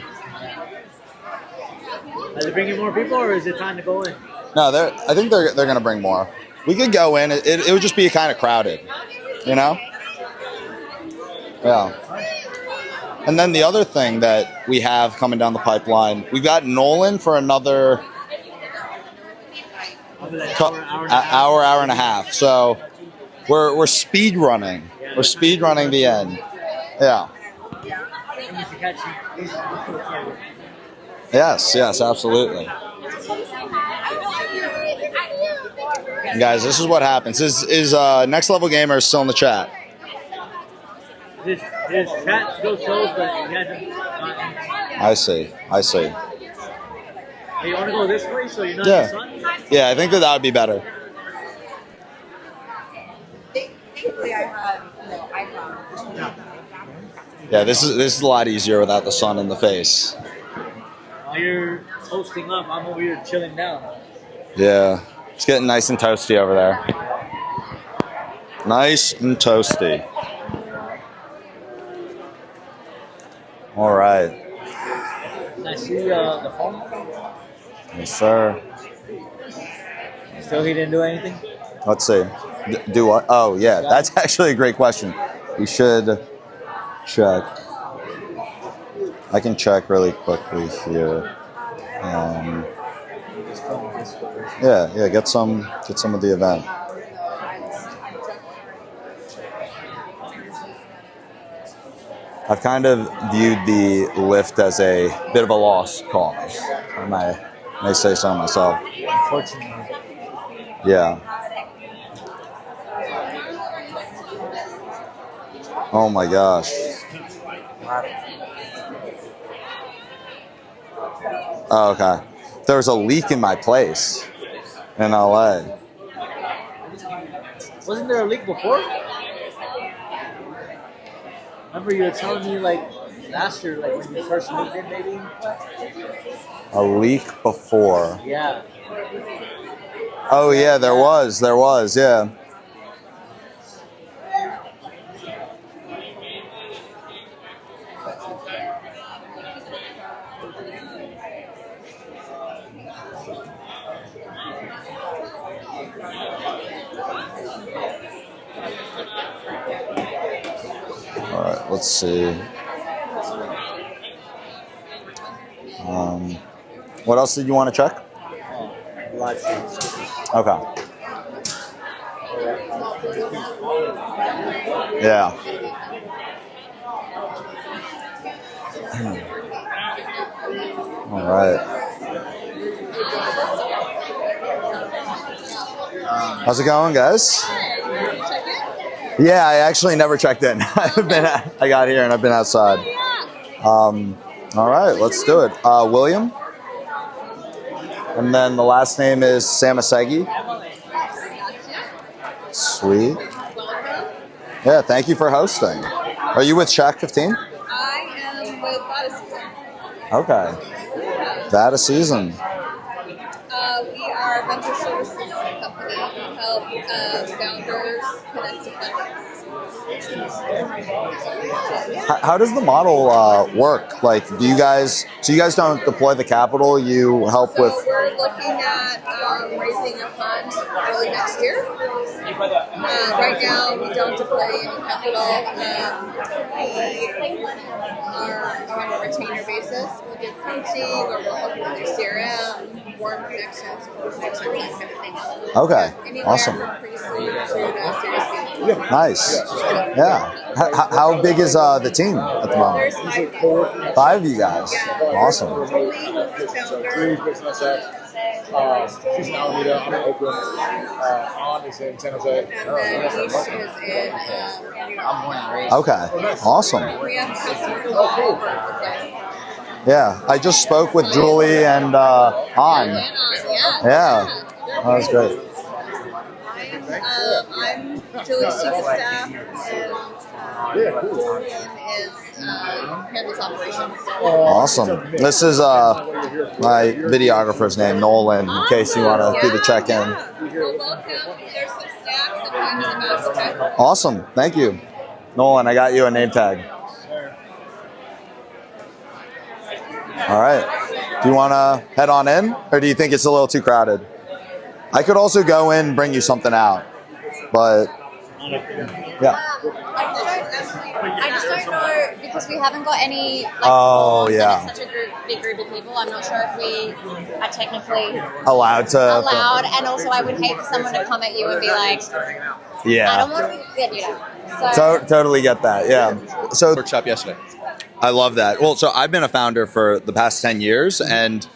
M: Are they bringing more people, or is it time to go in?
A: No, I think they're gonna bring more. We could go in. It would just be kind of crowded, you know. Yeah. And then the other thing that we have coming down the pipeline, we've got Nolan for another hour and a half. So we're speed running. We're speed running the end. Yeah. Yes, absolutely. Guys, this is what happens. Is Next Level Gamer still in the chat?
M: His chat still shows that he hasn't gotten.
A: I see.
M: Hey, you want to go this way so you're not
A: Yeah.
M: in the sun?
A: Yeah, I think that would be better. Yeah, this is a lot easier without the sun in the face.
M: While you're toasting up, I'm over here chilling down.
A: Yeah, it's getting nice and toasty over there. Nice and toasty. All right.
M: Can I see the phone?
A: Yes, sir.
M: Still, he didn't do anything?
A: Let's see. Do what? Oh, yeah. That's actually a great question. We should check. I can check really quickly here. Yeah. Get some of the event. I've kind of viewed the lift as a bit of a lost cause. I may say so myself.
M: Unfortunately.
A: Yeah. Oh my gosh. Oh, okay. There was a leak in my place in LA.
M: Wasn't there a leak before? Remember you were telling me like last year, like when you first moved in, maybe?
A: A leak before.
M: Yeah.
A: Oh yeah, there was, yeah. All right, let's see. What else did you want to check? Okay. Yeah. All right. How's it going, guys? Yeah, I actually never checked in. I got here and I've been outside. All right, let's do it. William. And then the last name is Samasegi. Sweet. Yeah, thank you for hosting. Are you with Shack 15?
I: I am with Vita Season.
A: Okay. Data season.
I: We are a venture services company. We help founders connect to funding.
A: How does the model work? Like, so you guys don't deploy the capital, you help with...
I: So we're looking at raising a fund early next year. Right now, we don't deploy any capital. We are on a retainer basis. We did coaching, or we're helping with your CRM, warm connections, that kind of thing.
A: Okay,
I: Anywhere
A: awesome.
I: from pre-seed to the series B.
A: Nice. Yeah. How big is the team at the moment?
I: There's 5 people.
A: 5 of you guys. Awesome.
I: Julie, who's the founder.
V: She's in Alameda. I'm in Oakland. On is in San Jose.
I: And then Nish is in New York.
A: Okay. Awesome.
I: We have customers all over the place.
A: Yeah. I just spoke with Julie and Han. Yeah. That was great.
I: I'm Julie's chief of staff, and Julian is handles operations.
A: Awesome. This is my videographer's name, Nolan, in case you want to do the check-in.
I: Well, welcome. There's some snacks and things about.
A: Awesome. Thank you. Nolan, I got you a name tag. All right. Do you want to head on in, or do you think it's a little too crowded? I could also go in and bring you something out, but yeah.
E: I just don't know, because we haven't got any
A: Oh,
E: forms,
A: yeah.
E: and it's such a big group of people. I'm not sure if we are technically
A: Allowed to.
E: allowed, and also I would hate for someone to come at you and be like,
A: Yeah.
E: I don't want to be, you know. So
A: Totally get that. Yeah. So
W: workshop yesterday.
A: I love that. Well, so I've been a founder for the past 10 years, and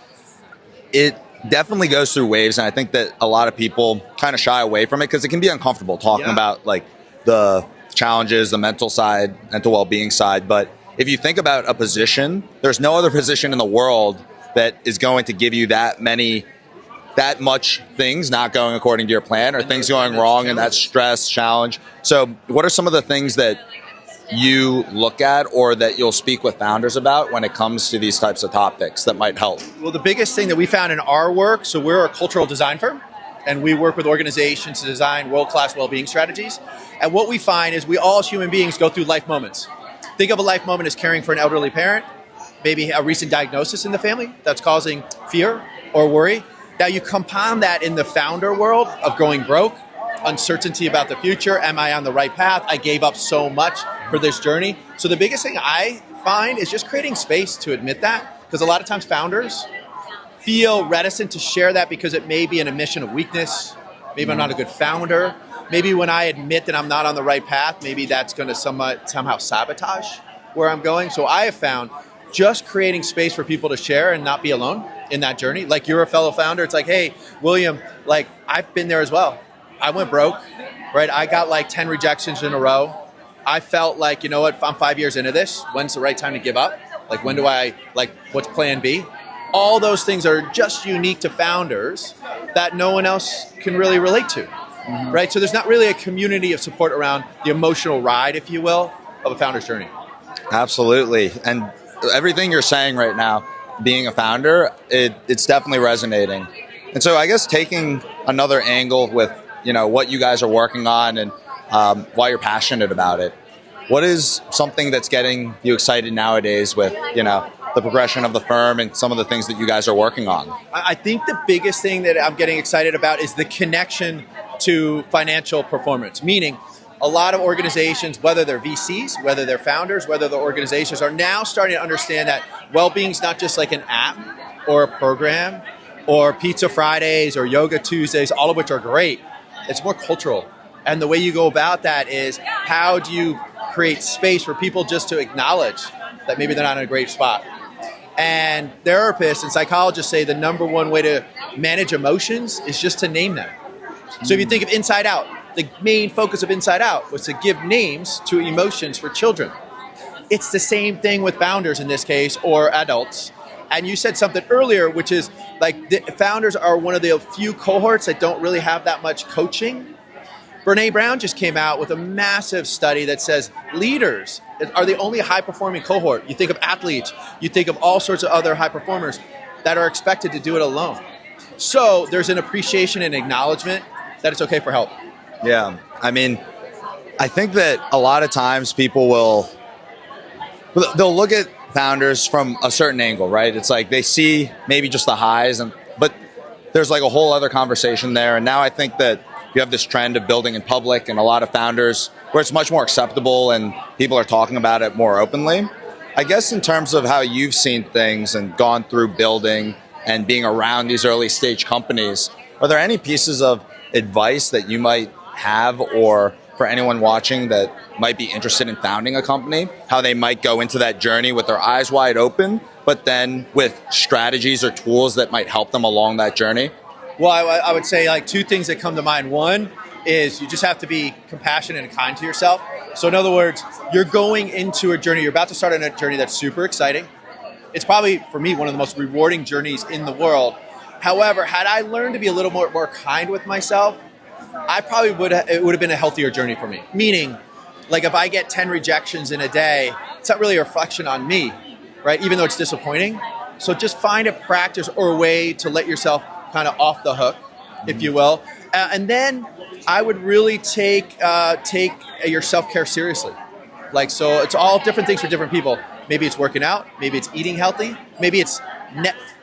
A: it definitely goes through waves. And I think that a lot of people kind of shy away from it because it can be uncomfortable talking about like the challenges, the mental side, mental well-being side. But if you think about a position, there's no other position in the world that is going to give you that much things not going according to your plan or things going wrong and that stress, challenge. So what are some of the things that you look at or that you'll speak with founders about when it comes to these types of topics that might help?
W: Well, the biggest thing that we found in our work, so we're a cultural design firm, and we work with organizations to design world-class well-being strategies. And what we find is we all as human beings go through life moments. Think of a life moment as caring for an elderly parent, maybe a recent diagnosis in the family that's causing fear or worry. Now you compound that in the founder world of going broke, uncertainty about the future. Am I on the right path? I gave up so much for this journey. So the biggest thing I find is just creating space to admit that, because a lot of times founders feel reticent to share that because it may be an admission of weakness. Maybe I'm not a good founder. Maybe when I admit that I'm not on the right path, maybe that's going to somehow sabotage where I'm going. So I have found just creating space for people to share and not be alone in that journey. Like, you're a fellow founder. It's like, hey, William, like, I've been there as well. I went broke, right? I got like 10 rejections in a row. I felt like, you know what, I'm 5 years into this. When's the right time to give up? Like, when do I, like, what's plan B? All those things are just unique to founders that no one else can really relate to, right? So there's not really a community of support around the emotional ride, if you will, of a founder's journey.
A: Absolutely. And everything you're saying right now, being a founder, it's definitely resonating. And so I guess taking another angle with, you know, what you guys are working on and why you're passionate about it. What is something that's getting you excited nowadays with, you know, the progression of the firm and some of the things that you guys are working on?
W: I think the biggest thing that I'm getting excited about is the connection to financial performance, meaning a lot of organizations, whether they're VCs, whether they're founders, whether they're organizations, are now starting to understand that well-being is not just like an app or a program or Pizza Fridays or Yoga Tuesdays, all of which are great. It's more cultural. And the way you go about that is, how do you create space for people just to acknowledge that maybe they're not in a great spot? And therapists and psychologists say the number one way to manage emotions is just to name them. So if you think of Inside Out, the main focus of Inside Out was to give names to emotions for children. It's the same thing with founders in this case, or adults. And you said something earlier, which is like the founders are one of the few cohorts that don't really have that much coaching. Brene Brown just came out with a massive study that says leaders are the only high-performing cohort. You think of athletes, you think of all sorts of other high performers that are expected to do it alone. So there's an appreciation and acknowledgement that it's okay for help.
A: Yeah, I mean, I think that a lot of times they'll look at founders from a certain angle, right? It's like they see maybe just the highs, but there's like a whole other conversation there. And now I think that you have this trend of building in public and a lot of founders where it's much more acceptable and people are talking about it more openly. I guess in terms of how you've seen things and gone through building and being around these early stage companies, are there any pieces of advice that you might have, or for anyone watching that might be interested in founding a company, how they might go into that journey with their eyes wide open, but then with strategies or tools that might help them along that journey?
W: Well, I would say like two things that come to mind. One is you just have to be compassionate and kind to yourself. So in other words, you're going into a journey, you're about to start on a journey that's super exciting. It's probably, for me, one of the most rewarding journeys in the world. However, had I learned to be a little more kind with myself, it would have been a healthier journey for me. Meaning, like if I get 10 rejections in a day, it's not really a reflection on me, right? Even though it's disappointing. So just find a practice or a way to let yourself kind of off the hook, if you will. And then I would really take your self-care seriously. Like, so it's all different things for different people. Maybe it's working out, maybe it's eating healthy, maybe it's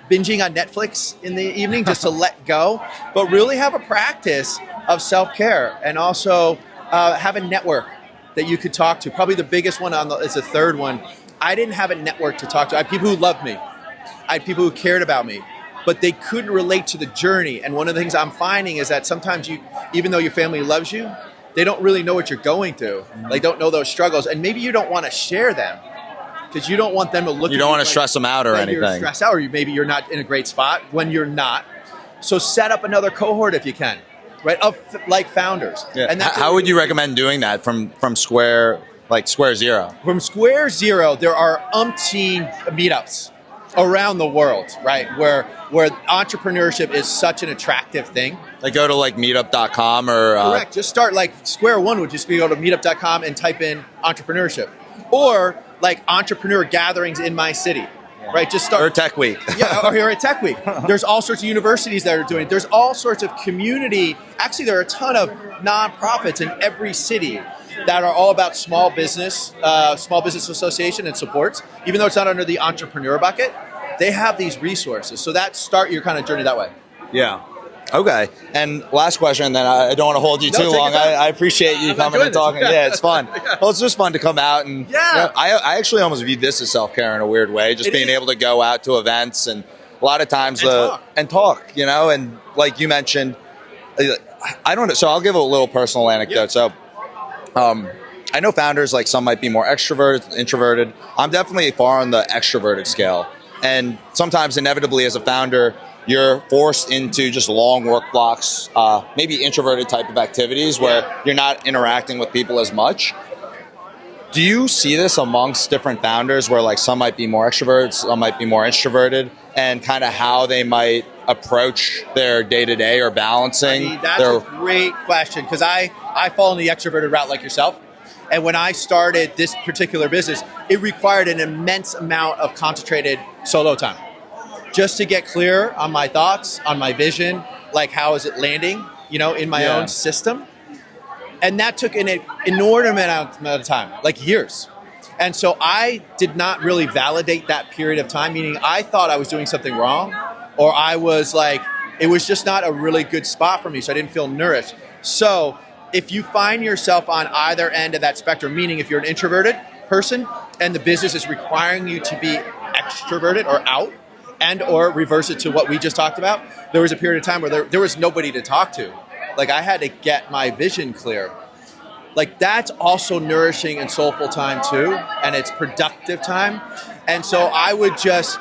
W: binging on Netflix in the evening just to let go. But really have a practice of self-care, and also have a network that you could talk to. Probably the biggest one is the third one. I didn't have a network to talk to. I had people who loved me. I had people who cared about me, but they couldn't relate to the journey. And one of the things I'm finding is that sometimes even though your family loves you, they don't really know what you're going through. They don't know those struggles, and maybe you don't want to share them because you don't want them to look at you.
A: You don't want to stress them out or anything.
W: You're stressed out, or maybe you're not in a great spot when you're not. So set up another cohort if you can, right? Of like founders.
A: Yeah.
W: And that's
A: how would you recommend doing that from square zero?
W: From square zero, there are umpteen meetups around the world, right? Where entrepreneurship is such an attractive thing.
A: Like go to like meetup.com or...
W: Correct. Just start like square one would just be go to meetup.com and type in entrepreneurship. Or like entrepreneur gatherings in my city, right? Just start.
A: Or Tech Week.
W: Yeah, or here at Tech Week. There's all sorts of universities that are doing it. There's all sorts of community. Actually, there are a ton of nonprofits in every city that are all about small business association and supports. Even though it's not under the entrepreneur bucket, they have these resources. So start your kind of journey that way.
A: Yeah. Okay. And last question, then I don't want to hold you too long. I appreciate you coming and talking. Yeah, it's fun. Well, it's just fun to come out and I actually almost view this as self-care in a weird way, just being able to go out to events and a lot of times talk, and like you mentioned, I don't know. So I'll give a little personal anecdote. So I know founders, like some might be more extroverted, introverted. I'm definitely far on the extroverted scale. And sometimes inevitably as a founder, you're forced into just long work blocks, maybe introverted type of activities where you're not interacting with people as much. Do you see this amongst different founders where like some might be more extroverted, some might be more introverted, and kind of how they might approach their day-to-day or balancing?
W: That's a great question, because I fall in the extroverted route like yourself. And when I started this particular business, it required an immense amount of concentrated solo time. Just to get clear on my thoughts, on my vision, like how is it landing, in my own system. And that took an inordinate amount of time, like years. And so I did not really validate that period of time, meaning I thought I was doing something wrong, or I was like, it was just not a really good spot for me, so I didn't feel nourished. So if you find yourself on either end of that spectrum, meaning if you're an introverted person and the business is requiring you to be extroverted or out, and or reverse it to what we just talked about, there was a period of time where there was nobody to talk to. Like I had to get my vision clear. Like that's also nourishing and soulful time too, and it's productive time. And so I would just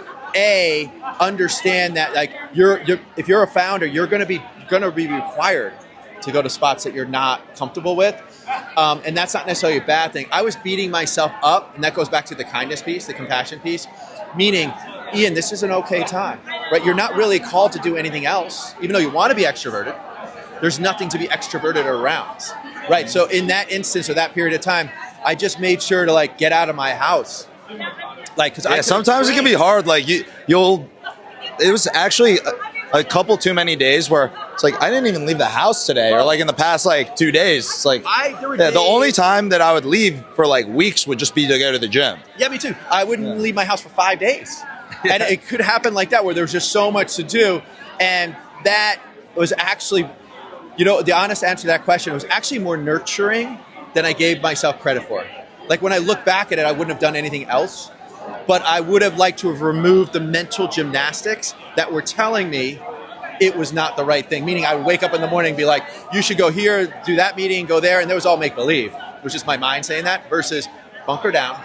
W: understand that like if you're a founder, you're gonna be required to go to spots that you're not comfortable with. And that's not necessarily a bad thing. I was beating myself up, and that goes back to the kindness piece, the compassion piece, meaning, Ian, this is an okay time, right? You're not really called to do anything else, even though you want to be extroverted. There's nothing to be extroverted around. Right. So in that instance or that period of time, I just made sure to like get out of my house. Like, cause
A: Yeah, sometimes it can be hard. Like you'll. It was actually a couple too many days where it's like I didn't even leave the house today, or like in the past like 2 days. It's like the only time that I would leave for like weeks would just be to go to the gym.
W: Yeah, me too. I wouldn't leave my house for 5 days. And it could happen like that where there was just so much to do. And that was actually, the honest answer to that question was actually more nurturing than I gave myself credit for. Like when I look back at it, I wouldn't have done anything else, but I would have liked to have removed the mental gymnastics that were telling me it was not the right thing. Meaning I would wake up in the morning and be like, you should go here, do that meeting, go there. And that was all make believe. It was just my mind saying that versus bunker down.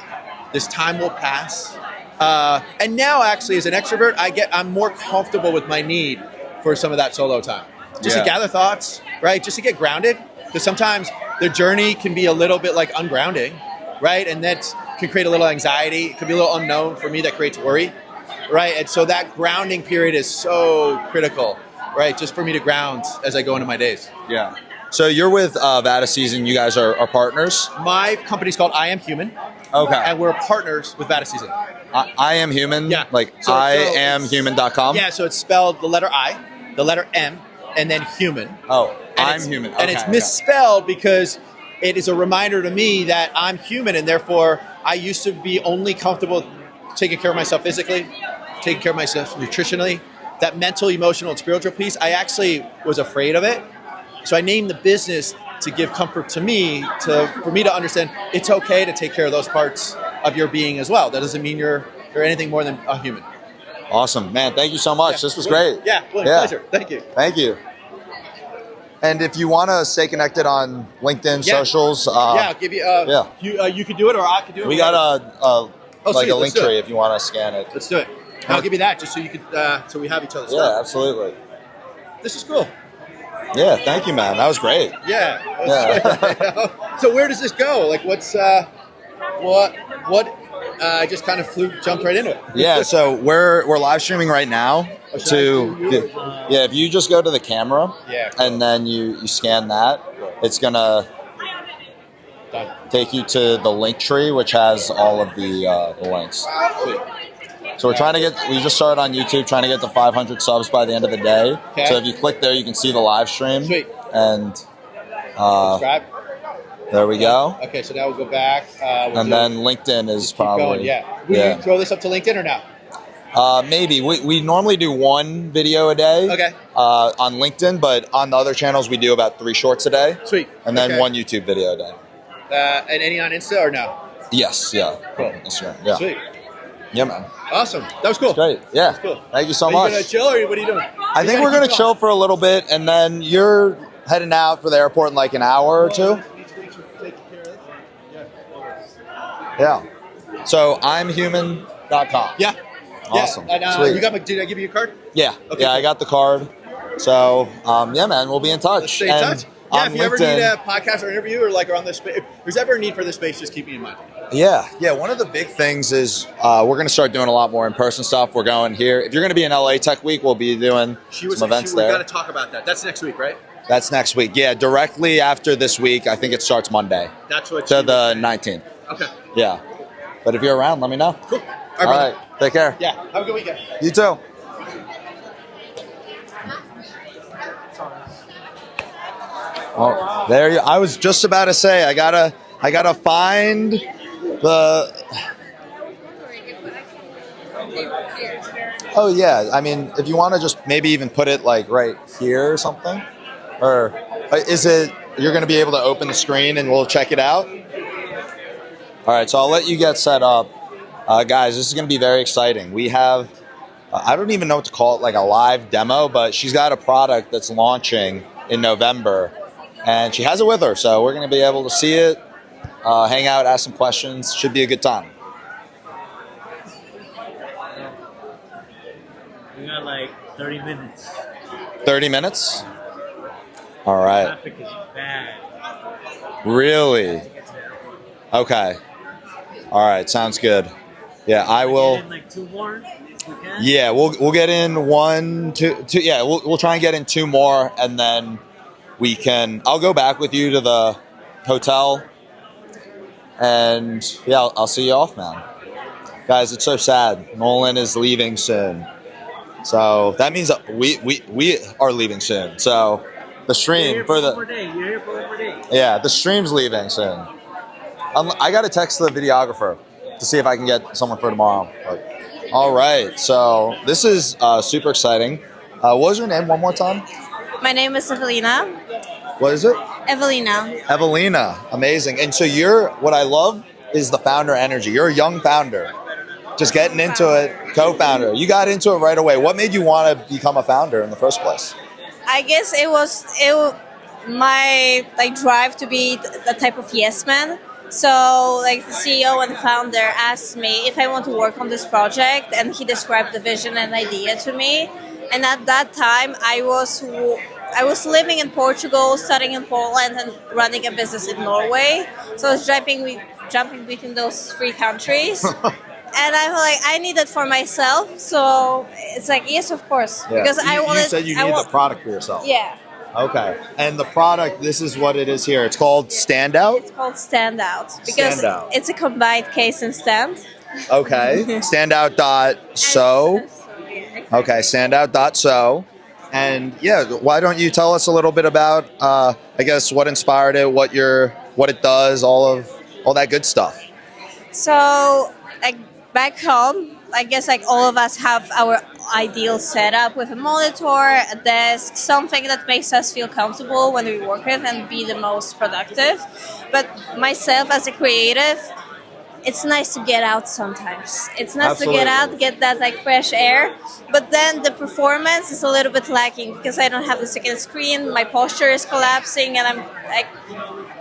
W: This time will pass. And now actually as an extrovert, I'm more comfortable with my need for some of that solo time. Just to gather thoughts, right? Just to get grounded. Because sometimes the journey can be a little bit like ungrounding, right? And that can create a little anxiety. It could be a little unknown for me that creates worry, right? And so that grounding period is so critical, right? Just for me to ground as I go into my days.
A: Yeah. So you're with Vata Season. You guys are partners?
W: My company's called I Am Human.
A: Okay.
W: And we're partners with Vata Season.
A: I Am Human?
W: Yeah.
A: Like IamHuman.com?
W: Yeah, so it's spelled the letter I, the letter M, and then human.
A: Oh,
W: and
A: I'm human.
W: And
A: Okay,
W: it's
A: okay.
W: misspelled because it is a reminder to me that I'm human, and therefore I used to be only comfortable taking care of myself physically, taking care of myself nutritionally. That mental, emotional, and spiritual piece, I actually was afraid of it. So I named the business to give comfort to me, for me to understand it's okay to take care of those parts of your being as well. That doesn't mean you're anything more than a human.
A: Awesome. Man, thank you so much. This was great.
W: Yeah, pleasure. Thank you.
A: Thank you. And if you want to stay connected on LinkedIn, socials.
W: I'll give you. You could do it, or I could do it.
A: We got a
W: sweet,
A: link
W: let's do
A: tree
W: it.
A: if you want to scan it.
W: Let's do it. I'll give you that just so you could, so we have each other's stuff.
A: Yeah, absolutely.
W: This is cool.
A: Yeah, thank you, man. That was great.
W: Yeah. So where does this go? Like, what's I just kind of jumped right into it.
A: Yeah, so we're live streaming right now. If you just go to the camera, and then you scan that, it's gonna take you to the link tree, which has all of the links. So we just started on YouTube, trying to get to 500 subs by the end of the day.
W: Okay.
A: So if you click there, you can see the live stream.
W: Sweet.
A: And
W: Subscribe.
A: there we go.
W: Okay, so now we'll go back.
A: And then LinkedIn is probably
W: Will you throw this up to LinkedIn or no?
A: maybe we normally do one video a day.
W: Okay.
A: On LinkedIn, but on the other channels we do about 3 shorts a day.
W: Sweet.
A: And then
W: Okay.
A: one YouTube video a day.
W: And any on Insta or no?
A: Yes. Yeah.
W: Cool.
A: Instagram. Yeah.
W: Sweet.
A: Yeah, man.
W: Awesome. That was cool.
A: Great. Yeah.
W: That's cool.
A: Thank you so
W: Are
A: much.
W: you gonna chill or what are you doing?
A: I think we're gonna chill for a little bit, and then you're heading out for the airport in like an hour or two. Yeah. So I'mHuman.com.
W: Yeah.
A: Awesome.
W: And
A: Sweet.
W: did I give you a card?
A: Yeah.
W: Okay,
A: Yeah, I
W: cool.
A: got the card. So yeah, man, we'll be in touch.
W: Let's stay in
A: And
W: touch. Yeah,
A: on
W: if you ever
A: LinkedIn-
W: need a podcast or interview or like on this space, if there's ever a need for this space, just keep me in mind.
A: Yeah. One of the big things is we're going to start doing a lot more in-person stuff. We're going here. If you're going to be in LA Tech Week, we'll be doing some events
W: We
A: there.
W: got to talk about that. That's next week, right?
A: That's next week. Yeah, directly after this week. I think it starts Monday.
W: That's what.
A: To the 19th.
W: Okay.
A: Yeah. But if you're around, let me know.
W: Cool.
A: All right. Take care.
W: Yeah. Have a good weekend.
A: You too. Oh, there you. I was just about to say I gotta find the. Oh yeah, I mean, if you want to just maybe even put it like right here or something, or is it you're going to be able to open the screen and we'll check it out? All right, so I'll let you get set up, guys. This is going to be very exciting. We have, I don't even know what to call it, like a live demo, but she's got a product that's launching in November, and she has it with her, so we're going to be able to see it, hang out, ask some questions. Should be a good time.
U: We got like 30 minutes.
A: 30 minutes? All right.
U: Traffic is bad.
A: Really? Okay. All right. Sounds good. Yeah, I will.
U: Get in like 2 more. If we can.
A: Yeah, we'll get in 1, 2. Yeah, we'll try and get in 2 more, and then we can. I'll go back with you to the hotel. And yeah, I'll see you off, man. Guys, it's so sad. Nolan is leaving soon. So that means that we are leaving soon. So the stream for the yeah, the stream's leaving soon. I got to text the videographer to see if I can get someone for tomorrow. But, all right, so this is super exciting. What was your name one more time?
K: My name is Evelina.
A: What is it?
K: Evelina.
A: Evelina, amazing. And so what I love is the founder energy. You're a young founder, just getting into it, co-founder. You got into it right away. What made you want to become a founder in the first place?
K: I guess it was my drive to be the type of yes man. So the CEO and the founder asked me if I want to work on this project, and he described the vision and idea to me. And at that time, I was living in Portugal, studying in Poland, and running a business in Norway. So I was jumping between those three countries. And I'm like, I need it for myself. So it's like, yes, of course.
A: Yeah.
K: Because
A: you said you need the product for yourself.
K: Yeah.
A: Okay. And the product, this is what it is here. It's called Standout?
K: It's called Standout. Because
A: Standout.
K: it's a combined case and stand.
A: Okay. Standout.so. Okay, standout.so. And yeah, why don't you tell us a little bit about, I guess, what inspired it, what it does, all that good stuff.
K: So, back home, I guess all of us have our ideal setup with a monitor, a desk, something that makes us feel comfortable when we work with and be the most productive. But myself as a creative, it's nice to get out sometimes. It's nice
A: Absolutely.
K: to get out, get that fresh air. But then the performance is a little bit lacking because I don't have the second screen. My posture is collapsing, and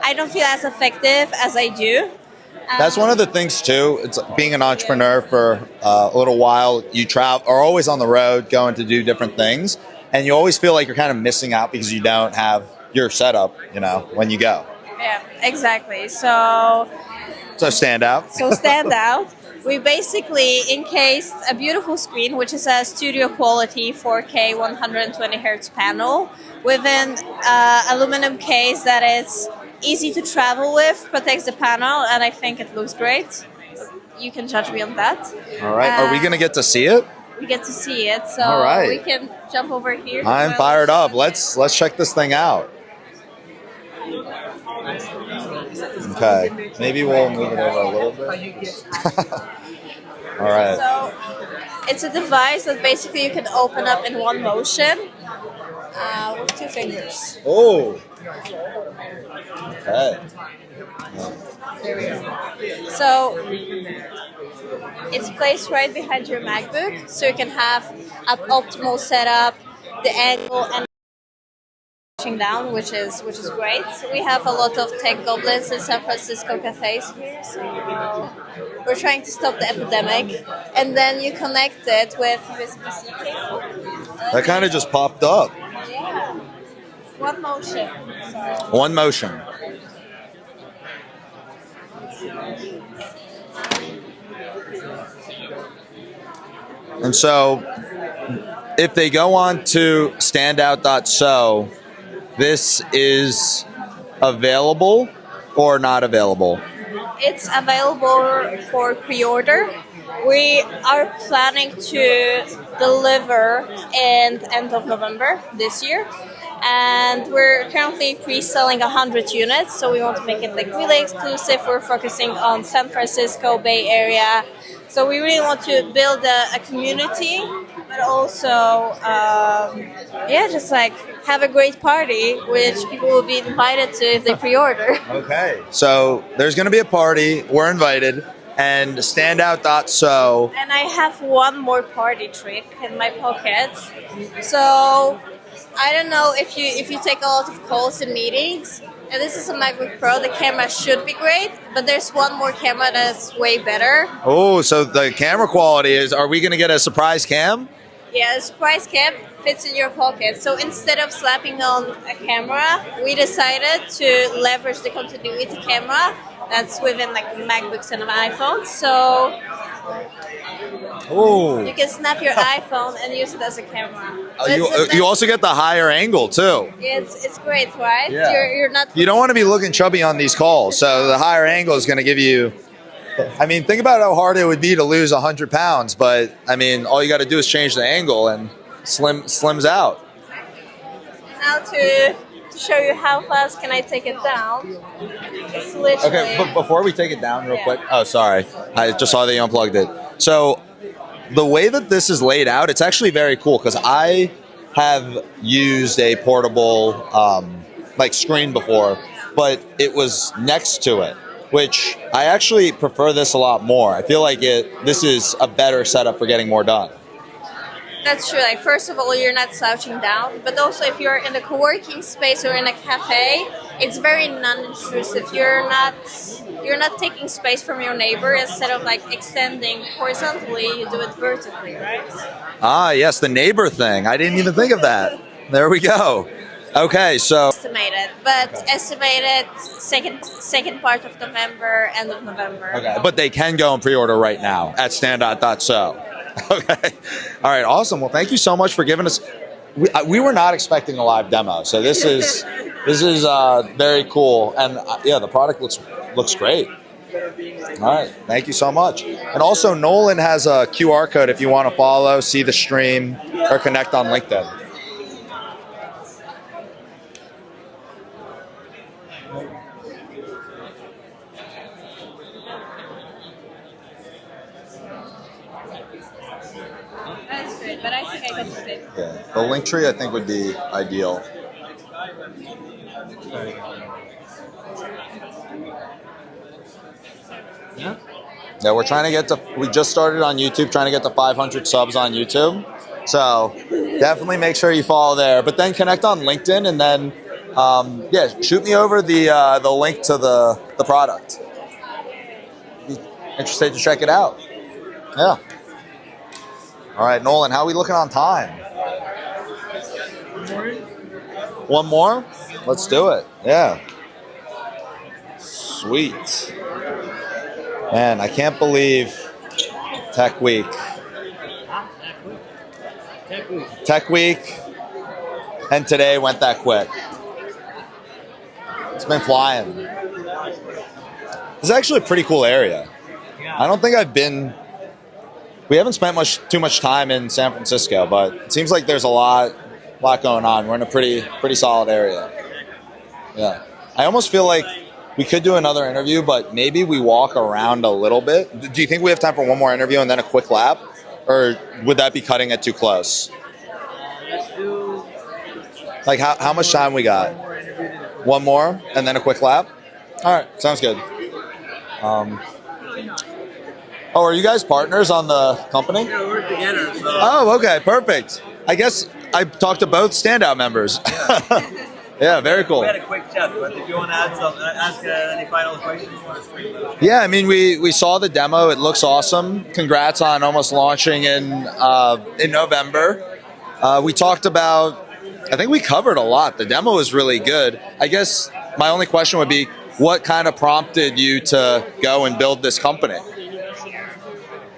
K: I don't feel as effective as I do.
A: That's one of the things too. It's being an entrepreneur for a little while. You are always on the road, going to do different things, and you always feel like you're kind of missing out because you don't have your setup. When you go.
K: Yeah, exactly. So
A: Standout.
K: So Standout. We basically encased a beautiful screen, which is a studio quality 4K 120 Hz panel, with an aluminum case that is easy to travel with, protects the panel, and I think it looks great. You can judge me on that.
A: All right. Are we going to get to see it?
K: We get to see it, so
A: All right.
K: we can jump over here.
A: I'm fired up. Let's check this thing out. Okay. Maybe we'll move it over a little bit. All right.
K: So it's a device that basically you can open up in one motion with 2 fingers.
A: Oh. Okay.
K: There we go. So it's placed right behind your MacBook, so you can have an optimal setup, the angle, and down, which is great. We have a lot of tech goblins in San Francisco cafes here, so we're trying to stop the epidemic. And then you connect it with USB-C cable.
A: That kind of just popped up.
K: Yeah. One motion.
A: One motion. And so if they go on to standout.so, this is available or not available?
K: It's available for pre-order. We are planning to deliver in the end of November this year. And we're currently pre-selling 100 units, so we want to make it really exclusive. We're focusing on San Francisco Bay Area. So we really want to build a community, but also, just have a great party, which people will be invited to if they pre-order.
A: Okay. So there's going to be a party. We're invited. And standout.so.
K: And I have one more party trick in my pocket. So I don't know if you take a lot of calls in meetings. And this is a MacBook Pro. The camera should be great, but there's one more camera that's way better.
A: Oh, so the camera quality is, are we going to get a surprise cam?
K: Yeah, the surprise cam fits in your pocket. So instead of slapping on a camera, we decided to leverage the continuity camera that's within MacBooks and iPhones. So
A: Ooh.
K: You can snap your iPhone and use it as a camera.
A: You also get the higher angle too.
K: It's great, right?
A: Yeah.
K: You're not.
A: You don't want to be looking chubby on these calls, so the higher angle is going to give you. I mean, think about how hard it would be to lose 100 pounds, but I mean, all you got to do is change the angle and slims out.
K: Now to show you how fast can I take it down. It's literally.
A: Okay, but before we take it down real quick. Oh, sorry. I just saw that you unplugged it. So the way that this is laid out, it's actually very cool because I have used a portable screen before, but it was next to it, which I actually prefer this a lot more. I feel like this is a better setup for getting more done.
K: That's true. Like, first of all, you're not slouching down, but also if you're in a co-working space or in a cafe, it's very non-intrusive. You're not taking space from your neighbor. Instead of like extending horizontally, you do it vertically, right?
A: Ah, yes, the neighbor thing. I didn't even think of that. There we go. Okay, so
K: Estimated second part of November, end of November.
A: okay, but they can go and pre-order right now at standout.so. Okay. All right. Awesome. Well, thank you so much for giving us. We were not expecting a live demo, so this is very cool, and yeah, the product looks great. All right. Thank you so much. And also, Nolan has a QR code if you want to follow, see the stream, or connect on LinkedIn.
K: That's good, but I think I got the fit.
A: Yeah. The link tree I think would be ideal. Yeah, we're trying to get to. We just started on YouTube, trying to get to 500 subs on YouTube. So definitely make sure you follow there. But then connect on LinkedIn, and then shoot me over the link to the product. Be interested to check it out. Yeah. All right, Nolan, how are we looking on time? One more? Let's do it. Yeah. Sweet. Man, I can't believe Tech Week. Tech Week and today went that quick. It's been flying. It's actually a pretty cool area. I don't think I've been. We haven't spent too much time in San Francisco, but it seems like there's a lot going on. We're in a pretty solid area. Yeah. I almost feel like we could do another interview, but maybe we walk around a little bit. Do you think we have time for one more interview and then a quick lap? Or would that be cutting it too close?
M: Let's do.
A: Like how much time we got? One more and then a quick lap? All right, sounds good. Are you guys partners on the company?
G: Yeah, we work together. So.
A: Oh, okay, perfect. I guess I talked to both standout members. Yeah, very cool.
G: We had a quick chat, but if you want to ask any final questions.
A: Yeah, I mean, we saw the demo. It looks awesome. Congrats on almost launching in November. We talked about, I think we covered a lot. The demo was really good. I guess my only question would be, what kind of prompted you to go and build this company?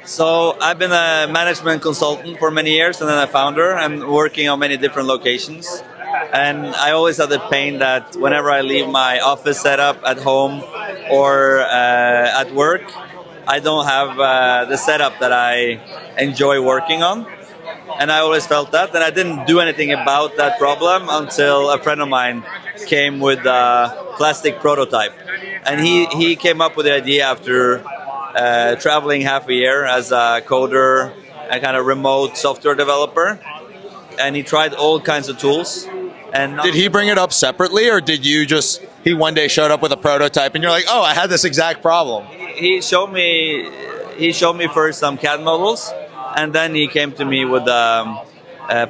G: So I've been a management consultant for many years and then a founder and working on many different locations. And I always have the pain that whenever I leave my office setup at home or at work, I don't have the setup that I enjoy working on. And I always felt that. And I didn't do anything about that problem until a friend of mine came with a plastic prototype. And he came up with the idea after traveling half a year as a coder and kind of remote software developer. And he tried all kinds of tools. And
A: did he bring it up separately, or did you he one day showed up with a prototype and you're like, oh, I had this exact problem?
G: He showed me first some CAD models, and then he came to me with a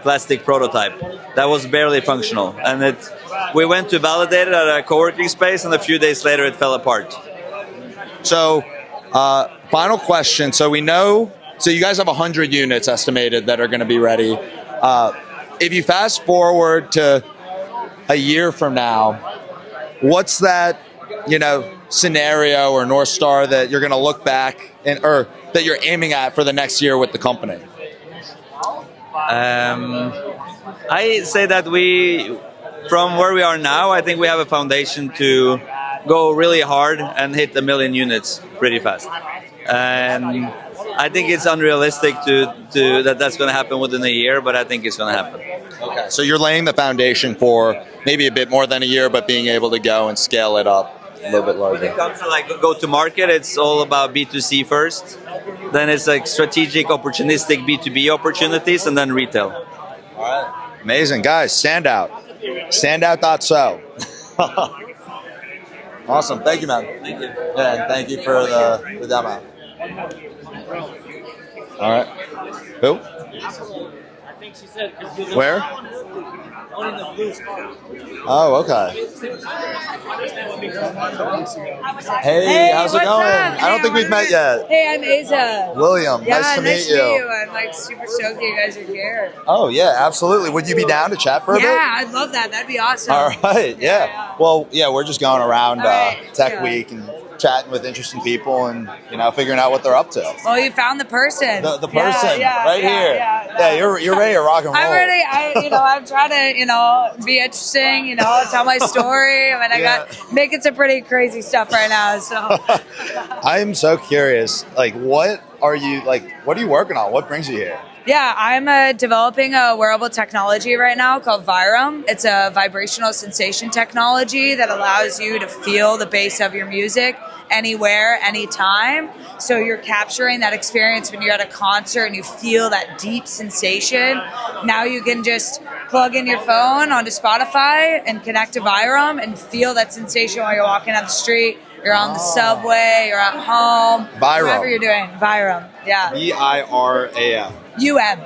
G: plastic prototype that was barely functional. And we went to validate it at a co-working space, and a few days later it fell apart.
A: So, final question. So we know, you guys have 100 units estimated that are going to be ready. If you fast forward to a year from now, what's that,
P: scenario or North Star that you're going to look back and or that you're aiming at for the next year with the company?
G: I say that from where we are now, I think we have a foundation to go really hard and hit 1 million units pretty fast. And I think it's unrealistic that's going to happen within a year, but I think it's going to happen.
P: Okay, so you're laying the foundation for maybe a bit more than a year, but being able to go and scale it up a little bit larger.
G: When it comes to like go to market, it's all about B2C first. Then it's like strategic, opportunistic B2B opportunities, and then retail.
P: All right. Amazing, guys. Standout. Standout.so. Awesome. Thank you, man.
G: Thank you.
P: Yeah, and thank you for the demo. All right. Who?
M: I think she said.
P: Where?
M: One in the blue scarf.
P: Oh, okay. Hey, how's it going? I don't think we've met yet.
Q: Hey, I'm Aza.
P: William, nice to meet you.
Q: I'm like super stoked that you guys are here.
P: Oh, yeah, absolutely. Would you be down to chat for a bit?
Q: Yeah, I'd love that. That'd be awesome.
P: All right, yeah. Well, yeah, we're just going around Tech Week and chatting with interesting people and, figuring out what they're up to.
Q: Well, you found the person.
P: The person, right here. Yeah, you're ready to rock and roll.
Q: I'm ready. I'm trying to, be interesting, tell my story. I mean, I got making some pretty crazy stuff right now, so.
P: I'm so curious. What are you working on? What brings you here?
Q: Yeah, I'm developing a wearable technology right now called Virum. It's a vibrational sensation technology that allows you to feel the bass of your music anywhere, anytime. So you're capturing that experience when you're at a concert and you feel that deep sensation. Now you can just plug in your phone onto Spotify and connect to Virum and feel that sensation while you're walking down the street. You're on the subway, you're at home,
P: Virum.
Q: whatever you're doing. Virum, yeah.
P: VIRAM.
Q: UM.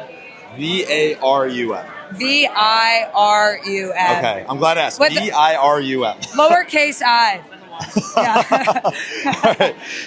P: VARUM.
Q: VIRUM.
P: Okay, I'm glad I asked. VIRUM.
Q: Lowercase I.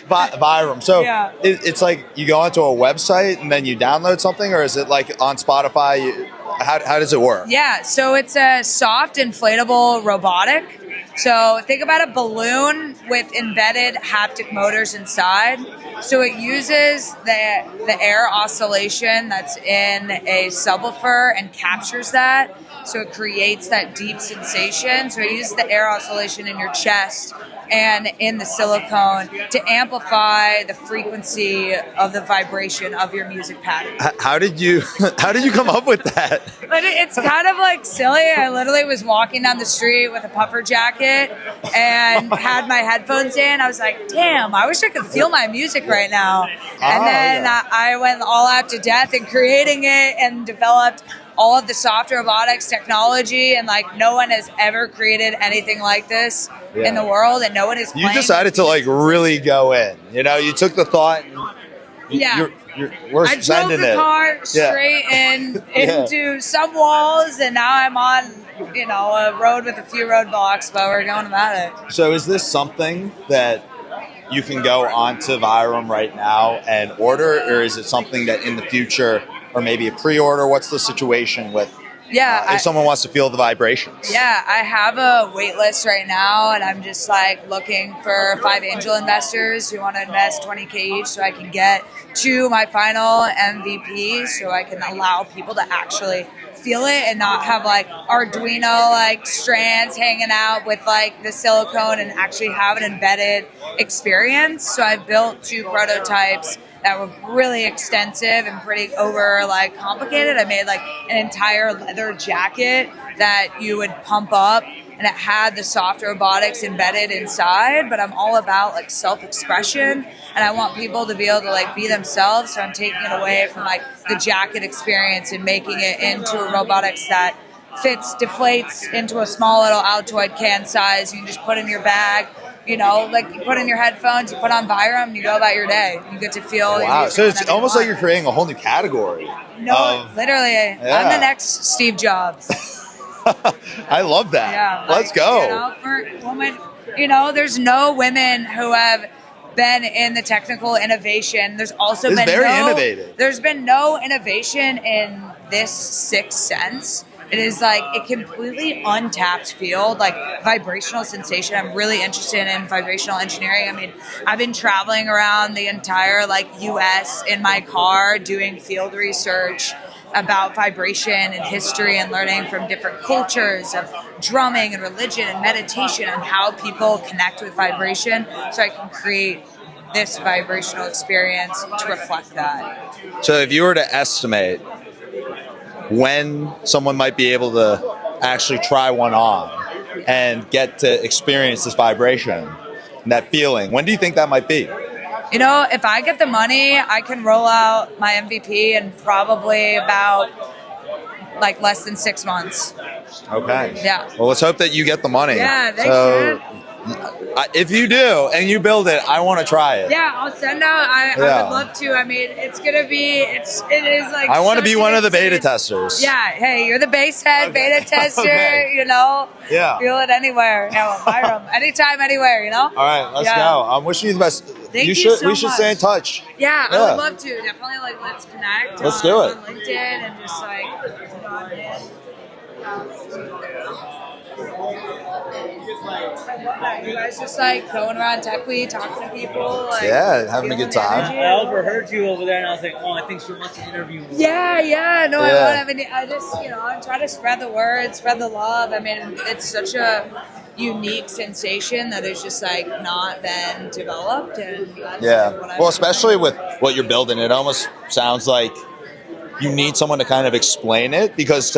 P: Virum. So it's like you go onto a website and then you download something, or is it like on Spotify? How does it work?
Q: Yeah, so it's a soft inflatable robotic. So think about a balloon with embedded haptic motors inside. So it uses the air oscillation that's in a subwoofer and captures that. So it creates that deep sensation. So it uses the air oscillation in your chest and in the silicone to amplify the frequency of the vibration of your music pattern.
P: How did you come up with that?
Q: But it's kind of like silly. I literally was walking down the street with a puffer jacket and had my headphones in. I was like, damn, I wish I could feel my music right now. And then I went all out to death in creating it and developed all of the soft robotics technology, and no one has ever created anything like this in the world, and no one is
P: You decided to really go in. You took the thought and we're
Q: I drove
P: sending
Q: the
P: it.
Q: car straight into some walls, and now I'm on a road with a few roadblocks, but we're going about it.
P: So is this something that you can go onto Virum right now and order, or is it something that in the future, or maybe a pre-order? What's the situation with if someone wants to feel the vibrations?
Q: Yeah, I have a wait list right now, and I'm just looking for 5 angel investors who want to invest $20K each so I can get to my final MVP, so I can allow people to actually feel it and not have Arduino strands hanging out with the silicone, and actually have an embedded experience. So I built 2 prototypes that were really extensive and pretty complicated. I made an entire leather jacket that you would pump up, and it had the soft robotics embedded inside. But I'm all about self-expression, and I want people to be able to be themselves. So I'm taking it away from the jacket experience and making it into a robotics that deflates into a small little Altoid can size. You can just put in your bag. You put in your headphones, you put on Virum, and you go about your day. You get to feel.
P: Wow! So it's almost like you're creating a whole new category.
Q: No, literally, I'm the next Steve Jobs.
P: I love that. Yeah, let's go.
Q: For women, there's no women who have been in the technical innovation. There's also
P: innovative.
Q: There's been no innovation in this sixth sense It is like a completely untapped field, like vibrational sensation. I'm really interested in vibrational engineering. I mean, I've been traveling around the entire like US in my car doing field research about vibration and history and learning from different cultures of drumming and religion and meditation and how people connect with vibration, so I can create this vibrational experience to reflect that.
P: So if you were to estimate when someone might be able to actually try one on and get to experience this vibration and that feeling, when do you think that might be?
Q: You know, if I get the money, I can roll out my MVP in probably about like less than 6 months.
P: Okay.
Q: Yeah.
P: Well, let's hope that you get the money.
Q: Yeah, thanks,
P: so,
Q: man.
P: if you do and you build it, I want to try it.
Q: Yeah, I'll send out. I
P: Yeah.
Q: would love to. I mean, it is like.
P: I want to
Q: such
P: be
Q: an
P: one of the beta
Q: insane-
P: testers.
Q: Yeah. Hey, you're the base head beta tester.
P: Okay.
Q: You know.
P: Yeah.
Q: Feel it anywhere. Yeah, Byram. Anytime, anywhere. You know.
P: All right, let's
Q: Yeah.
P: go. I'm wishing you the best.
Q: Thank you
P: should.
Q: so
P: We should stay in
Q: much.
P: touch.
Q: Yeah, I
P: Yeah.
Q: would love to. Definitely, like, let's connect.
P: Let's do it.
Q: On LinkedIn and just like. You guys just like going around Tech Week, talking to people. Like,
P: Yeah, having a good
Q: feeling the
P: time.
Q: energy.
N: I overheard you over there, and I was like, oh, I think she wants to interview me.
Q: Yeah, no,
P: Yeah.
Q: I mean, I just, I'm trying to spread the word, spread the love. I mean, it's such a unique sensation that is just like not been developed. And that's
P: Yeah.
Q: like what
P: Well,
Q: I'm
P: especially with what you're building, it almost sounds like you need someone to kind of explain it, because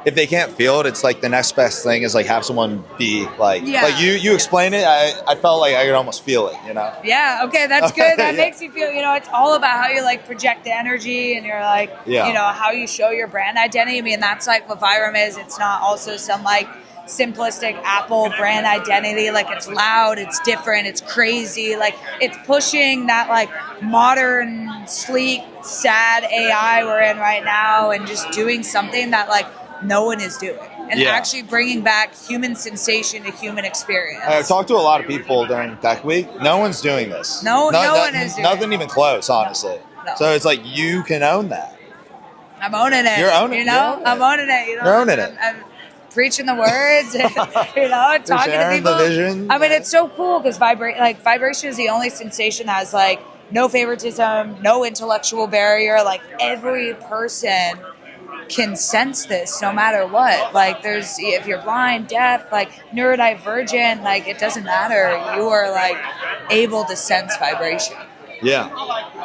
P: if they can't feel it, it's like the next best thing is like have someone be like,
Q: Yeah.
P: like you explain it. I felt like I could almost feel it, you know?
Q: Yeah, okay, that's good. That
P: Yeah.
Q: makes you feel, it's all about how you like project the energy and you're like,
P: Yeah.
Q: how you show your brand identity. I mean, that's like what Vyram is. It's not also some like simplistic Apple brand identity. Like it's loud, it's different, it's crazy. Like it's pushing that like modern, sleek, sad AI we're in right now and just doing something that like no one is doing. And
P: Yeah.
Q: actually bringing back human sensation to human experience.
P: I've talked to a lot of people during Tech Week. No one's doing this.
Q: No one is doing
P: Nothing even close, honestly.
Q: No.
P: So it's like you can own that.
Q: I'm owning it.
P: You're owning it.
Q: You know, I'm owning it.
P: You're owning it.
Q: I'm preaching the words. Talking to
P: sharing
Q: people.
P: the vision.
Q: I mean, it's so cool because vibration is the only sensation that has like no favoritism, no intellectual barrier. Like every person can sense this no matter what. Like if you're blind, deaf, like neurodivergent, like it doesn't matter. You are like able to sense vibration.
P: Yeah,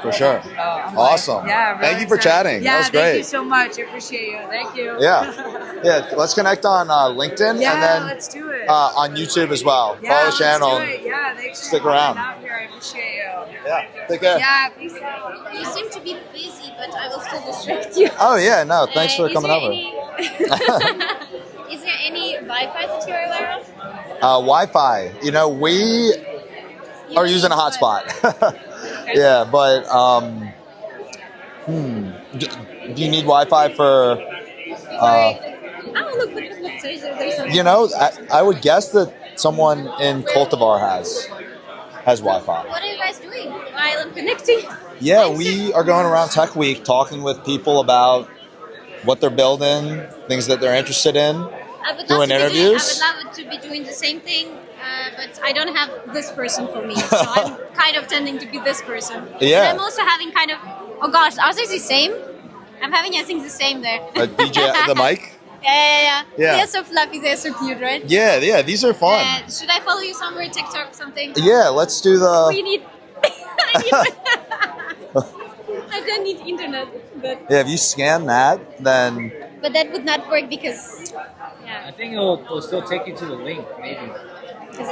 P: for sure.
Q: I'm
P: Awesome.
Q: like, yeah, really
P: Thank you for
Q: excited.
P: chatting.
Q: Yeah,
P: That was great.
Q: thank you so much. I appreciate you. Thank you.
P: Yeah. Let's connect on LinkedIn
Q: Yeah,
P: and then
Q: let's do it.
P: On YouTube as well.
Q: Yeah,
P: Follow the
Q: let's
P: channel.
Q: do it. Yeah, thanks for
P: Stick
Q: coming
P: around.
Q: out here. I appreciate you.
P: Yeah, take care.
Q: Yeah, peace.
J: You seem to be busy, but I will still distract you.
P: Oh yeah, no, thanks for
J: Is
P: coming
J: there
P: over.
J: Is there any Wi-Fi that you're aware of?
P: Wi-Fi. We are using a hotspot. Yeah, but do you need Wi-Fi for?
J: Oh, look, there's something.
P: I would guess that someone in Cultivar has Wi-Fi.
J: What are you guys doing while I'm connecting?
P: Yeah, we are going around Tech Week talking with people about what they're building, things that they're interested in, doing interviews.
J: I would love to be doing the same thing, but I don't have this person for me, so I'm kind of tending to be this person.
P: Yeah.
J: And I'm also having kind of, oh gosh, ours is the same. I'm having, I think, the same there.
P: DJ, the mic?
J: Yeah.
P: Yeah.
J: They're so fluffy, they're so cute, right?
P: Yeah, these are fun.
J: Should I follow you somewhere, TikTok, something?
P: Yeah, let's do
J: We
P: the.
J: need. I don't need internet, but
P: Yeah, if you scan that, then
J: that would not work because.
N: I think it'll still take you to the link, maybe.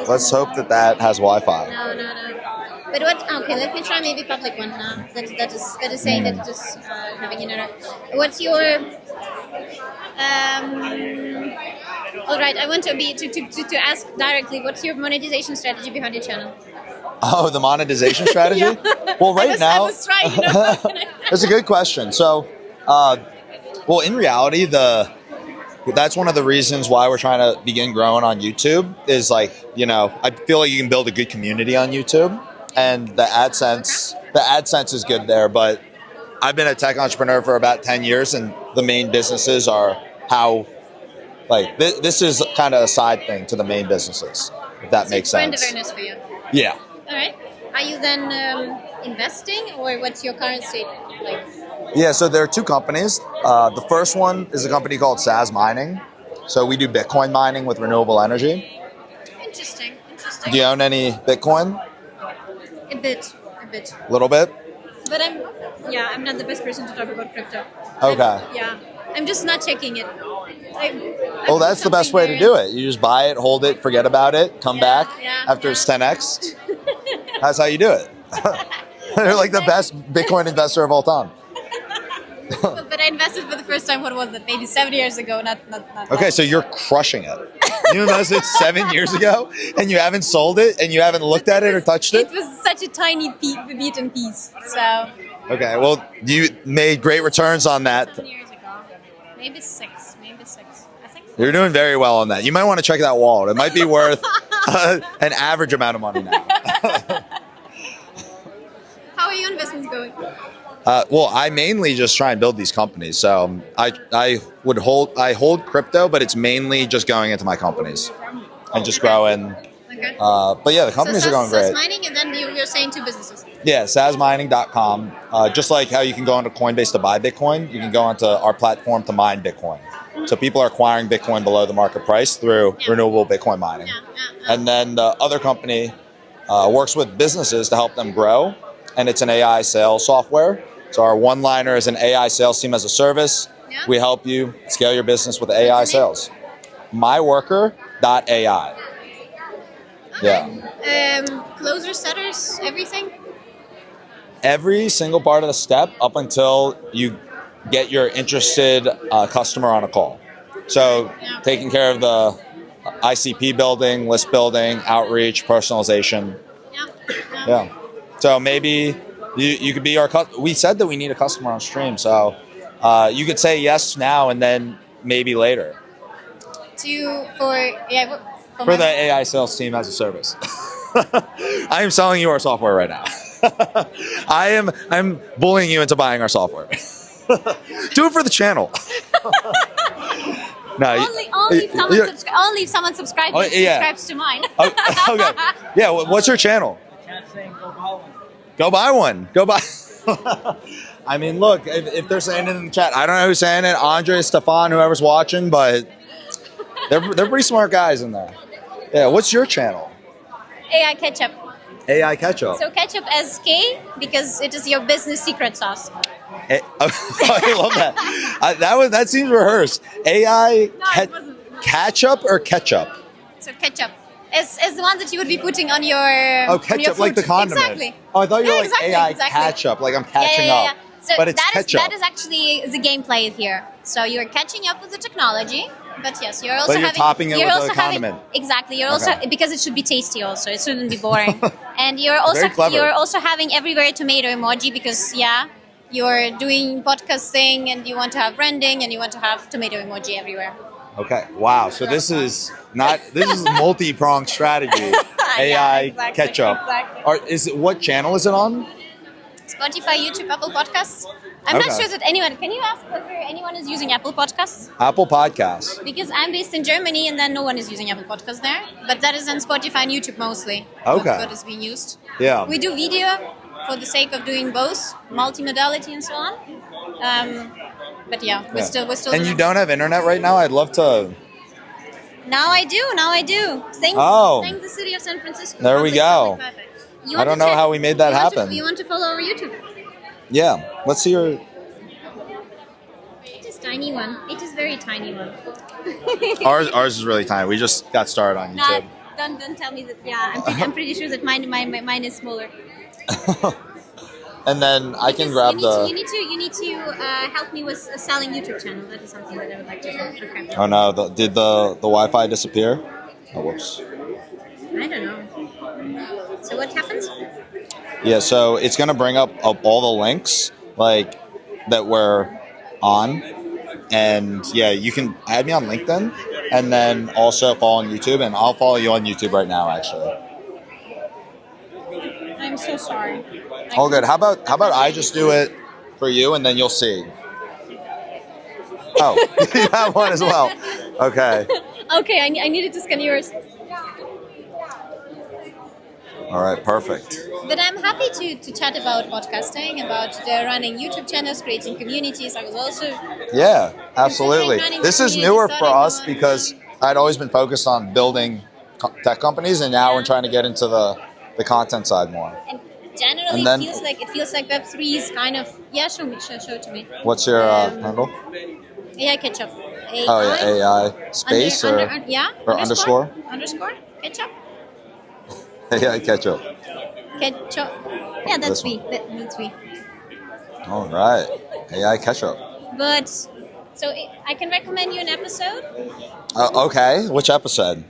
P: let's hope that has Wi-Fi.
J: No. But what? Okay, let me try maybe public one now. That is saying that it is having internet. What's your? All right, I want to ask directly. What's your monetization strategy behind your channel?
P: Oh, the monetization strategy? Well, right now,
J: I was trying.
P: that's a good question. So, in reality, that's one of the reasons why we're trying to begin growing on YouTube is like, I feel like you can build a good community on YouTube, and the AdSense is good there. But I've been a tech entrepreneur for about 10 years, and the main businesses are how, like, this is kind of a side thing to the main businesses, if that makes
E: Brand
P: sense.
E: awareness for you.
P: Yeah.
E: All right. Are you then investing, or what's your current state like?
P: Yeah, so there are two companies. The first one is a company called Sazmining. So we do Bitcoin mining with renewable energy.
E: Interesting. Interesting.
P: Do you own any Bitcoin?
E: A bit.
P: A little bit?
E: But I'm not the best person to talk about crypto.
P: Okay.
E: I'm just not checking it.
P: Well, that's the best way to do it. You just buy it, hold it, forget about it, come back after it's 10x. That's how you do it. You're like the best Bitcoin investor of all time.
E: But I invested for the first time, what was it? Maybe 7 years ago, not
P: Okay, so you're crushing it. You invested 7 years ago and you haven't sold it and you haven't looked at it or touched it?
E: It was such a tiny bit and piece. So
P: Okay, well, you made great returns on that.
E: 7 years ago. Maybe six. I think
P: You're doing very well on that. You might want to check that wallet. It might be worth an average amount of money now.
E: How are your investments going?
P: Well, I mainly just try and build these companies. So I hold crypto, but it's mainly just going into my companies and just growing.
E: Okay.
P: But yeah, the companies are going great.
E: Mining, and then you're saying two businesses.
P: Yeah, Sazmining.com. Just like how you can go onto Coinbase to buy Bitcoin, you can go onto our platform to mine Bitcoin. So people are acquiring Bitcoin below the market price through renewable Bitcoin mining. And then the other company works with businesses to help them grow, and it's an AI sales software. So our one-liner is an AI sales team as a service. We help you scale your business with AI sales. MyWorker.ai. Yeah.
E: Closer, setters, everything?
P: Every single part of the step up until you get your interested customer on a call. So taking care of the ICP building, list building, outreach, personalization. Yeah. So maybe you could be our we said that we need a customer on stream, so you could say yes now and then maybe later. For the AI sales team as a service. I am selling you our software right now. I'm bullying you into buying our software. Do it for the channel. No,
E: only if someone subscribes to mine.
P: Okay. Yeah, what's your channel? Go buy one. Go buy. I mean, look, if they're saying it in the chat, I don't know who's saying it, Andre, Stefan, whoever's watching, but they're pretty smart guys in there. Yeah, what's your channel?
E: AI Ketchup.
P: AI Ketchup.
E: So ketchup as K because it is your business secret sauce.
P: I love that. That seems rehearsed. AI ketchup or ketchup?
E: So ketchup. It's the one that you would be putting on your
P: ketchup,
E: on your
P: like the condiment.
E: Exactly.
P: Oh, I thought you were like
E: exactly,
P: AI
E: exactly.
P: catch-up, like I'm catching up.
E: So
P: but it's ketchup.
E: that is actually the gameplay here. So you're catching up with the technology, but yes, you're also
P: topping it with a condiment.
E: Exactly. You're also because it should be tasty. Also, it shouldn't be boring. And you're also having everywhere tomato emoji because you're doing podcast thing and you want to have branding and you want to have tomato emoji everywhere.
P: Okay. Wow. So this is multi-pronged strategy. AI ketchup.
E: Exactly.
P: What channel is it on?
E: Spotify, YouTube, Apple Podcasts. I'm not sure that anyone. Can you ask whether anyone is using Apple Podcasts?
P: Apple Podcasts.
E: Because I'm based in Germany and then no one is using Apple Podcasts there. But that is on Spotify and YouTube mostly.
P: Okay.
E: That's what is being used.
P: Yeah.
E: We do video for the sake of doing both, multimodality and so on. But we're still.
P: And you don't have internet right now? I'd love to.
E: Now I do. Thanks the city of San Francisco.
P: There we go. I don't know how we made that happen.
E: You want to follow our YouTube?
P: Yeah. Let's see your.
E: It is tiny one. It is very tiny one.
P: Ours is really tiny. We just got started on YouTube.
E: Don't tell me that. Yeah, I'm pretty sure that mine is smaller.
P: And then I can grab
E: you need to help me with selling YouTube channel. That is something that I would like to do. Okay.
P: Oh no! Did the Wi-Fi disappear? Oh whoops.
E: I don't know. So what happens?
P: Yeah, so it's gonna bring up all the links like that we're on, and you can add me on LinkedIn, and then also follow on YouTube, and I'll follow you on YouTube right now actually.
E: I'm so sorry.
P: All good. How about I just do it for you and then you'll see.
A: Oh, you have one as well. Okay.
R: Okay, I needed to scan yours.
A: All right, perfect.
R: But I'm happy to chat about podcasting, about running YouTube channels, creating communities. I was also
A: Yeah, absolutely.
R: running
A: This is
R: community,
A: newer for
R: starting
A: us
R: one.
A: because I'd always been focused on building tech companies, and now we're trying to get into the content side more.
R: Generally,
A: And then-
R: it feels like Web3 is kind of show it to me.
A: What's your handle?
R: AI ketchup. AI,
A: Oh yeah, AI space or underscore?
R: Underscore ketchup.
A: AI ketchup.
R: Ketchup. Yeah,
A: This
R: that's me. That's me.
A: All right, AI ketchup.
R: But so I can recommend you an episode.
A: Okay, which episode?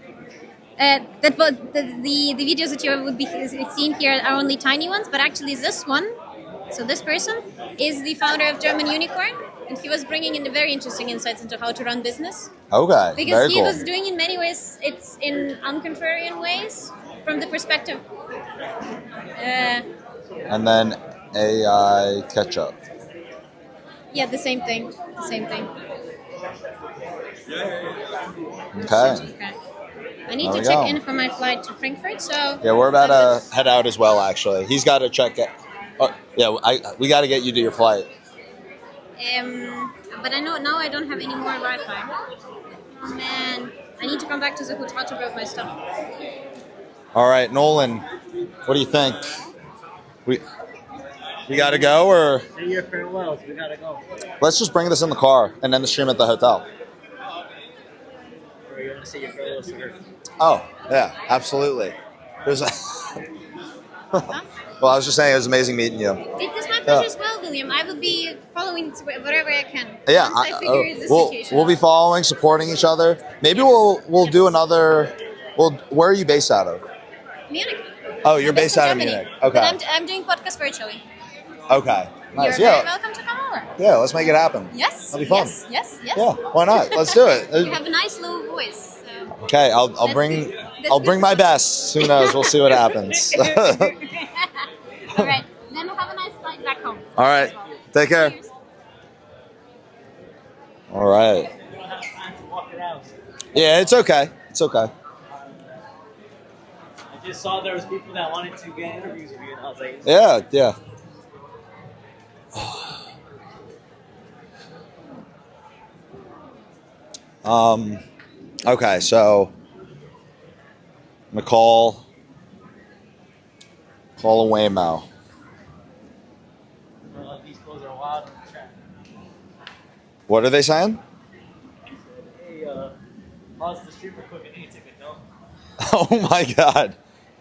R: That was the videos that you would be seeing here are only tiny ones, but actually this one, so this person is the founder of German Unicorn, and he was bringing in very interesting insights into how to run business.
A: Okay,
R: Because
A: very
R: he
A: cool.
R: was doing in many ways, it's in uncontrarian ways, from the perspective.
A: And then AI ketchup.
R: Yeah, the same thing. The same thing.
A: Okay.
R: I need
A: There
R: to
A: we
R: check
A: go.
R: in for my flight to Frankfurt, so.
A: Yeah, we're about to head out as well. Actually, he's got to check it. Oh, yeah, we got to get you to your flight.
R: But I know now I don't have any more Wi-Fi. Oh man, I need to come back to the hotel to grab my stuff.
A: All right, Nolan, what do you think? We got to go, or
M: Say your farewells. We gotta go.
A: let's just bring this in the car and then the stream at the hotel.
M: Or you want to say your farewells to her?
A: Oh, yeah, absolutely. There's a well, I was just saying it was amazing meeting you.
R: It is my pleasure as well, William. I will be following wherever I can.
A: Yeah,
R: Once I figure this situation
A: we'll be following, supporting each other. Maybe we'll do another. Where are you based out of?
R: Munich.
A: Oh, you're based out of
R: Germany.
A: Munich.
R: But
A: Okay.
R: I'm doing podcast virtually.
A: Okay. Nice.
R: You're very
A: Yeah.
R: welcome to come over.
A: Yeah. Let's make it happen.
R: Yes.
A: That'll be fun.
R: Yes.
A: Yeah. Why not? Let's do it.
R: You have a nice low voice. So.
A: Okay. I'll bring my best. Who knows? We'll see what happens.
R: All right. Then have a nice flight back home.
A: All right. Take care. All right. Yeah, it's okay. It's okay.
M: I just saw there was people that wanted to get interviews with you, and I was like,
A: Yeah. Yeah. Okay, so I'm gonna call a Waymo.
M: these clothes are wild in the chat.
A: What are they saying?
M: Hey, how's the stream equipment? Any ticket, no?
A: Oh my God,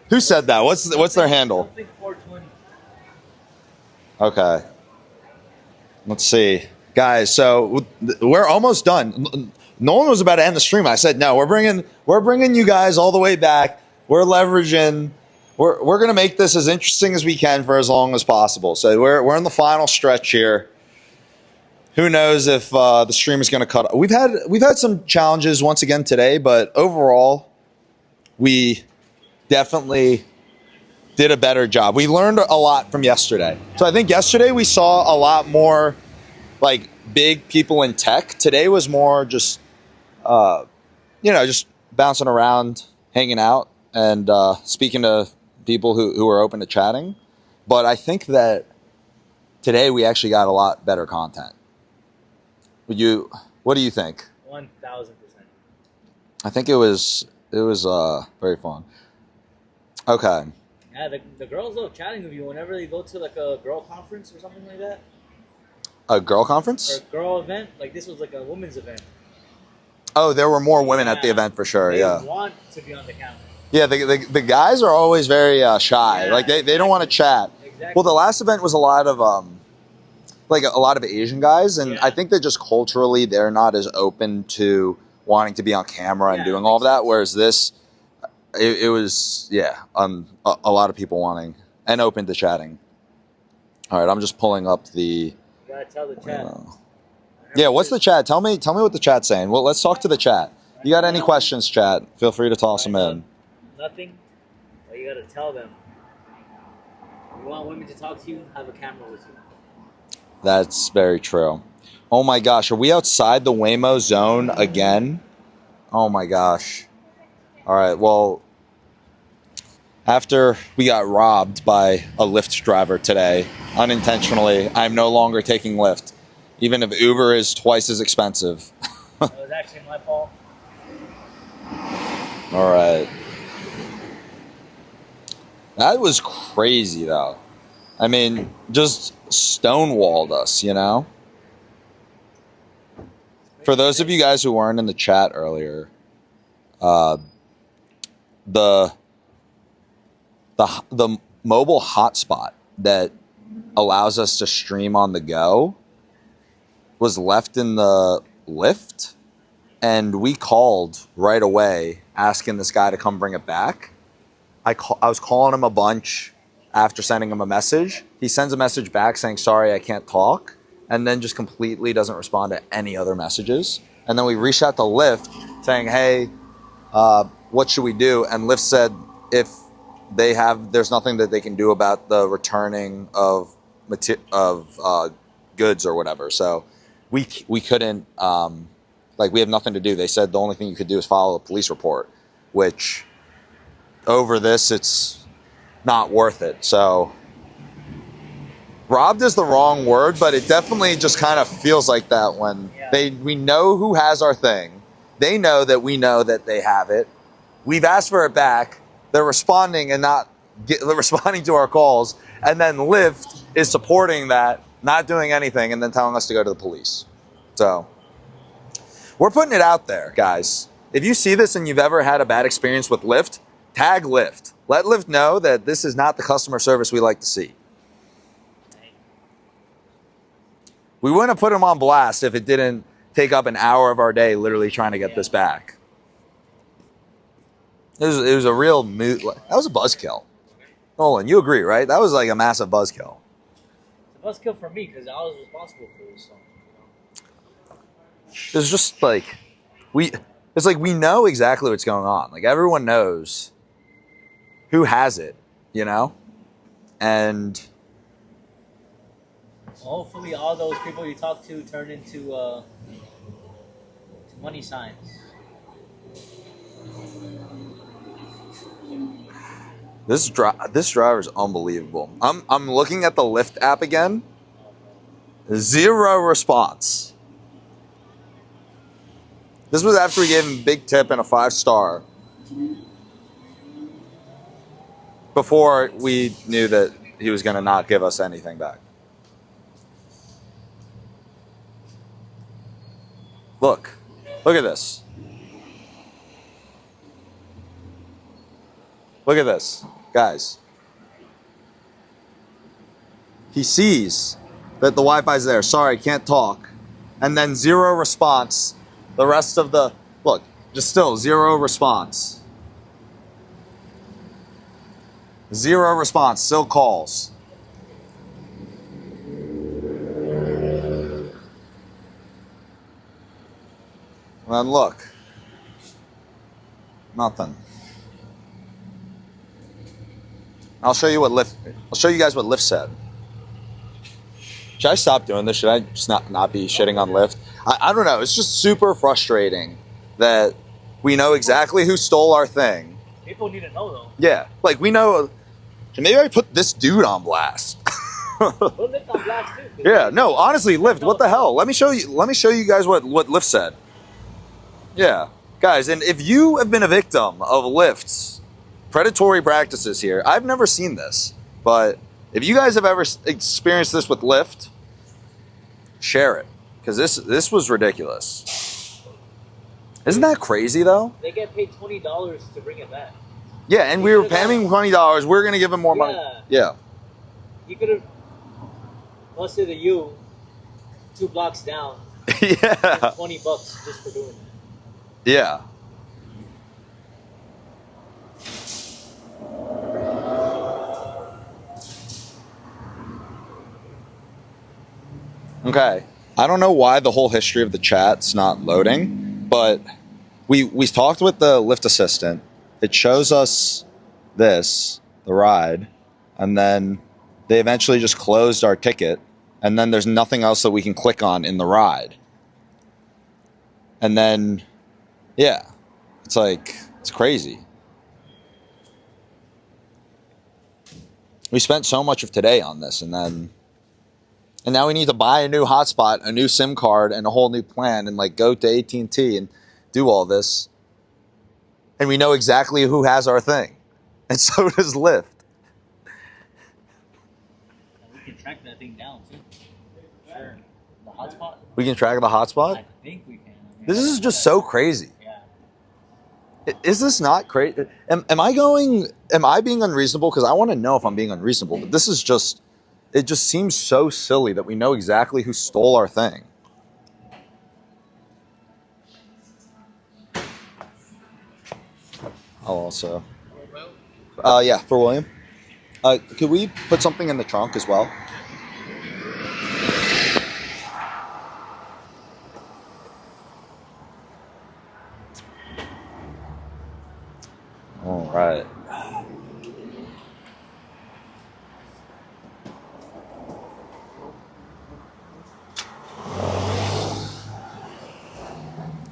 A: who said that? What's their handle?
M: I think 420.
A: Okay, let's see, guys. So we're almost done. Nolan was about to end the stream. I said no. We're bringing you guys all the way back. We're leveraging. We're gonna make this as interesting as we can for as long as possible. So we're in the final stretch here. Who knows if the stream is gonna cut? We've had some challenges once again today, but overall, we definitely did a better job. We learned a lot from yesterday. So I think yesterday we saw a lot more like big people in tech. Today was more just, just bouncing around, hanging out, and speaking to people who are open to chatting. But I think that today we actually got a lot better content. What do you think?
M: 1,000%.
A: I think it was very fun. Okay.
M: Yeah, the girls love chatting with you whenever they go to like a girl conference or something like that.
A: A girl conference?
M: Or a girl event. Like this was like a women's event.
A: Oh, there were more women at the event for sure.
M: They
A: Yeah.
M: want to be on the camera.
A: Yeah, the guys are always very shy. Like they don't want to chat.
M: Exactly.
A: Well, the last event was a lot of a lot of Asian guys, and I think that just culturally they're not as open to wanting to be on camera and doing all of that. Whereas this, it was a lot of people wanting and open to chatting. All right, I'm just pulling up the.
M: You gotta tell the chat.
A: Yeah, what's the chat? Tell me what the chat's saying. Well, let's talk to the chat. You got any questions, chat? Feel free to toss them in.
M: Nothing. But you gotta tell them. You want women to talk to you? Have a camera with you.
A: That's very true. Oh my gosh, are we outside the Waymo zone again? Oh my gosh. All right, well, after we got robbed by a Lyft driver today, unintentionally, I'm no longer taking Lyft, even if Uber is twice as expensive.
M: It was actually my fault.
A: All right. That was crazy, though. I mean, just stonewalled us, you know? For those of you guys who weren't in the chat earlier, the mobile hotspot that allows us to stream on the go was left in the lift, and we called right away asking this guy to come bring it back. I was calling him a bunch after sending him a message. He sends a message back saying, sorry, I can't talk, and then just completely doesn't respond to any other messages. And then we reached out to Lyft saying, hey, what should we do? And Lyft said if there's nothing that they can do about the returning of goods or whatever. So we couldn't, we have nothing to do. They said the only thing you could do is file a police report, which over this, it's not worth it. So robbed is the wrong word, but it definitely just kind of feels like that when we know who has our thing. They know that they have it. We've asked for it back. They're responding and they're responding to our calls. And then Lyft is supporting that, not doing anything, and then telling us to go to the police. So we're putting it out there, guys. If you see this and you've ever had a bad experience with Lyft, tag Lyft. Let Lyft know that this is not the customer service we like to see. We wouldn't have put them on blast if it didn't take up an hour of our day literally trying to get this back. It was a real mood. That was a buzzkill. Nolan, you agree, right? That was like a massive buzzkill.
M: It's a buzzkill for me because I was responsible for this. So,
A: It's just like we know exactly what's going on. Like everyone knows who has it, you know? And
M: hopefully all those people you talk to turn into money signs.
A: this driver's unbelievable. I'm looking at the Lyft app again. 0 response. This was after we gave him a big tip and a 5-star. Before we knew that he was going to not give us anything back. Look at this. Look at this, guys. He sees that the Wi-Fi's there. Sorry, can't talk. And then 0 response. The rest of the, look, just still 0 response. 0 response, still calls. And then look. Nothing. I'll show you guys what Lyft said. Should I stop doing this? Should I just not be shitting on Lyft? I don't know. It's just super frustrating that we know exactly who stole our thing.
M: People need to know though.
A: Yeah, like we know. Maybe I put this dude on blast.
M: Put Lyft on blast too.
A: Yeah, no, honestly, Lyft, what the hell? Let me show you guys what Lyft said. Yeah, guys, and if you have been a victim of Lyft's predatory practices here, I've never seen this, but if you guys have ever experienced this with Lyft, share it, because this was ridiculous. Isn't that crazy though?
M: They get paid $20 to bring it back.
A: Yeah, and we were paying $20. We're gonna give him more money. Yeah.
M: You could have busted a U 2 blocks down.
A: Yeah.
M: $20 just for doing it.
A: Yeah. Okay. I don't know why the whole history of the chat's not loading, but we talked with the Lyft assistant. It shows us the ride, and then they eventually just closed our ticket
P: and then there's nothing else that we can click on in the ride. And then, yeah, it's like, it's crazy. We spent so much of today on this, and now we need to buy a new hotspot, a new SIM card, and a whole new plan, and like go to AT&T and do all this. And we know exactly who has our thing, and so does Lyft.
M: We can track that thing down too. Sure. The hotspot.
P: We can track the hotspot?
M: I think we can.
P: This is just so crazy. Is this not crazy? Am I being unreasonable? Because I want to know if I'm being unreasonable, but this is just, it just seems so silly that we know exactly who stole our thing. I'll also, yeah, for William. Could we put something in the trunk as well? All right.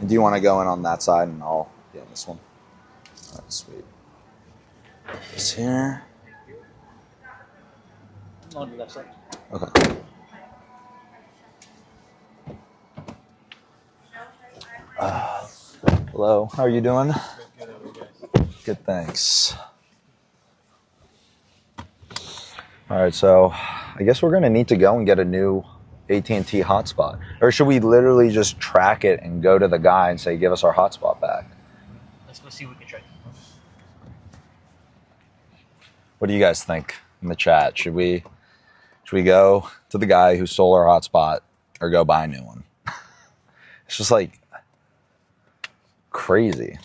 P: Do you want to go in on that side and I'll get on this one? All right, sweet. This here.
M: On the left side.
P: Okay. Hello, how are you doing? Good, thanks. All right, so I guess we're gonna need to go and get a new AT&T hotspot. Or should we literally just track it and go to the guy and say, give us our hotspot back?
M: Let's go see what we can track.
P: What do you guys think in the chat? Should we go to the guy who stole our hotspot or go buy a new one? It's just like crazy.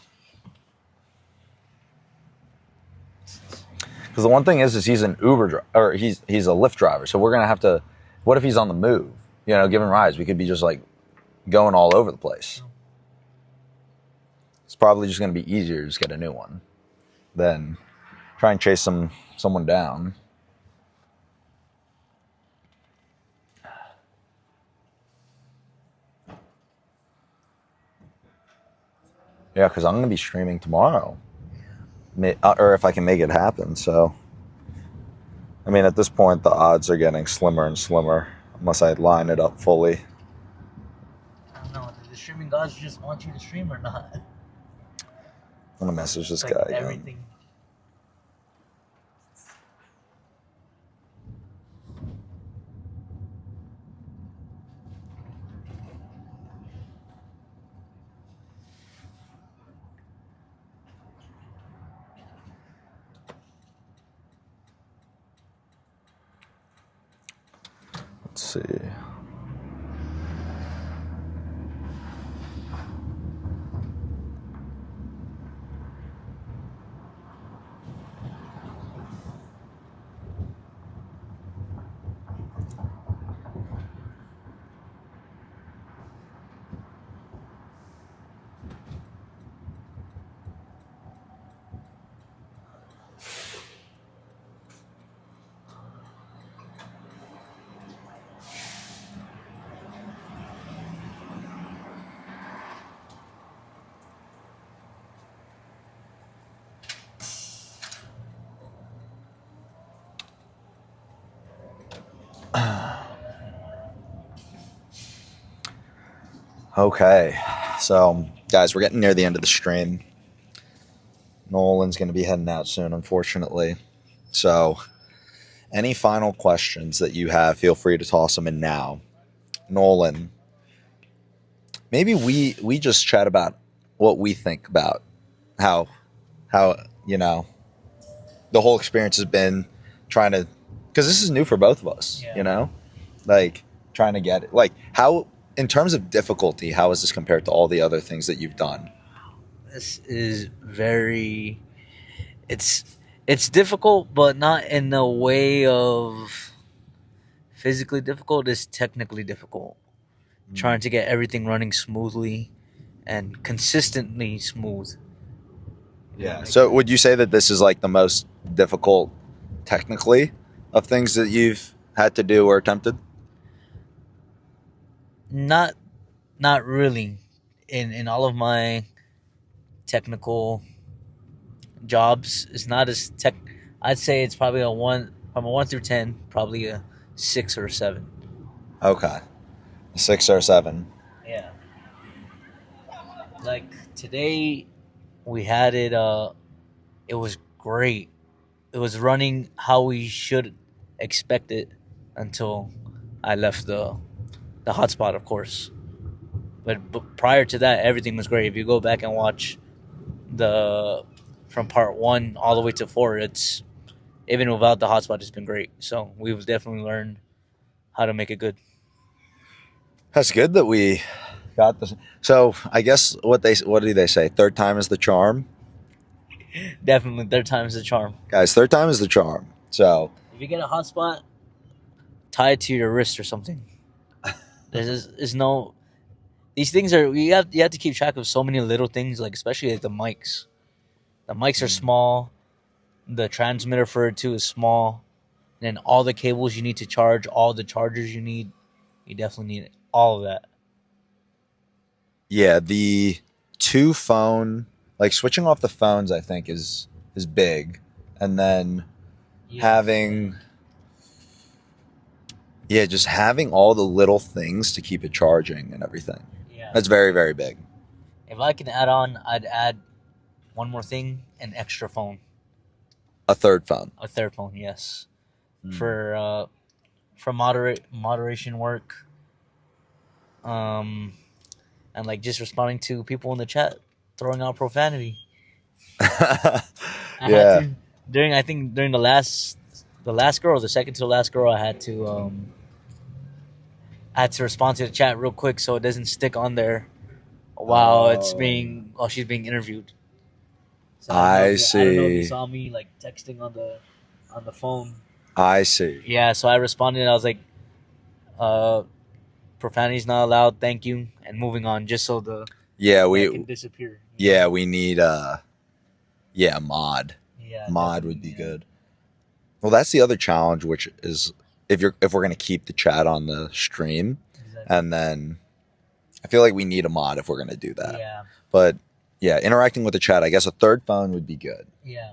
P: Because the one thing is he's an Uber driver, or he's a Lyft driver. So we're gonna have to. What if he's on the move? You know, giving rides. We could be just like going all over the place. It's probably just gonna be easier to just get a new one than try and chase someone down. Yeah, because I'm gonna be streaming tomorrow. Or if I can make it happen. So, I mean, at this point, the odds are getting slimmer and slimmer unless I line it up fully.
B: I don't know. Do the streaming gods just want you to stream or not?
P: I'm gonna message this
B: Like
P: guy again.
B: everything.
P: Let's see. Okay, so guys, we're getting near the end of the stream. Nolan's going to be heading out soon, unfortunately. So, any final questions that you have, feel free to toss them in now. Nolan, maybe we just chat about what we think about how you know the whole experience has been, trying to, because this is new for both of us.
B: Yeah.
P: You know, like trying to get it, like how. In terms of difficulty, how is this compared to all the other things that you've done?
B: This is very, it's difficult, but not in the way of physically difficult. It's technically difficult. Trying to get everything running smoothly and consistently smooth.
P: Yeah. So would you say that this is like the most difficult technically of things that you've had to do or attempted?
B: Not really. In all of my technical jobs, it's not as tech. I'd say it's probably a 1 from a 1 through 10, probably a 6 or a 7.
A: Okay. 6 or 7.
B: Yeah. Like today, we had it. It was great. It was running how we should expect it until I left the hotspot, of course. But prior to that, everything was great. If you go back and watch the from part 1 all the way to 4, it's even without the hotspot, it's been great. So we've definitely learned how to make it good.
A: That's good that we got this. So I guess what do they say? Third time is the charm.
B: Definitely, third time is the charm.
A: Guys, third time is the charm. So
B: if you get a hotspot, tie it to your wrist or something. There's no. These things are you have to keep track of so many little things, like especially like the mics. The mics are small. The transmitter for it too is small. And then all the cables you need to charge, all the chargers you need, you definitely need all of that.
A: yeah, the 2 phone, like switching off the phones, I think is big, and then having. Yeah, just having all the little things to keep it charging and everything.
B: Yeah.
A: That's very, very big.
B: If I can add on, I'd add one more thing, an extra phone.
A: A third phone.
B: A third phone, yes. For moderation work. And like just responding to people in the chat, throwing out profanity.
A: Yeah.
B: During the last girl, the second to the last girl, I had to respond to the chat real quick so it doesn't stick on there while she's being interviewed. So I don't know if you saw me like texting on the phone.
A: I see.
B: Yeah, so I responded and I was like, profanity's not allowed, thank you, and moving on, just so that can disappear.
A: Yeah, we need a mod. Yeah, mod would be good. Well, that's the other challenge, which is if we're gonna keep the chat on the stream, and then I feel like we need a mod if we're gonna do that.
B: Yeah.
A: But yeah, interacting with the chat, I guess a third phone would be good.
B: Yeah.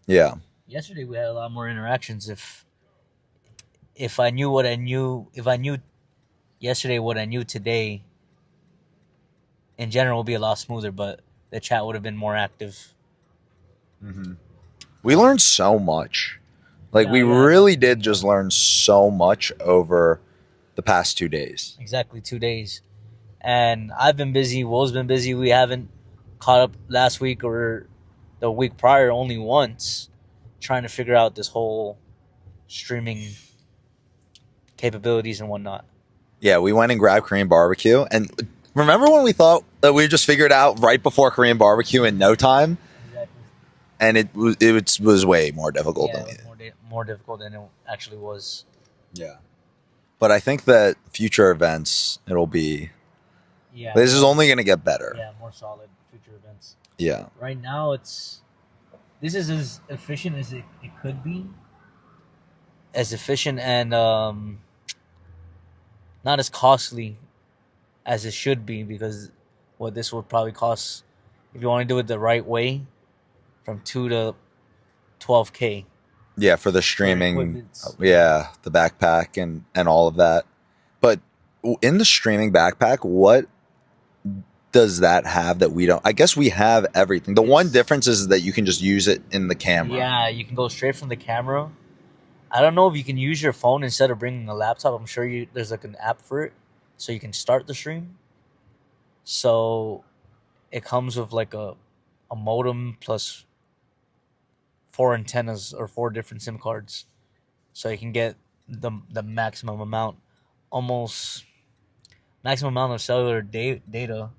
A: Yeah.
B: Yesterday we had a lot more interactions. If I knew yesterday what I knew today, in general, it would be a lot smoother, but the chat would have been more active.
A: Mm-hmm. We learned so much. Like, we really did just learn so much over the past 2 days.
B: Exactly, 2 days. And I've been busy. Will's been busy. We haven't caught up last week or the week prior only once, trying to figure out this whole streaming capabilities and whatnot.
A: Yeah, we went and grabbed Korean barbecue. And remember when we thought that we just figured out right before Korean barbecue in no time?
B: Exactly.
A: And it was way more difficult than we did.
B: More difficult than it actually was.
A: Yeah. But I think that future events, it'll be...
B: Yeah.
A: This is only going to get better.
B: Yeah, more solid future events.
A: Yeah.
B: Right now, this is as efficient as it could be. As efficient and not as costly as it should be, because what this would probably cost, if you want to do it the right way, from $2 to $12K.
A: Yeah, for the streaming, the backpack and all of that. But in the streaming backpack, what does that have that we don't? I guess we have everything. The one difference is that you can just use it in the camera.
B: Yeah, you can go straight from the camera. I don't know if you can use your phone instead of bringing a laptop. I'm sure there's like an app for it, so you can start the stream. So it comes with like a modem plus 4 antennas or 4 different SIM cards, so you can get the maximum amount of cellular data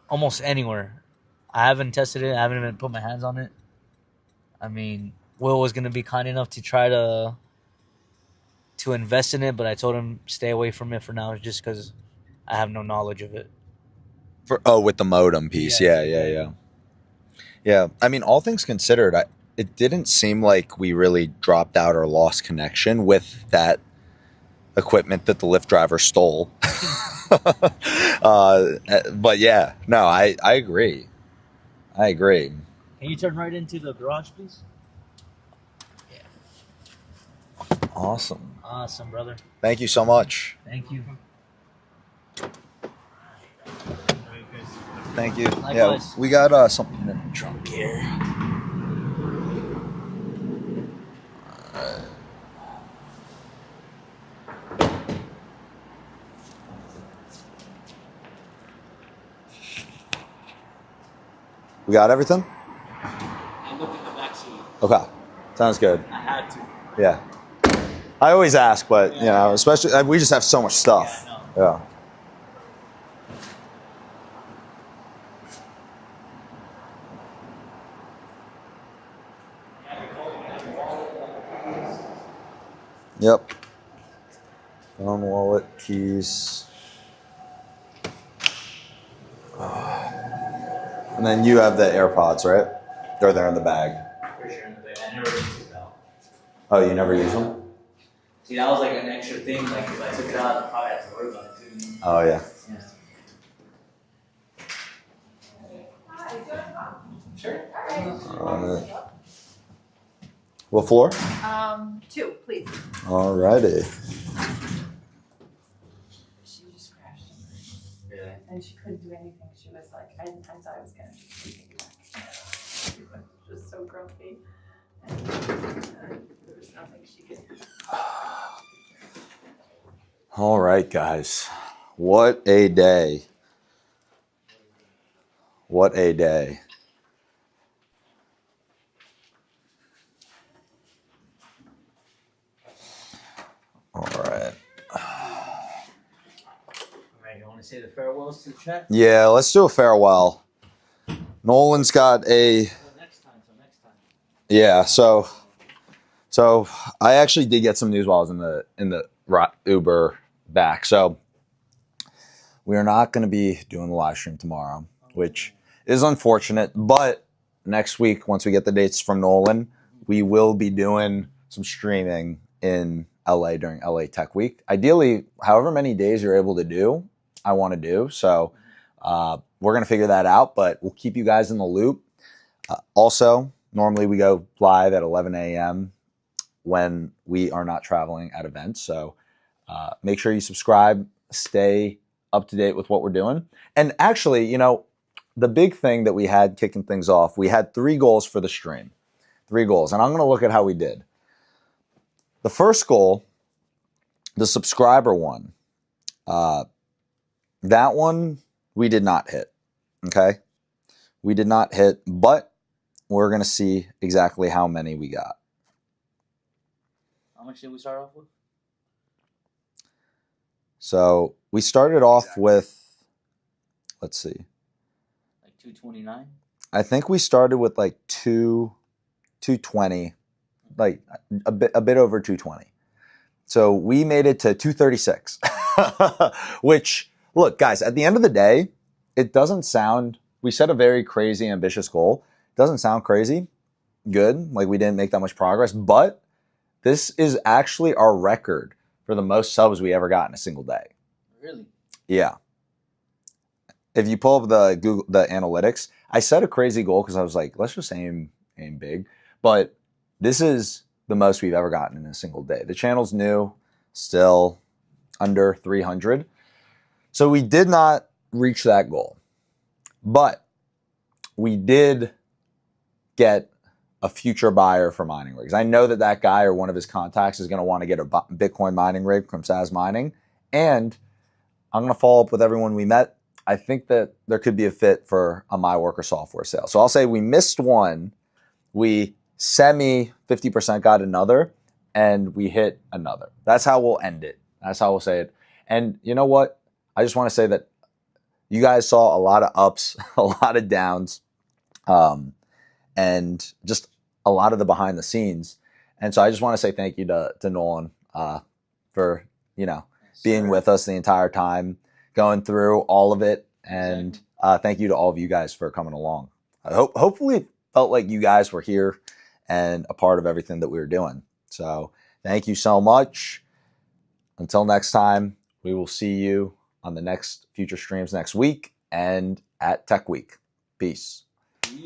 B: almost anywhere. I haven't tested it. I haven't even put my hands on it. I mean, Will was going to be kind enough to try to invest in it, but I told him stay away from it for now, just because I have no knowledge of it.
A: With the modem piece. Yeah. Yeah, I mean, all things considered, it didn't seem like we really dropped out or lost connection with that equipment that the Lyft driver stole. But yeah, no, I agree. I agree.
M: Can you turn right into the garage, please?
A: Awesome.
M: Awesome, brother.
A: Thank you so much.
M: Thank you.
A: Thank you.
M: Likewise.
A: Yeah, we got something in the trunk here. We got everything?
M: I looked at the back seat.
A: Okay. Sounds good.
M: I had to.
A: Yeah. I always ask, but, you know, especially, we just have so much stuff. Yeah. Yep. Phone, wallet, keys. And then you have the AirPods, right? Or they're in the bag.
M: For sure in the bag. I never took it out.
A: Oh, you never use them?
M: See, that was like an extra thing. Like if I took it out, I probably have to worry about it too.
A: Oh, yeah.
M: Sure.
A: What floor?
I: 2, please.
A: Alrighty.
I: She just crashed. And she couldn't do anything. She was like, I thought I was going to take it back. She was just so grumpy. And there was nothing she could do.
A: All right, guys. What a day. What a day. All right.
M: Alright, you want to say the farewells to the chat?
A: Yeah, let's do a farewell. Nolan's got a... Yeah, so I actually did get some news while I was in the Uber back. So we are not going to be doing the live stream tomorrow, which is unfortunate. But next week, once we get the dates from Nolan, we will be doing some streaming in LA during LA Tech Week. Ideally, however many days you're able to do, I want to do. So we're going to figure that out, but we'll keep you guys in the loop. Also, normally we go live at 11 a.m. when we are not traveling at events. So make sure you subscribe, stay up to date with what we're doing. And actually, you know, the big thing that we had kicking things off, we had 3 goals for the stream. 3 goals. And I'm going to look at how we did. The first goal, the subscriber one, that one we did not hit. Okay? We did not hit, but we're going to see exactly how many we got.
M: How much did we start off with?
A: So we started off with, let's see.
M: Like 229?
A: I think we started with like 220, like a bit over 220. So we made it to 236, which, look, guys, at the end of the day, it doesn't sound, we set a very crazy, ambitious goal. It doesn't sound crazy good, like we didn't make that much progress, but this is actually our record for the most subs we ever got in a single day.
M: Really?
A: Yeah. If you pull up the analytics, I set a crazy goal because I was like, let's just aim big. But this is the most we've ever gotten in a single day. The channel's new, still under 300. So we did not reach that goal. But we did get a future buyer for mining rigs. I know that guy or one of his contacts is going to want to get a Bitcoin mining rig from Sazmining. And I'm going to follow up with everyone we met. I think that there could be a fit for a MyWorker software sale. So I'll say we missed one. We 50% got another, and we hit another. That's how we'll end it. That's how we'll say it. And you know what? I just want to say that you guys saw a lot of ups, a lot of downs, and just a lot of the behind the scenes. And so I just want to say thank you to Nolan for, you know, being with us the entire time, going through all of it. And thank you to all of you guys for coming along. Hopefully it felt like you guys were here and a part of everything that we were doing. So thank you so much. Until next time, we will see you on the next future streams next week and at Tech Week. Peace.